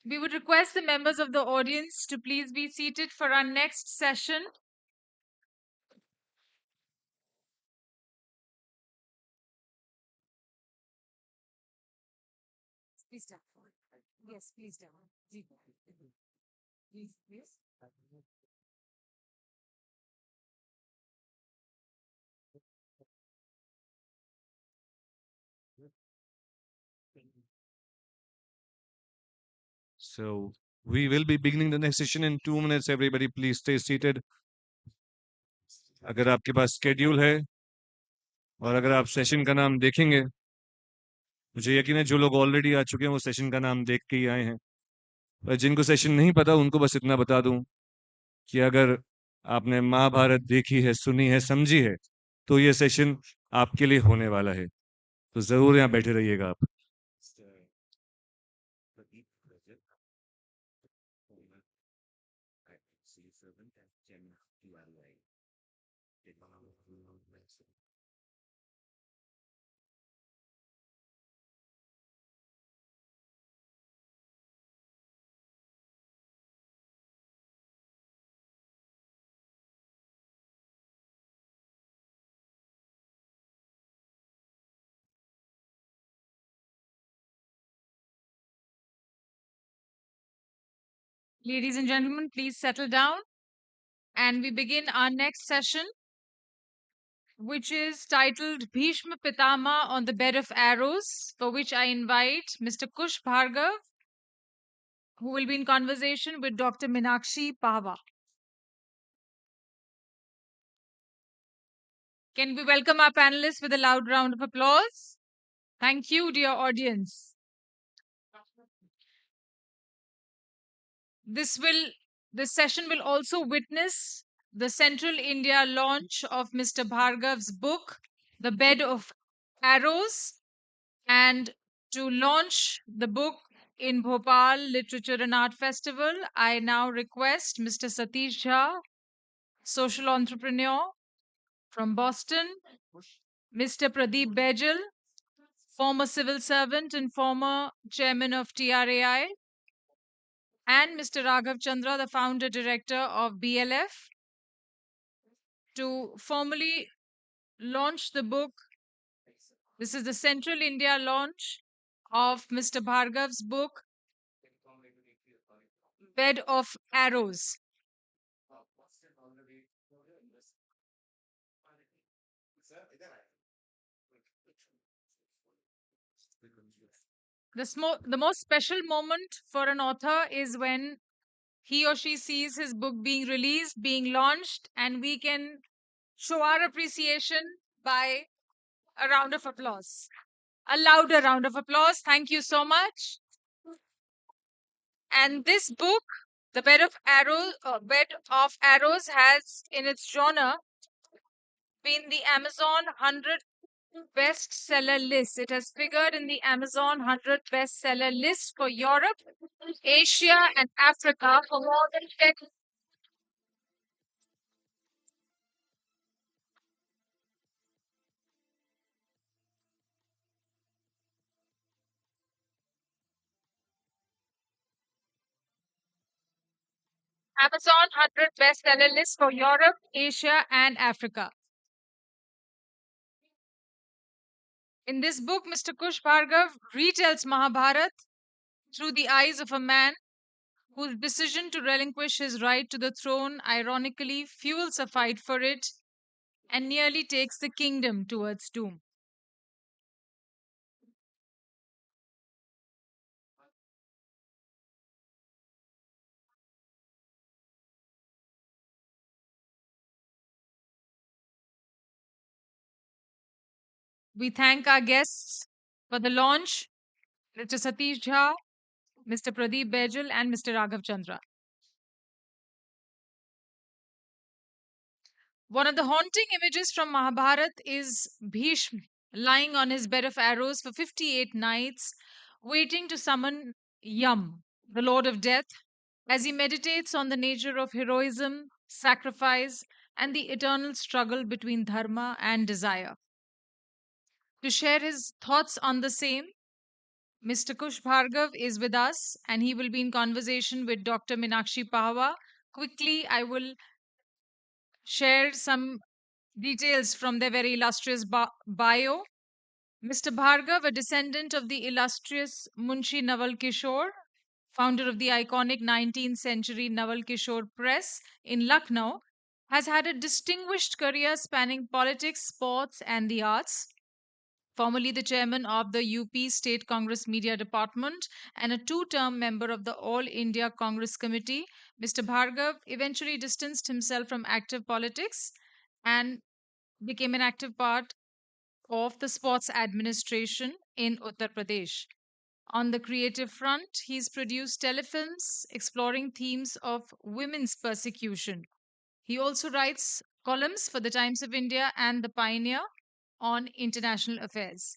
We would request the members of the audience to please be seated for our next session. Please down. Yes, please down. Please, please. So we will be beginning the next session in 2 minutes. Everybody, please stay seated. अगर आपके पास schedule है और अगर आप session का नाम देखेंगे, मुझे यकीन है जो लोग ऑलरेडी आ चुके हैं वो सेशन का नाम देख के ही आए हैं. पर जिनको सेशन नहीं पता उनको बस इतना बता दूं कि अगर आपने महाभारत देखी है, सुनी है, समझी है, तो ये सेशन आपके लिए होने वाला है. तो जरूर यहाँ बैठे रहिएगा आप. Ladies and gentlemen, please settle down. And we begin our next session, which is titled Bhishma Pitama on the Bed of Arrows, for which I invite Mr. Kush Bhargav, who will be in conversation with Dr. Minakshi Pahwa. Can we welcome our panelists with a loud round of applause? Thank you, dear audience. This session will also witness the Central India launch of Mr. Bhargav's book, The Bed of Arrows. And to launch the book in Bhopal Literature and Art Festival, I now request Mr. Satish Jha, social entrepreneur from Boston, Mr. Pradeep Bejal, former civil servant and former chairman of TRAI, and Mr. Raghav Chandra, the founder director of BLF, to formally launch the book. This is the Central India launch of Mr. Bhargav's book, Bed of Arrows. The most special moment for an author is when he or she sees his book being released, being launched, and we can show our appreciation by a round of applause. A louder round of applause. Thank you so much. And this book, The Bed of Arrows, has in its genre been the Amazon 100 bestseller list. It has figured in the Amazon 100 bestseller list for Europe, Asia, and Africa for more than 10. Amazon 100 bestseller list for Europe, Asia, and Africa. In this book, Mr. Kush Bhargav retells Mahabharat through the eyes of a man whose decision to relinquish his right to the throne ironically fuels a fight for it and nearly takes the kingdom towards doom. We thank our guests for the launch, Mr. Satish Jha, Mr. Pradeep Bejal, and Mr. Raghav Chandra. One of the haunting images from Mahabharat is Bhishma lying on his bed of arrows for 58 nights, waiting to summon Yam, the Lord of Death, as he meditates on the nature of heroism, sacrifice, and the eternal struggle between dharma and desire. To share his thoughts on the same, Mr. Kush Bhargav is with us and he will be in conversation with Dr. Minakshi Pahwa. Quickly, I will share some details from their very illustrious bio. Mr. Bhargav, a descendant of the illustrious Munshi Naval Kishore, founder of the iconic 19th century Naval Kishore Press in Lucknow, has had a distinguished career spanning politics, sports, and the arts. Formerly the chairman of the UP State Congress Media Department and a two-term member of the All India Congress Committee, Mr. Bhargav eventually distanced himself from active politics and became an active part of the sports administration in Uttar Pradesh. On the creative front, he's produced telefilms exploring themes of women's persecution. He also writes columns for the Times of India and The Pioneer on international affairs.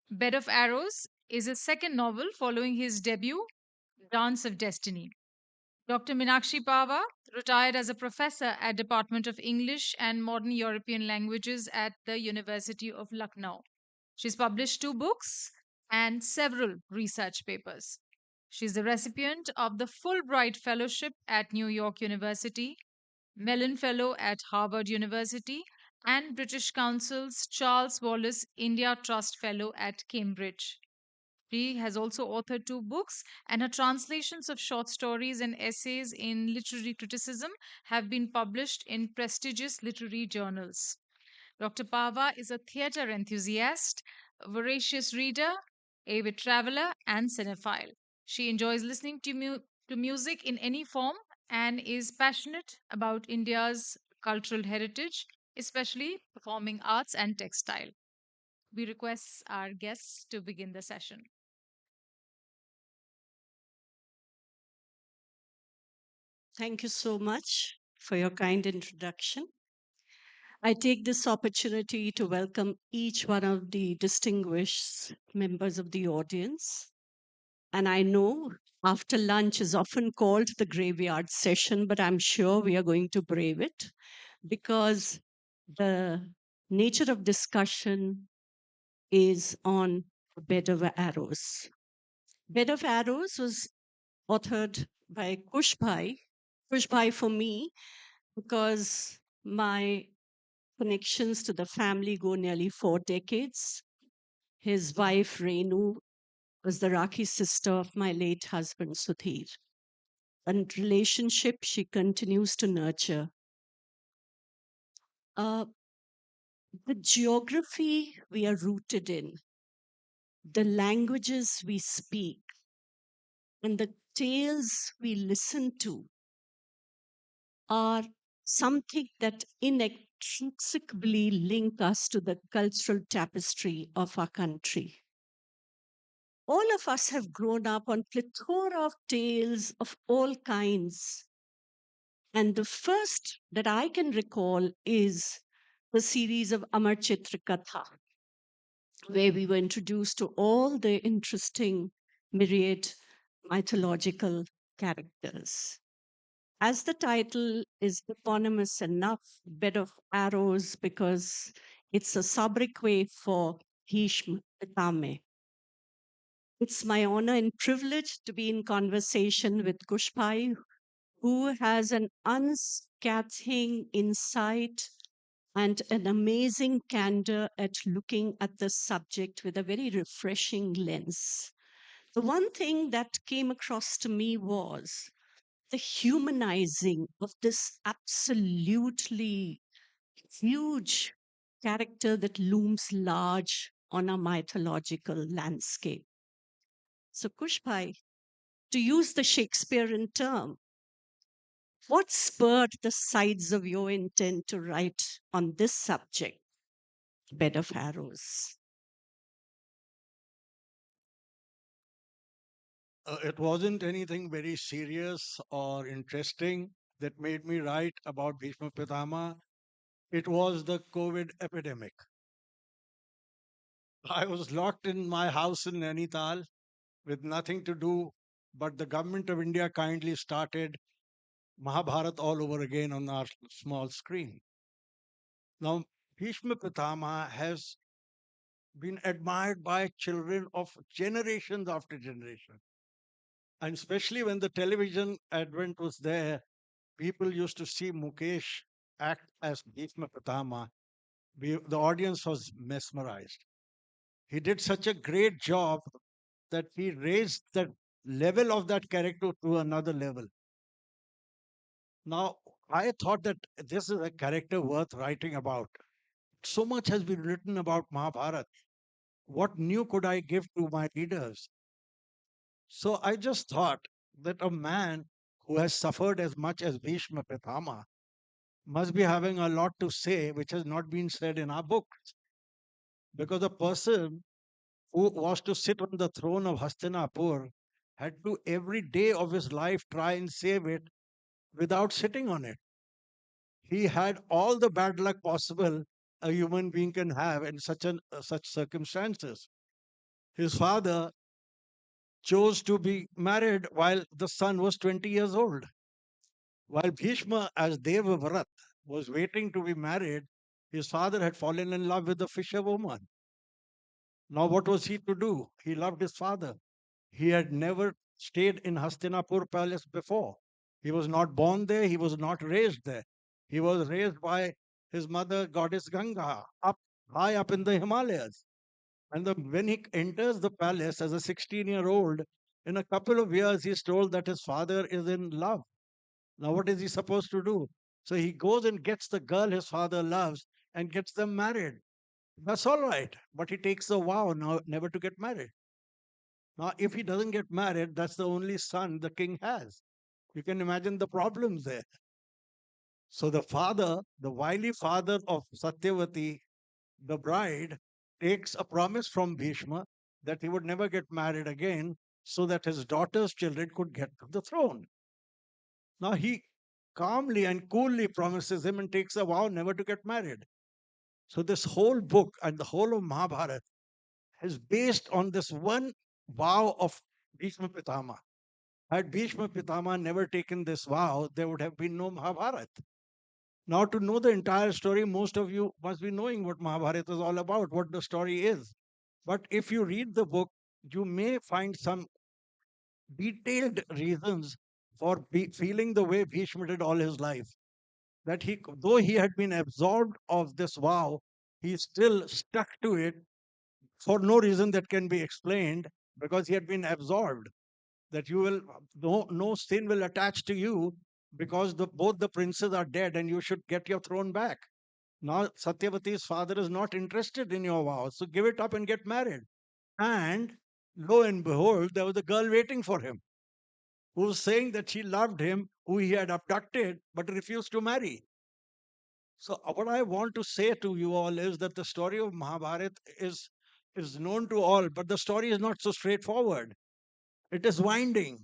Bed of Arrows is his second novel following his debut, Dance of Destiny. Dr. Minakshi Pahwa retired as a professor at Department of English and Modern European Languages at the University of Lucknow. She's published 2 books and several research papers. She's the recipient of the Fulbright Fellowship at New York University, Mellon Fellow at Harvard University, and British Council's Charles Wallace India Trust Fellow at Cambridge. She has also authored two books, and her translations of short stories and essays in literary criticism have been published in prestigious literary journals. Dr. Pava is a theatre enthusiast, a voracious reader, avid traveler, and cinephile. She enjoys listening to music in any form and is passionate about India's cultural heritage, especially performing arts and textile. We request our guests to begin the session. Thank you so much for your kind introduction. I take this opportunity to welcome each one of the distinguished members of the audience. And I know after lunch is often called the graveyard session, but I'm sure we are going to brave it because the nature of discussion is on Bed of Arrows. Bed of Arrows was authored by Kushbhai. Kushbhai for me, because my connections to the family go nearly 4 decades. His wife, Renu, was the Rakhi sister of my late husband, Sudhir. And relationship she continues to nurture. Uh, the geography we are rooted in, the languages we speak, and the tales we listen to are something that inextricably link us to the cultural tapestry of our country. All of us have grown up on plethora of tales of all kinds. And the first that I can recall is the series of Amar Chitra Katha, where we were introduced to all the interesting myriad mythological characters. As the title is eponymous enough, Bed of Arrows, because it's a sobriquet for Bhishma Pitame. It's my honor and privilege to be in conversation with Kushbhai, who has an unscathing insight and an amazing candor at looking at the subject with a very refreshing lens. The one thing that came across to me was the humanizing of this absolutely huge character that looms large on a mythological landscape. So, Kushbhai, to use the Shakespearean term, what spurred the sides of your intent to write on this subject, Bed of Arrows? It wasn't anything very serious or interesting that made me write about Bhishma Pitama. It was the COVID epidemic. I was locked in my house in Nainital with nothing to do, but the government of India kindly started Mahabharat all over again on our small screen. Now, Bhishma Pitama has been admired by children of generations after generation. And especially when the television advent was there, people used to see Mukesh act as Bhishma Pitama. The audience was mesmerized. He did such a great job that he raised the level of that character to another level. Now, I thought that this is a character worth writing about. So much has been written about Mahabharata. What new could I give to my readers? So I just thought that a man who has suffered as much as Bhishma Pitama must be having a lot to say, which has not been said in our books. Because a person who was to sit on the throne of Hastinapur had to every day of his life try and save it without sitting on it. He had all the bad luck possible a human being can have in such circumstances. His father chose to be married while the son was 20 years old. While Bhishma, as Devavrat, was waiting to be married, his father had fallen in love with a fisherwoman. Now, what was he to do? He loved his father. He had never stayed in Hastinapur palace before. He was not born there, he was not raised there. He was raised by his mother, goddess Ganga, up high up in the Himalayas. And when he enters the palace as a 16-year-old, in a couple of years, he's told that his father is in love. Now, what is he supposed to do? So he goes and gets the girl his father loves and gets them married. That's all right. But he takes a vow now never to get married. Now, if he doesn't get married, that's the only son the king has. You can imagine the problems there. So the father, the wily father of Satyavati, the bride, takes a promise from Bhishma that he would never get married again so that his daughter's children could get to the throne. Now he calmly and coolly promises him and takes a vow never to get married. So this whole book and the whole of Mahabharata is based on this one vow of Bhishma Pitama. Had Bhishma Pitama never taken this vow, there would have been no Mahabharata. Now, to know the entire story, most of you must be knowing what Mahabharata is all about, what the story is. But if you read the book, you may find some detailed reasons for feeling the way Bhishma did all his life. That he, though he had been absorbed of this vow, he still stuck to it for no reason that can be explained because he had been absorbed. That you will, no sin will attach to you because both the princes are dead and you should get your throne back. Now, Satyavati's father is not interested in your vow, so give it up and get married. And lo and behold, there was a girl waiting for him who was saying that she loved him, who he had abducted, but refused to marry. So, what I want to say to you all is that the story of Mahabharata is known to all, but the story is not so straightforward. It is winding.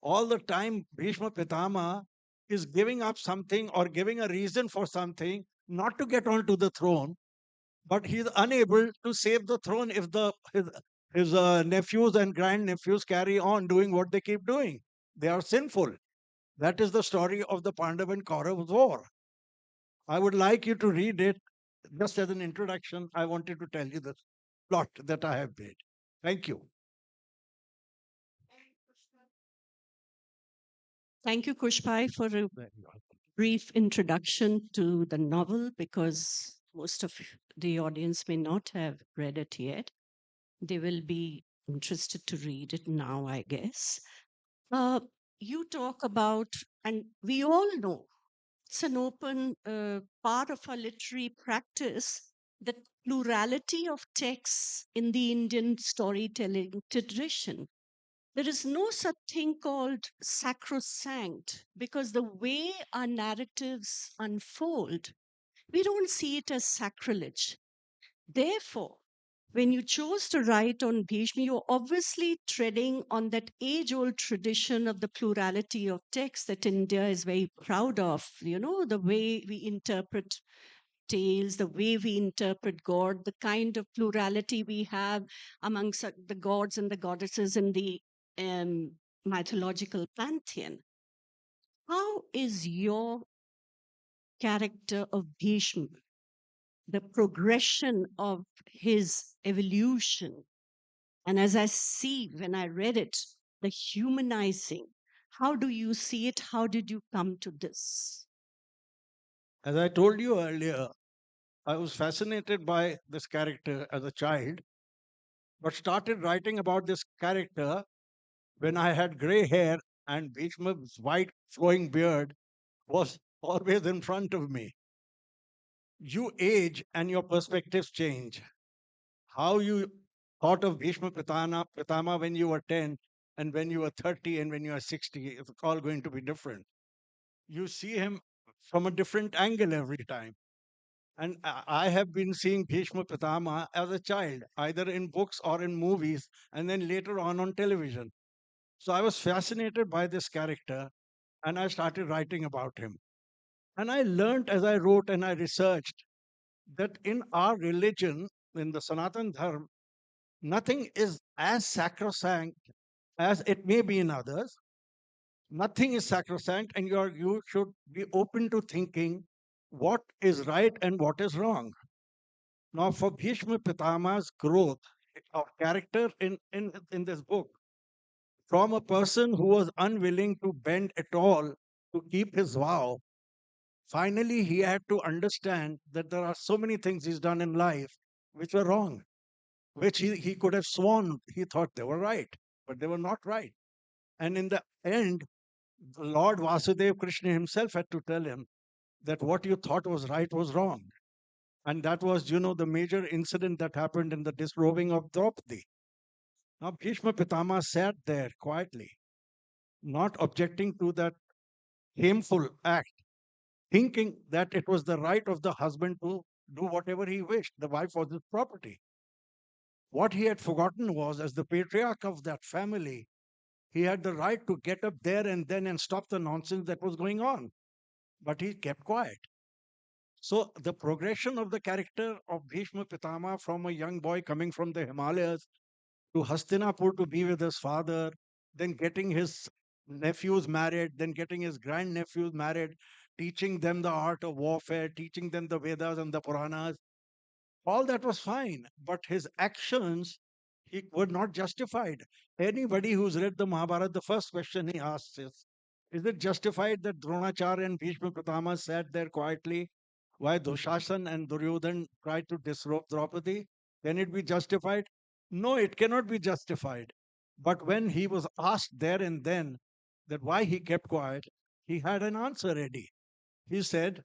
All the time, Bhishma Pitama is giving up something or giving a reason for something not to get onto the throne, but he is unable to save the throne if his nephews and grandnephews carry on doing what they keep doing. They are sinful. That is the story of the Pandav and Kaurav's war. I would like you to read it. Just as an introduction, I wanted to tell you the plot that I have made. Thank you. Thank you, Kushbai, for a brief introduction to the novel because most of the audience may not have read it yet. They will be interested to read it now, I guess. You talk about, and we all know, it's an open part of our literary practice, the plurality of texts in the Indian storytelling tradition. There is no such thing called sacrosanct because the way our narratives unfold, we don't see it as sacrilege. Therefore, when you chose to write on Bhishma, you're obviously treading on that age old tradition of the plurality of text that India is very proud of. You know, the way we interpret tales, the way we interpret God, the kind of plurality we have amongst the gods and the goddesses in the mythological pantheon. How is your character of Bhishma, the progression of his evolution? And as I see when I read it, the humanizing, how do you see it? How did you come to this? As I told you earlier, I was fascinated by this character as a child, but started writing about this character when I had gray hair and Bhishma's white flowing beard was always in front of me. You age and your perspectives change. How you thought of Pitama when you were 10 and when you were 30 and when you are 60, it's all going to be different. You see him from a different angle every time. And I have been seeing Bhishma Pitama as a child, either in books or in movies, and then later on television. So I was fascinated by this character and I started writing about him. And I learned as I wrote and I researched that in our religion, in the Sanatan Dharma, nothing is as sacrosanct as it may be in others. Nothing is sacrosanct, and you should be open to thinking what is right and what is wrong. Now, for Bhishma Pitama's growth of character in this book, from a person who was unwilling to bend at all to keep his vow, finally he had to understand that there are so many things he's done in life which were wrong. which he could have sworn he thought they were right, but they were not right. And in the end, the Lord Vasudev Krishna himself had to tell him that what you thought was right was wrong. And that was, the major incident that happened in the disrobing of Draupadi. Now, Bhishma Pitama sat there quietly, not objecting to that shameful act, thinking that it was the right of the husband to do whatever he wished. The wife was his property. What he had forgotten was, as the patriarch of that family, he had the right to get up there and then and stop the nonsense that was going on. But he kept quiet. So the progression of the character of Bhishma Pitama from a young boy coming from the Himalayas to Hastinapur to be with his father, then getting his nephews married, then getting his grandnephews married, teaching them the art of warfare, teaching them the Vedas and the Puranas, all that was fine. But his actions, he were not justified. Anybody who's read the Mahabharata, the first question he asks is it justified that Dronacharya and Bhishma Pitama sat there quietly while Dushasan and Duryodhan tried to disrobe Draupadi? Can it be justified? No, it cannot be justified. But when he was asked there and then that why he kept quiet, he had an answer ready. He said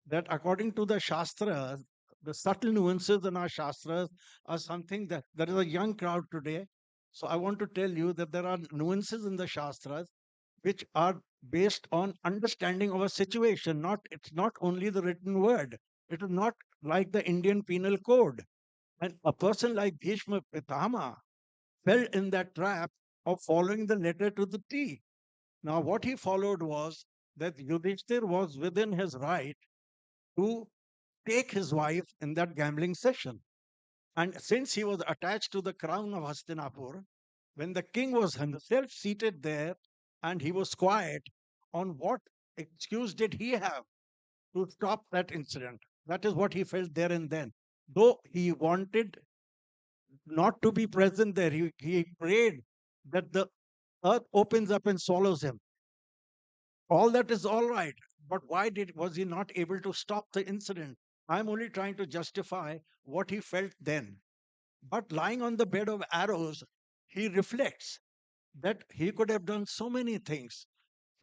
that according to the Shastras, the subtle nuances in our Shastras are something that there is a young crowd today. So I want to tell you that there are nuances in the Shastras which are based on understanding of a situation. It's not only the written word. It is not like the Indian Penal Code. And a person like Bhishma Pitama fell in that trap of following the letter to the T. Now, what he followed was that Yudhishthir was within his right to take his wife in that gambling session. And since he was attached to the crown of Hastinapur, when the king was himself seated there and he was quiet, on what excuse did he have to stop that incident? That is what he felt there and then. Though he wanted not to be present there, he prayed that the earth opens up and swallows him. All that is all right. But why was he not able to stop the incident? I'm only trying to justify what he felt then. But lying on the bed of arrows, he reflects that he could have done so many things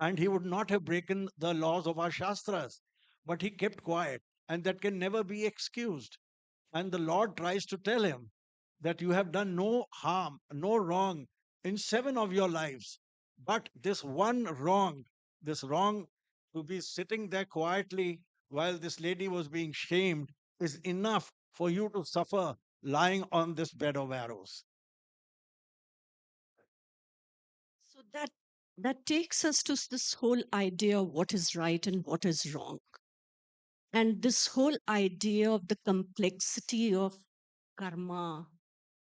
and he would not have broken the laws of our Shastras. But he kept quiet, and that can never be excused. And the Lord tries to tell him that you have done no harm, no wrong in 7 of your lives. But this wrong to be sitting there quietly while this lady was being shamed is enough for you to suffer lying on this bed of arrows. So that takes us to this whole idea of what is right and what is wrong. And this whole idea of the complexity of karma.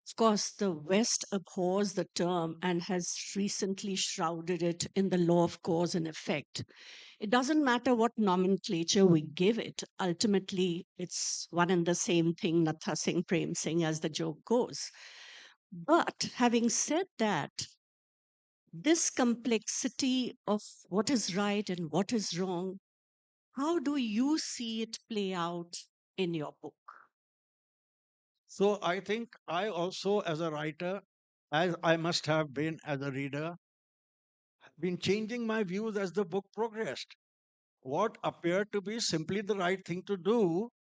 Of course, the West abhors the term and has recently shrouded it in the law of cause and effect. It doesn't matter what nomenclature we give it. Ultimately, it's one and the same thing, Natha Singh, Prem Singh, as the joke goes. But having said that, this complexity of what is right and what is wrong, how do you see it play out in your book? So I think I also, as a writer, as I must have been as a reader, been changing my views as the book progressed. What appeared to be simply the right thing to do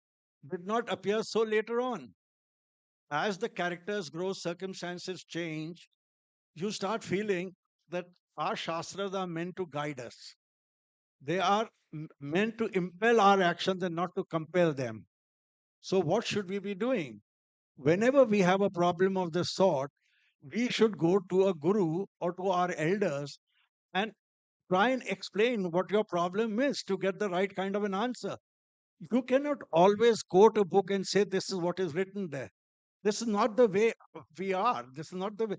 did not appear so later on. As the characters grow, circumstances change, you start feeling that our Shastras are meant to guide us. They are meant to impel our actions and not to compel them. So, what should we be doing? Whenever we have a problem of this sort, we should go to a guru or to our elders and try and explain what your problem is to get the right kind of an answer. You cannot always quote a book and say this is what is written there. This is not the way we are. This is not the way.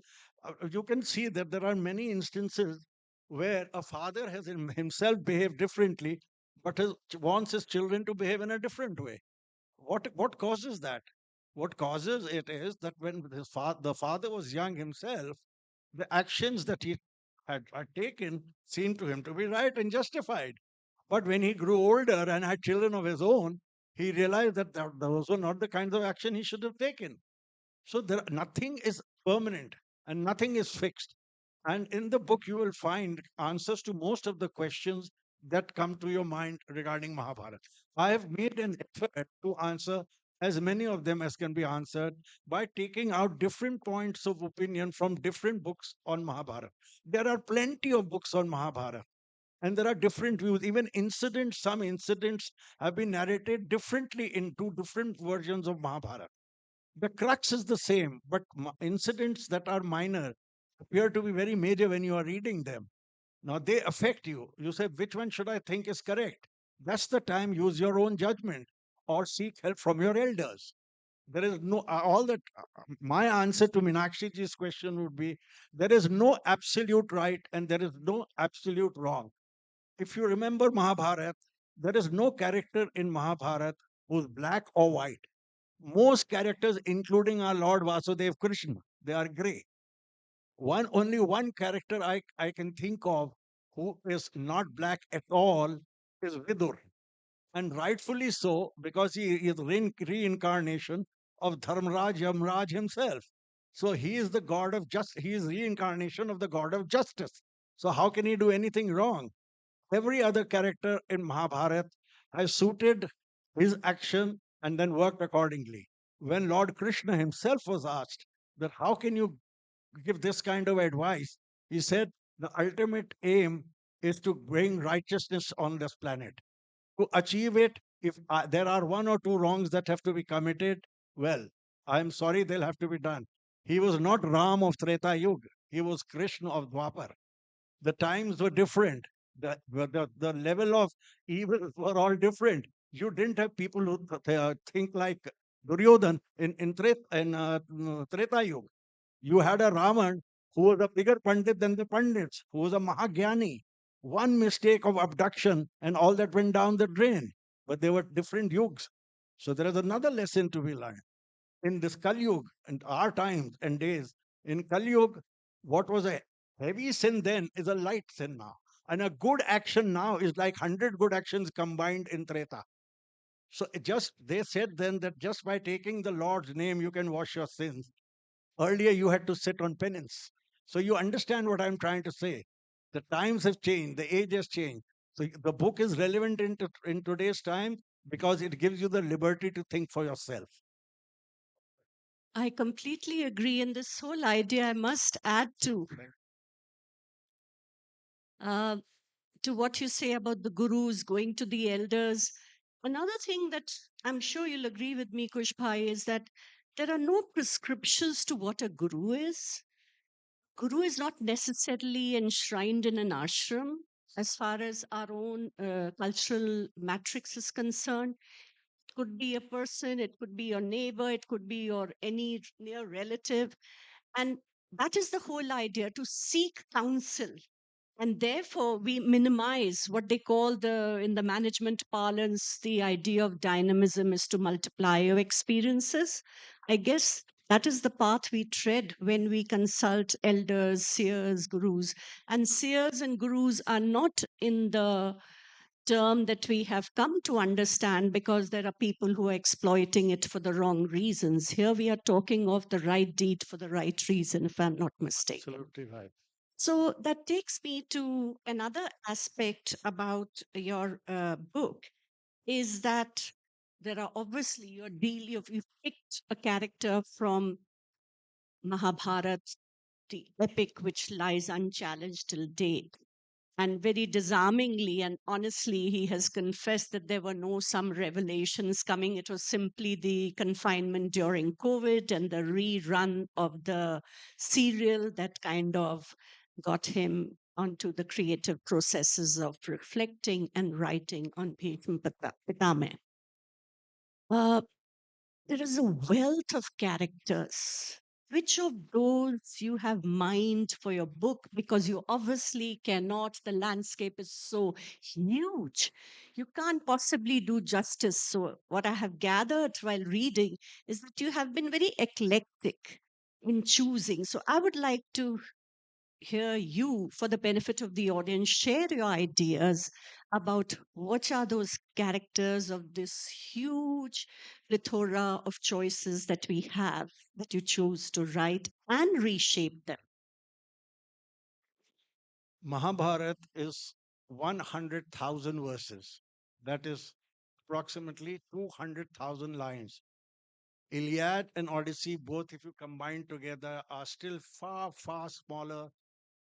You can see that there are many instances where a father has himself behaved differently, but wants his children to behave in a different way. What causes that? What causes it is that when the father was young himself, the actions that he had taken seemed to him to be right and justified. But when he grew older and had children of his own, he realized that those were not the kinds of action he should have taken. So nothing is permanent and nothing is fixed. And in the book, you will find answers to most of the questions that come to your mind regarding Mahabharata. I have made an effort to answer as many of them as can be answered by taking out different points of opinion from different books on Mahabharata. There are plenty of books on Mahabharata, and there are different views. Even incidents, some incidents have been narrated differently in two different versions of Mahabharata. The crux is the same, but incidents that are minor appear to be very major when you are reading them. Now they affect you. You say, which one should I think is correct? That's the time, use your own judgment or seek help from your elders. There is no, all that, my answer to Meenakshi ji's question would be there is no absolute right and there is no absolute wrong. If you remember Mahabharata, there is no character in Mahabharata who's black or white. Most characters, including our Lord Vasudev Krishna, they are gray. Only one character I can think of who is not black at all is Vidur. And rightfully so, because he is reincarnation of Dharmraj Yamraj himself. So he is the god of he is reincarnation of the god of justice. So how can he do anything wrong? Every other character in Mahabharata has suited his action and then worked accordingly. When Lord Krishna himself was asked that how can you give this kind of advice, he said the ultimate aim is to bring righteousness on this planet. To achieve it, if there are one or two wrongs that have to be committed, well, I'm sorry, they'll have to be done. He was not Ram of Treta Yuga. He was Krishna of Dwapar. The times were different. The level of evil were all different. You didn't have people who think like Duryodhan in Treta Yuga. You had a Raman who was a bigger Pandit than the Pandits, who was a Mahagyani. One mistake of abduction and all that went down the drain. But they were different yugs. So there is another lesson to be learned. In this Kali Yuga, in our times and days, in Kali Yuga, what was a heavy sin then is a light sin now. And a good action now is like 100 good actions combined in Treta. So they said then that just by taking the Lord's name, you can wash your sins. Earlier, you had to sit on penance. So you understand what I'm trying to say. The times have changed, the age has changed. So the book is relevant in today's time because it gives you the liberty to think for yourself. I completely agree. And this whole idea, I must add uh, to what you say about the gurus going to the elders. Another thing that I'm sure you'll agree with me, Kushbhai, is that there are no prescriptions to what a guru is. Guru is not necessarily enshrined in an ashram as far as our own cultural matrix is concerned. It could be a person, it could be your neighbor, it could be your any near relative. And that is the whole idea, to seek counsel. And therefore we minimize what they call in the management parlance, the idea of dynamism is to multiply your experiences. I guess that is the path we tread when we consult elders, seers, gurus. And seers and gurus are not in the term that we have come to understand because there are people who are exploiting it for the wrong reasons. Here we are talking of the right deed for the right reason, if I'm not mistaken. Absolutely right. So that takes me to another aspect about your book is that there are obviously you've picked a character from Mahabharata, the epic which lies unchallenged till date. And very disarmingly and honestly, he has confessed that there were no some revelations coming. It was simply the confinement during COVID and the rerun of the serial that kind of got him onto the creative processes of reflecting and writing on Bhishma Pitama. There is a wealth of characters. Which of those you have mind for your book? Because you obviously cannot, the landscape is so huge. You can't possibly do justice. So, what I have gathered while reading is that you have been very eclectic in choosing. So, I would like to hear you, for the benefit of the audience, share your ideas about what are those characters of this huge plethora of choices that we have that you chose to write and reshape them. Mahabharat is 100,000 verses. That is approximately 200,000 lines. Iliad and Odyssey, both if you combine together, are still far, far smaller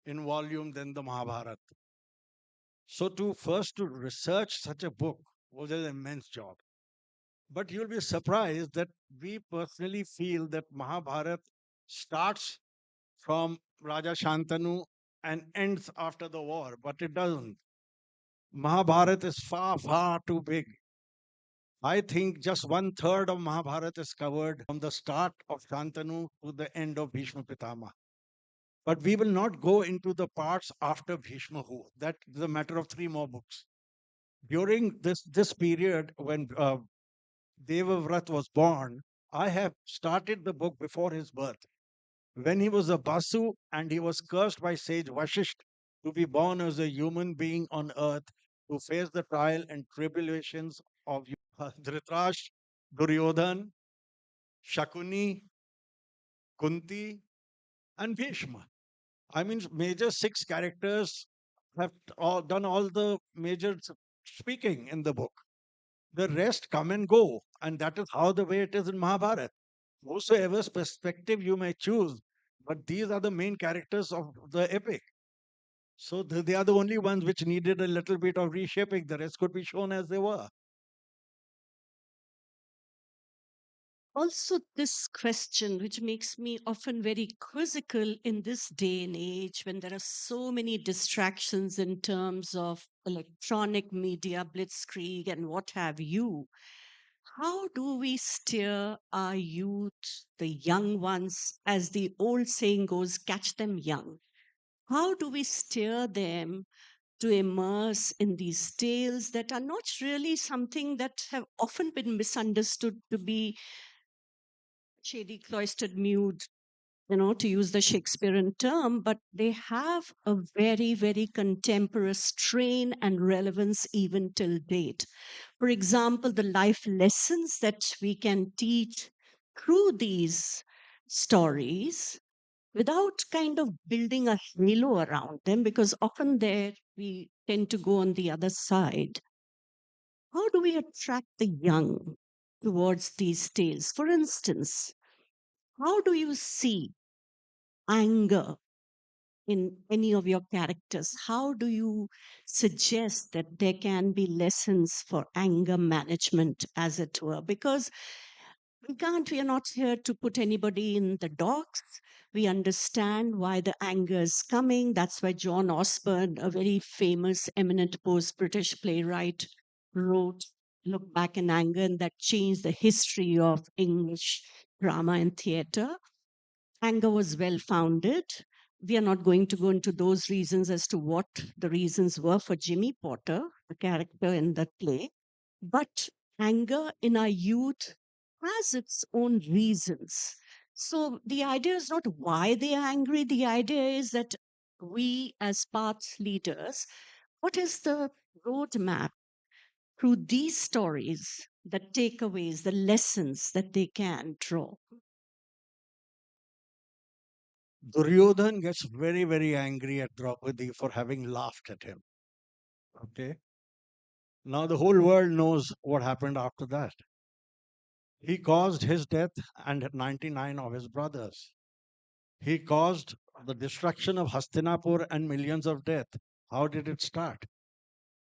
in volume than the Mahabharata. So to research such a book was an immense job. But you'll be surprised that we personally feel that Mahabharat starts from Raja Shantanu and ends after the war, but it doesn't. Mahabharat is far, far too big. I think just 1/3 of Mahabharat is covered from the start of Shantanu to the end of Bhishma Pitama. But we will not go into the parts after Bhishma who. That is a matter of 3 more books. During this period when Devavrat was born, I have started the book before his birth. When he was a Basu and he was cursed by sage Vashisht to be born as a human being on earth to face the trial and tribulations of Dhritarashtra, Duryodhan, Shakuni, Kunti, and Bhishma. I mean, major 6 characters have done all the major speaking in the book. The rest come and go, and that is how the way it is in Mahabharata. Whosoever's perspective you may choose, but these are the main characters of the epic. So they are the only ones which needed a little bit of reshaping. The rest could be shown as they were. Also, this question, which makes me often very quizzical in this day and age when there are so many distractions in terms of electronic media, blitzkrieg, and what have you. How do we steer our youth, the young ones, as the old saying goes, catch them young? How do we steer them to immerse in these tales that are not really something that have often been misunderstood to be shady, cloistered, mute, to use the Shakespearean term, but they have a very, very contemporary strain and relevance even till date. For example, the life lessons that we can teach through these stories without kind of building a halo around them, because often there we tend to go on the other side. How do we attract the young towards these tales? For instance, how do you see anger in any of your characters? How do you suggest that there can be lessons for anger management, as it were? Because we are not here to put anybody in the docks. We understand why the anger is coming. That's why John Osborne, a very famous, eminent post British playwright, wrote Look Back in Anger, and that changed the history of English drama and theatre. Anger was well founded. We are not going to go into those reasons as to what the reasons were for Jimmy Potter, the character in that play. But anger in our youth has its own reasons. So the idea is not why they are angry. The idea is that we, as path leaders, what is the roadmap through these stories, the takeaways, the lessons that they can draw? Duryodhan gets very, very angry at Draupadi for having laughed at him. Okay. Now the whole world knows what happened after that. He caused his death and 99 of his brothers. He caused the destruction of Hastinapur and millions of death. How did it start?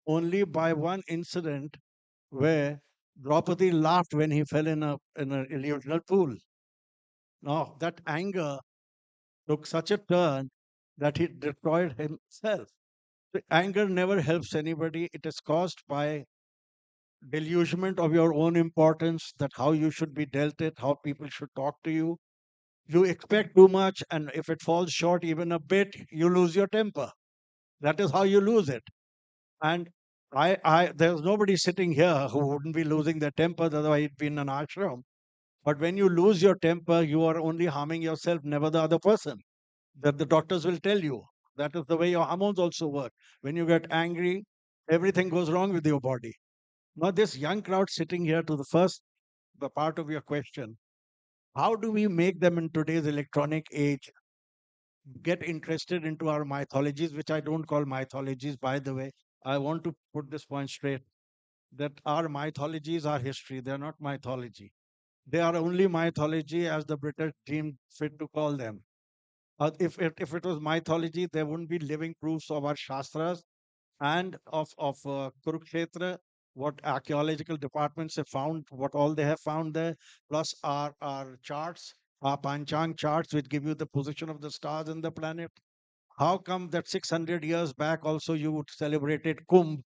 Only by one incident where Draupadi laughed when he fell in an illusional pool. Now that anger took such a turn that he destroyed himself. The anger never helps anybody. It is caused by delusionment of your own importance, that how you should be dealt it, how people should talk to you. You expect too much, and if it falls short even a bit, you lose your temper. That is how you lose it. And there's nobody sitting here who wouldn't be losing their temper, otherwise he'd be in an ashram. But when you lose your temper, you are only harming yourself, never the other person. That the doctors will tell you. That is the way your hormones also work. When you get angry, everything goes wrong with your body. Now, this young crowd sitting here, to the first the part of your question, how do we make them in today's electronic age get interested into our mythologies, which I don't call mythologies, by the way. I want to put this point straight that our mythologies are history. They're not mythology. They are only mythology as the British deemed fit to call them. If it was mythology, there wouldn't be living proofs of our Shastras and of Kurukshetra, what archaeological departments have found, what all they have found there, plus our charts, our Panchang charts, which give you the position of the stars and the planet. How come that 600 years back also you would celebrated Kumbh,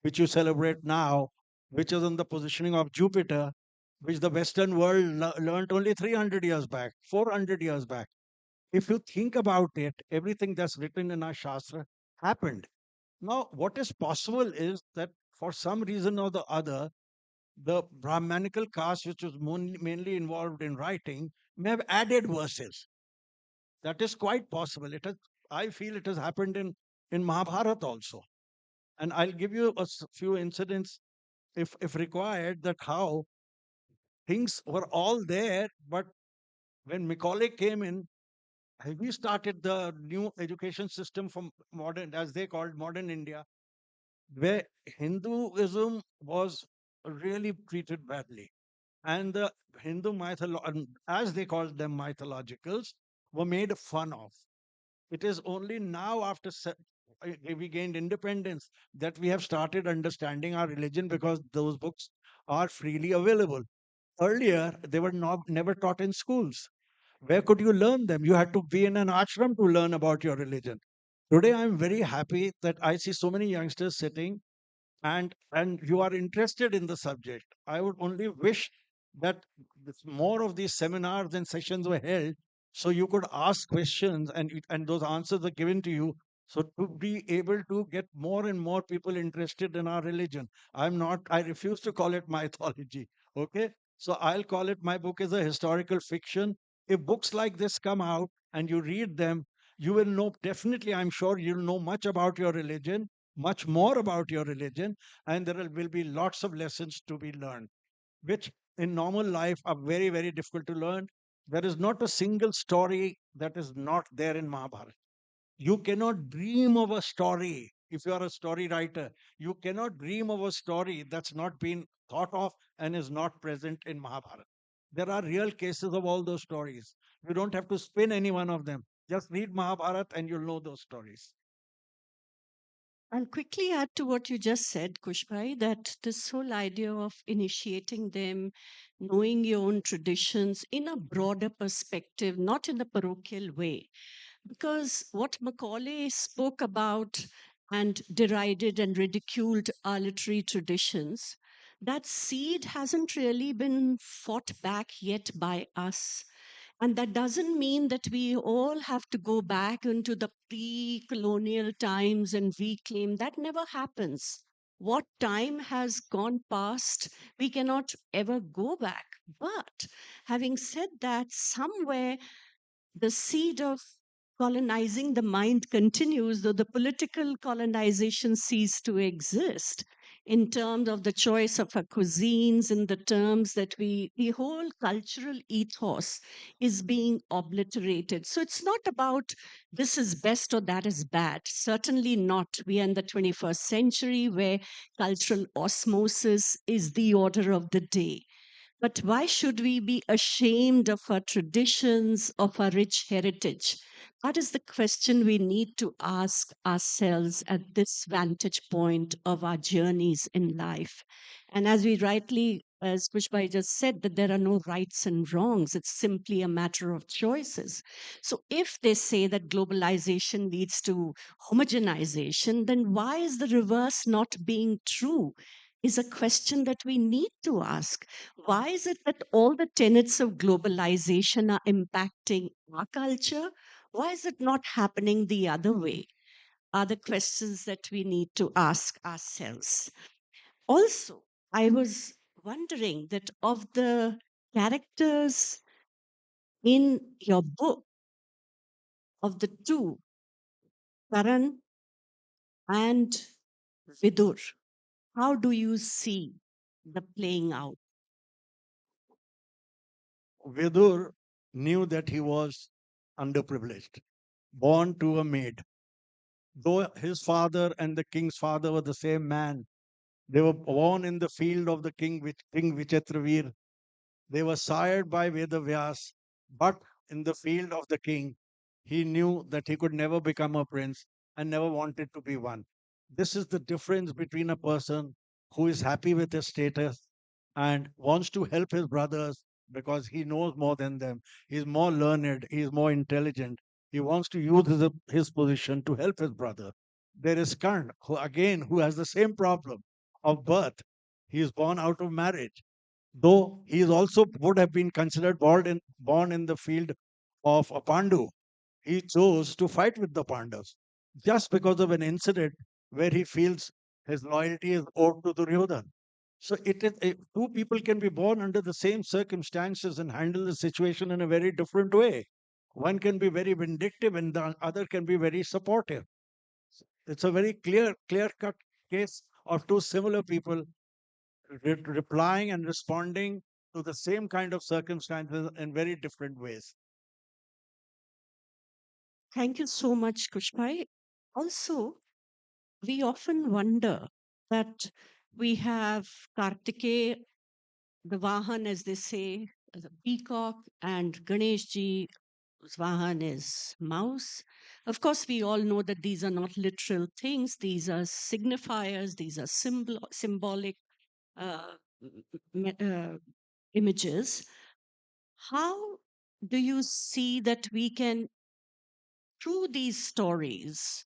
which you celebrate now, which is on the positioning of Jupiter, which the Western world learned only 300 years back, 400 years back? If you think about it, everything that's written in our Shastra happened. Now, what is possible is that for some reason or the other, the Brahmanical caste, which was mainly involved in writing, may have added verses. That is quite possible. I feel it has happened in Mahabharata also. And I'll give you few incidents, if required, that how things were all there, but when Macaulay came in, we started the new education system from modern, as they called modern India, where Hinduism was really treated badly. And the Hindu as they called them mythologicals, were made fun of. It is only now, after we gained independence, that we have started understanding our religion because those books are freely available. Earlier, they were never taught in schools. Where could you learn them? You had to be in an ashram to learn about your religion. Today, I'm very happy that I see so many youngsters sitting and you are interested in the subject. I would only wish that more of these seminars and sessions were held so you could ask questions and those answers are given to you, so to be able to get more and more people interested in our religion. I refuse to call it mythology. Okay, so I'll call it, my book is a historical fiction. If books like this come out and you read them, you will know, definitely, I'm sure you'll know much about your religion, much more about your religion, and there will be lots of lessons to be learned, which in normal life are very, very difficult to learn. There is not a single story that is not there in Mahabharata. You cannot dream of a story. If you are a story writer, you cannot dream of a story that's not been thought of and is not present in Mahabharata. There are real cases of all those stories. You don't have to spin any one of them. Just read Mahabharata and you'll know those stories. I'll quickly add to what you just said, Kushbhai, that this whole idea of initiating them, knowing your own traditions in a broader perspective, not in a parochial way. Because what Macaulay spoke about and derided and ridiculed our literary traditions, that seed hasn't really been fought back yet by us. And that doesn't mean that we all have to go back into the pre colonial times and reclaim. That never happens. What time has gone past, we cannot ever go back. But having said that, somewhere the seed of colonizing the mind continues, though the political colonization ceased to exist in terms of the choice of our cuisines, in the terms that the whole cultural ethos is being obliterated. So it's not about this is best or that is bad. Certainly not. We are in the 21st century where cultural osmosis is the order of the day. But why should we be ashamed of our traditions, of our rich heritage? That is the question we need to ask ourselves at this vantage point of our journeys in life. And as we rightly, as Pushpai just said, that there are no rights and wrongs, it's simply a matter of choices. So if they say that globalization leads to homogenization, then why is the reverse not being true? Is a question that we need to ask. Why is it that all the tenets of globalization are impacting our culture? Why is it not happening the other way? Are the questions that we need to ask ourselves. Also, I was wondering that of the characters in your book, of the two, Karan and Vidur, how do you see the playing out? Vidur knew that he was underprivileged, born to a maid. Though his father and the king's father were the same man, they were born in the field of the King Vichitravir. They were sired by Vedavyas, but in the field of the king, he knew that he could never become a prince and never wanted to be one. This is the difference between a person who is happy with his status and wants to help his brothers because he knows more than them. He's more learned, he's more intelligent. He wants to use his position to help his brother. There is Karn, who has the same problem of birth. He is born out of marriage, though he is also would have been considered born in the field of a Pandu. He chose to fight with the Pandavas just because of an incident where he feels his loyalty is owed to Duryodhana. So two people can be born under the same circumstances and handle the situation in a very different way. One can be very vindictive and the other can be very supportive. It's a very clear cut case of two similar people replying and responding to the same kind of circumstances in very different ways. Thank you so much, Kushbai. Also, we often wonder that we have Kartikeya, the Vahan, as they say, as a peacock, and Ganeshji, whose Vahan is mouse. Of course, we all know that these are not literal things. These are signifiers. These are symbolic uh, images. How do you see that we can, through these stories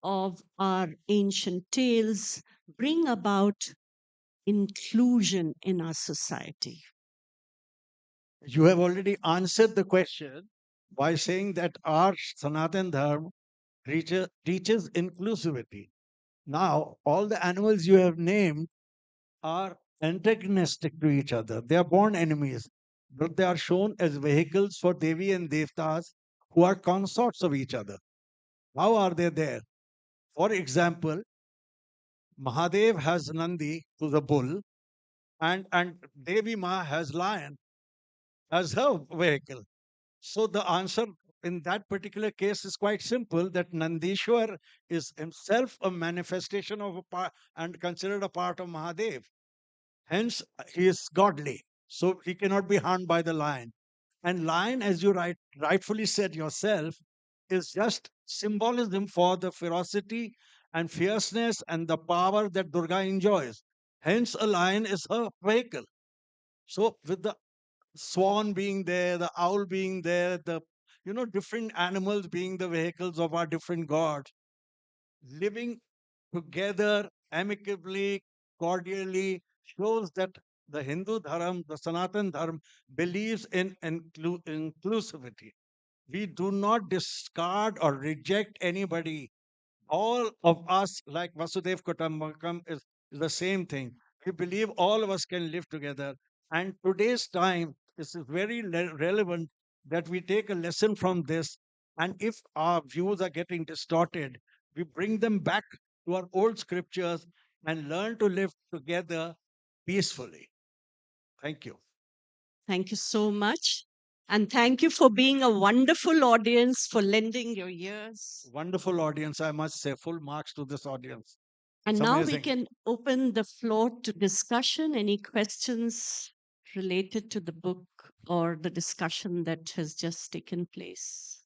of our ancient tales, bring about inclusion in our society? You have already answered the question by saying that our Sanatan Dharma teaches inclusivity. Now, all the animals you have named are antagonistic to each other. They are born enemies, but they are shown as vehicles for Devi and Devtas who are consorts of each other. How are they there? For example, Mahadev has Nandi, who's a bull, and Devi Ma has lion as her vehicle. So the answer in that particular case is quite simple, that Nandishwar is himself a manifestation of a part and considered a part of Mahadev. Hence, he is godly. So he cannot be harmed by the lion. And lion, as you rightfully said yourself, is just symbolism for the ferocity and fierceness and the power that Durga enjoys. Hence, a lion is her vehicle. So, with the swan being there, the owl being there, the different animals being the vehicles of our different gods, living together amicably, cordially, shows that the Hindu Dharma, the Sanatan Dharma, believes in inclusivity. We do not discard or reject anybody. All of us, like Vasudev Kutumbakam, is the same thing. We believe all of us can live together. And today's time, this is very relevant that we take a lesson from this. And if our views are getting distorted, we bring them back to our old scriptures and learn to live together peacefully. Thank you. Thank you so much. And thank you for being a wonderful audience, for lending your ears. Wonderful audience, I must say. Full marks to this audience. And It's now we amazing. can open the floor to discussion. Any questions related to the book or the discussion that has just taken place?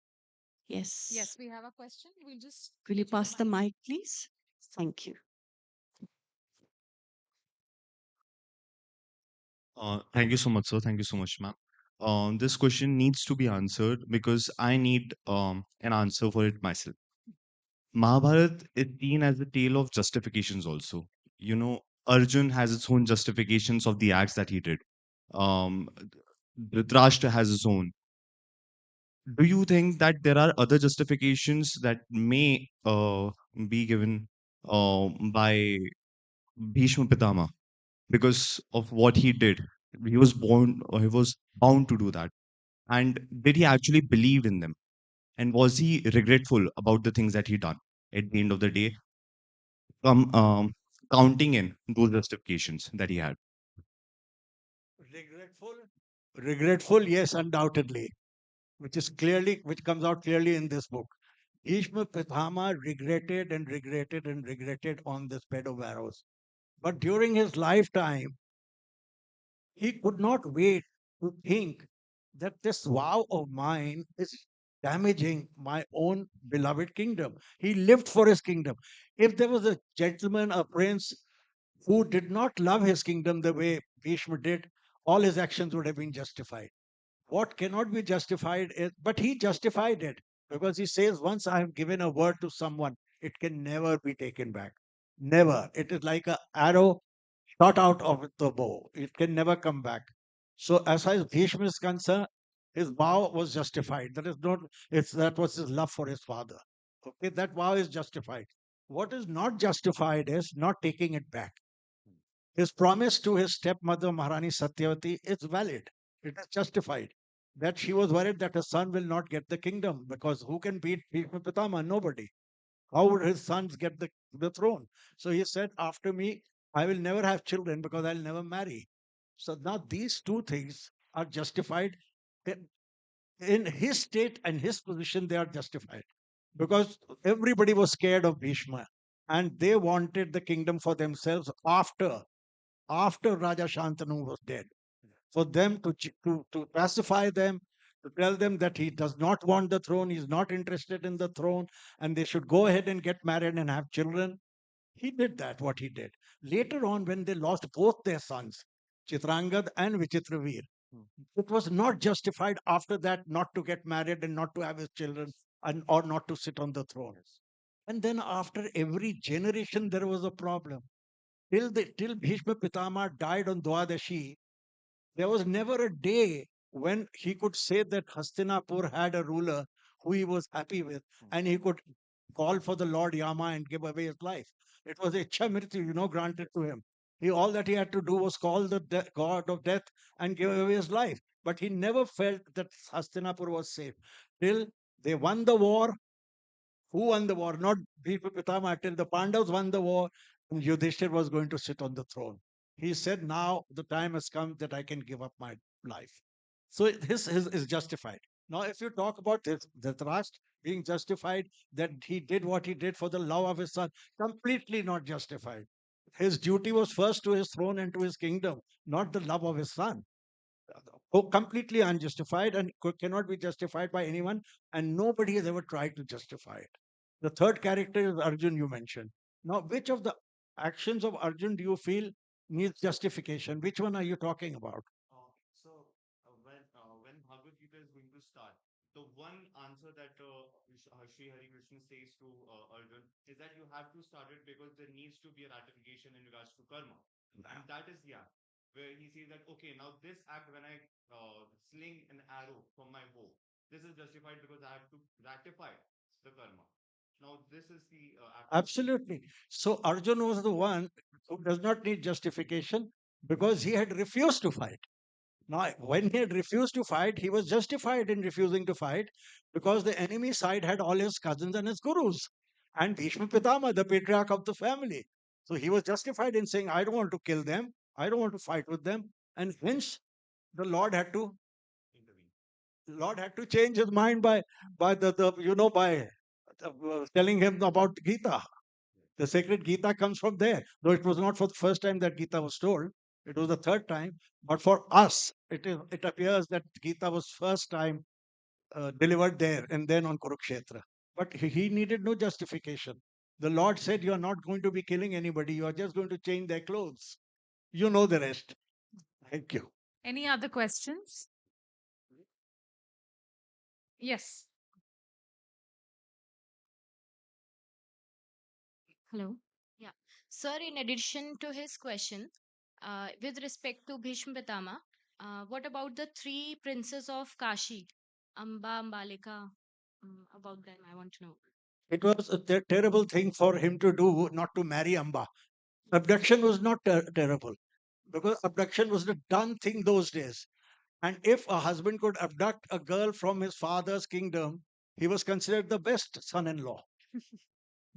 Yes. Yes, we have a question. We'll just. Will you pass the mic, please? Thank you. Thank you so much, sir. Thank you so much, ma'am. This question needs to be answered because I need an answer for it myself. Mahabharat is seen as a tale of justifications also. You know, Arjun has its own justifications of the acts that he did. Um, Dhritarashtra has his own. Do you think that there are other justifications that may be given by Bhishma Pitama because of what he did? He was born, or he was bound to do that. And did he actually believe in them? And was he regretful about the things that he done? at the end of the day, come counting in those justifications that he had. Regretful? Regretful, yes, undoubtedly, which comes out clearly in this book. Bhishma Pitama regretted and regretted and regretted on this bed of arrows. But during his lifetime, he could not wait to think that this vow of mine is damaging my own beloved kingdom. He lived for his kingdom. If there was a gentleman, a prince who did not love his kingdom the way Bhishma did, all his actions would have been justified. What cannot be justified is, but he justified it because he says, once I have given a word to someone, it can never be taken back. Never. It is like an arrow shot out of the bow. It can never come back. So as far as Bhishma is concerned, his vow was justified. That is not, that was his love for his father. Okay, that vow is justified. What is not justified is not taking it back. His promise to his stepmother Maharani Satyavati is valid. It is justified. That she was worried that her son will not get the kingdom because who can beat Bhishma Pitama? Nobody. How would his sons get the throne? So he said, after me, I will never have children because I'll never marry. So now these two things are justified. In his state and his position, they are justified because everybody was scared of Bhishma and they wanted the kingdom for themselves after Raja Shantanu was dead. For them to pacify them, to tell them that he does not want the throne, he's not interested in the throne, and they should go ahead and get married and have children. He did that, what he did. Later on, when they lost both their sons, Chitrangad and Vichitraveer, it was not justified after that not to get married and not to have his children and or not to sit on the throne. And then after every generation, there was a problem. Till Bhishma Pitama died on Dwadashi, there was never a day when he could say that Hastinapur had a ruler who he was happy with, and he could call for the Lord Yama and give away his life. It was Ichha Mrityu, granted to him. All that he had to do was call the god of death and give away his life. But he never felt that Hastinapur was safe till they won the war. Who won the war? Not Bhishma Pitama. Till the Pandavas won the war, and Yudhishthir was going to sit on the throne. He said, now the time has come that I can give up my life. So this is justified. Now, if you talk about this, Dhritarashtra being justified, that he did what he did for the love of his son, completely not justified. His duty was first to his throne and to his kingdom, not the love of his son. Completely unjustified and cannot be justified by anyone, and nobody has ever tried to justify it. The third character is Arjun, you mentioned. Now, which of the actions of Arjun do you feel needs justification? Which one are you talking about? When Bhagavad Gita is going to start, the one answer that Sri Hari Krishna says to Arjun is that you have to start it because there needs to be a ratification in regards to karma. And that is the act where he says that, okay, now this act, when I sling an arrow from my bow, this is justified because I have to ratify the karma. Now, this is the act. Absolutely. So Arjun was the one who does not need justification because he had refused to fight. Now, when he had refused to fight, he was justified in refusing to fight because the enemy side had all his cousins and his gurus and Bhishma Pitama, the patriarch of the family. So he was justified in saying, I don't want to kill them. I don't want to fight with them. And hence, the Lord had to change his mind by by telling him about Gita. The sacred Gita comes from there, though it was not for the first time that Gita was told. It was the third time. But for us, it appears that Gita was first time delivered there and then on Kurukshetra. But he needed no justification. The Lord said, you are not going to be killing anybody. You are just going to change their clothes. You know the rest. Thank you. Any other questions? Yes. Hello. Yeah. Sir, in addition to his question, with respect to Bhishma Pitama, what about the three princes of Kashi? Amba, Ambalika, about them, I want to know. It was a terrible thing for him to do, not to marry Amba. Abduction was not terrible because abduction was the done thing those days. And if a husband could abduct a girl from his father's kingdom, he was considered the best son in law.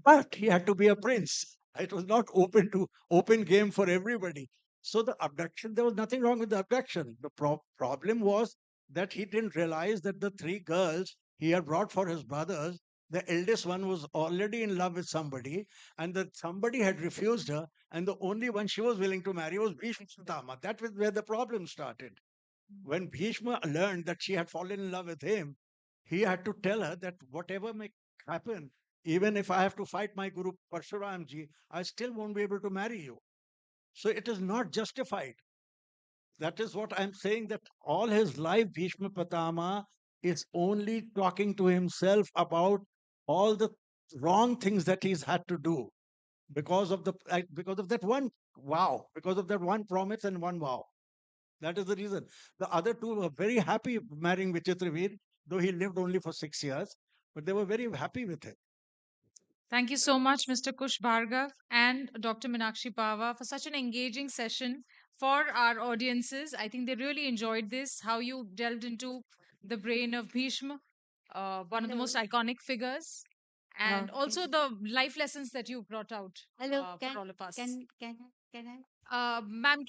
but he had to be a prince. It was not open game for everybody. So the abduction, there was nothing wrong with the abduction. The problem was that he didn't realize that the three girls he had brought for his brothers, the eldest one was already in love with somebody, and that somebody had refused her, and the only one she was willing to marry was Bhishma. That was where the problem started. When Bhishma learned that she had fallen in love with him, he had to tell her that whatever may happen, even if I have to fight my Guru Parshuramji, I still won't be able to marry you. So it is not justified. That is what I'm saying, that all his life, Bhishma Pitama is only talking to himself about all the wrong things that he's had to do because of that one vow, because of that one promise and one vow. That is the reason. The other two were very happy marrying Vichitraveer, though he lived only for 6 years, but they were very happy with it. Thank you so much, Mr. Kush Bhargav and Dr. Minakshi Pava, for such an engaging session for our audiences. I think they really enjoyed this, how you delved into the brain of Bhishma, one of the most iconic figures, and also the life lessons that you brought out for all of us. Can I? Ma'am,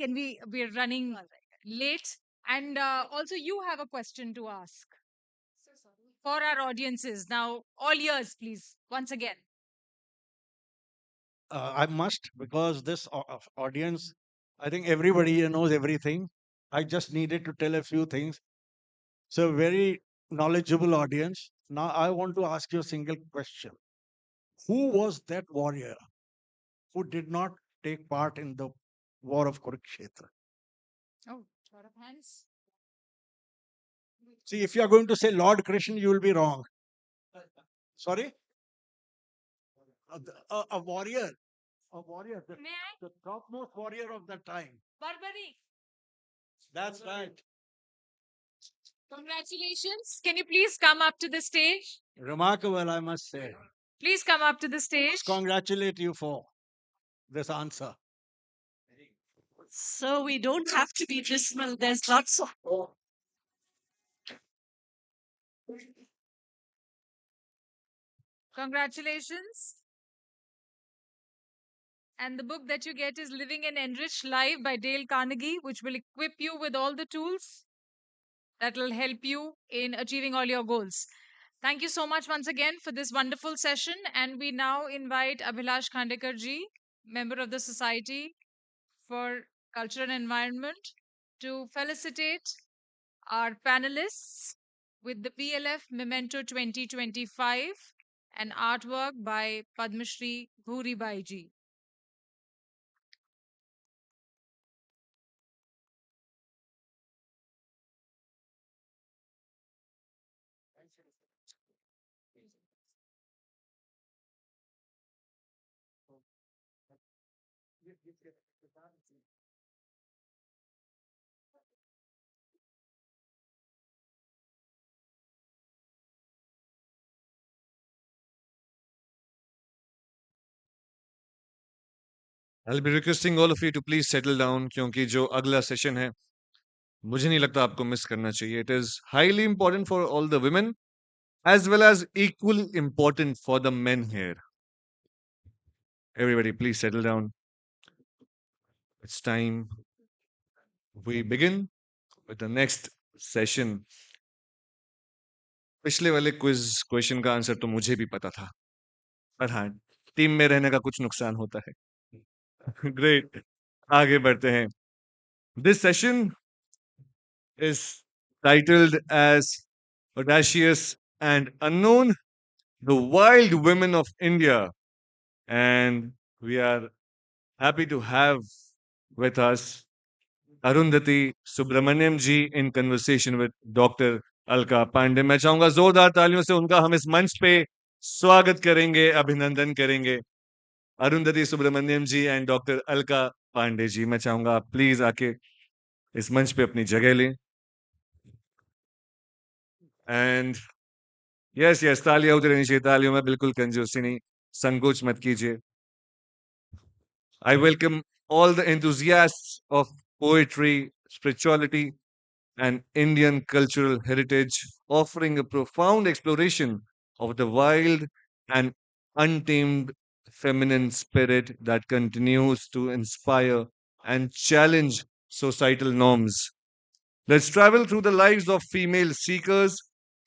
we're running late, and also you have a question to ask for our audiences. Now, all ears, please, once again. I must, because this audience, I think everybody here knows everything. I just needed to tell a few things. So, very knowledgeable audience. Now, I want to ask you a single question. Who was that warrior who did not take part in the war of Kurukshetra? Oh, lot of hands. See, if you are going to say Lord Krishna, you will be wrong. Sorry? A warrior. A warrior. The topmost warrior of that time. Barbary. That's right. Congratulations. Can you please come up to the stage? Remarkable, I must say. Please come up to the stage. Congratulate you for this answer. So we don't have to be dismal. There's lots of. Congratulations. And the book that you get is Living an Enriched Life by Dale Carnegie, which will equip you with all the tools that will help you in achieving all your goals. Thank you so much once again for this wonderful session. And we now invite Abhilash Khandekar ji, member of the Society for Culture and Environment, to felicitate our panelists with the BLF Memento 2025, an artwork by Padmashri Bhuri ji. I'll be requesting all of you to please settle down क्योंकि जो अगला session है मुझे नहीं लगता आपको miss करना चाहिए. It is highly important for all the women as well as equally important for the men here. Everybody, please settle down. It's time we begin with the next session. पिछले वाले quiz question का answer तो मुझे भी पता था, पर हाँ, टीम में रहने का कुछ नुकसान होता है. Great. आगे बढ़ते हैं. This session is titled as Audacious and Unknown, the Wild Women of India. And we are happy to have with us Arundhati Subramaniam ji in conversation with Dr. Alka Pandey. मैं चाहूंगा जोरदार तालियों से उनका हम इस मंच पे स्वागत करेंगे, अभिनंदन करेंगे. अरुंधति सुब्रमण्यम जी एंड डॉक्टर अलका पांडे जी, मैं चाहूंगा आप प्लीज आके इस मंच पे अपनी जगह लें. एंड यस तालियां उधर नहीं चाहिए, तालियों में बिल्कुल कंजूसी नहीं, संकोच मत कीजिए. I welcome all the enthusiasts of poetry, spirituality, and Indian cultural heritage, offering a profound exploration of the wild and untamed feminine spirit that continues to inspire and challenge societal norms. Let's travel through the lives of female seekers,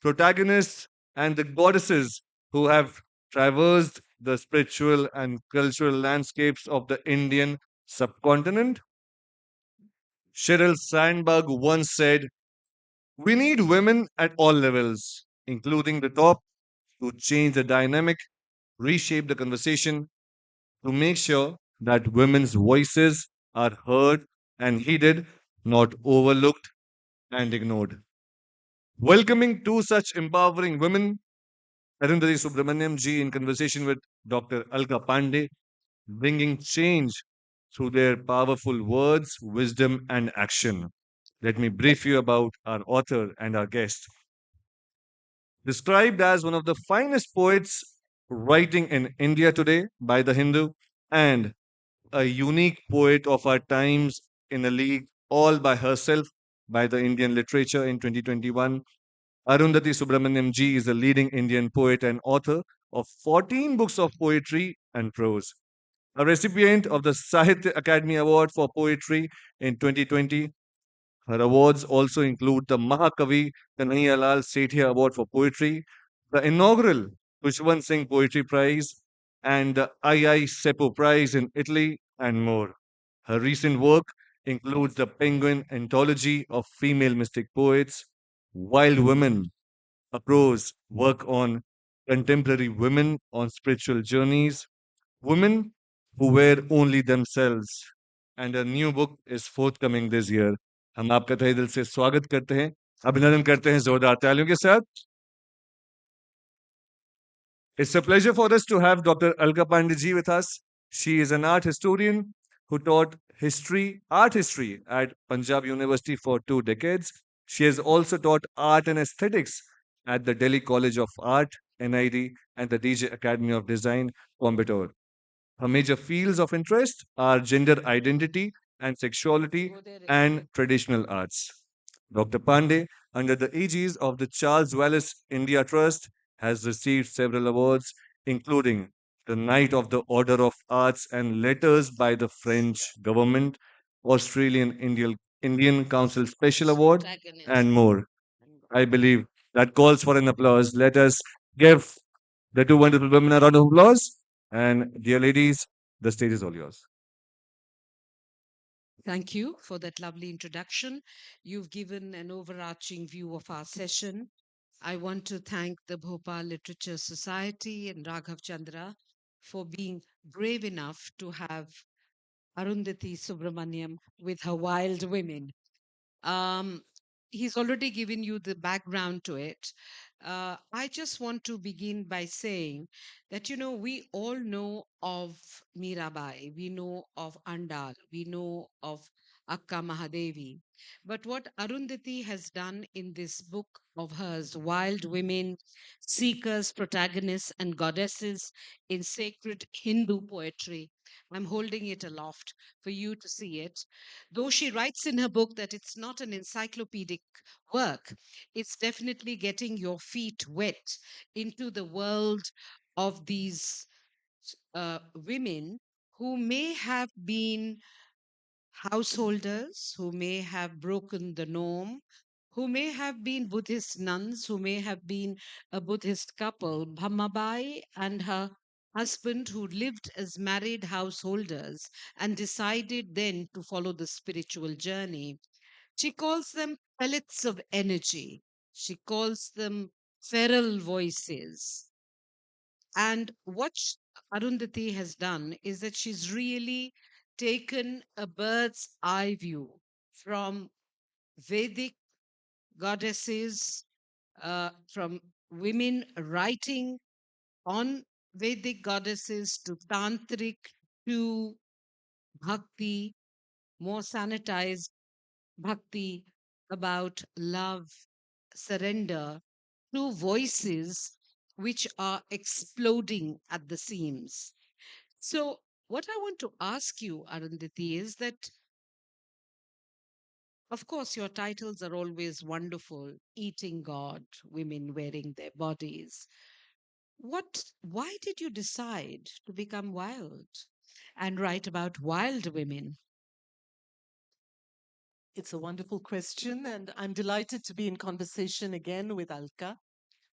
protagonists, and the goddesses who have traversed the spiritual and cultural landscapes of the Indian subcontinent. Sheryl Sandberg once said, "We need women at all levels, including the top, to change the dynamic, reshape the conversation, to make sure that women's voices are heard and heeded, not overlooked and ignored." Welcoming two such empowering women, Arundhati Subramaniam ji in conversation with Dr. Alka Pandey, bringing change through their powerful words, wisdom, and action. Let me brief you about our author and our guest. Described as one of the finest poets writing in India today by The Hindu and a unique poet of our times in a league all by herself by the Indian literature in 2021. Arundhati Subramaniam ji is a leading Indian poet and author of 14 books of poetry and prose. A recipient of the Sahitya Academy Award for Poetry in 2020. Her awards also include the Mahakavi Kanhaiyalal Sethia Award for Poetry, the inaugural Kushwant Singh Poetry Prize, and the II Seppo Prize in Italy, and more. Her recent work includes the Penguin Anthology of Female Mystic Poets, Wild Women, a prose work on contemporary women on spiritual journeys, women who were only themselves, and a new book is forthcoming this year. हम आपका तहे दिल से स्वागत करते हैं, अभिनंदन करते हैं जोरदार तालियों के साथ. It's a pleasure for us to have Dr. Alka Pandey with us. She is an art historian who taught art history at Punjab University for 2 decades. She has also taught art and aesthetics at the Delhi College of Art, NID, and the DJ Academy of Design, Coimbatore. Her major fields of interest are gender identity and sexuality and traditional arts. Dr. Pandey, under the aegis of the Charles Wallace India Trust, has received several awards, including the Knight of the Order of Arts and Letters by the French government, Indian Council Special Award, and more. I believe that calls for an applause. Let us give the two wonderful women a round of applause. And dear ladies, the stage is all yours. Thank you for that lovely introduction. You've given an overarching view of our session. I want to thank the Bhopal Literature Society and Raghav Chandra for being brave enough to have Arundhati Subramaniam with her wild women. Um, he's already given you the background to it. I just want to begin by saying that, we all know of Mirabai, we know of Andal, we know of Akka Mahadevi. But what Arundhati has done in this book of hers, Wild Women, Seekers, Protagonists, and Goddesses in Sacred Hindu Poetry, I'm holding it aloft for you to see it. Though she writes in her book that it's not an encyclopedic work, it's definitely getting your feet wet into the world of these women who may have been householders, who may have broken the norm, who may have been Buddhist nuns, who may have been a Buddhist couple, Bhammabai and her husband, who lived as married householders and decided then to follow the spiritual journey. She calls them pellets of energy. She calls them feral voices. And what Arundhati has done is that she's really taken a bird's eye view from Vedic goddesses, from women writing on Vedic goddesses to tantric to bhakti, more sanitized bhakti about love, surrender, to voices which are exploding at the seams. So, what I want to ask you, Arundhati, is that, of course, your titles are always wonderful: Eating God, Women Wearing Their Bodies. Why did you decide to become wild and write about wild women? It's a wonderful question, and I'm delighted to be in conversation again with Alka.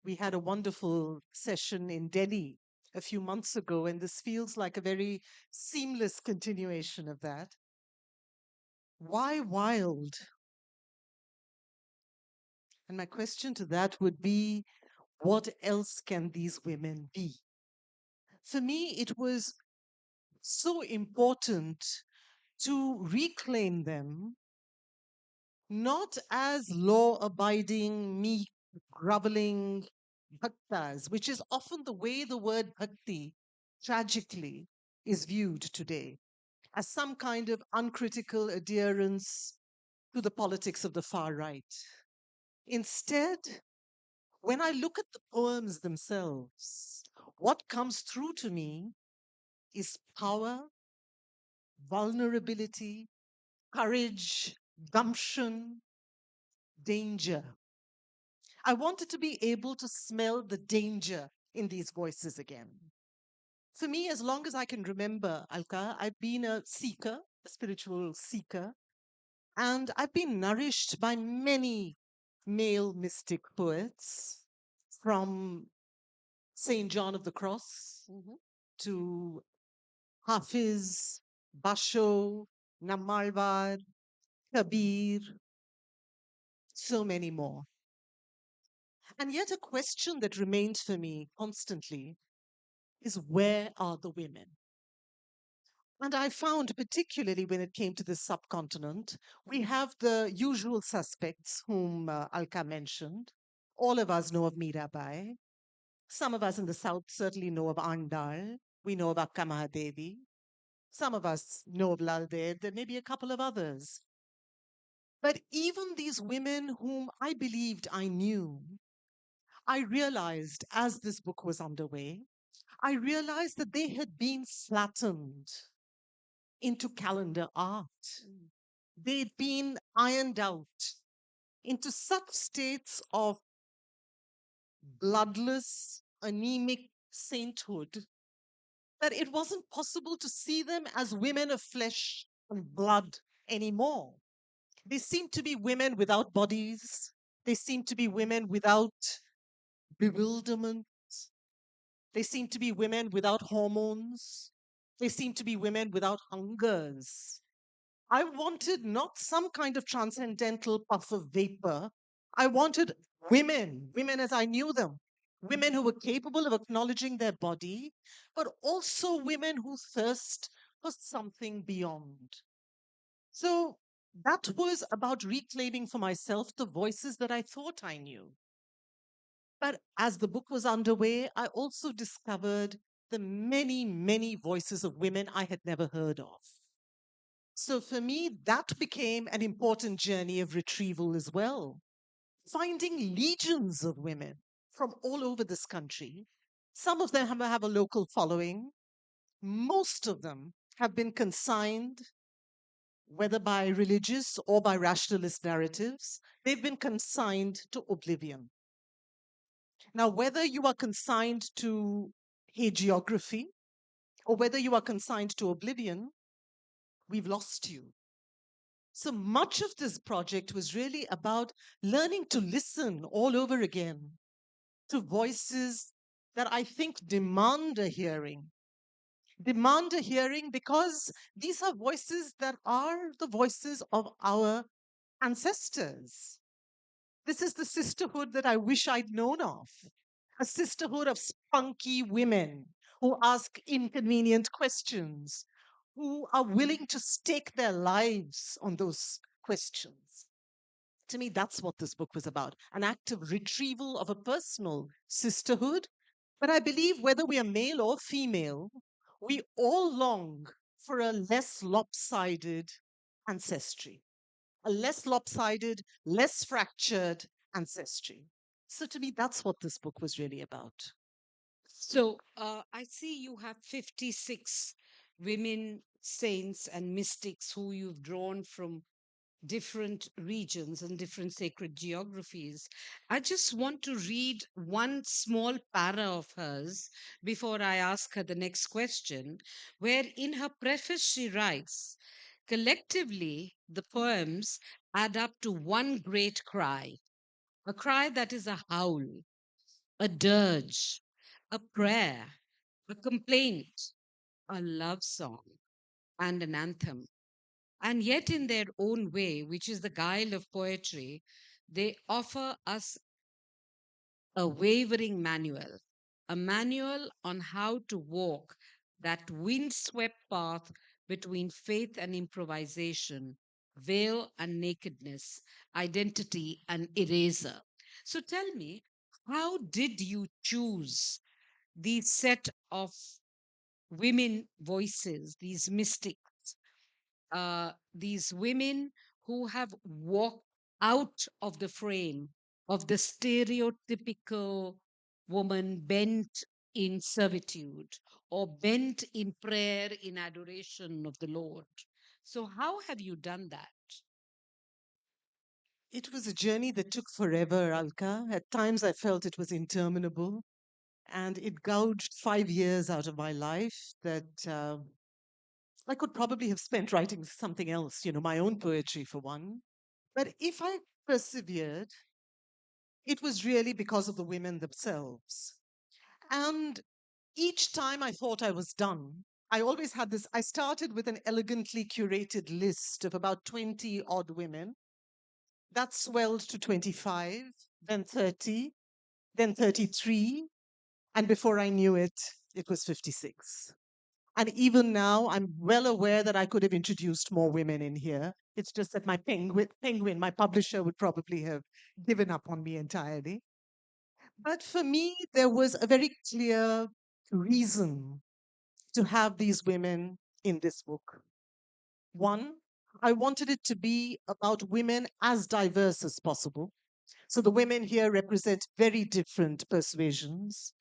We had a wonderful session in Delhi a few months ago, and this feels like a very seamless continuation of that. Why wild? And my question to that would be, what else can these women be? For me, it was so important to reclaim them not as law abiding, meek, groveling bhaktas, which is often the way the word bhakti tragically is viewed today, as some kind of uncritical adherence to the politics of the far right. Instead, when I look at the poems themselves, what comes through to me is power, vulnerability, courage, gumption, danger. I wanted to be able to smell the danger in these voices again. For me, as long as I can remember, Alka, I've been a seeker, a spiritual seeker, and I've been nourished by many male mystic poets, from St. John of the Cross to Hafiz, Basho, Nammalwar, Kabir, so many more. And yet, a question that remains for me constantly is, where are the women? And I found, particularly when it came to the subcontinent, we have the usual suspects whom Alka mentioned. All of us know of Mirabai. Some of us in the south certainly know of Andal. We know of Akka Mahadevi. Some of us know of Lal Ded. There may be a couple of others. But even these women whom I believed I knew, I realized as this book was underway, I realized that they had been flattened into calendar art. They'd been ironed out into such states of bloodless, anemic sainthood that it wasn't possible to see them as women of flesh and blood anymore. They seemed to be women without bodies. They seemed to be women without bewilderment. They seemed to be women without hormones. They seemed to be women without hungers. I wanted not some kind of transcendental puff of vapor. I wanted women as I knew them, women who were capable of acknowledging their body, but also women who thirst for something beyond. So that was about reclaiming for myself the voices that I thought I knew. But as the book was underway, I also discovered the many, many voices of women I had never heard of. So for me, that became an important journey of retrieval as well. Finding legions of women from all over this country. Some of them have a local following. Most of them have been consigned, whether by religious or by rationalist narratives, they've been consigned to oblivion. Now, whether you are consigned to hagiography or whether you are consigned to oblivion, we've lost you. So much of this project was really about learning to listen all over again to voices that I think demand a hearing. Demand a hearing because these are voices that are the voices of our ancestors. This is the sisterhood that I wish I'd known of. A sisterhood of spunky women who ask inconvenient questions, who are willing to stake their lives on those questions. To me, that's what this book was about, an act of retrieval of a personal sisterhood. But I believe whether we are male or female, we all long for a less lopsided ancestry, a less lopsided, less fractured ancestry. So to me, that's what this book was really about. So I see you have 56 women saints and mystics who you've drawn from different regions and different sacred geographies. I just want to read one small para of hers before I ask her the next question, where in her preface she writes, collectively, the poems add up to one great cry, a cry that is a howl, a dirge, a prayer, a complaint, a love song, and an anthem. And yet, in their own way, which is the guile of poetry, they offer us a wavering manual, a manual on how to walk that windswept path between faith and improvisation, veil and nakedness, identity and eraser. So tell me, how did you choose these set of women voices, these mystics, these women who have walked out of the frame of the stereotypical woman bent in servitude or bent in prayer in adoration of the Lord? So, how have you done that? It was a journey that took forever, Alka. At times I felt it was interminable, and it gouged 5 years out of my life that I could probably have spent writing something else, my own poetry for one. But if I persevered, it was really because of the women themselves. And each time I thought I was done, I always had this. I started with an elegantly curated list of about 20 odd women. That swelled to 25, then 30, then 33. And before I knew it, it was 56. And even now, I'm well aware that I could have introduced more women in here. It's just that my penguin, my publisher, would probably have given up on me entirely. But for me, there was a very clear reason to have these women in this book. One, I wanted it to be about women as diverse as possible. So the women here represent very different persuasions.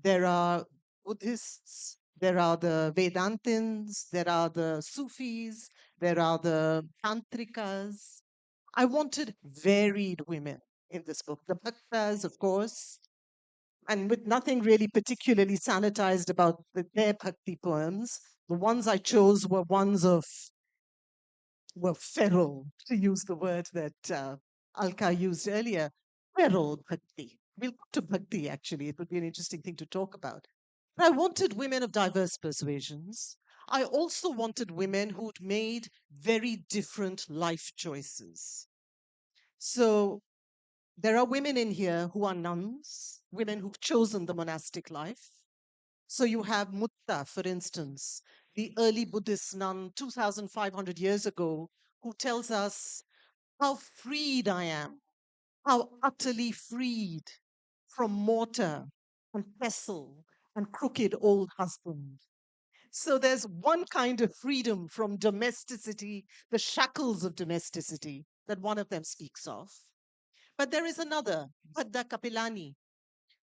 There are Buddhists, there are the Vedantins, there are the Sufis, there are the Tantrikas. I wanted varied women in this book. The Bhaktas, of course, and with nothing really particularly sanitized about their Bhakti poems. The ones I chose were feral, to use the word that Alka used earlier. Feral Bhakti. We'll come to Bhakti, actually. It would be an interesting thing to talk about. But I wanted women of diverse persuasions. I also wanted women who'd made very different life choices. So there are women in here who are nuns, women who've chosen the monastic life. So you have Mutta, for instance, the early Buddhist nun 2,500 years ago, who tells us how freed I am, how utterly freed from mortar and pestle and crooked old husband. So there's one kind of freedom from domesticity, the shackles of domesticity, that one of them speaks of. But there is another, Bhadda Kapilani,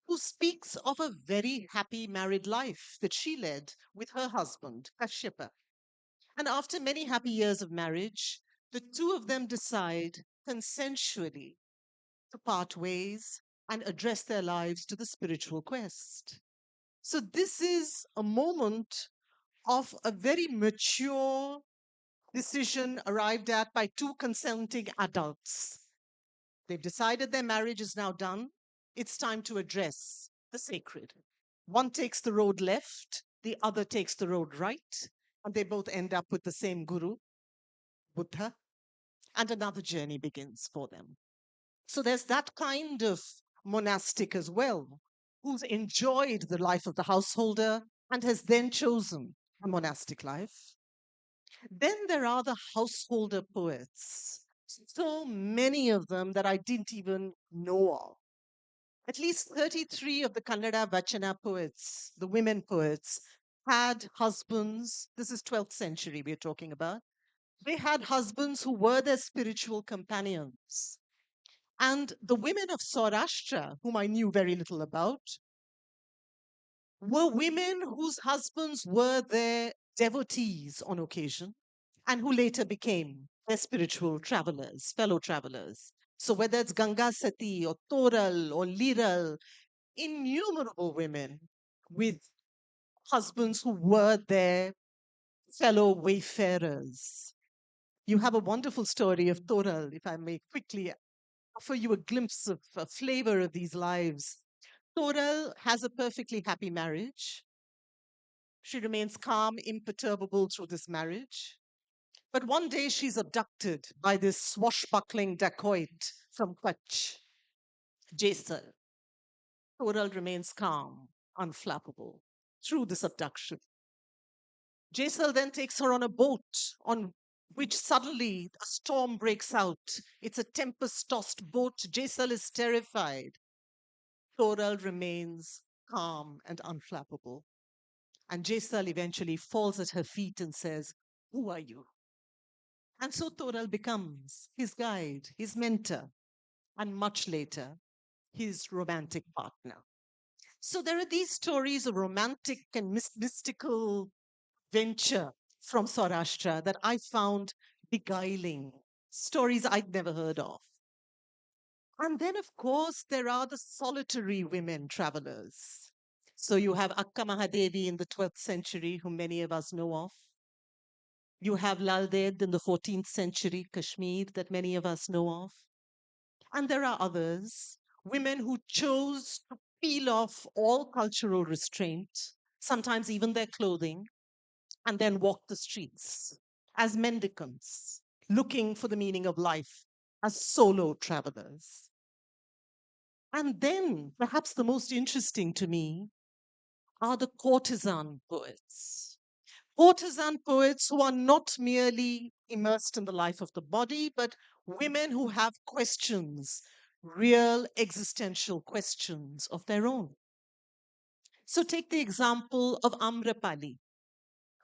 who speaks of a very happy married life that she led with her husband, Kashyapa. And after many happy years of marriage, the two of them decide consensually to part ways and address their lives to the spiritual quest. So, this is a moment of a very mature decision arrived at by two consenting adults. They've decided their marriage is now done. It's time to address the sacred. One takes the road left, the other takes the road right, and they both end up with the same guru, Buddha, and another journey begins for them. So there's that kind of monastic as well, who's enjoyed the life of the householder and has then chosen a monastic life. Then there are the householder poets, so many of them that I didn't even know of. At least 33 of the Kannada Vachana poets, the women poets, had husbands. This is 12th century we're talking about. They had husbands who were their spiritual companions. And the women of Saurashtra, whom I knew very little about, were women whose husbands were their devotees on occasion and who later became They're spiritual travelers, fellow travelers. So whether it's Ganga Sati or Toral or Liral, innumerable women with husbands who were their fellow wayfarers. You have a wonderful story of Toral, if I may quickly offer you a glimpse of a flavor of these lives. Toral has a perfectly happy marriage. She remains calm, imperturbable through this marriage. But one day she's abducted by this swashbuckling dacoit from Kutch, Jaisal. Toral remains calm, unflappable through this abduction. Jaisal then takes her on a boat on which suddenly a storm breaks out. It's a tempest tossed boat. Jaisal is terrified. Toral remains calm and unflappable. And Jaisal eventually falls at her feet and says, "Who are you?" And so Toral becomes his guide, his mentor, and much later, his romantic partner. So there are these stories of romantic and mystical venture from Saurashtra that I found beguiling, stories I'd never heard of. And then, of course, there are the solitary women travelers. So you have Akka Mahadevi in the 12th century, whom many of us know of. You have Lal Ded in the 14th century, Kashmir, that many of us know of. And there are others, women who chose to peel off all cultural restraint, sometimes even their clothing, and then walk the streets as mendicants, looking for the meaning of life as solo travelers. And then, perhaps the most interesting to me, are the courtesan poets. Courtesan poets who are not merely immersed in the life of the body, but women who have questions, real existential questions of their own. So take the example of Amrapali.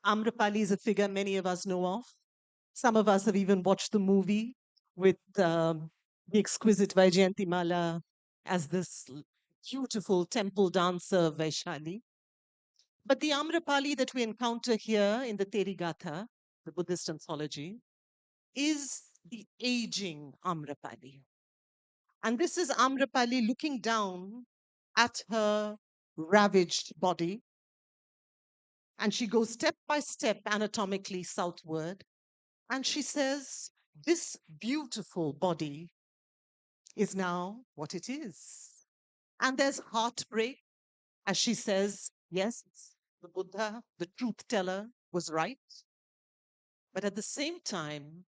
Amrapali is a figure many of us know of. Some of us have even watched the movie with the exquisite Vaijayantimala as this beautiful temple dancer Vaishali. But the Amrapali that we encounter here in the Terigatha, the Buddhist anthology, is the aging Amrapali. And this is Amrapali looking down at her ravaged body. And she goes step by step anatomically southward. And she says, "This beautiful body is now what it is." And there's heartbreak as she says, "Yes, the Buddha, the truth teller, was right." But at the same time,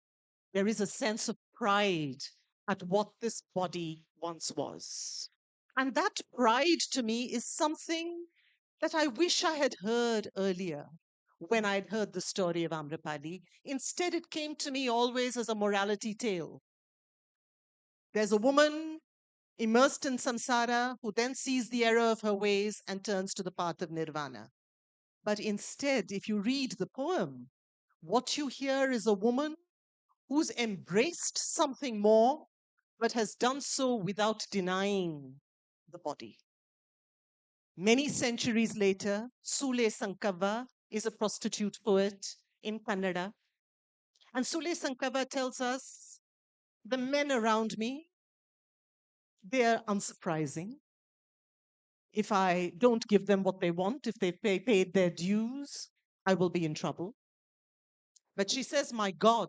there is a sense of pride at what this body once was. And that pride to me is something that I wish I had heard earlier when I'd heard the story of Amrapali. Instead, it came to me always as a morality tale. There's a woman immersed in samsara who then sees the error of her ways and turns to the path of nirvana. But instead, if you read the poem, what you hear is a woman who's embraced something more, but has done so without denying the body. Many centuries later, Sule Sankava is a prostitute poet in Kannada. And Sule Sankava tells us, "The men around me, they are unsurprising. If I don't give them what they want, if they paid their dues, I will be in trouble." But she says, my God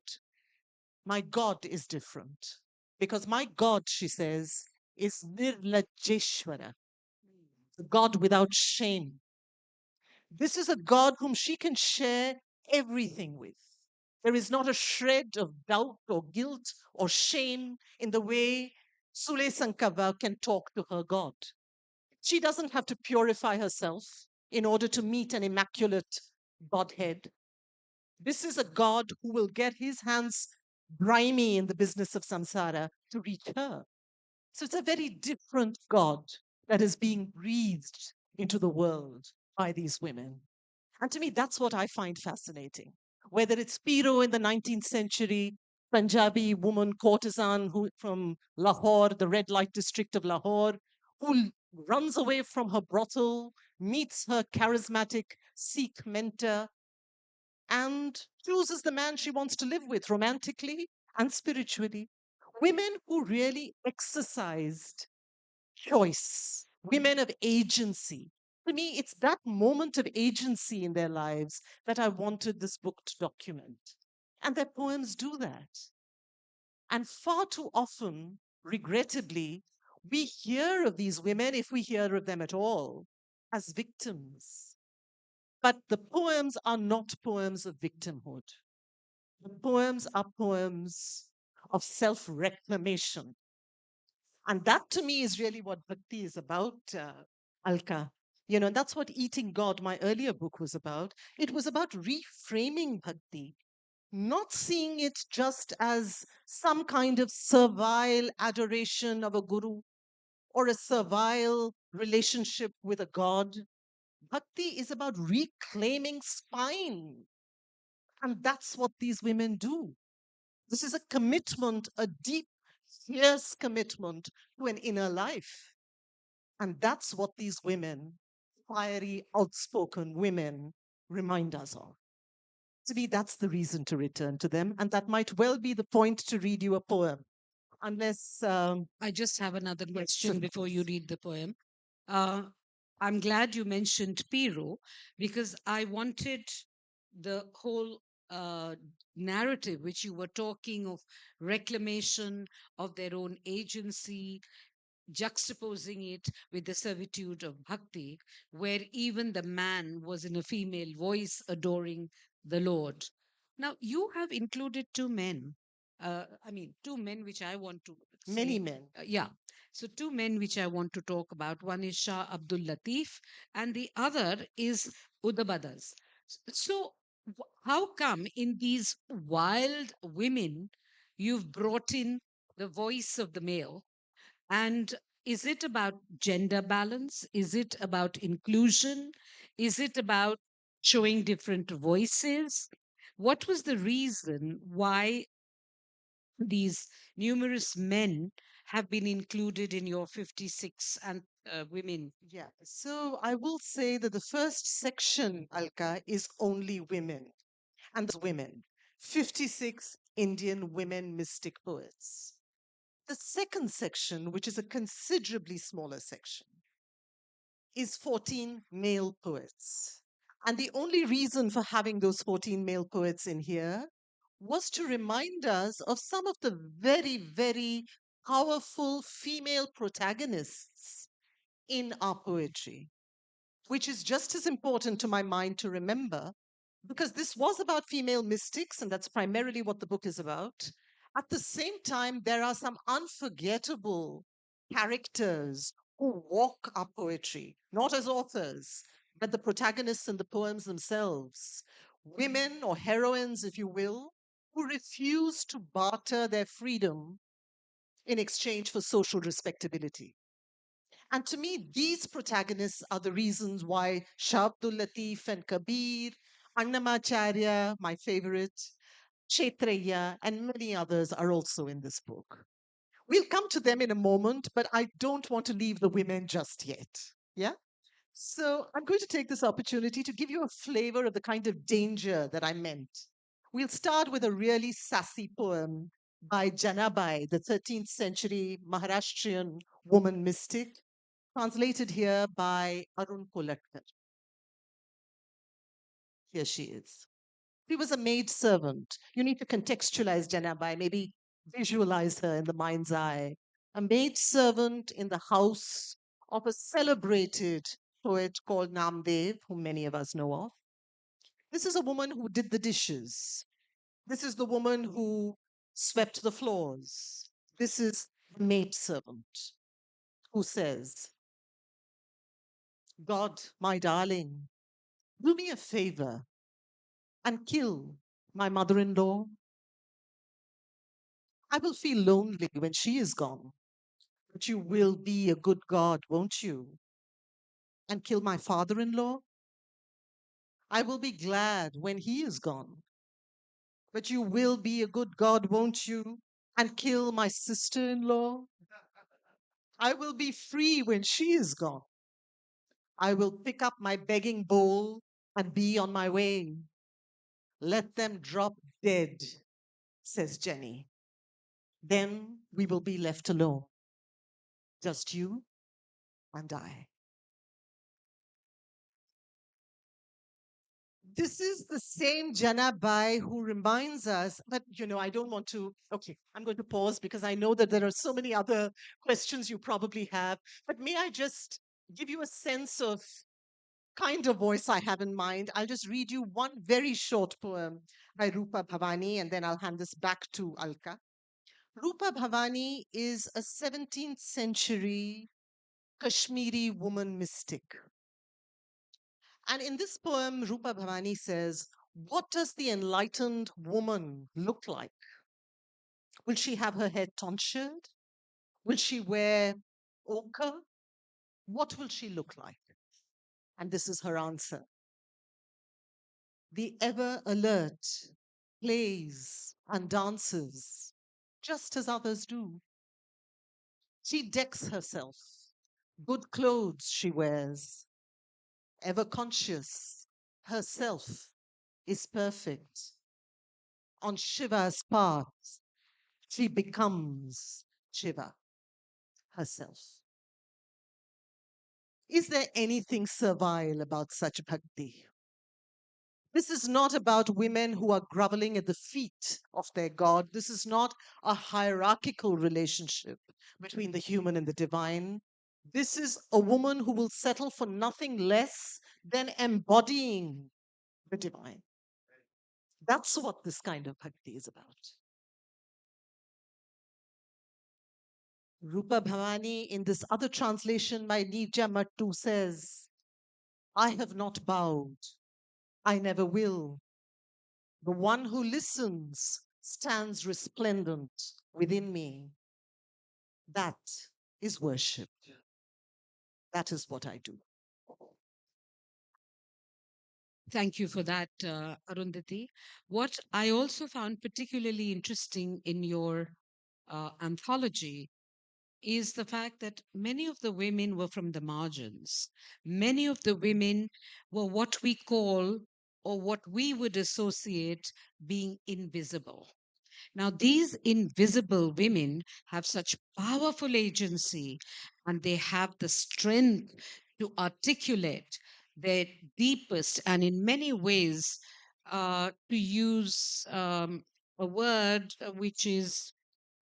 is different. Because my God, she says, is Nirlajeshwara, the God without shame. This is a God whom she can share everything with. There is not a shred of doubt or guilt or shame in the way Sule Sankava can talk to her God. She doesn't have to purify herself in order to meet an immaculate Godhead. This is a God who will get his hands grimy in the business of samsara to reach her. So it's a very different God that is being breathed into the world by these women. And to me, that's what I find fascinating. Whether it's Piro in the 19th century, Punjabi woman courtesan who, from Lahore, the red light district of Lahore, who runs away from her brothel, meets her charismatic Sikh mentor, and chooses the man she wants to live with romantically and spiritually. Women who really exercised choice, women of agency. To me, it's that moment of agency in their lives that I wanted this book to document. And their poems do that. And far too often, regrettably, we hear of these women, if we hear of them at all, as victims. But the poems are not poems of victimhood. The poems are poems of self reclamation. And that to me is really what bhakti is about, Alka. You know, that's what Eating God, my earlier book, was about. It was about reframing bhakti, not seeing it just as some kind of servile adoration of a guru or a servile relationship with a god. Bhakti is about reclaiming spine. And that's what these women do. This is a commitment, a deep, fierce commitment to an inner life. And that's what these women, fiery, outspoken women, remind us of. To me, that's the reason to return to them. And that might well be the point to read you a poem. Unless. I just have another Yes, question of before course. you read the poem. Uh, I'm glad you mentioned Piro because I wanted the whole narrative which you were talking of reclamation of their own agency, juxtaposing it with the servitude of bhakti, where even the man was in a female voice adoring the Lord. Now, you have included two men. Two men which I want to Many say. men. Yeah. So, two men which I want to talk about. One is Shah Abdul Latif, and the other is Udabadas. So, how come in these wild women you've brought in the voice of the male? And is it about gender balance? Is it about inclusion? Is it about showing different voices? What was the reason why these numerous men have been included in your 56 and women? Yeah. So I will say that the first section, Alka, is only women. And those women, 56 Indian women mystic poets. The second section, which is a considerably smaller section, is 14 male poets. And the only reason for having those 14 male poets in here was to remind us of some of the very, very powerful female protagonists in our poetry, which is just as important to my mind to remember because this was about female mystics, and that's primarily what the book is about. At the same time, there are some unforgettable characters who walk our poetry, not as authors, but the protagonists in the poems themselves. Women or heroines, if you will, who refuse to barter their freedom in exchange for social respectability. And to me, these protagonists are the reasons why Shah Abdul Latif and Kabir, Annamacharya, my favorite, Kshetraya, and many others are also in this book. We'll come to them in a moment, but I don't want to leave the women just yet. Yeah? So I'm going to take this opportunity to give you a flavor of the kind of danger that I meant. We'll start with a really sassy poem by Janabai, the 13th century Maharashtrian woman mystic, translated here by Arun Kolatkar. Here she is. She was a maid servant. You need to contextualize Janabai, maybe visualize her in the mind's eye. A maid servant in the house of a celebrated poet called Namdev, whom many of us know of. This is a woman who did the dishes. This is the woman who swept the floors. This is the maid servant who says, God, my darling, do me a favor and kill my mother in law. I will feel lonely when she is gone, but you will be a good God, won't you? And kill my father in law. I will be glad when he is gone, but you will be a good God, won't you? And kill my sister in law. I will be free when she is gone. I will pick up my begging bowl and be on my way. Let them drop dead, says Jenny. Then we will be left alone. Just you and I. This is the same Jana Bai who reminds us, but I don't want to. Okay, I'm going to pause because I know that there are so many other questions you probably have. But may I just give you a sense of kind of voice I have in mind? I'll just read you one very short poem by Rupa Bhavani, and then I'll hand this back to Alka. Rupa Bhavani is a 17th century Kashmiri woman mystic. And in this poem, Rupa Bhavani says, what does the enlightened woman look like? Will she have her hair tonsured? Will she wear ochre? What will she look like? And this is her answer. The ever alert plays and dances just as others do. She decks herself, good clothes she wears, ever conscious herself is perfect. On Shiva's path, she becomes Shiva herself. Is there anything servile about such bhakti? This is not about women who are groveling at the feet of their God. This is not a hierarchical relationship between the human and the divine. This is a woman who will settle for nothing less than embodying the divine. That's what this kind of bhakti is about. Rupa Bhavani, in this other translation by Nija Mattu, says, I have not bowed. I never will. The one who listens stands resplendent within me. That is worship. That is what I do. Thank you for that, Arundhati. What I also found particularly interesting in your anthology is the fact that many of the women were from the margins. Many of the women were what we call, or what we would associate, being invisible. Now, these invisible women have such powerful agency, and they have the strength to articulate their deepest, and in many ways, to use a word which is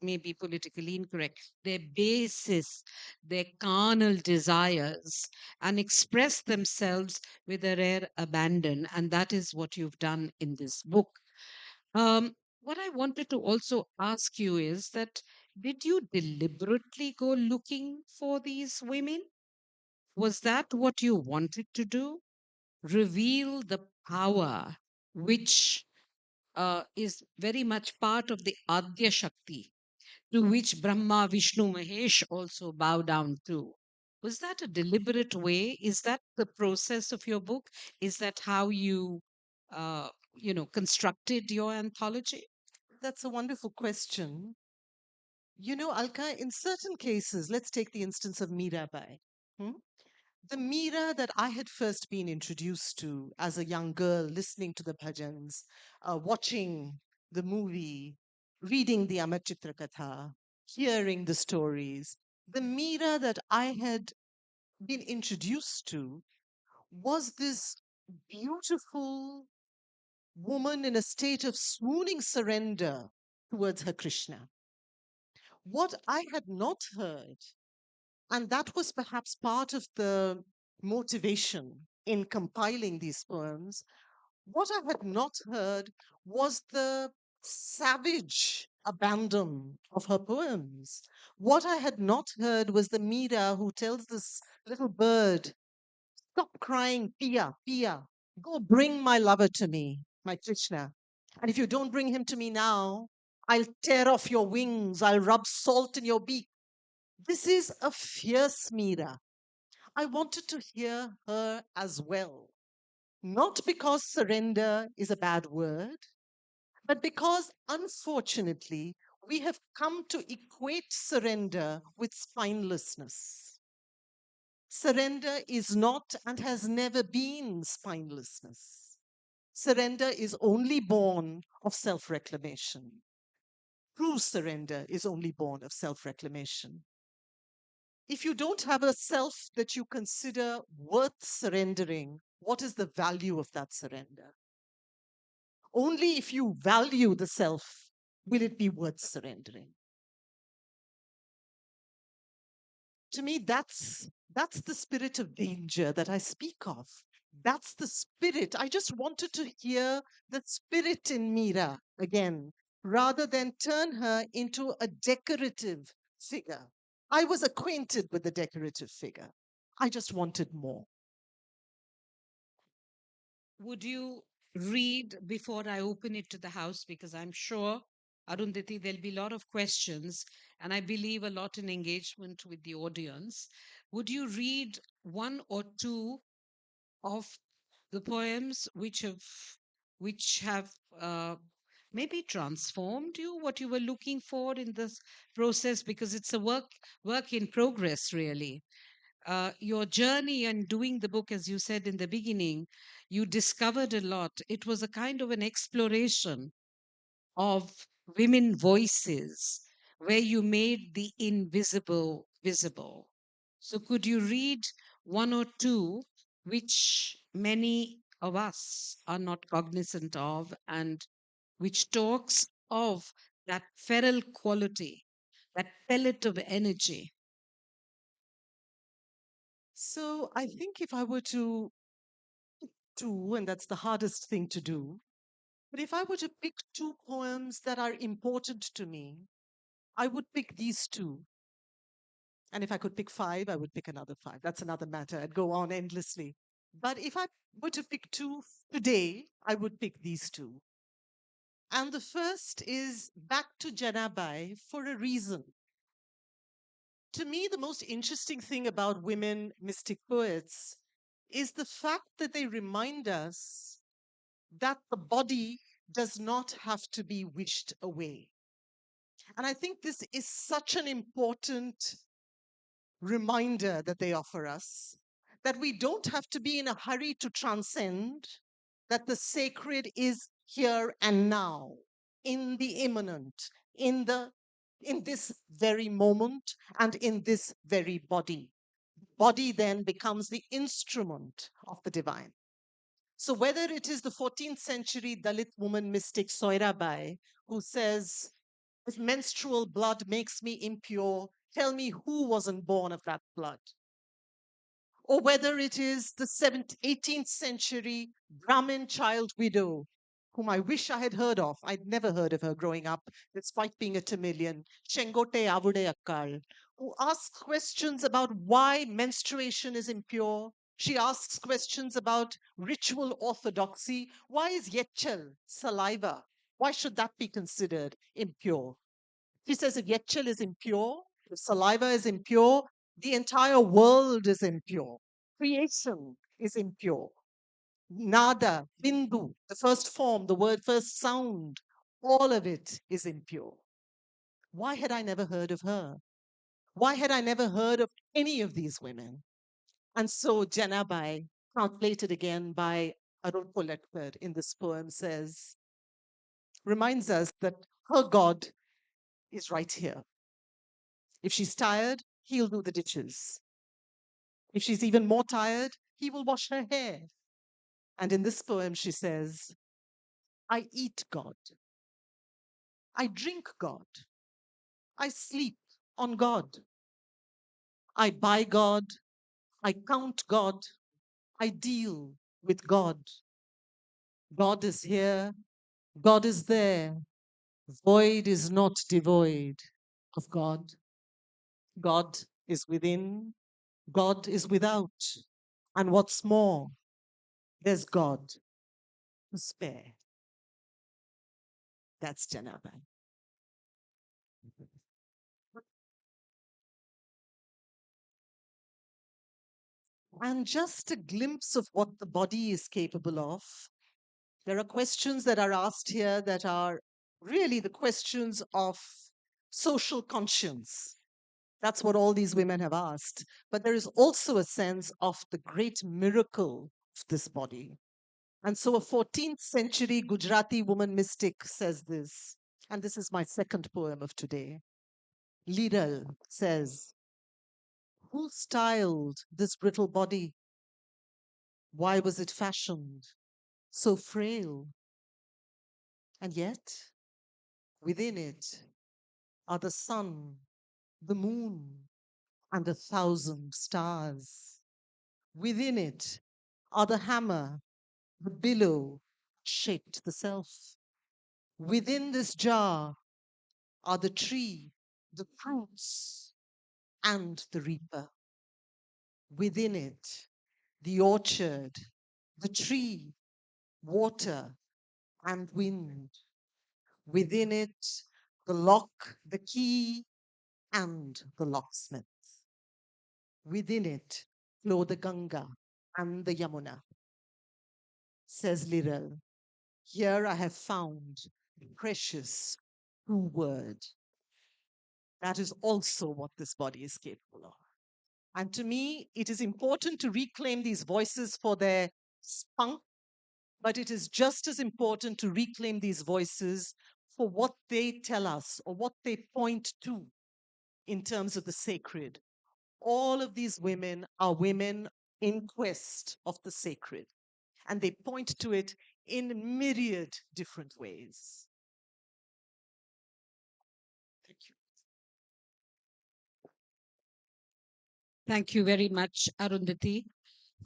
maybe politically incorrect, their basis, their carnal desires, and express themselves with a rare abandon. And that is what you've done in this book. What I wanted to also ask you is that did you deliberately go looking for these women? Was that what you wanted to do? Reveal the power which is very much part of the Adya Shakti, to which Brahma, Vishnu, Mahesh also bow down to. Was that a deliberate way? Is that the process of your book? Is that how you, constructed your anthology? That's a wonderful question. Alka, in certain cases, let's take the instance of Mirabai. Hmm? The Mira that I had first been introduced to as a young girl, listening to the bhajans, watching the movie, reading the Amar Chitra Katha, hearing the stories, the Mira that I had been introduced to was this beautiful woman in a state of swooning surrender towards her Krishna. What I had not heard, and that was perhaps part of the motivation in compiling these poems, what I had not heard was the savage abandon of her poems. What I had not heard was the Meera who tells this little bird, stop crying, Pia, Pia, go bring my lover to me, my Krishna. And if you don't bring him to me now, I'll tear off your wings, I'll rub salt in your beak. This is a fierce Meera. I wanted to hear her as well. Not because surrender is a bad word, but because unfortunately we have come to equate surrender with spinelessness. Surrender is not and has never been spinelessness. Surrender is only born of self reclamation. True surrender is only born of self reclamation. If you don't have a self that you consider worth surrendering, what is the value of that surrender? Only if you value the self will it be worth surrendering. To me, that's the spirit of danger that I speak of. That's the spirit. I just wanted to hear the spirit in Meera again, rather than turn her into a decorative figure. I was acquainted with the decorative figure. I just wanted more. Would you read before I open it to the house? Because I'm sure, Arundhati, there'll be a lot of questions and I believe a lot in engagement with the audience. Would you read one or two of the poems which have maybe transformed you, what you were looking for in this process? Because it's a work in progress, really. Your journey and doing the book, as you said in the beginning, you discovered a lot. It was a kind of an exploration of women voices where you made the invisible visible. So, could you read one or two which many of us are not cognizant of and which talks of that feral quality, that pellet of energy? So I think if I were to two, and that's the hardest thing to do, but if I were to pick two poems that are important to me, I would pick these two. And if I could pick five, I would pick another five. That's another matter. I'd go on endlessly. But if I were to pick two today, I would pick these two. And the first is Back to Janabai for a reason. To me, the most interesting thing about women mystic poets is the fact that they remind us that the body does not have to be wished away. And I think this is such an important reminder that they offer us, that we don't have to be in a hurry to transcend, that the sacred is here and now, in the immanent, in this very moment and in this very body. Body then becomes the instrument of the divine. So whether it is the 14th century Dalit woman mystic Soirabai, who says, if menstrual blood makes me impure, tell me who wasn't born of that blood. Or whether it is the 18th century Brahmin child widow, whom I wish I had heard of. I'd never heard of her growing up, despite being a Tamilian, Shengote Avude Akkal, who asks questions about why menstruation is impure. She asks questions about ritual orthodoxy. Why is yetchel, saliva, why should that be considered impure? She says if yetchel is impure, if saliva is impure, the entire world is impure. Creation is impure. Nada, bindu, the first form, the word first sound, all of it is impure. Why had I never heard of her? Why had I never heard of any of these women? And so Janabai, translated again by Arun Poletkar in this poem, says, reminds us that her God is right here. If she's tired, he'll do the dishes. If she's even more tired, he will wash her hair. And in this poem, she says, I eat God. I drink God. I sleep on God. I buy God. I count God. I deal with God. God is here. God is there. Void is not devoid of God. God is within. God is without. And what's more, there's God to spare. That's Janabai. And just a glimpse of what the body is capable of. There are questions that are asked here that are really the questions of social conscience. That's what all these women have asked. But there is also a sense of the great miracle of this body. And so a 14th century Gujarati woman mystic says this, and this is my second poem of today. Liral says, "Who styled this brittle body? Why was it fashioned so frail? And yet, within it are the sun, the moon, and 1,000 stars. Within it are the hammer, the billow shaped the self. Within this jar are the tree, the fruits, and the reaper. Within it, the orchard, the tree, water, and wind. Within it, the lock, the key, and the locksmith. Within it flow the Ganga and the Yamuna. Says Liral, here I have found the precious true word. That is also what this body is capable of. And to me, it is important to reclaim these voices for their spunk, but it is just as important to reclaim these voices for what they tell us or what they point to in terms of the sacred. All of these women are women in quest of the sacred, and they point to it in myriad different ways. Thank you. Thank you very much, Arundhati,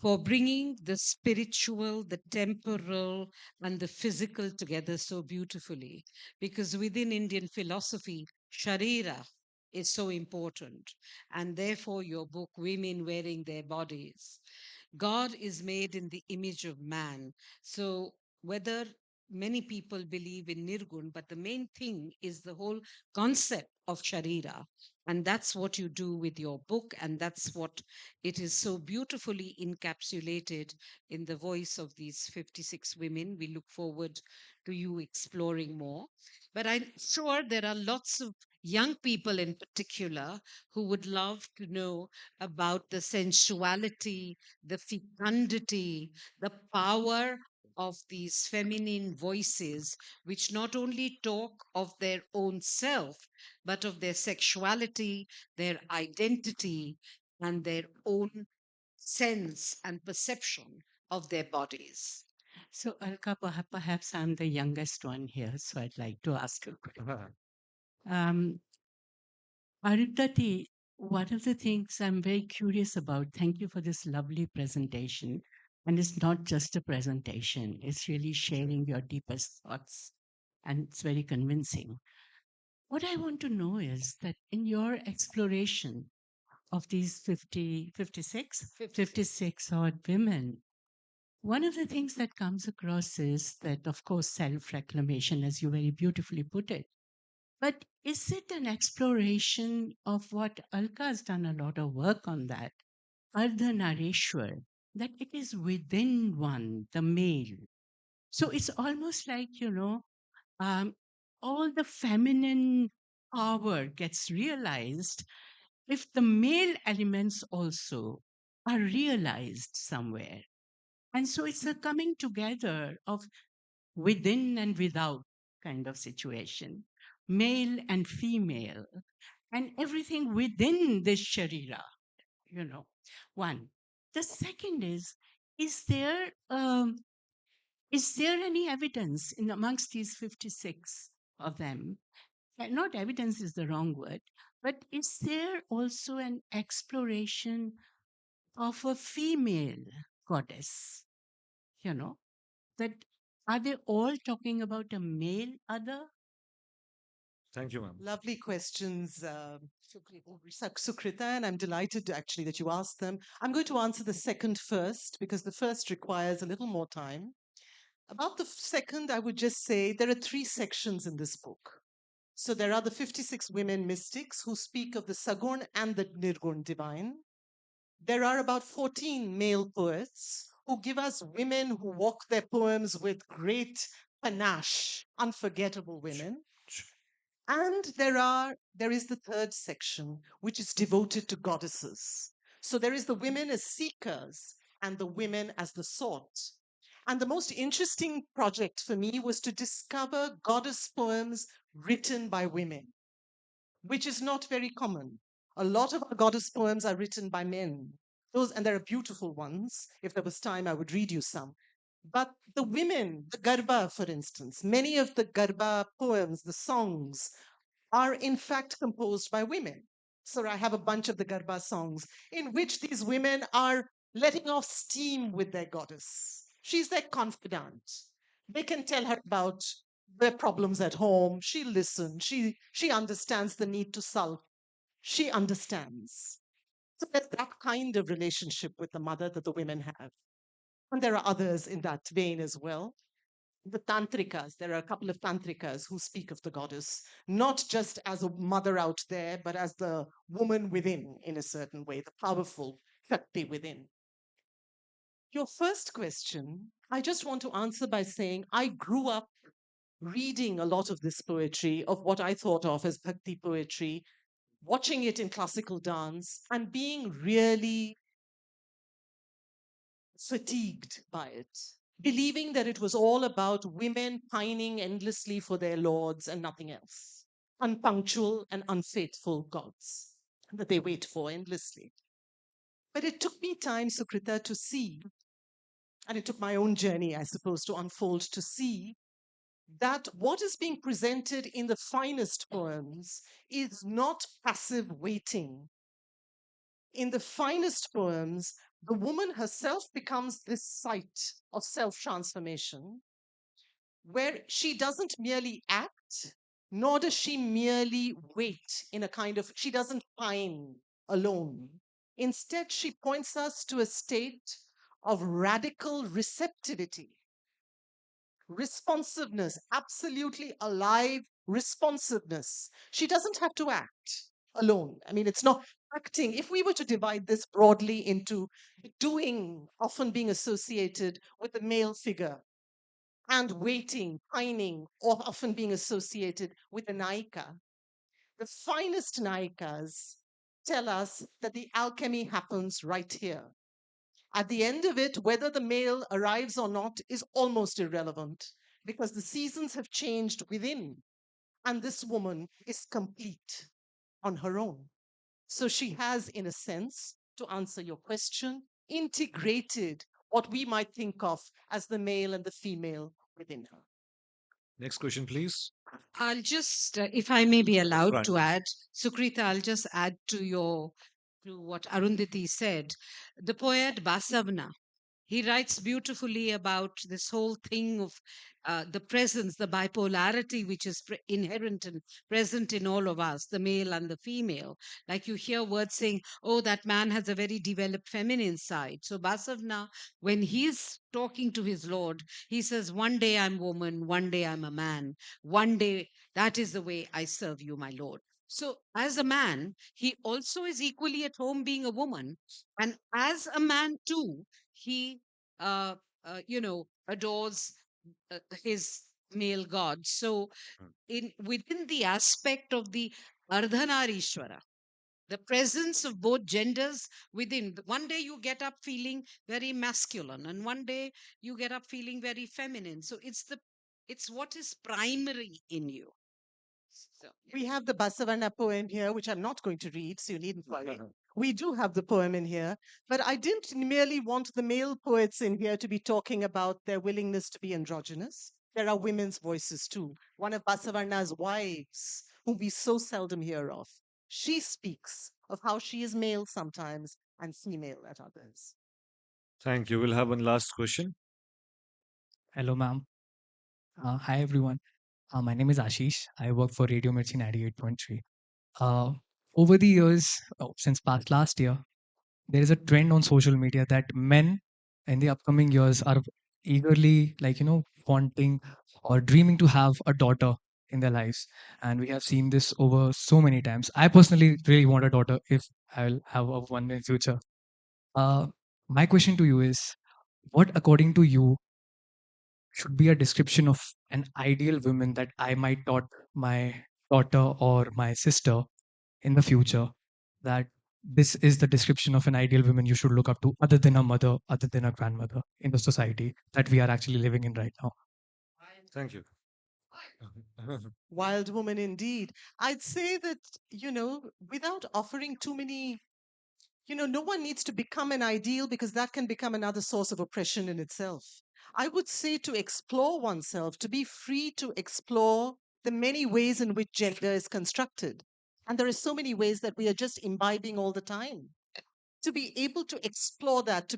for bringing the spiritual, the temporal, and the physical together so beautifully. Because within Indian philosophy, Sharira is so important. And therefore, your book, Women Wearing Their Bodies. God is made in the image of man. So, whether many people believe in Nirgun, but the main thing is the whole concept of Sharira. And that's what you do with your book, and that's what it is so beautifully encapsulated in the voice of these 56 women. We look forward to you exploring more. But I'm sure there are lots of young people in particular who would love to know about the sensuality, the fecundity, the power of these feminine voices, which not only talk of their own self, but of their sexuality, their identity, and their own sense and perception of their bodies. So, Alka, perhaps I'm the youngest one here, so I'd like to ask a question. Arundhati, one of the things I'm very curious about, thank you for this lovely presentation. And it's not just a presentation, it's really sharing your deepest thoughts, and it's very convincing. What I want to know is that in your exploration of these 56 odd women, one of the things that comes across is that, of course, self reclamation, as you very beautifully put it. But is it an exploration of what Alka has done a lot of work on that, Ardhanareshwar, that it is within one, the male. So it's almost like, all the feminine power gets realized if the male elements also are realized somewhere. And so it's a coming together of within and without kind of situation, male and female, and everything within this Sharira, one. The second is there is there any evidence in amongst these 56 of them? Not evidence is the wrong word, but is there also an exploration of a female goddess? That are they all talking about a male other? Thank you, ma'am. Lovely questions, Sukrita, and I'm delighted actually that you asked them. I'm going to answer the second first because the first requires a little more time. About the second, I would just say there are 3 sections in this book. So there are the 56 women mystics who speak of the Sagun and the Nirgun divine. There are about 14 male poets who give us women who walk their poems with great panache, unforgettable women. And there is the third section, which is devoted to goddesses. So there is the women as seekers and the women as the sought. And the most interesting project for me was to discover goddess poems written by women, which is not very common. A lot of our goddess poems are written by men. Those, and there are beautiful ones. If there was time, I would read you some. But the women, the Garba, for instance, many of the Garba poems, the songs, are in fact composed by women. So I have a bunch of the Garba songs in which these women are letting off steam with their goddess. She's their confidant. They can tell her about their problems at home. She listens. She understands the need to sulk. She understands. So there's that kind of relationship with the mother that the women have. And there are others in that vein as well. The tantrikas, there are a couple of tantrikas who speak of the goddess, not just as a mother out there, but as the woman within, in a certain way, the powerful Shakti within. Your first question, I just want to answer by saying I grew up reading a lot of this poetry, of what I thought of as bhakti poetry, watching it in classical dance, and being really fatigued by it, believing that it was all about women pining endlessly for their lords and nothing else, unpunctual and unfaithful gods that they wait for endlessly. But it took me time, Sukrita, to see, and it took my own journey, I suppose, to unfold to see that what is being presented in the finest poems is not passive waiting. In the finest poems, the woman herself becomes this site of self transformation where she doesn't merely act, nor does she merely wait in a kind of, she doesn't pine alone. Instead, she points us to a state of radical receptivity, responsiveness, absolutely alive responsiveness. She doesn't have to act alone. I mean, it's not acting. If we were to divide this broadly into doing, often being associated with the male figure, and waiting, pining, or often being associated with the Naika, the finest Naikas tell us that the alchemy happens right here. At the end of it, whether the male arrives or not is almost irrelevant because the seasons have changed within, and this woman is complete on her own. So she has, in a sense, to answer your question, integrated what we might think of as the male and the female within her. Next question, please. I'll just, if I may be allowed Front. to add, Sukrita, I'll just add to what Arundhati said. The poet Basavana, he writes beautifully about this whole thing of the presence, the bipolarity which is inherent and present in all of us, the male and the female. Like you hear words saying, oh, that man has a very developed feminine side. So Basavana, when he's talking to his Lord, he says, one day I'm woman, one day I'm a man, one day that is the way I serve you, my Lord. So, as a man, he also is equally at home being a woman. And as a man, too, he adores his male god. So in within the aspect of the ardhanarishwara, the presence of both genders within, one day you get up feeling very masculine and one day you get up feeling very feminine. So it's what is primary in you. So, We have the Basavana poem here, which I'm not going to read, so you needn't worry. We do have the poem in here, but I didn't merely want the male poets in here to be talking about their willingness to be androgynous. There are women's voices too. One of Basavana's wives, whom we so seldom hear of, she speaks of how she is male sometimes and female at others. Thank you. We'll have one last question. Hello, ma'am. Hi, everyone. My name is Ashish. I work for Radio Mirchi 98.3. Over the years, since past last year, there is a trend on social media that men in the upcoming years are eagerly, wanting or dreaming to have a daughter in their lives. And we have seen this over so many times. I personally really want a daughter if I'll have a one in future. Uh, my question to you is, what, according to you, should be a description of an ideal woman that I might taught my daughter or my sister in the future, that this is the description of an ideal woman you should look up to, other than a mother, other than a grandmother, in the society that we are actually living in right now? Thank you. Wild woman indeed. I'd say that, without offering too many, no one needs to become an ideal because that can become another source of oppression in itself. I would say to explore oneself, to be free to explore the many ways in which gender is constructed. And there are so many ways that we are just imbibing all the time. To be able to explore that, to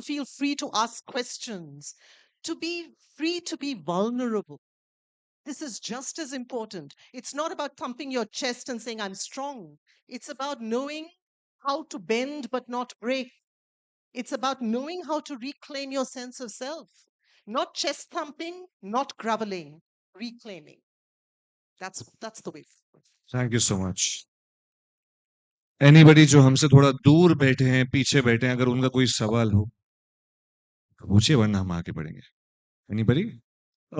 feel free to ask questions, to be free to be vulnerable. This is just as important. It's not about thumping your chest and saying, I'm strong. It's about knowing how to bend but not break. It's about knowing how to reclaim your sense of self. Not chest thumping, not groveling, reclaiming. That's the way forward. Thank you so much anybody जो हमसे थोड़ा दूर बैठे हैं पीछे बैठे हैं अगर उनका कोई सवाल हो तो पूछिए वरना हम आगे बढ़ेंगे anybody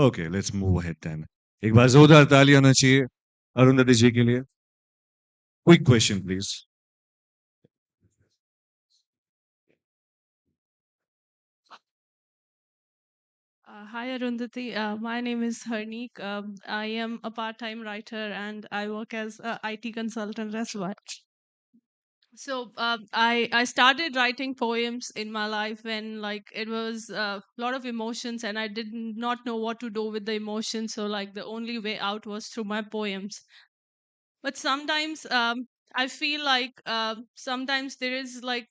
okay let's move ahead then एक बार जोरदार ताली आना चाहिए अरुंधति जी के लिए quick question please Hi Arundhati, my name is Harneek. I am a part-time writer and I work as a IT consultant as well. So I started writing poems in my life when like it was a lot of emotions and I did not know what to do with the emotions. So like the only way out was through my poems. But sometimes I feel like sometimes there is like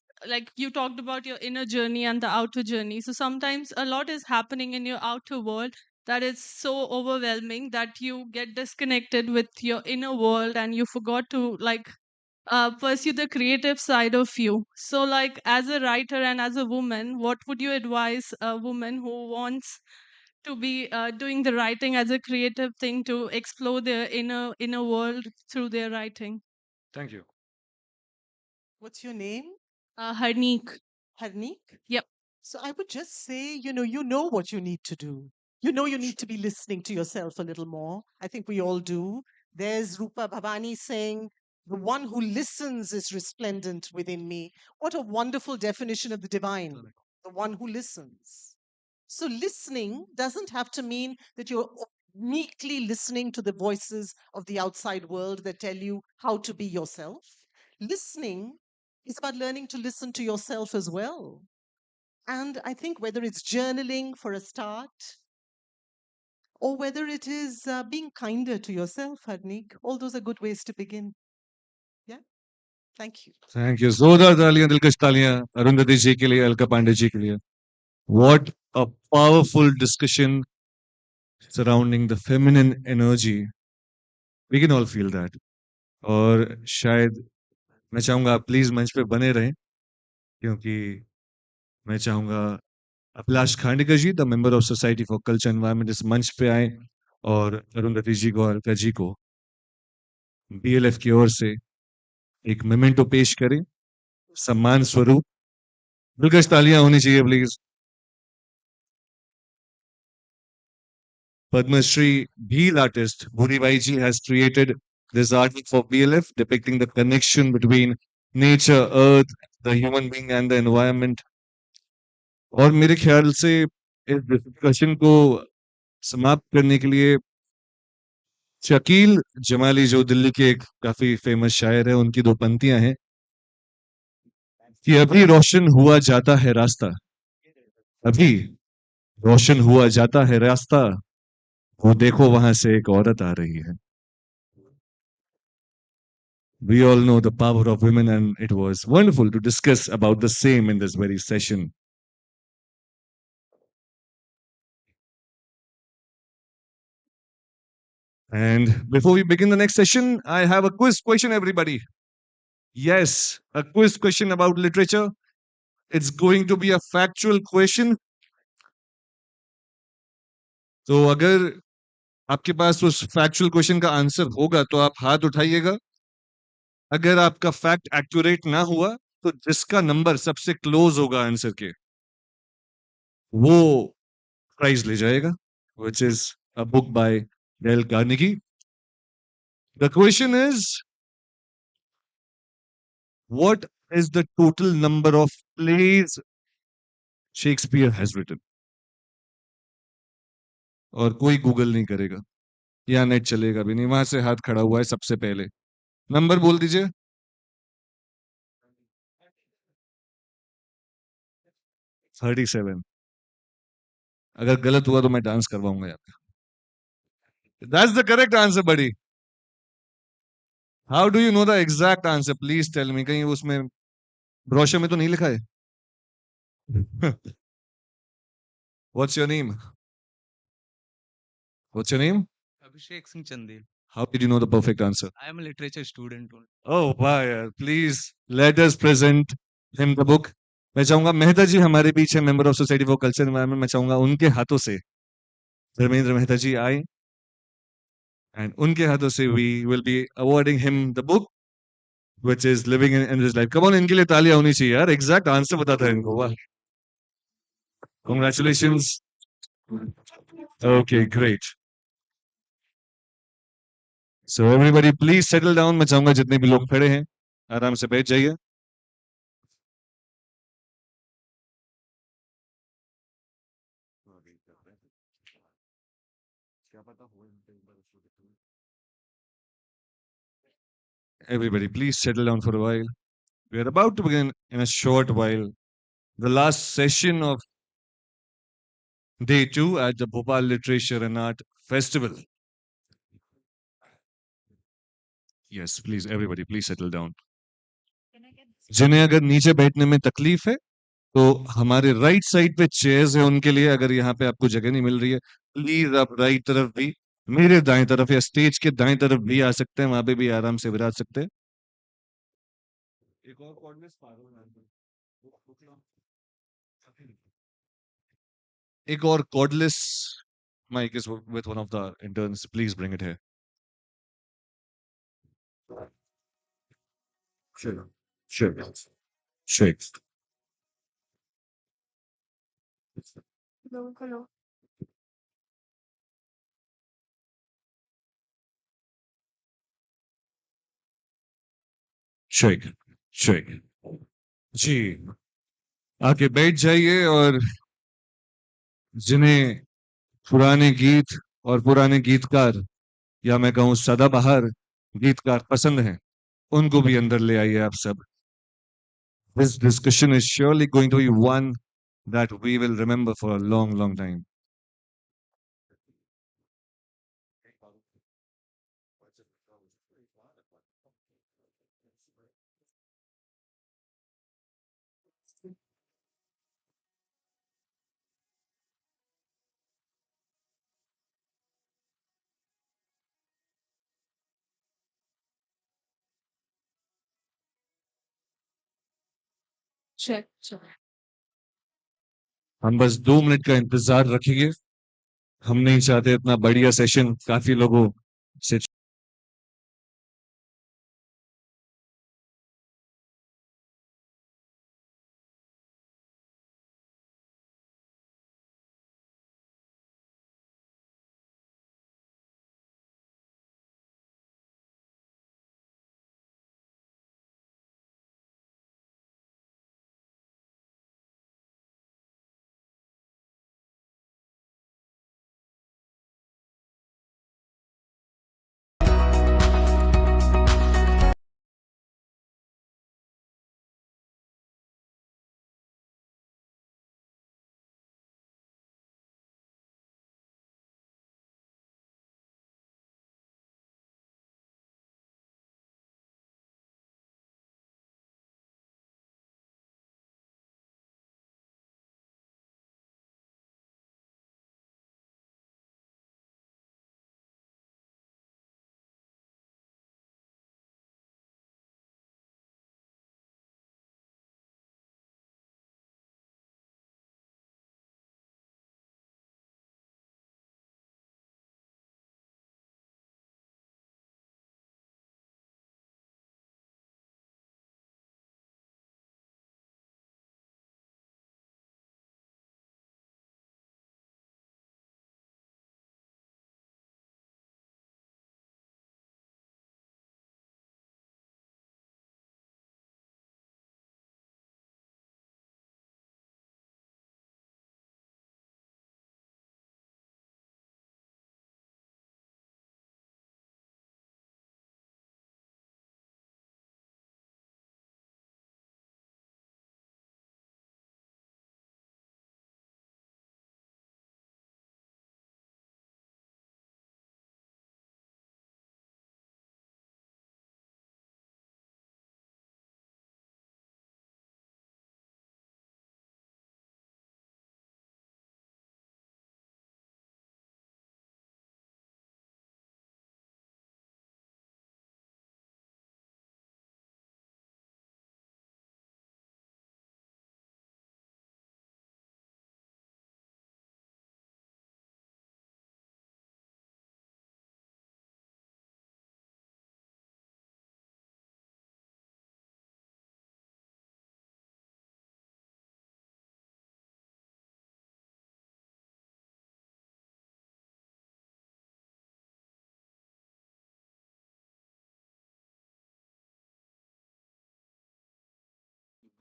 you talked about your inner journey and the outer journey. So sometimes a lot is happening in your outer world that is so overwhelming that you get disconnected with your inner world and you forgot to like pursue the creative side of you. So like as a writer and as a woman, what would you advise a woman who wants to be doing the writing as a creative thing to explore their inner world through their writing? Thank you What's your name? Harneek. Harneek? Yep. So I would just say, you know what you need to do. You know you need to be listening to yourself a little more. I think we all do. There's Rupa Bhavani saying, the one who listens is resplendent within me. What a wonderful definition of the divine. The one who listens. So listening doesn't have to mean that you're meekly listening to the voices of the outside world that tell you how to be yourself. Listening is about learning to listen to yourself as well. And I think whether it's journaling for a start, or whether it is being kinder to yourself, Harneek, all those are good ways to begin. Yeah. Thank you. Thank you जोरदार तालियां दिलकश तालियां अरुंधति जी के लिए अलका पांडे जी के लिए what a powerful discussion surrounding the feminine energy we can all feel that और शायद मैं चाहूंगा आप प्लीज मंच पे बने रहें क्योंकि मैं चाहूंगा Abhilash Khandekar ji the member of society for culture environment इस मंच पे आए और अरुंधति जी को अलका जी को बीएलएफ की ओर से एक मेमेंटो पेश करें सम्मान स्वरूप दिलकश तालियां होनी चाहिए please Padma Shri Bheel artist Bhuribai ji has created this artwork for BLF depicting the connection between nature, earth, the human being and the environment. और मेरे ख्याल से इस डिस्कशन को समाप्त करने के लिए शकील जमाली जो दिल्ली के एक काफी फेमस शायर है उनकी दो पंक्तियां हैं कि अभी रोशन हुआ जाता है रास्ता अभी रोशन हुआ जाता है रास्ता वो देखो वहां से एक औरत आ रही है We all know the power of women, and it was wonderful to discuss about the same in this very session. And before we begin the next session, I have a quiz question, everybody. Yes, a quiz question about literature. It's going to be a factual question. तो अगर आपके पास उस factual question का answer होगा तो आप हाथ उठाइएगा अगर आपका फैक्ट एक्यूरेट ना हुआ तो जिसका नंबर सबसे क्लोज होगा आंसर के वो प्राइज ले जाएगा which is a book by Dale Carnegie. The question is What is the total number of plays Shakespeare has written? और कोई गूगल नहीं करेगा या नेट चलेगा भी नहीं, वहां से हाथ खड़ा हुआ है सबसे पहले, नंबर बोल दीजिए। 37। अगर गलत हुआ तो मैं डांस करवाऊंगा यहाँ पे। दैट्स द करेक्ट आंसर बड़ी। How do you know the exact answer, please tell me, कहीं उसमें ब्रोशर में तो नहीं लिखा है? What's your name? What's your name? Abhishek Singh Chandel. How did you know the perfect answer? I am a literature student only. Oh, wow. Please let us present him the book. मैं चाहूंगा मेहता जी हमारे बीच है, member of society for culture environment. मैं चाहूंगा उनके हाथों से धर्मेंद्र मेहता जी आए एंड उनके हाथों से we will be awarding him the book which is living in enrich life. Come on, इनके लिए तालियां होनी चाहिए यार, एग्जैक्ट आंसर बताता है इनको। वाह, congratulations. Okay, great. So everybody please settle down. मैं चाहूंगा जितने भी लोग खड़े हैं आराम से बैठ जाइए। Everybody, please settle down for a while. We are about to begin in a short while the last session of day 2 at the Bhopal Literature and Art Festival. Yes, please, everybody, please settle down. जिन्हें अगर नीचे बैठने में तकलीफ है तो हमारे right side पे चेयर्स है उनके लिए। अगर यहाँ पे आपको जगह नहीं मिल रही है, प्लीज आप राइट तरफ भी, मेरे दाएं तरफ या स्टेज के दाएं तरफ भी आ सकते हैं, वहां पे भी आराम से विराज सकते हैं। एक और कॉर्डलेस एक और cordless mic is with one of the interns. Please bring it here. Sure, sure, sure. Hello, hello. Sheikh, Sheikh ji, आके बैठ जाइए। और जिन्हें पुराने गीत और पुराने गीतकार या मैं कहूँ सदाबहार गीतकार पसंद हैं, उनको भी अंदर ले आइए आप सब। This discussion is surely going to be one that we will remember for a long, long time. Check, check. हम बस 2 मिनट का इंतजार रखिए। हम नहीं चाहते इतना बढ़िया सेशन काफी लोगों से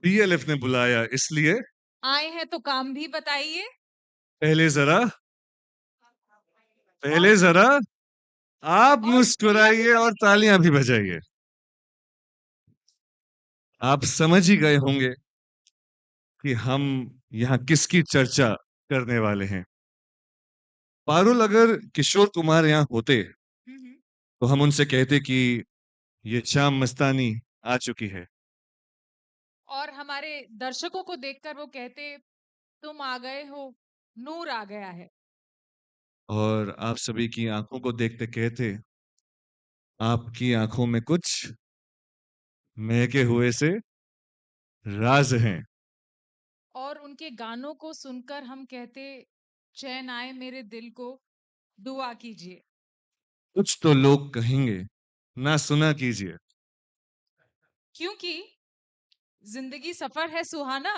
BLF ने बुलाया इसलिए आए हैं तो काम भी बताइए। पहले जरा पहले जरा आप मुस्कुराइए और तालियां भी बजाइए। आप समझ ही गए होंगे कि हम यहाँ किसकी चर्चा करने वाले हैं। पारुल, अगर किशोर कुमार यहाँ होते तो हम उनसे कहते कि ये शाम मस्तानी आ चुकी है। और हमारे दर्शकों को देखकर वो कहते, तुम आ गए हो, नूर आ गया है। और आप सभी की आंखों को देखते कहते, आपकी आंखों में कुछ महके हुए से राज हैं। और उनके गानों को सुनकर हम कहते, चैन आए मेरे दिल को, दुआ कीजिए। कुछ तो लोग कहेंगे, ना सुना कीजिए। क्योंकि जिंदगी सफर है सुहाना।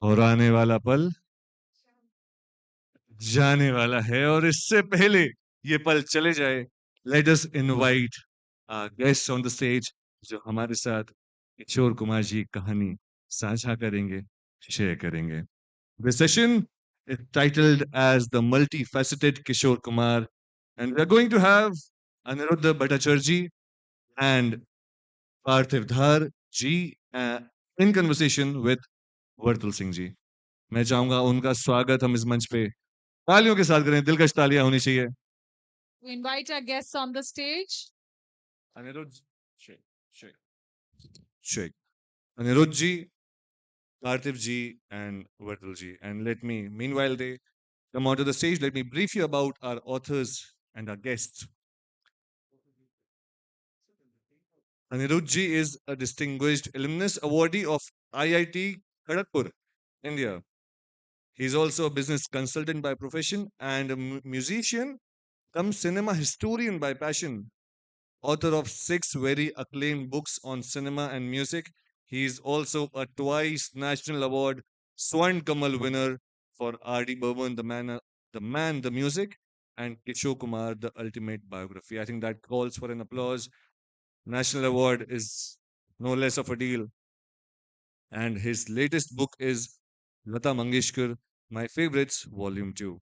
और आने वाला पल जाने वाला है, और इससे पहले ये पल चले जाए, let us invite guest on the stage जो हमारे साथ किशोर कुमार जी कहानी साझा करेंगे, शेयर करेंगे। The session is titled as the multifaceted Kishore Kumar, and we are going to have Aniruddha Bhattacharya and Parthiv Dhar ji in conversation with Vartal Singh ji. मैं चाहूंगा उनका स्वागत हम इस मंच पे तालियों के साथ करें, दिलकश तालियां होनी चाहिए। We invite our guests on the stage. Aniruddha, Sheikh, Aniruddha ji, Parthiv ji, and Vartal ji. And let me, meanwhile they come onto the stage, let me brief you about our authors and our guests. Aniruddha is a distinguished alumnus awardee of IIT Kharagpur, India. He is also a business consultant by profession and a musician come cinema historian by passion. Author of 6 very acclaimed books on cinema and music, he is also a twice National Award Swarn Kamal winner for R.D. Burman, the music, and Kishore Kumar, the ultimate biography. I think that calls for an applause. National Award is no less of a deal. And his latest book is Lata Mangeshkar, My Favorites, Volume 2.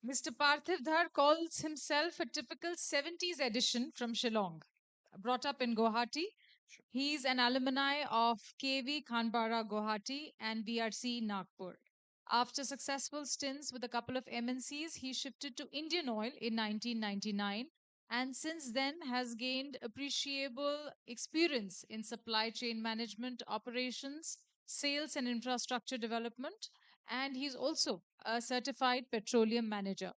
Mr. Parthiv Dhar calls himself a typical 70s edition from Shillong. Brought up in Guwahati, he is an alumni of KV Khanpara Guwahati and BRC Nagpur. After successful stints with a couple of MNCs, he shifted to Indian Oil in 1999 and since then has gained appreciable experience in supply chain management, operations, sales, and infrastructure development. And he's also a certified petroleum manager.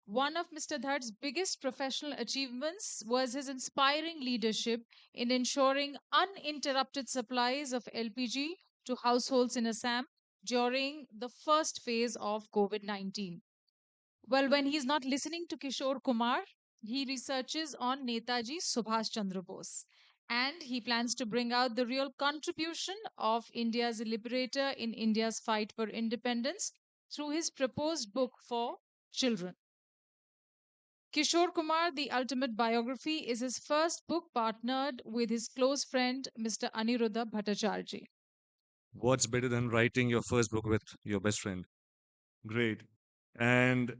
One of Mr. Dhar's biggest professional achievements was his inspiring leadership in ensuring uninterrupted supplies of LPG to households in Assam during the first phase of COVID 19. Well, when he's not listening to Kishore Kumar, he researches on Netaji Subhash Chandra Bose. And he plans to bring out the real contribution of India's liberator in India's fight for independence through his proposed book for children. Kishore Kumar, The Ultimate Biography, is his first book partnered with his close friend Mr. Aniruddha Bhattacharya. What's better than writing your first book with your best friend? Great. And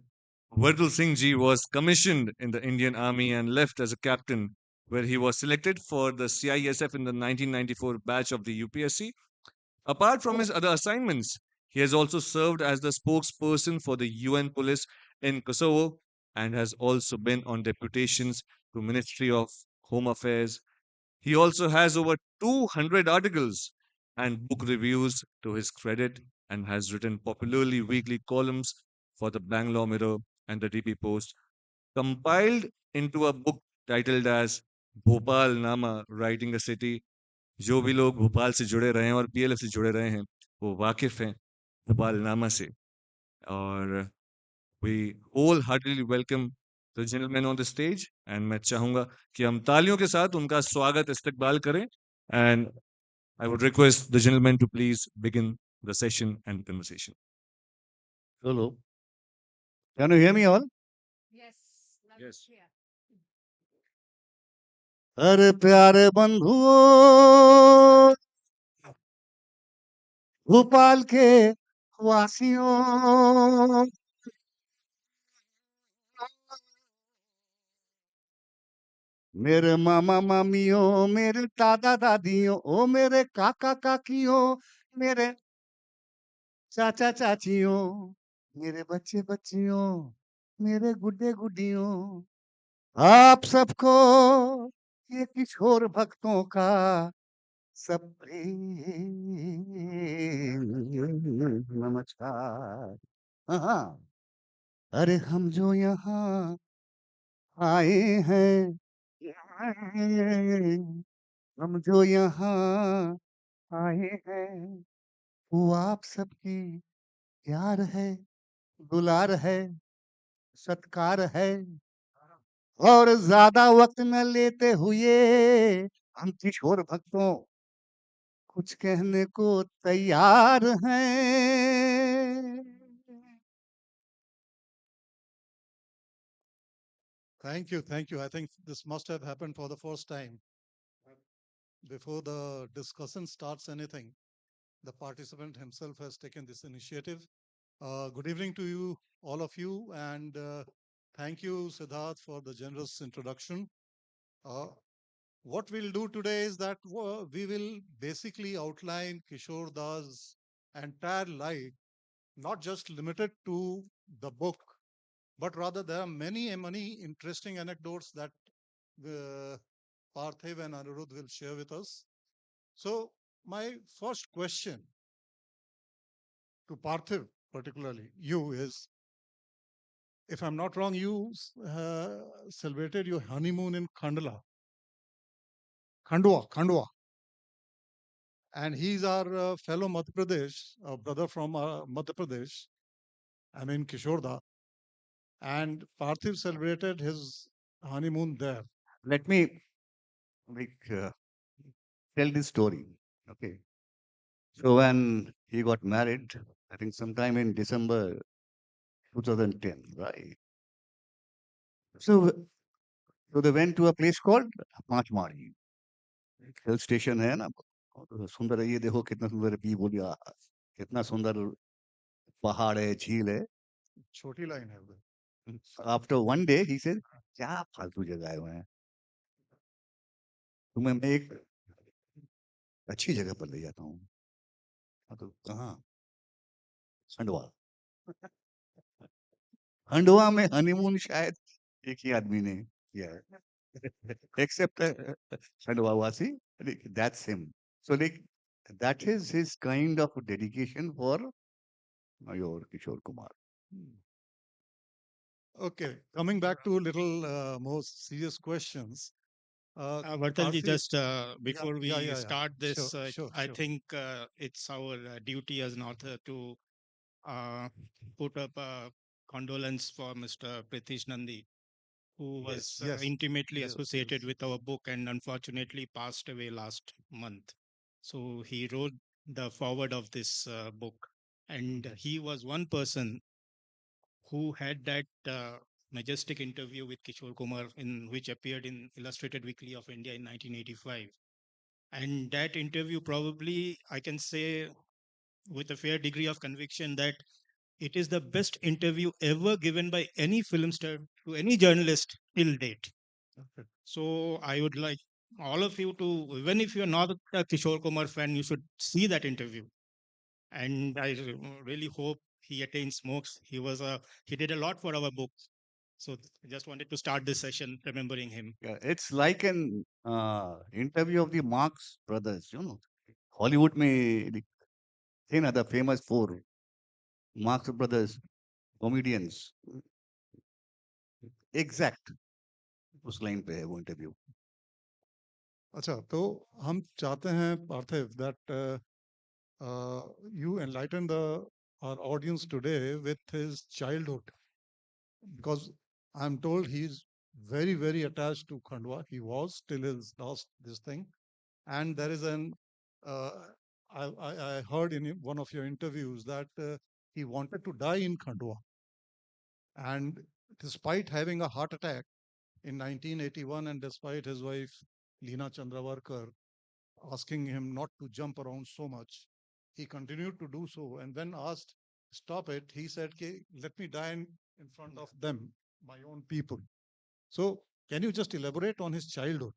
Vardal Singh ji was commissioned in the Indian Army and left as a captain, where he was selected for the CISF in the 1994 batch of the UPSC. Apart from his other assignments, he has also served as the spokesperson for the UN police in Kosovo and has also been on deputations to Ministry of Home Affairs. He also has over 200 articles and book reviews to his credit and has written popularly weekly columns for the Bangalore Mirror and the DP Post, compiled into a book titled as Bhopal Nama, Writing a City. जो भी लोग भोपाल से जुड़े रहे हैं और PLF से जुड़े रहे हैं वो वाकिफ हैं भोपाल नामा से और we wholeheartedly welcome the gentleman on the stage and मैं चाहूंगा कि हम तालियों के साथ उनका स्वागत इस्तकबाल करें and I would request the gentleman to please begin the session and conversation. Hello. Can you hear me all? Yes. Yes. अरे प्यारे बंधुओं भोपाल के वासियों, मेरे मामा मामियों, मेरे दादा दादियों, ओ मेरे काका काकियों, मेरे चाचा चाचियों, मेरे बच्चे बच्चियों, मेरे गुड्डे गुड्डियों, आप सबको ये किशोर भक्तों का सब नमस्कार। हाँ, अरे हम जो यहाँ आए हैं, हम जो यहाँ आए हैं, वो आप सबकी प्यार है, दुलार है, सत्कार है, और ज्यादा वक्त न लेते हुए हम किशोर भक्तों कुछ कहने को तैयार हैं। Thank you, thank you. I think this must have happened for the first time. Before the discussion starts anything, the participant himself has taken this initiative. Good evening to you, all of you, and thank you, Siddharth, for the generous introduction. Uh, what we'll do today is that we will basically outline Kishore Das' entire life, not just limited to the book, but rather there are many interesting anecdotes that Parthiv and Anirudh will share with us. So my first question to Parthiv, particularly you, is, if I'm not wrong, you celebrated your honeymoon in Khandwa, and he's our fellow Madhya Pradesh, a brother from Madhya Pradesh. I mean Kishorda, and Parthiv celebrated his honeymoon there. Let me like, tell this story. Okay. So when he got married, I think sometime in December 2010, right? So, so they went to a place called Panchmari. Hill station है ना, और सुंदर है, ये देखो कितना सुंदर है, पी बोलिया, कितना सुंदर पहाड़ है, झील है. छोटी लाइन है वो. After one day, he said, क्या फालतू जगह है वहाँ, तुम्हें मैं एक अच्छी जगह पर ले जाता हूँ. तो कहाँ? खंडवा. खंडवा में हनीमून शायद एक ही आदमी ने किया है, except खंडवा वासी. That's him. So like that is his kind of dedication for your Kishore Kumar. Okay, coming back to little more serious questions. Vartanji, Parthiv, just yeah, before we yeah. start Sure, this, sure, I sure. think it's our duty as an author to put up a condolence for Mr. Pritish Nandi, who was Yes, intimately yes, associated yes. with our book and unfortunately passed away last month. So he wrote the foreword of this book, and he was one person who had that majestic interview with Kishore Kumar, in which appeared in Illustrated Weekly of India in 1985. And that interview, probably, I can say with a fair degree of conviction, that it is the best interview ever given by any film star to any journalist till date. Okay. So I would like all of you to, even if you're not a Kishore Kumar fan, you should see that interview. And I really hope he attains more. He did a lot for our book. So I just wanted to start this session remembering him. Yeah, it's like an interview of the Marx brothers, you know. Hollywood में थे ना, the famous four Marx brothers comedians. Exact उस line पे है वो interview. अच्छा, तो हम चाहते हैं पार्थिव that you enlighten our audience today with his childhood, because I'm told he's very attached to Khandwa. He was till his last this thing, and there is an uh, I heard in one of your interviews that he wanted to die in Khandwa, and despite having a heart attack in 1981, and despite his wife Leena Chandravarkar asking him not to jump around so much, he continued to do so. And when asked, stop it, he said, "Okay, let me die in front of them, my own people." So, can you just elaborate on his childhood?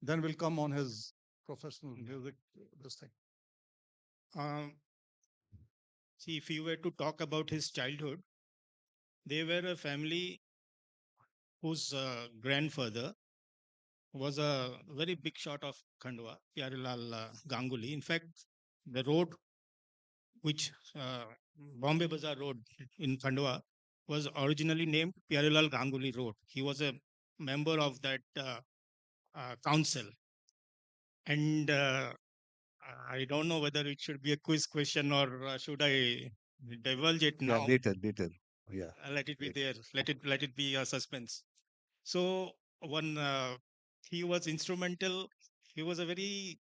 Then we'll come on his professional music, this thing. Um, See, if you were to talk about his childhood, they were a family whose grandfather was a very big shot of Khandwa, Pyarelal Ganguly. In fact, the road which Bombay Bazaar Road in Khandwa was originally named Pyarelal Ganguly Road. He was a member of that council. And I don't know whether it should be a quiz question or should I divulge it Yeah, now. later. Yeah. Let it be there. Let it be a suspense. So one he was instrumental. He was a very,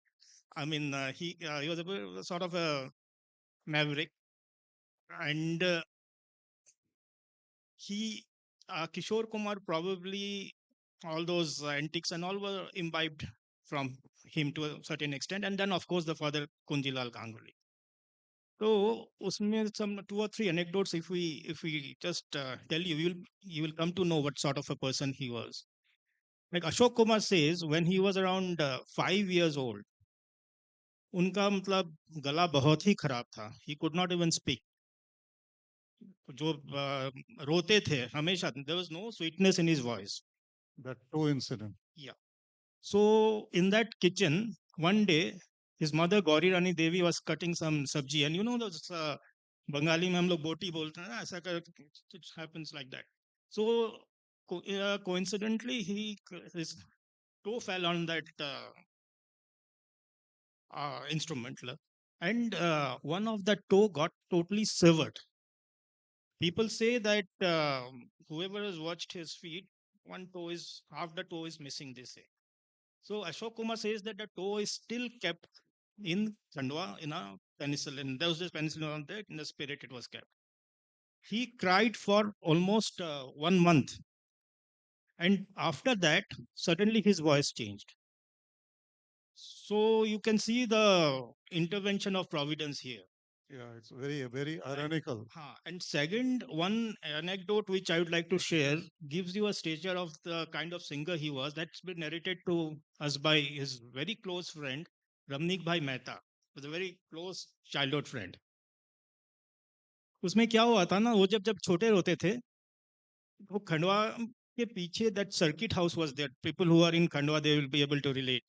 I mean, he was sort of a maverick, and he Kishore Kumar probably all those antiques and all were imbibed from him to a certain extent, and then of course the father Kunjilal Ganguly. So उसमें some 2 or 3 anecdotes if we just tell you, you will come to know what sort of a person he was. Like Ashok Kumar says, when he was around 5 years old, उनका मतलब गला बहुत ही खराब था. He could not even speak. जो रोते थे हमेशा, there was no sweetness in his voice. That toe incident. Yeah. So in that kitchen, one day, his mother Gauri Rani Devi was cutting some sabji, and you know those Bengali में हम लोग बोटी बोलते हैं ना, ऐसा it happens like that. So coincidentally, his toe fell on that instrument, and one of the toe got totally severed. People say that whoever has watched his feet, half the toe is missing. They say. So Ashok Kumar says that the toe is still kept in Khandwa in a penicillin. There was this penicillin on there. In the spirit, it was kept. He cried for almost 1 month, and after that, suddenly his voice changed. So you can see the intervention of providence here. Yeah, it's very ironical. And second, one anecdote which I would like to share gives you a stature of the kind of singer he was. That's been narrated to us by his very close friend, Ramnik Bhai Mehta, was a very close childhood friend. उसमें क्या हुआ था ना, वो जब छोटे होते थे, वो खंडवा के पीछे that circuit house was there. People who are in Khandwa, they will be able to relate.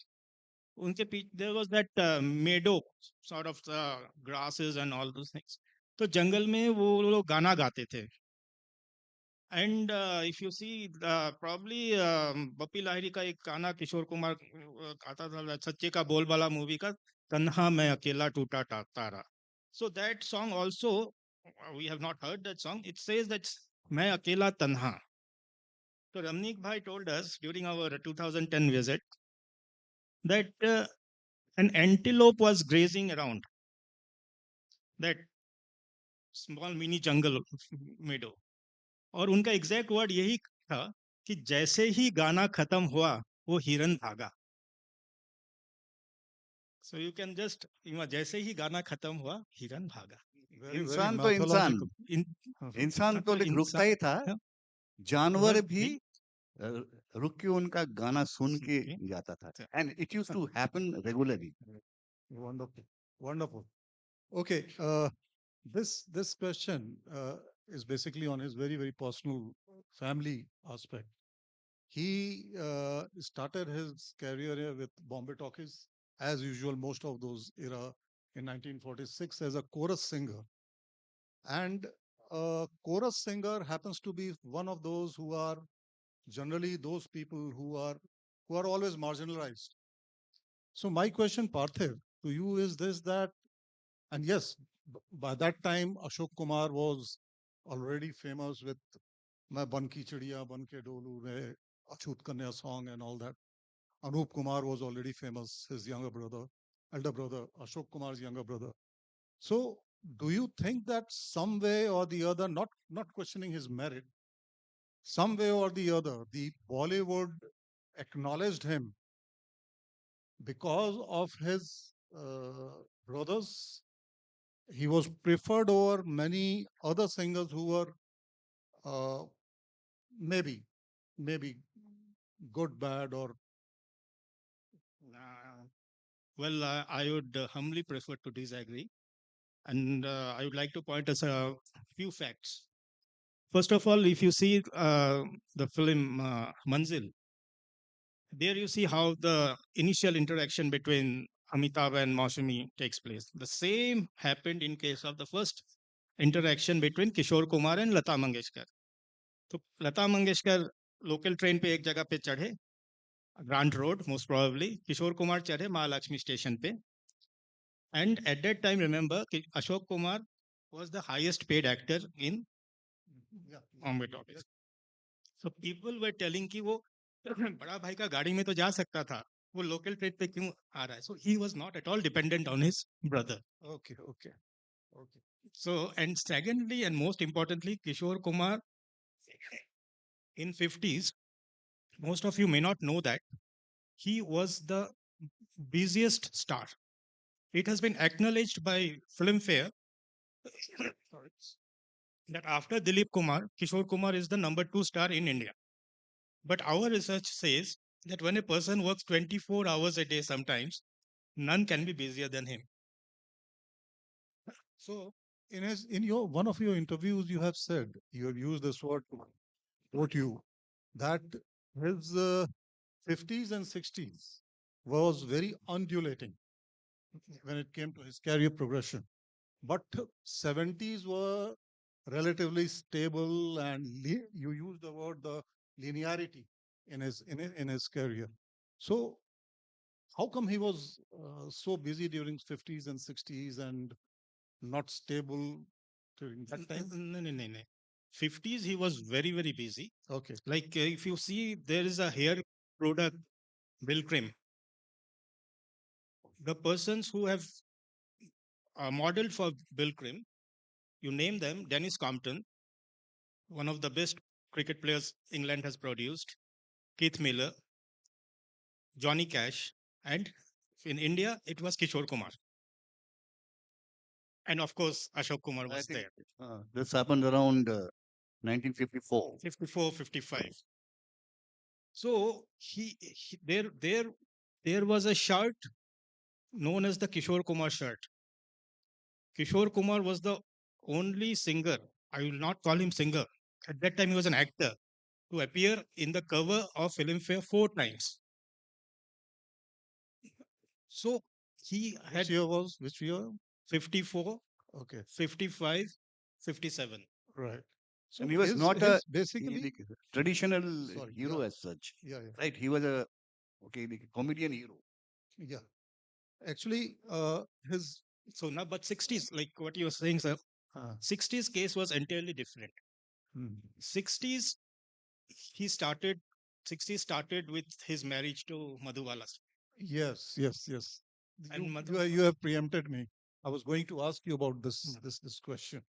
उनके पीछे there was that meadow, sort of grasses and all those things. तो जंगल में वो लोग गाना गाते थे. And if you see, probably Bappi Lahiri का एक गाना किशोर कुमार गाता था, सच्चे का बोल वाला मूवी का, तन्हा मैं अकेला टूटा तारा. So that song also, we have not heard that song. It says that मैं अकेला तन्हा. So Ramnik Bhai told us during our 2010 visit that an antelope was grazing around that small mini jungle meadow. और उनका exact word यही था कि जैसे ही गाना खत्म हुआ वो हिरन भागा. सो यू कैन जस्ट जैसे ही गाना खत्म हुआ हिरन भागा. इंसान तो इंसान तो रुकता ही था, जानवर भी रुक के उनका गाना सुन के जाता था. And it used to happen regularly. Wonderful. Okay, this question is basically on his very personal family aspect. He started his career here with Bombay Talkies, as usual, most of those era in 1946 as a chorus singer. And a chorus singer happens to be one of those who are generally those people who are always marginalized. So my question, Parthiv, to you is this: that, and yes, by that time Ashok Kumar was already famous with "Main Ban Ki Chidiya Ban Ke Dolu," Achut Kanya song and all that. Anup Kumar was already famous, his elder brother, Ashok Kumar's younger brother. So, do you think that some way or the other, not questioning his merit, some way or the other, the Bollywood acknowledged him because of his brothers he was preferred over many other singers who were uh, maybe maybe good, bad, or Well, I would humbly prefer to disagree. And I would like to point us a few facts. First of all, if you see the film Manzil, there you see how the initial interaction between Amitabh and Mausami takes place. The same happened in case of the first interaction between Kishore Kumar and Lata Mangeshkar. तो Lata Mangeshkar local train पे एक जगह पे चढ़े, grant road most probably, Kishore Kumar चढ़े Mahalakshmi station पे, and at that time remember Ashok Kumar was the highest paid actor in Bombay Talkies. So people were telling कि वो बड़ा भाई का गाड़ी में तो जा सकता था, वो लोकल ट्रेन पे क्यों आ रहा है? So he was not at all dependent on his brother. okay, okay, okay. So, and secondly and most importantly, Kishore Kumar in 50s, most of you may not know that he was the busiest star. It has been acknowledged by Filmfare sorry, that after Dilip Kumar, Kishore Kumar is the number 2 star in India. But our research says that when a person works 24 hours a day sometimes, none can be busier than him. So in your one of your interviews, you have said, you have used this word to quote you, that his 50s and 60s was very undulating when it came to his career progression. But 70s were relatively stable, and you used the word the linearity in his career. So how come he was so busy during 50s and 60s and not stable during that time? No. 50s, he was very, very busy. Okay. Like if you see, there is a hair product, Bill Cream. The persons who have modeled for Bill Cream, you name them: Dennis Compton, one of the best cricket players England has produced, Keith Miller, Johnny Cash, and in India, it was Kishore Kumar. And of course, Ashok Kumar was there. This happened around 1954. 54, 55. So there was a shirt known as the Kishore Kumar shirt. Kishore Kumar was the only singer, I will not call him singer, at that time he was an actor, to appear in the cover of Filmfare 4 times. So he had. Which year was? Which year? 54, Okay. 55, 57. Right. So And he was not a basically traditional sorry, hero yeah. as such. Yeah, yeah. Right? He was a comedian hero. Yeah. Actually, his So now, but 60s, like what you were saying, sir, 60s case was entirely different. 60s, he started, 60s started with his marriage to Madhubala. yes, yes, yes. And You have preempted me. I was going to ask you about this question.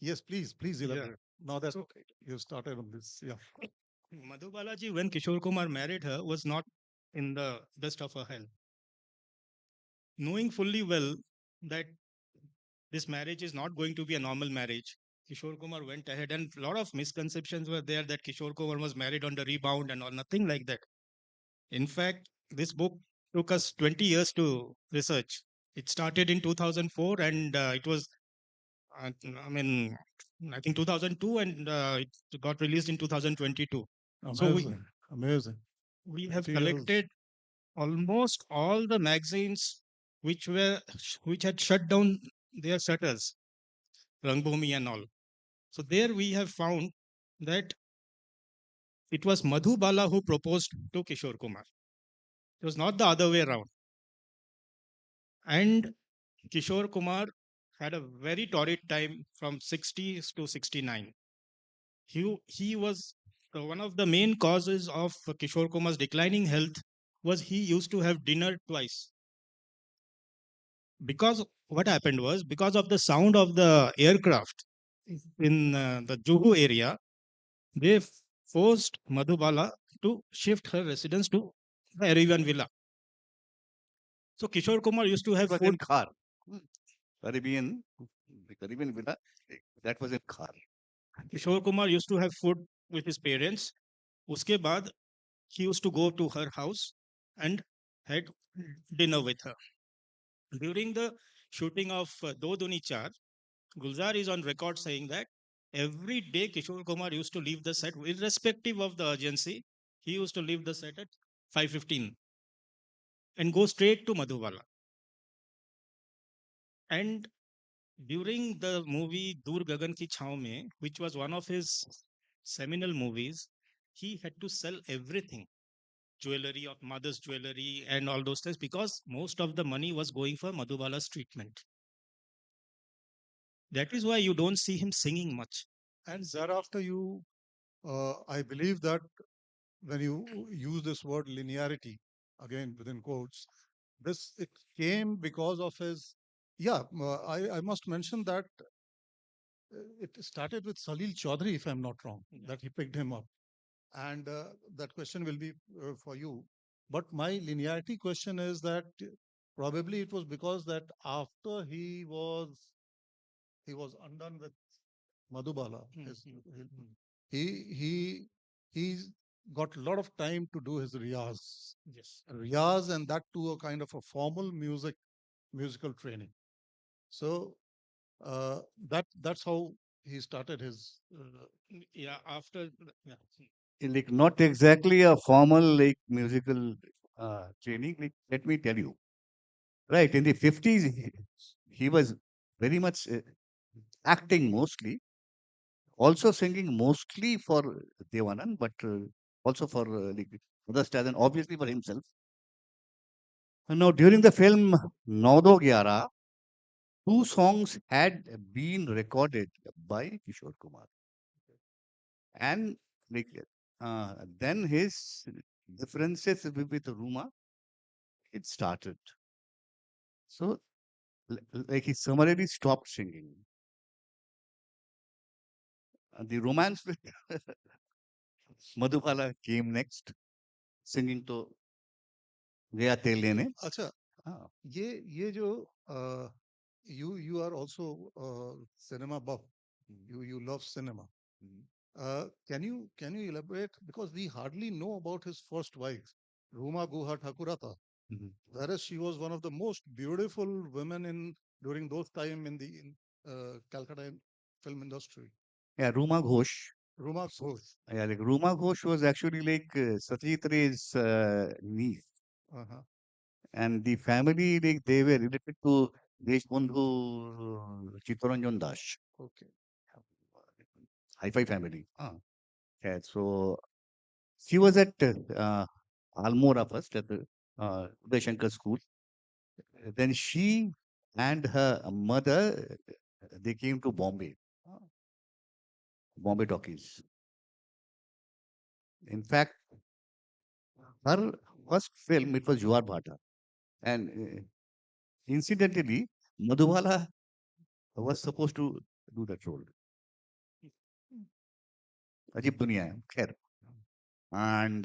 Yes, please elaborate. Now that you started on this, yeah. Madhubala ji, when Kishore Kumar married her, was not in the best of her health. Knowing fully well that this marriage is not going to be a normal marriage, Kishore Kumar went ahead, and a lot of misconceptions were there that Kishore Kumar was married on the rebound and all, nothing like that. In fact, this book took us 20 years to research. It started in 2004 and it was, I think 2002, and it got released in 2022. Amazing, amazing. We have 20 years. collected almost all the magazines which had shut down their shutters, Rangbhumi and all. So there we have found that it was Madhubala who proposed to Kishore Kumar. It was not the other way around. And Kishore Kumar had a very torrid time from 60s to 69. He was one of the main causes of Kishore Kumar's declining health was he used to have dinner twice. Because what happened was, because of the sound of the aircraft in the Juhu area, they forced Madhubala to shift her residence to the Arabian villa. So Kishore Kumar used to have food. Car. Caribbean, the Caribbean villa, that was a car. Kishore Kumar used to have food with his parents. Uske baad, he used to go to her house and had dinner with her. During the shooting of Do Duni Char, Gulzar is on record saying that every day Kishore Kumar used to leave the set, irrespective of the urgency. He used to leave the set at 5:15 and go straight to Madhubala. And during the movie Dur Gagan Ki Chhaw Mein, which was one of his seminal movies, he had to sell everything, jewelry, of mother's jewelry and all those things, because most of the money was going for Madhubala's treatment. That is why you don't see him singing much. And thereafter, I believe that when you use this word linearity, again within quotes, it came because of his. Yeah, I must mention that it started with Salil Chaudhary, if I'm not wrong, that he picked him up. And that question will be for you. But my linearity question is that probably it was because that after he was undone with Madhubala, he he's got a lot of time to do his riyaz. Yes. Riyaz, and that too a kind of a formal musical training. So that's how he started his. Yeah, after. Yeah. Like not exactly a formal like musical training. Like, let me tell you, right in the 50s, he was very much acting mostly, also singing mostly for Devanand, but also for like other stars and obviously for himself. Now, during the film Naudo Gyara, two songs had been recorded by Kishore Kumar. And like, then his differences with Ruma, it started. So, like he summarily stopped singing. The romance with Madhubala came next, singing to Gaya Tel Lene. अच्छा, Ah, ये जो you are also cinema buff. You love cinema. Can you elaborate, because we hardly know about his first wife, Ruma Guha Thakurata, whereas she was one of the most beautiful women in during those time in the Calcutta film industry. yeah, Ruma Ghosh. Ruma Ghosh. Yeah, like Ruma Ghosh was actually like Satyajit Ray's niece. Uh-huh. And the family, like they were related to Deshbandhu Chittaranjan Das. Okay. Hi-Fi family. Yeah, so she was at Almora first at the Uday Shankar school. Then she and her mother, they came to Bombay, Bombay talkies. In fact, her first film, it was Juar Bhata. And incidentally, Madhubala was supposed to do that role. Ajib Dunia hai, khair. And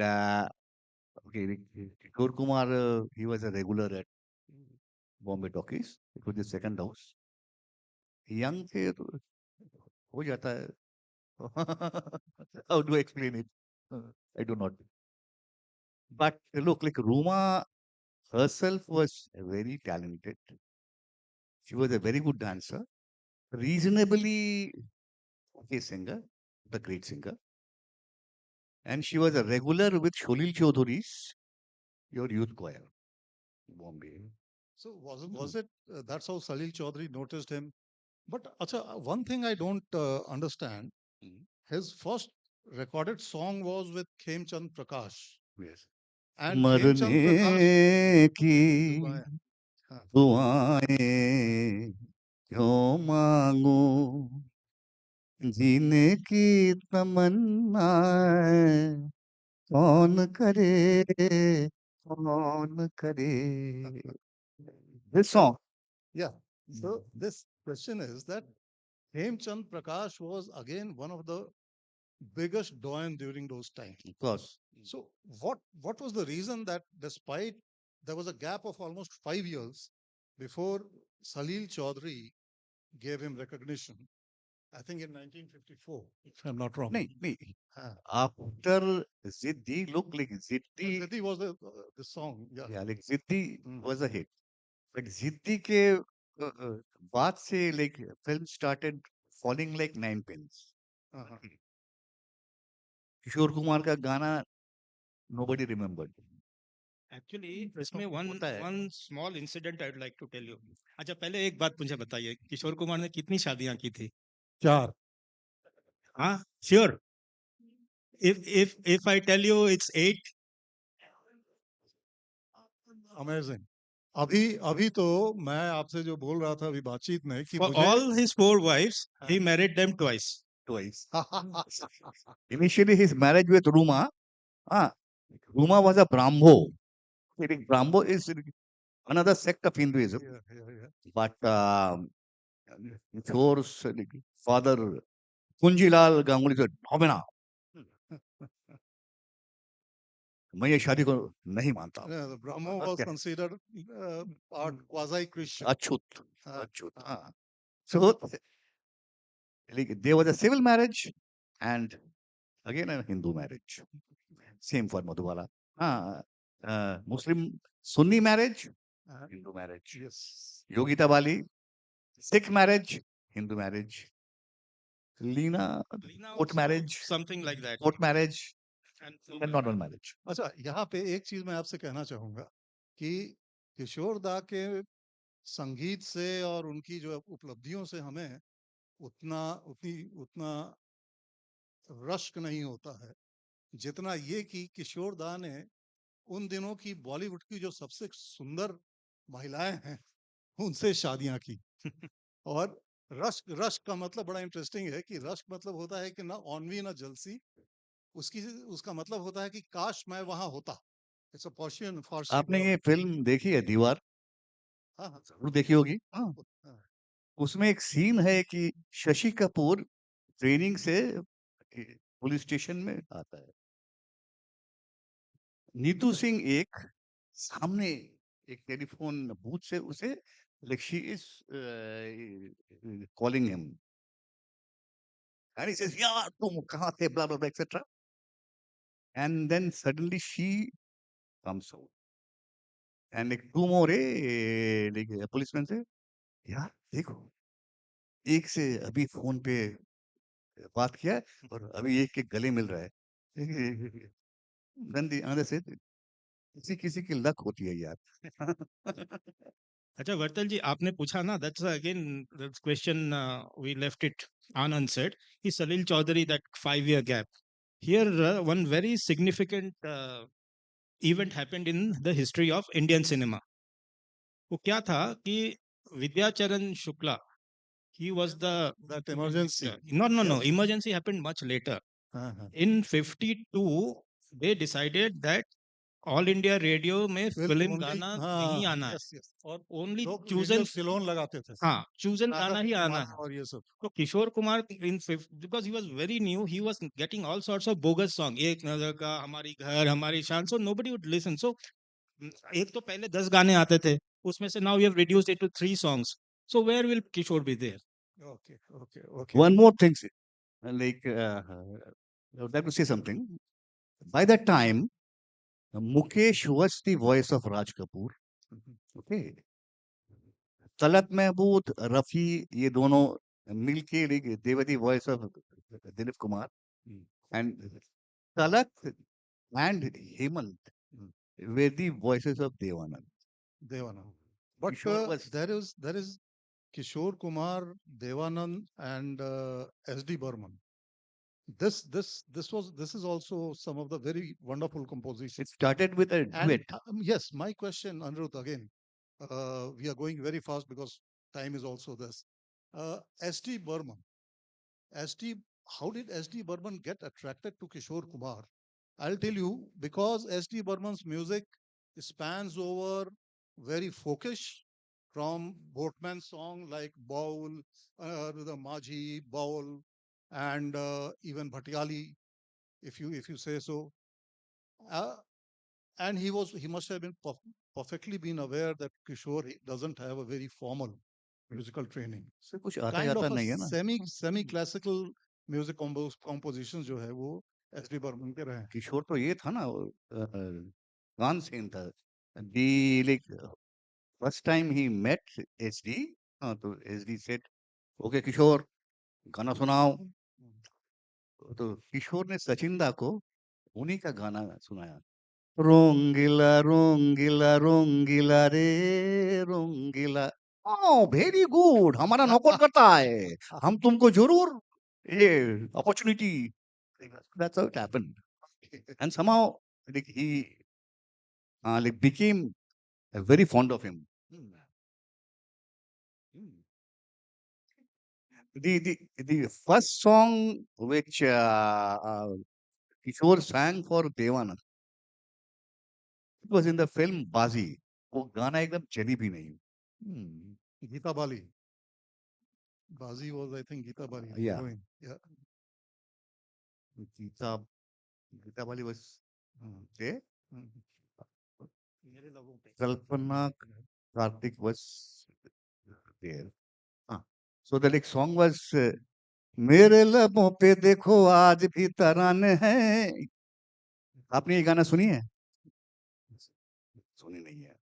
okay, Kishore Kumar, he was a regular at Bombay talkies. It was the second house. Young थे तो हो जाता है. How do I explain it? I do not. But look, like Ruma herself was very talented. She was a very good dancer, reasonably okay singer, the great singer. And she was a regular with Sholil Chaudhury's your youth choir, Bombay. So was it that's how Salil Chaudhary noticed him? But acha, one thing I don't understand, his first recorded song was with Khemchand Prakash. Yes. And Khemchand Prakash मरने की दुआएं, हाँ, दुआएं क्यों मांगू जीने की तमन्नाएं कौन करे कौन करे. This song. yeah. So this question is that Khemchand Prakash was again one of the biggest doyen during those times. Of course. So what was the reason that despite there was a gap of almost 5 years before Salil Chaudhary gave him recognition, I think in 1954, if I'm not wrong. नहीं, after Ziddi, look like Ziddi. Ziddi was the song. Yeah. Yeah, like Ziddi was a hit. But Ziddi के बाद से like film started falling like nine pins. Uh-huh. Kishore Kumar का गाना nobody remembered. Actually इसमें one small incident I would like to tell you. अच्छा, पहले एक बात मुझे बताइए, किशोर कुमार ने कितनी शादियां की थी? 4. हाँ, sure. If I tell you it's 8. Amazing. अभी तो मैं आपसे जो बोल रहा था अभी बातचीत में कि For मुझे all his 4 wives, he married them twice. Initially, his marriage with Ruma, Ruma was a Brahmo. Brahmo is another sect of Hinduism. But Kichore's father, Kunjilal Ganguly, said, "Homena, मैं ये शादी को नहीं मानता." the Brahmo was considered part quasi-Christian. Achut. So there was a civil marriage and again a Hindu marriage. Same for Madhubala. Muslim Sunni marriage, Hindu marriage. Yes. Yogita Bali, Sikh marriage, Hindu marriage. Leena, court marriage, something like that. Court marriage, and normal marriage. अच्छा, यहाँ पे एक चीज मैं आपसे कहना चाहूंगा कि किशोर दा के संगीत से और उनकी जो उपलब्धियों से हमें उतना रश्क नहीं होता है जितना ये कि किशोर दा ने उन दिनों की बॉलीवुड की जो सबसे सुंदर महिलाएं हैं उनसे शादियां की और रश्क रश्क का मतलब बड़ा इंटरेस्टिंग है कि रश्क मतलब होता है कि ना ऑनवी ना जलसी, उसका मतलब होता है कि काश मैं वहां होता. इट्स अ पर्शियन फारसी. आपने ये फिल्म देखी है दीवार? हाँ जरूर देखी होगी. उसमें एक सीन है कि शशि कपूर ट्रेनिंग से पुलिस स्टेशन में आता है. नीतू सिंह एक सामने एक टेलीफोन बूथ से उसे like she is calling him and he says यार तुम कहाँ थे blah blah blah etc. And then suddenly she comes out and like two more like policemen से यार देखो एक से अभी फोन पे बात किया है और अभी एक के गले मिल रहा है. Then the other said किसी किसी की लक होती है यार. अच्छा वर्तल जी, आपने पूछा ना, that's again that's question we left it unanswered. He Salil Chaudhary, that 5-year gap. Here one very significant event happened in the history of Indian cinema. वो क्या था कि विद्याचरण Shukla, he was the that emergency. No, emergency happened much later. In 52 they decided that all India radio में film गाना नहीं आना है, और ओनली लोग चूजन सिलोन लगाते थे. हाँ, चूजन गाना ही आना है. और ये सब तो Kishore Kumar in because he was very new, he was getting all sorts of bogus song, एक नजर का, हमारी घर, हमारी शान, so nobody would listen. So एक तो पहले 10 गाने आते थे, उसमें से now we have reduced it to 3 songs. So where will Kishore be there? Okay. One more thing, like I would like to say something. By that time, Mukesh was the voice of Raj Kapoor. Okay. Talat Mehmood, Rafi, ये दोनों मिलके they were the voice of Dilip Kumar. And Talat and Hemant were the voices of Devanand. But Kishore there is Kishore Kumar, Devanand, and S.D. Burman. This is also some of the very wonderful compositions. It started with a duet. Yes, my question, Anirudh, again, we are going very fast because time is also this. S.D. Burman, how did S.D. Burman get attracted to Kishore Kumar? I'll tell you, because S.D. Burman's music spans over very folkish, from boatman song like Baul, the Majhi, Baul, and even Bhatyali, if you say so. And he must have been perfectly been aware that Kishore doesn't have a very formal musical training से कुछ आता kind जाता of नहीं है ना। Semi classical music composition जो है वो एस डी बर्मन के रहे हैं। किशोर तो ये था ना, गान सेन था। दी like first time he met SD, हाँ, तो एसडी सेड ओके किशोर गाना सुनाओ। तो किशोर ने सचिन दा को उन्हीं का गाना सुनाया, रोंगिला रोंगिला रोंगिला रे रोंगिला। ओ वेरी गुड, हमारा नौकर करता है, हम तुमको जरूर ये opportunity. That's how it happened. And somehow like he like became very fond of him. The first song which Kishore sang for Devanand, it was in the film Bazi. वो गाना एकदम चली भी नहीं। गीता बाली, बाजी was I think Gita Bali, Yeah. heroine. Yeah. Gita Bali was there. मेरे लोगों पे Kalpana Karthik was there. So the like song was मेरे लबों पे देखो आज भी तराने हैं। आपने ये गाना सुनी है? सुनी नहीं है।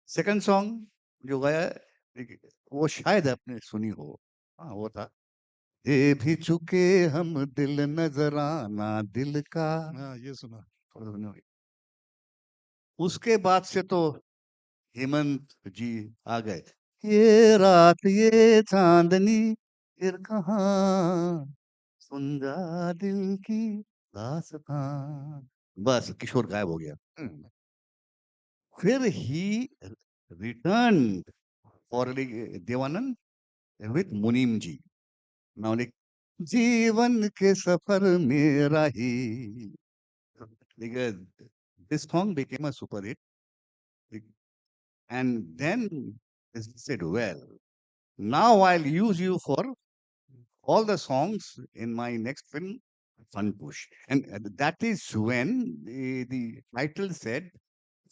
सेकंड सॉन्ग जो गाया है, वो शायद आपने सुनी हो। हाँ, वो था ये भी चुके हम दिल नजराना दिल का। हाँ, ये सुना। थोड़ा सुनी होगी। उसके बाद से तो हेमंत जी आ गए, ये रात ये चांदनी फिर कहाँ सुन जा दिल की दास्तां। बस किशोर गायब हो गया। फिर ही रिटर्न फॉर देवानंद विथ मुनीम जी। नाउ लाइक जीवन के सफर मेरा ही, this song became a super hit. And then they said, well, now I'll use you for all the songs in my next film, Fun Push. And that is when the title said,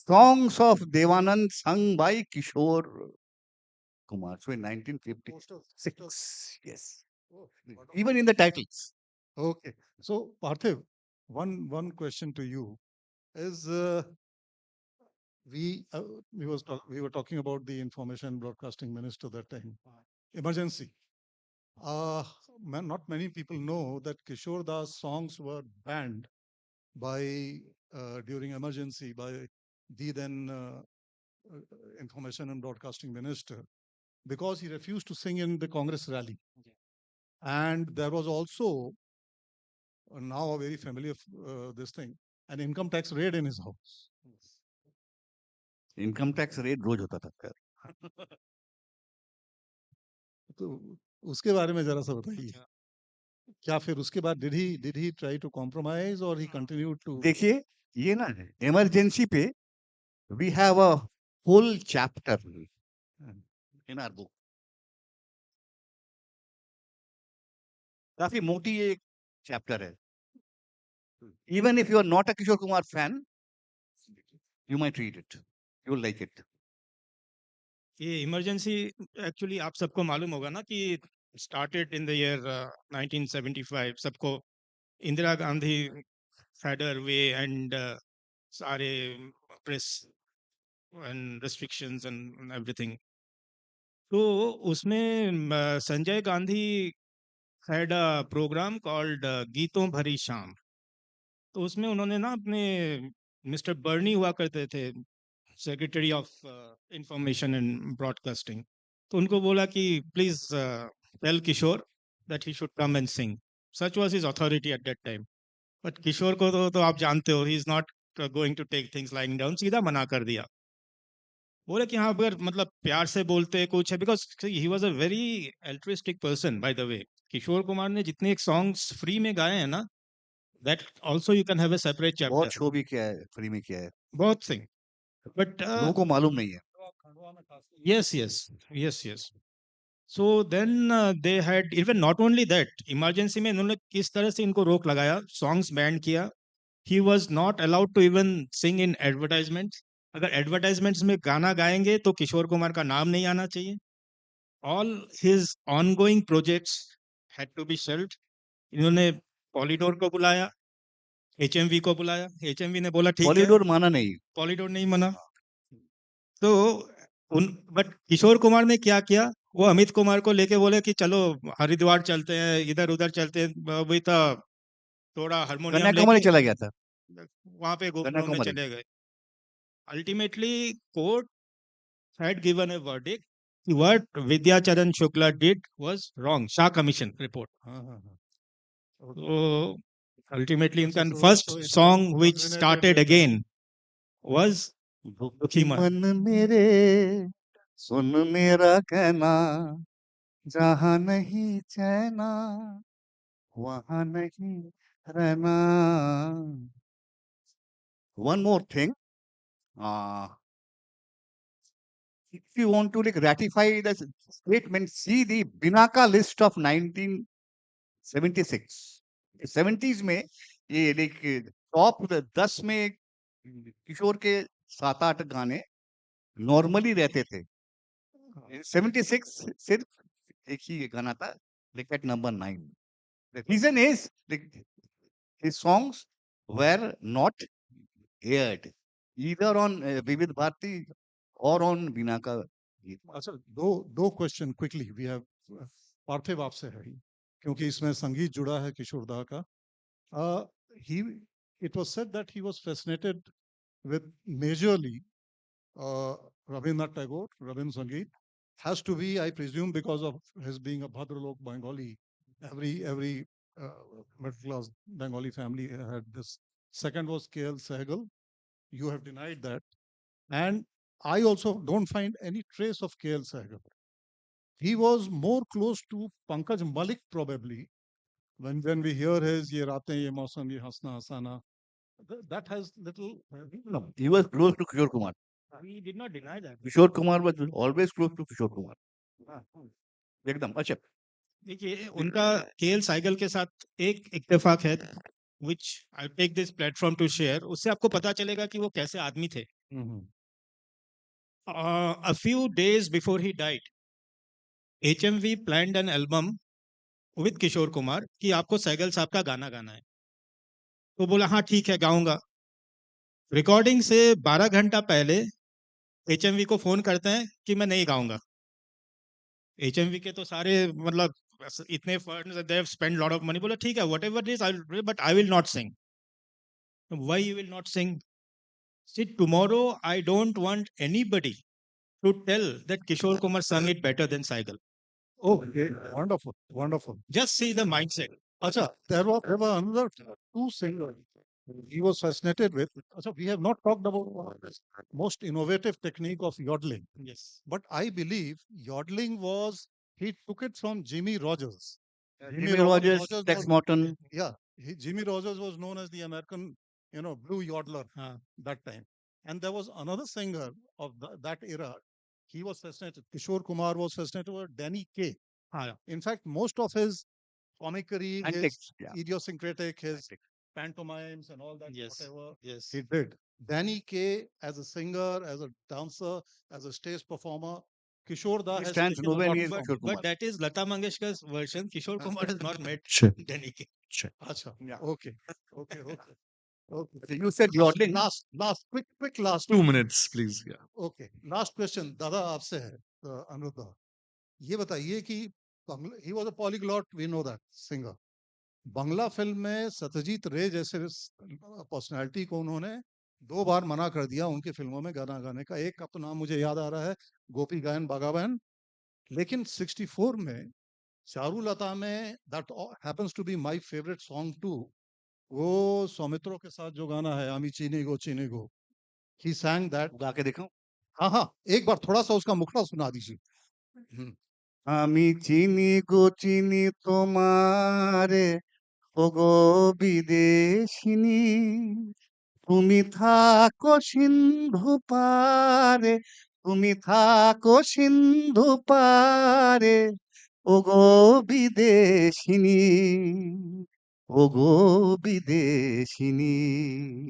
Songs of Devanand sung by Kishore Kumar. So in 1956, yes. Even in the titles. Okay. So, Parthiv, one question to you is we were talking about the information broadcasting minister that time. Emergency. Not many people know that Kishore Das songs were banned by during emergency by the then information and broadcasting minister, because he refused to sing in the Congress rally. And there was also now a very familiar this thing, an income tax raid in his house. Income tax rate रोज होता था खैर। तो उसके बारे में जरा सा बताइए, क्या फिर उसके बाद did he try to compromise or he continued to? देखिए ये ना इमरजेंसी पे we have a full chapter in our book. काफी मोटी एक चैप्टर है। Even if you are not a Kishore Kumar fan, you might read it. You will like it. ये emergency actually आप सबको मालूम होगा ना कि स्टार्टेड इन द ईयर 1975। सबको Indira Gandhi had way and सारे press and restrictions and everything. तो उसमें Sanjay Gandhi had a program called गीतों भरी शाम। तो उसमें उन्होंने ना अपने मिस्टर बर्नी हुआ करते थे secretary of information and broadcasting, तो उनको बोला कि please tell Kishore that he should come and sing. Such was his authority at that time. But Kishore को तो आप जानते हो, he is not going to take things lying down, सीधा मना कर दिया। बोले कि हाँ अगर मतलब प्यार से बोलते कुछ है, because he was a very altruistic person by the way. Kishore Kumar ने जितने सॉन्ग्स फ्री में गाए हैं ना, that also you can have a separate chapter. बहुत शो भी किया है, फ्री में किया है, बहुत थिंग, बट लोगों को मालूम नहीं है। yes yes yes yes so then they had even not only that, emergency में इन्होंने किस तरह से इनको रोक लगाया, सॉन्ग्स बैन किया। he was not allowed to even sing in advertisements। अगर एडवर्टाइजमेंट्स में गाना गाएंगे तो किशोर कुमार का नाम नहीं आना चाहिए। all his ongoing projects had to be shelved. इन्होंने पॉलीडोर को बुलाया, एचएमवी को बुलाया, एचएमवी ने बोला ठीक है, पॉलीडोर माना नहीं। पॉलीडोर नहीं माना। तो बट किशोर कुमार ने क्या किया, वो अमित कुमार को लेके बोले कि चलो हरिद्वार चलते हैं, इधर उधर चलते हैं, वही था थोड़ा हारमोनियम कन्याकुमारी लेके चला गया था। वहां पे गोप्रो में कन्याकुमारी। चले गए। Ultimately, court had given a verdict. What Vidyacharan Shukla did was wrong. Shah Commission report. So ultimately, अच्छा, in so first so it song which culminated started with again was दुखी Dukhiman. मन मेरे सुन मेरा कहना, जहाँ नहीं चैना वहाँ नहीं रहना। One more thing, if you want to like ratify the statement, see the Binaka list of 1976. 70s में ये like टॉप 10 में किशोर के 7-8 गाने नॉर्मली रहते थे। 76 सिर्फ एक ही गाना था, like at number 9. The reason is like, his songs were not aired either on Vivid Bharati or on Binaka. अच्छा, दो क्वेश्चन क्विकली वी हैव। पार्थिव आपसे है क्योंकि इसमें संगीत जुड़ा है किशोरदा का। he it was said that he was fascinated with majorly Rabindranath Tagore, Rabin Sangeet. Has to be, I presume, because of his being a Bhadralok Bengali. Every middle class Bengali family had this. Second was K.L. Sehgal. You have denied that. And I also don't find any trace of K.L. Sehgal. He was more close to Pankaj Malik probably. When we hear his Ye Raatein Ye Mausam Ye Hasna Hasana, that has little. No, he was close to Kishore Kumar. We did not deny that. Kishore Kumar was always close to Kishore Kumar. एकदम अच्छा। देखिए उनका KL Saigal के साथ एक इत्तेफाक है which I take this platform to share. उससे आपको पता चलेगा कि वो कैसे आदमी थे। A few days before he died, HMV planned an album with Kishore Kumar कि आपको सैगल साहब का गाना गाना है। तो बोला हाँ ठीक है गाऊंगा। रिकॉर्डिंग से 12 घंटा पहले HMV को फोन करते हैं कि मैं नहीं गाऊंगा। HMV के तो सारे मतलब इतने funds, they have spent lot of money। बोला ठीक है whatever it is but I will not sing। Why you will not sing? See, tomorrow I don't want anybody to tell that Kishore Kumar sung it better than Saigal. Okay, wonderful, wonderful. Just see the mindset. Acha, there were another two singers he was fascinated with. Acha, we have not talked about most innovative technique of yodeling. Yes. But I believe yodeling was, he took it from Jimmy Rogers. Jimmy Rogers, Tex was, Morton. Yeah, Jimmy Rogers was known as the American, blue yodeler that time. And there was another singer of that era. He was fascinated. Kishore Kumar was fascinated with Danny Kaye. In fact, most of his comicry, Antics, his idiosyncratic, his pantomimes and all that, whatever Yes. he did. Danny Kaye, as a singer, as a dancer, as a stage performer, Kishore Da He has stands taken a nowhere lot near of Kishore Kumar. But that is Lata Mangeshkar's version. Kishore Kumar has not met Sure. Danny Kaye. Acha, Yeah. okay. You said yodeling. Last, quick last. 2 minutes, please. Yeah. Okay, last question. दादा आपसे है, अनुदा। ये बताइए कि he was a polyglot, we know that, singer. Bangla film में सत्यजीत रे जैसे personality को उन्होंने 2 बार मना कर दिया उनकी फिल्मों में गाना गाने का। एक का तो नाम मुझे याद आ रहा है, गोपी गायन बागा बहन। लेकिन 64 में चारुलता में, that happens to be my favorite song too, वो सौमित्रों के साथ जो गाना है, आमी चीनी गो, he sang that। गा के दिखाऊं? हाँ, एक बार थोड़ा सा उसका मुखड़ा सुना दीजिए। আমি চিনি গো চিনি তোমারে ওগো বিদেশিনী, তুমি থাকো সিন্ধু পারে, তুমি থাকো সিন্ধু পারে ওগো বিদেশিনী, ওগো বিদেশিনী।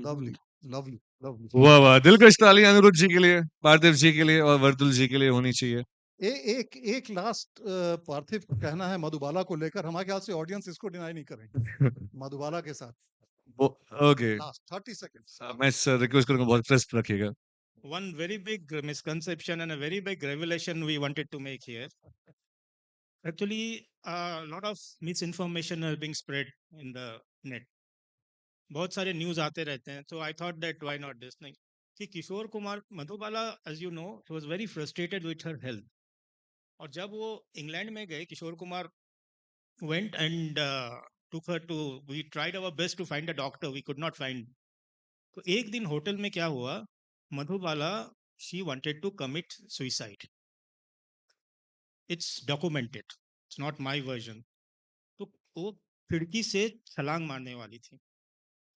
Lovely, lovely, lovely। वाह वाह, दिलकश ताली अनिरुद्ध जी के लिए, पार्थिव जी के लिए और वर्दुल जी के लिए होनी चाहिए। एक एक लास्ट पार्थिव को कहना है मधुबाला को लेकर, हमारे ख्याल से ऑडियंस इसको डिनाई नहीं करेंगे मधुबाला के साथ। Okay, last 30 seconds. मैं सर रिक्वेस्ट करूंगा बहुत क्रिस्प रखिएगा। One very big misconception and a very big revelation we wanted to make here. Actually, a lot of misinformation are being spread in the net. बहुत सारे news आते रहते हैं, so I thought that why not this thing कि Kishore Kumar Madhubala, as you know, he was very frustrated with her health. और जब वो England में गए, Kishore Kumar went and took her to, we tried our best to find a doctor, we could not find. तो एक दिन hotel में क्या हुआ, Madhubala, she wanted to commit suicide. It's documented, it's not my version. तो वो खिड़की से छलांग मारने वाली थी,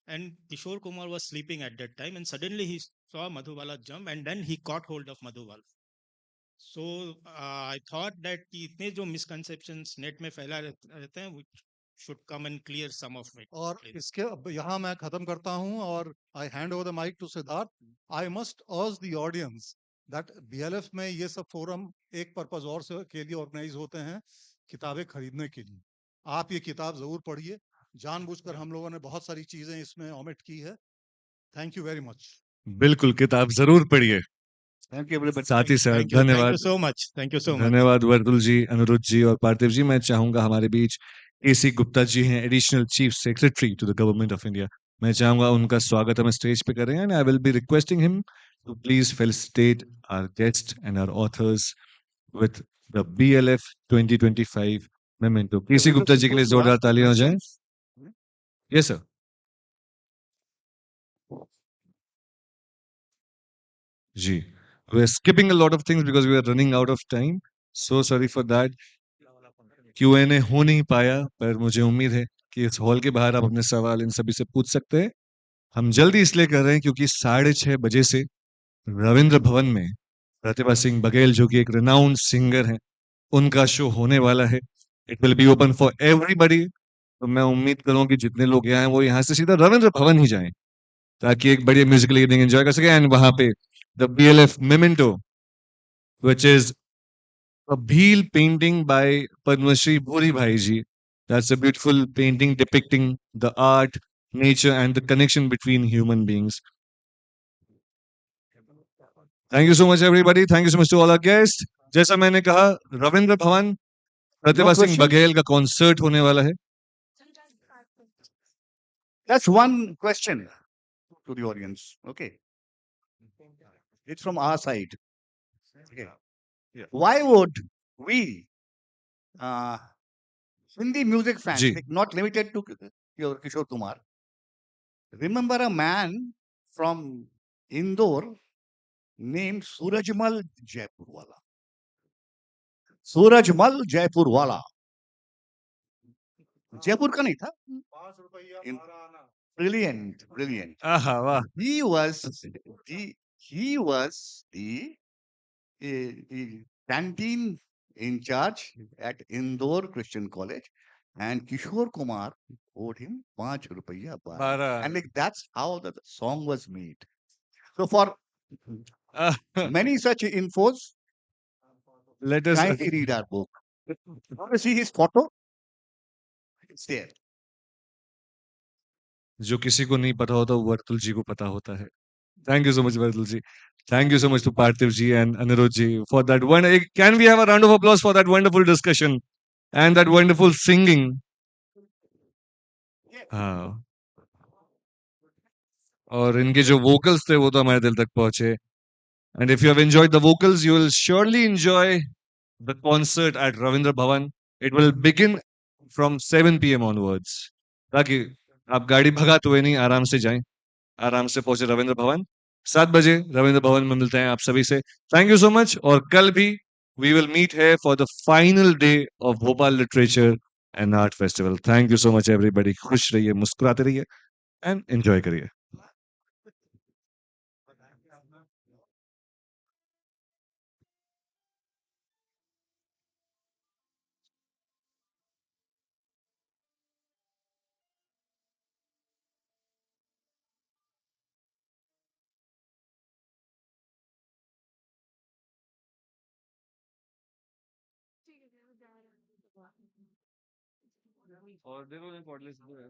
and Kishore Kumar was sleeping at that time, and suddenly he saw Madhubala jump, and then he caught hold of Madhubala. So I thought that कि इतने जो misconceptions net में फैला रहते हैं, we should come and clear some of it. और इसके अब यहाँ मैं खत्म करता हूँ और I hand over the mic to Siddharth. I must urge the audience that BLF में ये सब फोरम एक पर्पज और से के लिए ऑर्गेनाइज होते हैं, किताबें खरीदने के लिए। आप ये किताब जरूर पढ़िए, जानबूझकर हम लोगों ने बहुत सारी चीजें इसमें ओमिट की है। Thank you very much. बिल्कुल, किताब जरूर पढ़िए। Thank you everybody. साथ ही साथ Thank you धन्यवाद, so much. Thank you so much. धन्यवाद वर्तुल जी, अनुरुद्ध जी और पार्थिव जी। मैं चाहूंगा हमारे बीच एसी गुप्ता जी हैं, additional chief secretary to the government of India. मैं चाहूंगा उनका स्वागत हम स्टेज पे करें, and I will be requesting him to please felicitate our guest and our authors with the BLF 2025 memento. AC Gupta ji के लिए जोरदार तालियां हो जाएं। Yes sir. जी, we are skipping a lot of things because we are running out of time. So sorry for that. Q&A हो नहीं पाया, पर मुझे उम्मीद है कि इस हॉल के बाहर आप अपने सवाल इन सभी से पूछ सकते हैं। हम जल्दी इसलिए कर रहे हैं क्योंकि 6:30 बजे से रविंद्र भवन में प्रतिभा सिंह बघेल, जो कि एक रिनाउंड सिंगर हैं, उनका शो होने वाला है। It will be open for everybody. तो मैं उम्मीद करूँ कि जितने लोग यहाँ हैं वो यहाँ से सीधा रविंद्र भवन ही जाएं, ताकि एक बढ़िया म्यूजिकल इवनिंग एंजॉय कर सके। एंड वहां पे the BLF memento, which is a Bhil painting by Padmashri Bhuri Bhai ji. That's a beautiful painting depicting the art, nature, and the connection between human beings. Thank you so much, everybody. Thank you so much to all our guests. जैसा मैंने कहा, रविंद्र भवन प्रतिभा सिंह बघेल का concert होने वाला है। That's one question to the audience. Okay. It's from our side. Okay. Why would we, Hindi music fans, ji. like not limited to your Kishore Kumar, remember a man from Indore named Surajmal Jaipurwala? Surajmal Jaipurwala. Jaipur का नहीं था। Brilliant, brilliant. आहा वाह। He was the canteen in charge at Indore Christian College, and Kishore Kumar owed him 5 rupiya 12. And like that's how the song was made. So for many such infos, let us kindly read our book. Want to see his photo? It's there. जो किसी को नहीं पता होता वो वर्तुल जी को पता होता है। Thank you so much, Vartul ji. Thank you so much to Parthiv ji and Anirudh ji for that one. Can we have a round of applause for that wonderful discussion and that wonderful singing? हाँ, और इनके जो vocals थे वो तो हमारे दिल तक पहुंचे. And if you have enjoyed the vocals, you will surely enjoy the concert at Ravindra Bhavan. It will begin from 7 p.m. onwards. ताकि आप गाड़ी भगाते हुए नहीं, आराम से जाएं, आराम से पहुंचे रविंद्र भवन। 7 बजे रविंद्र भवन में मिलते हैं आप सभी से। Thank you so much. और कल भी वी विल मीट है for the final day of Bhopal literature and art festival. Thank you so much everybody. खुश रहिए, मुस्कुराते रहिए एंड एंजॉय करिए। और देखो ये कॉर्डलेस भी है।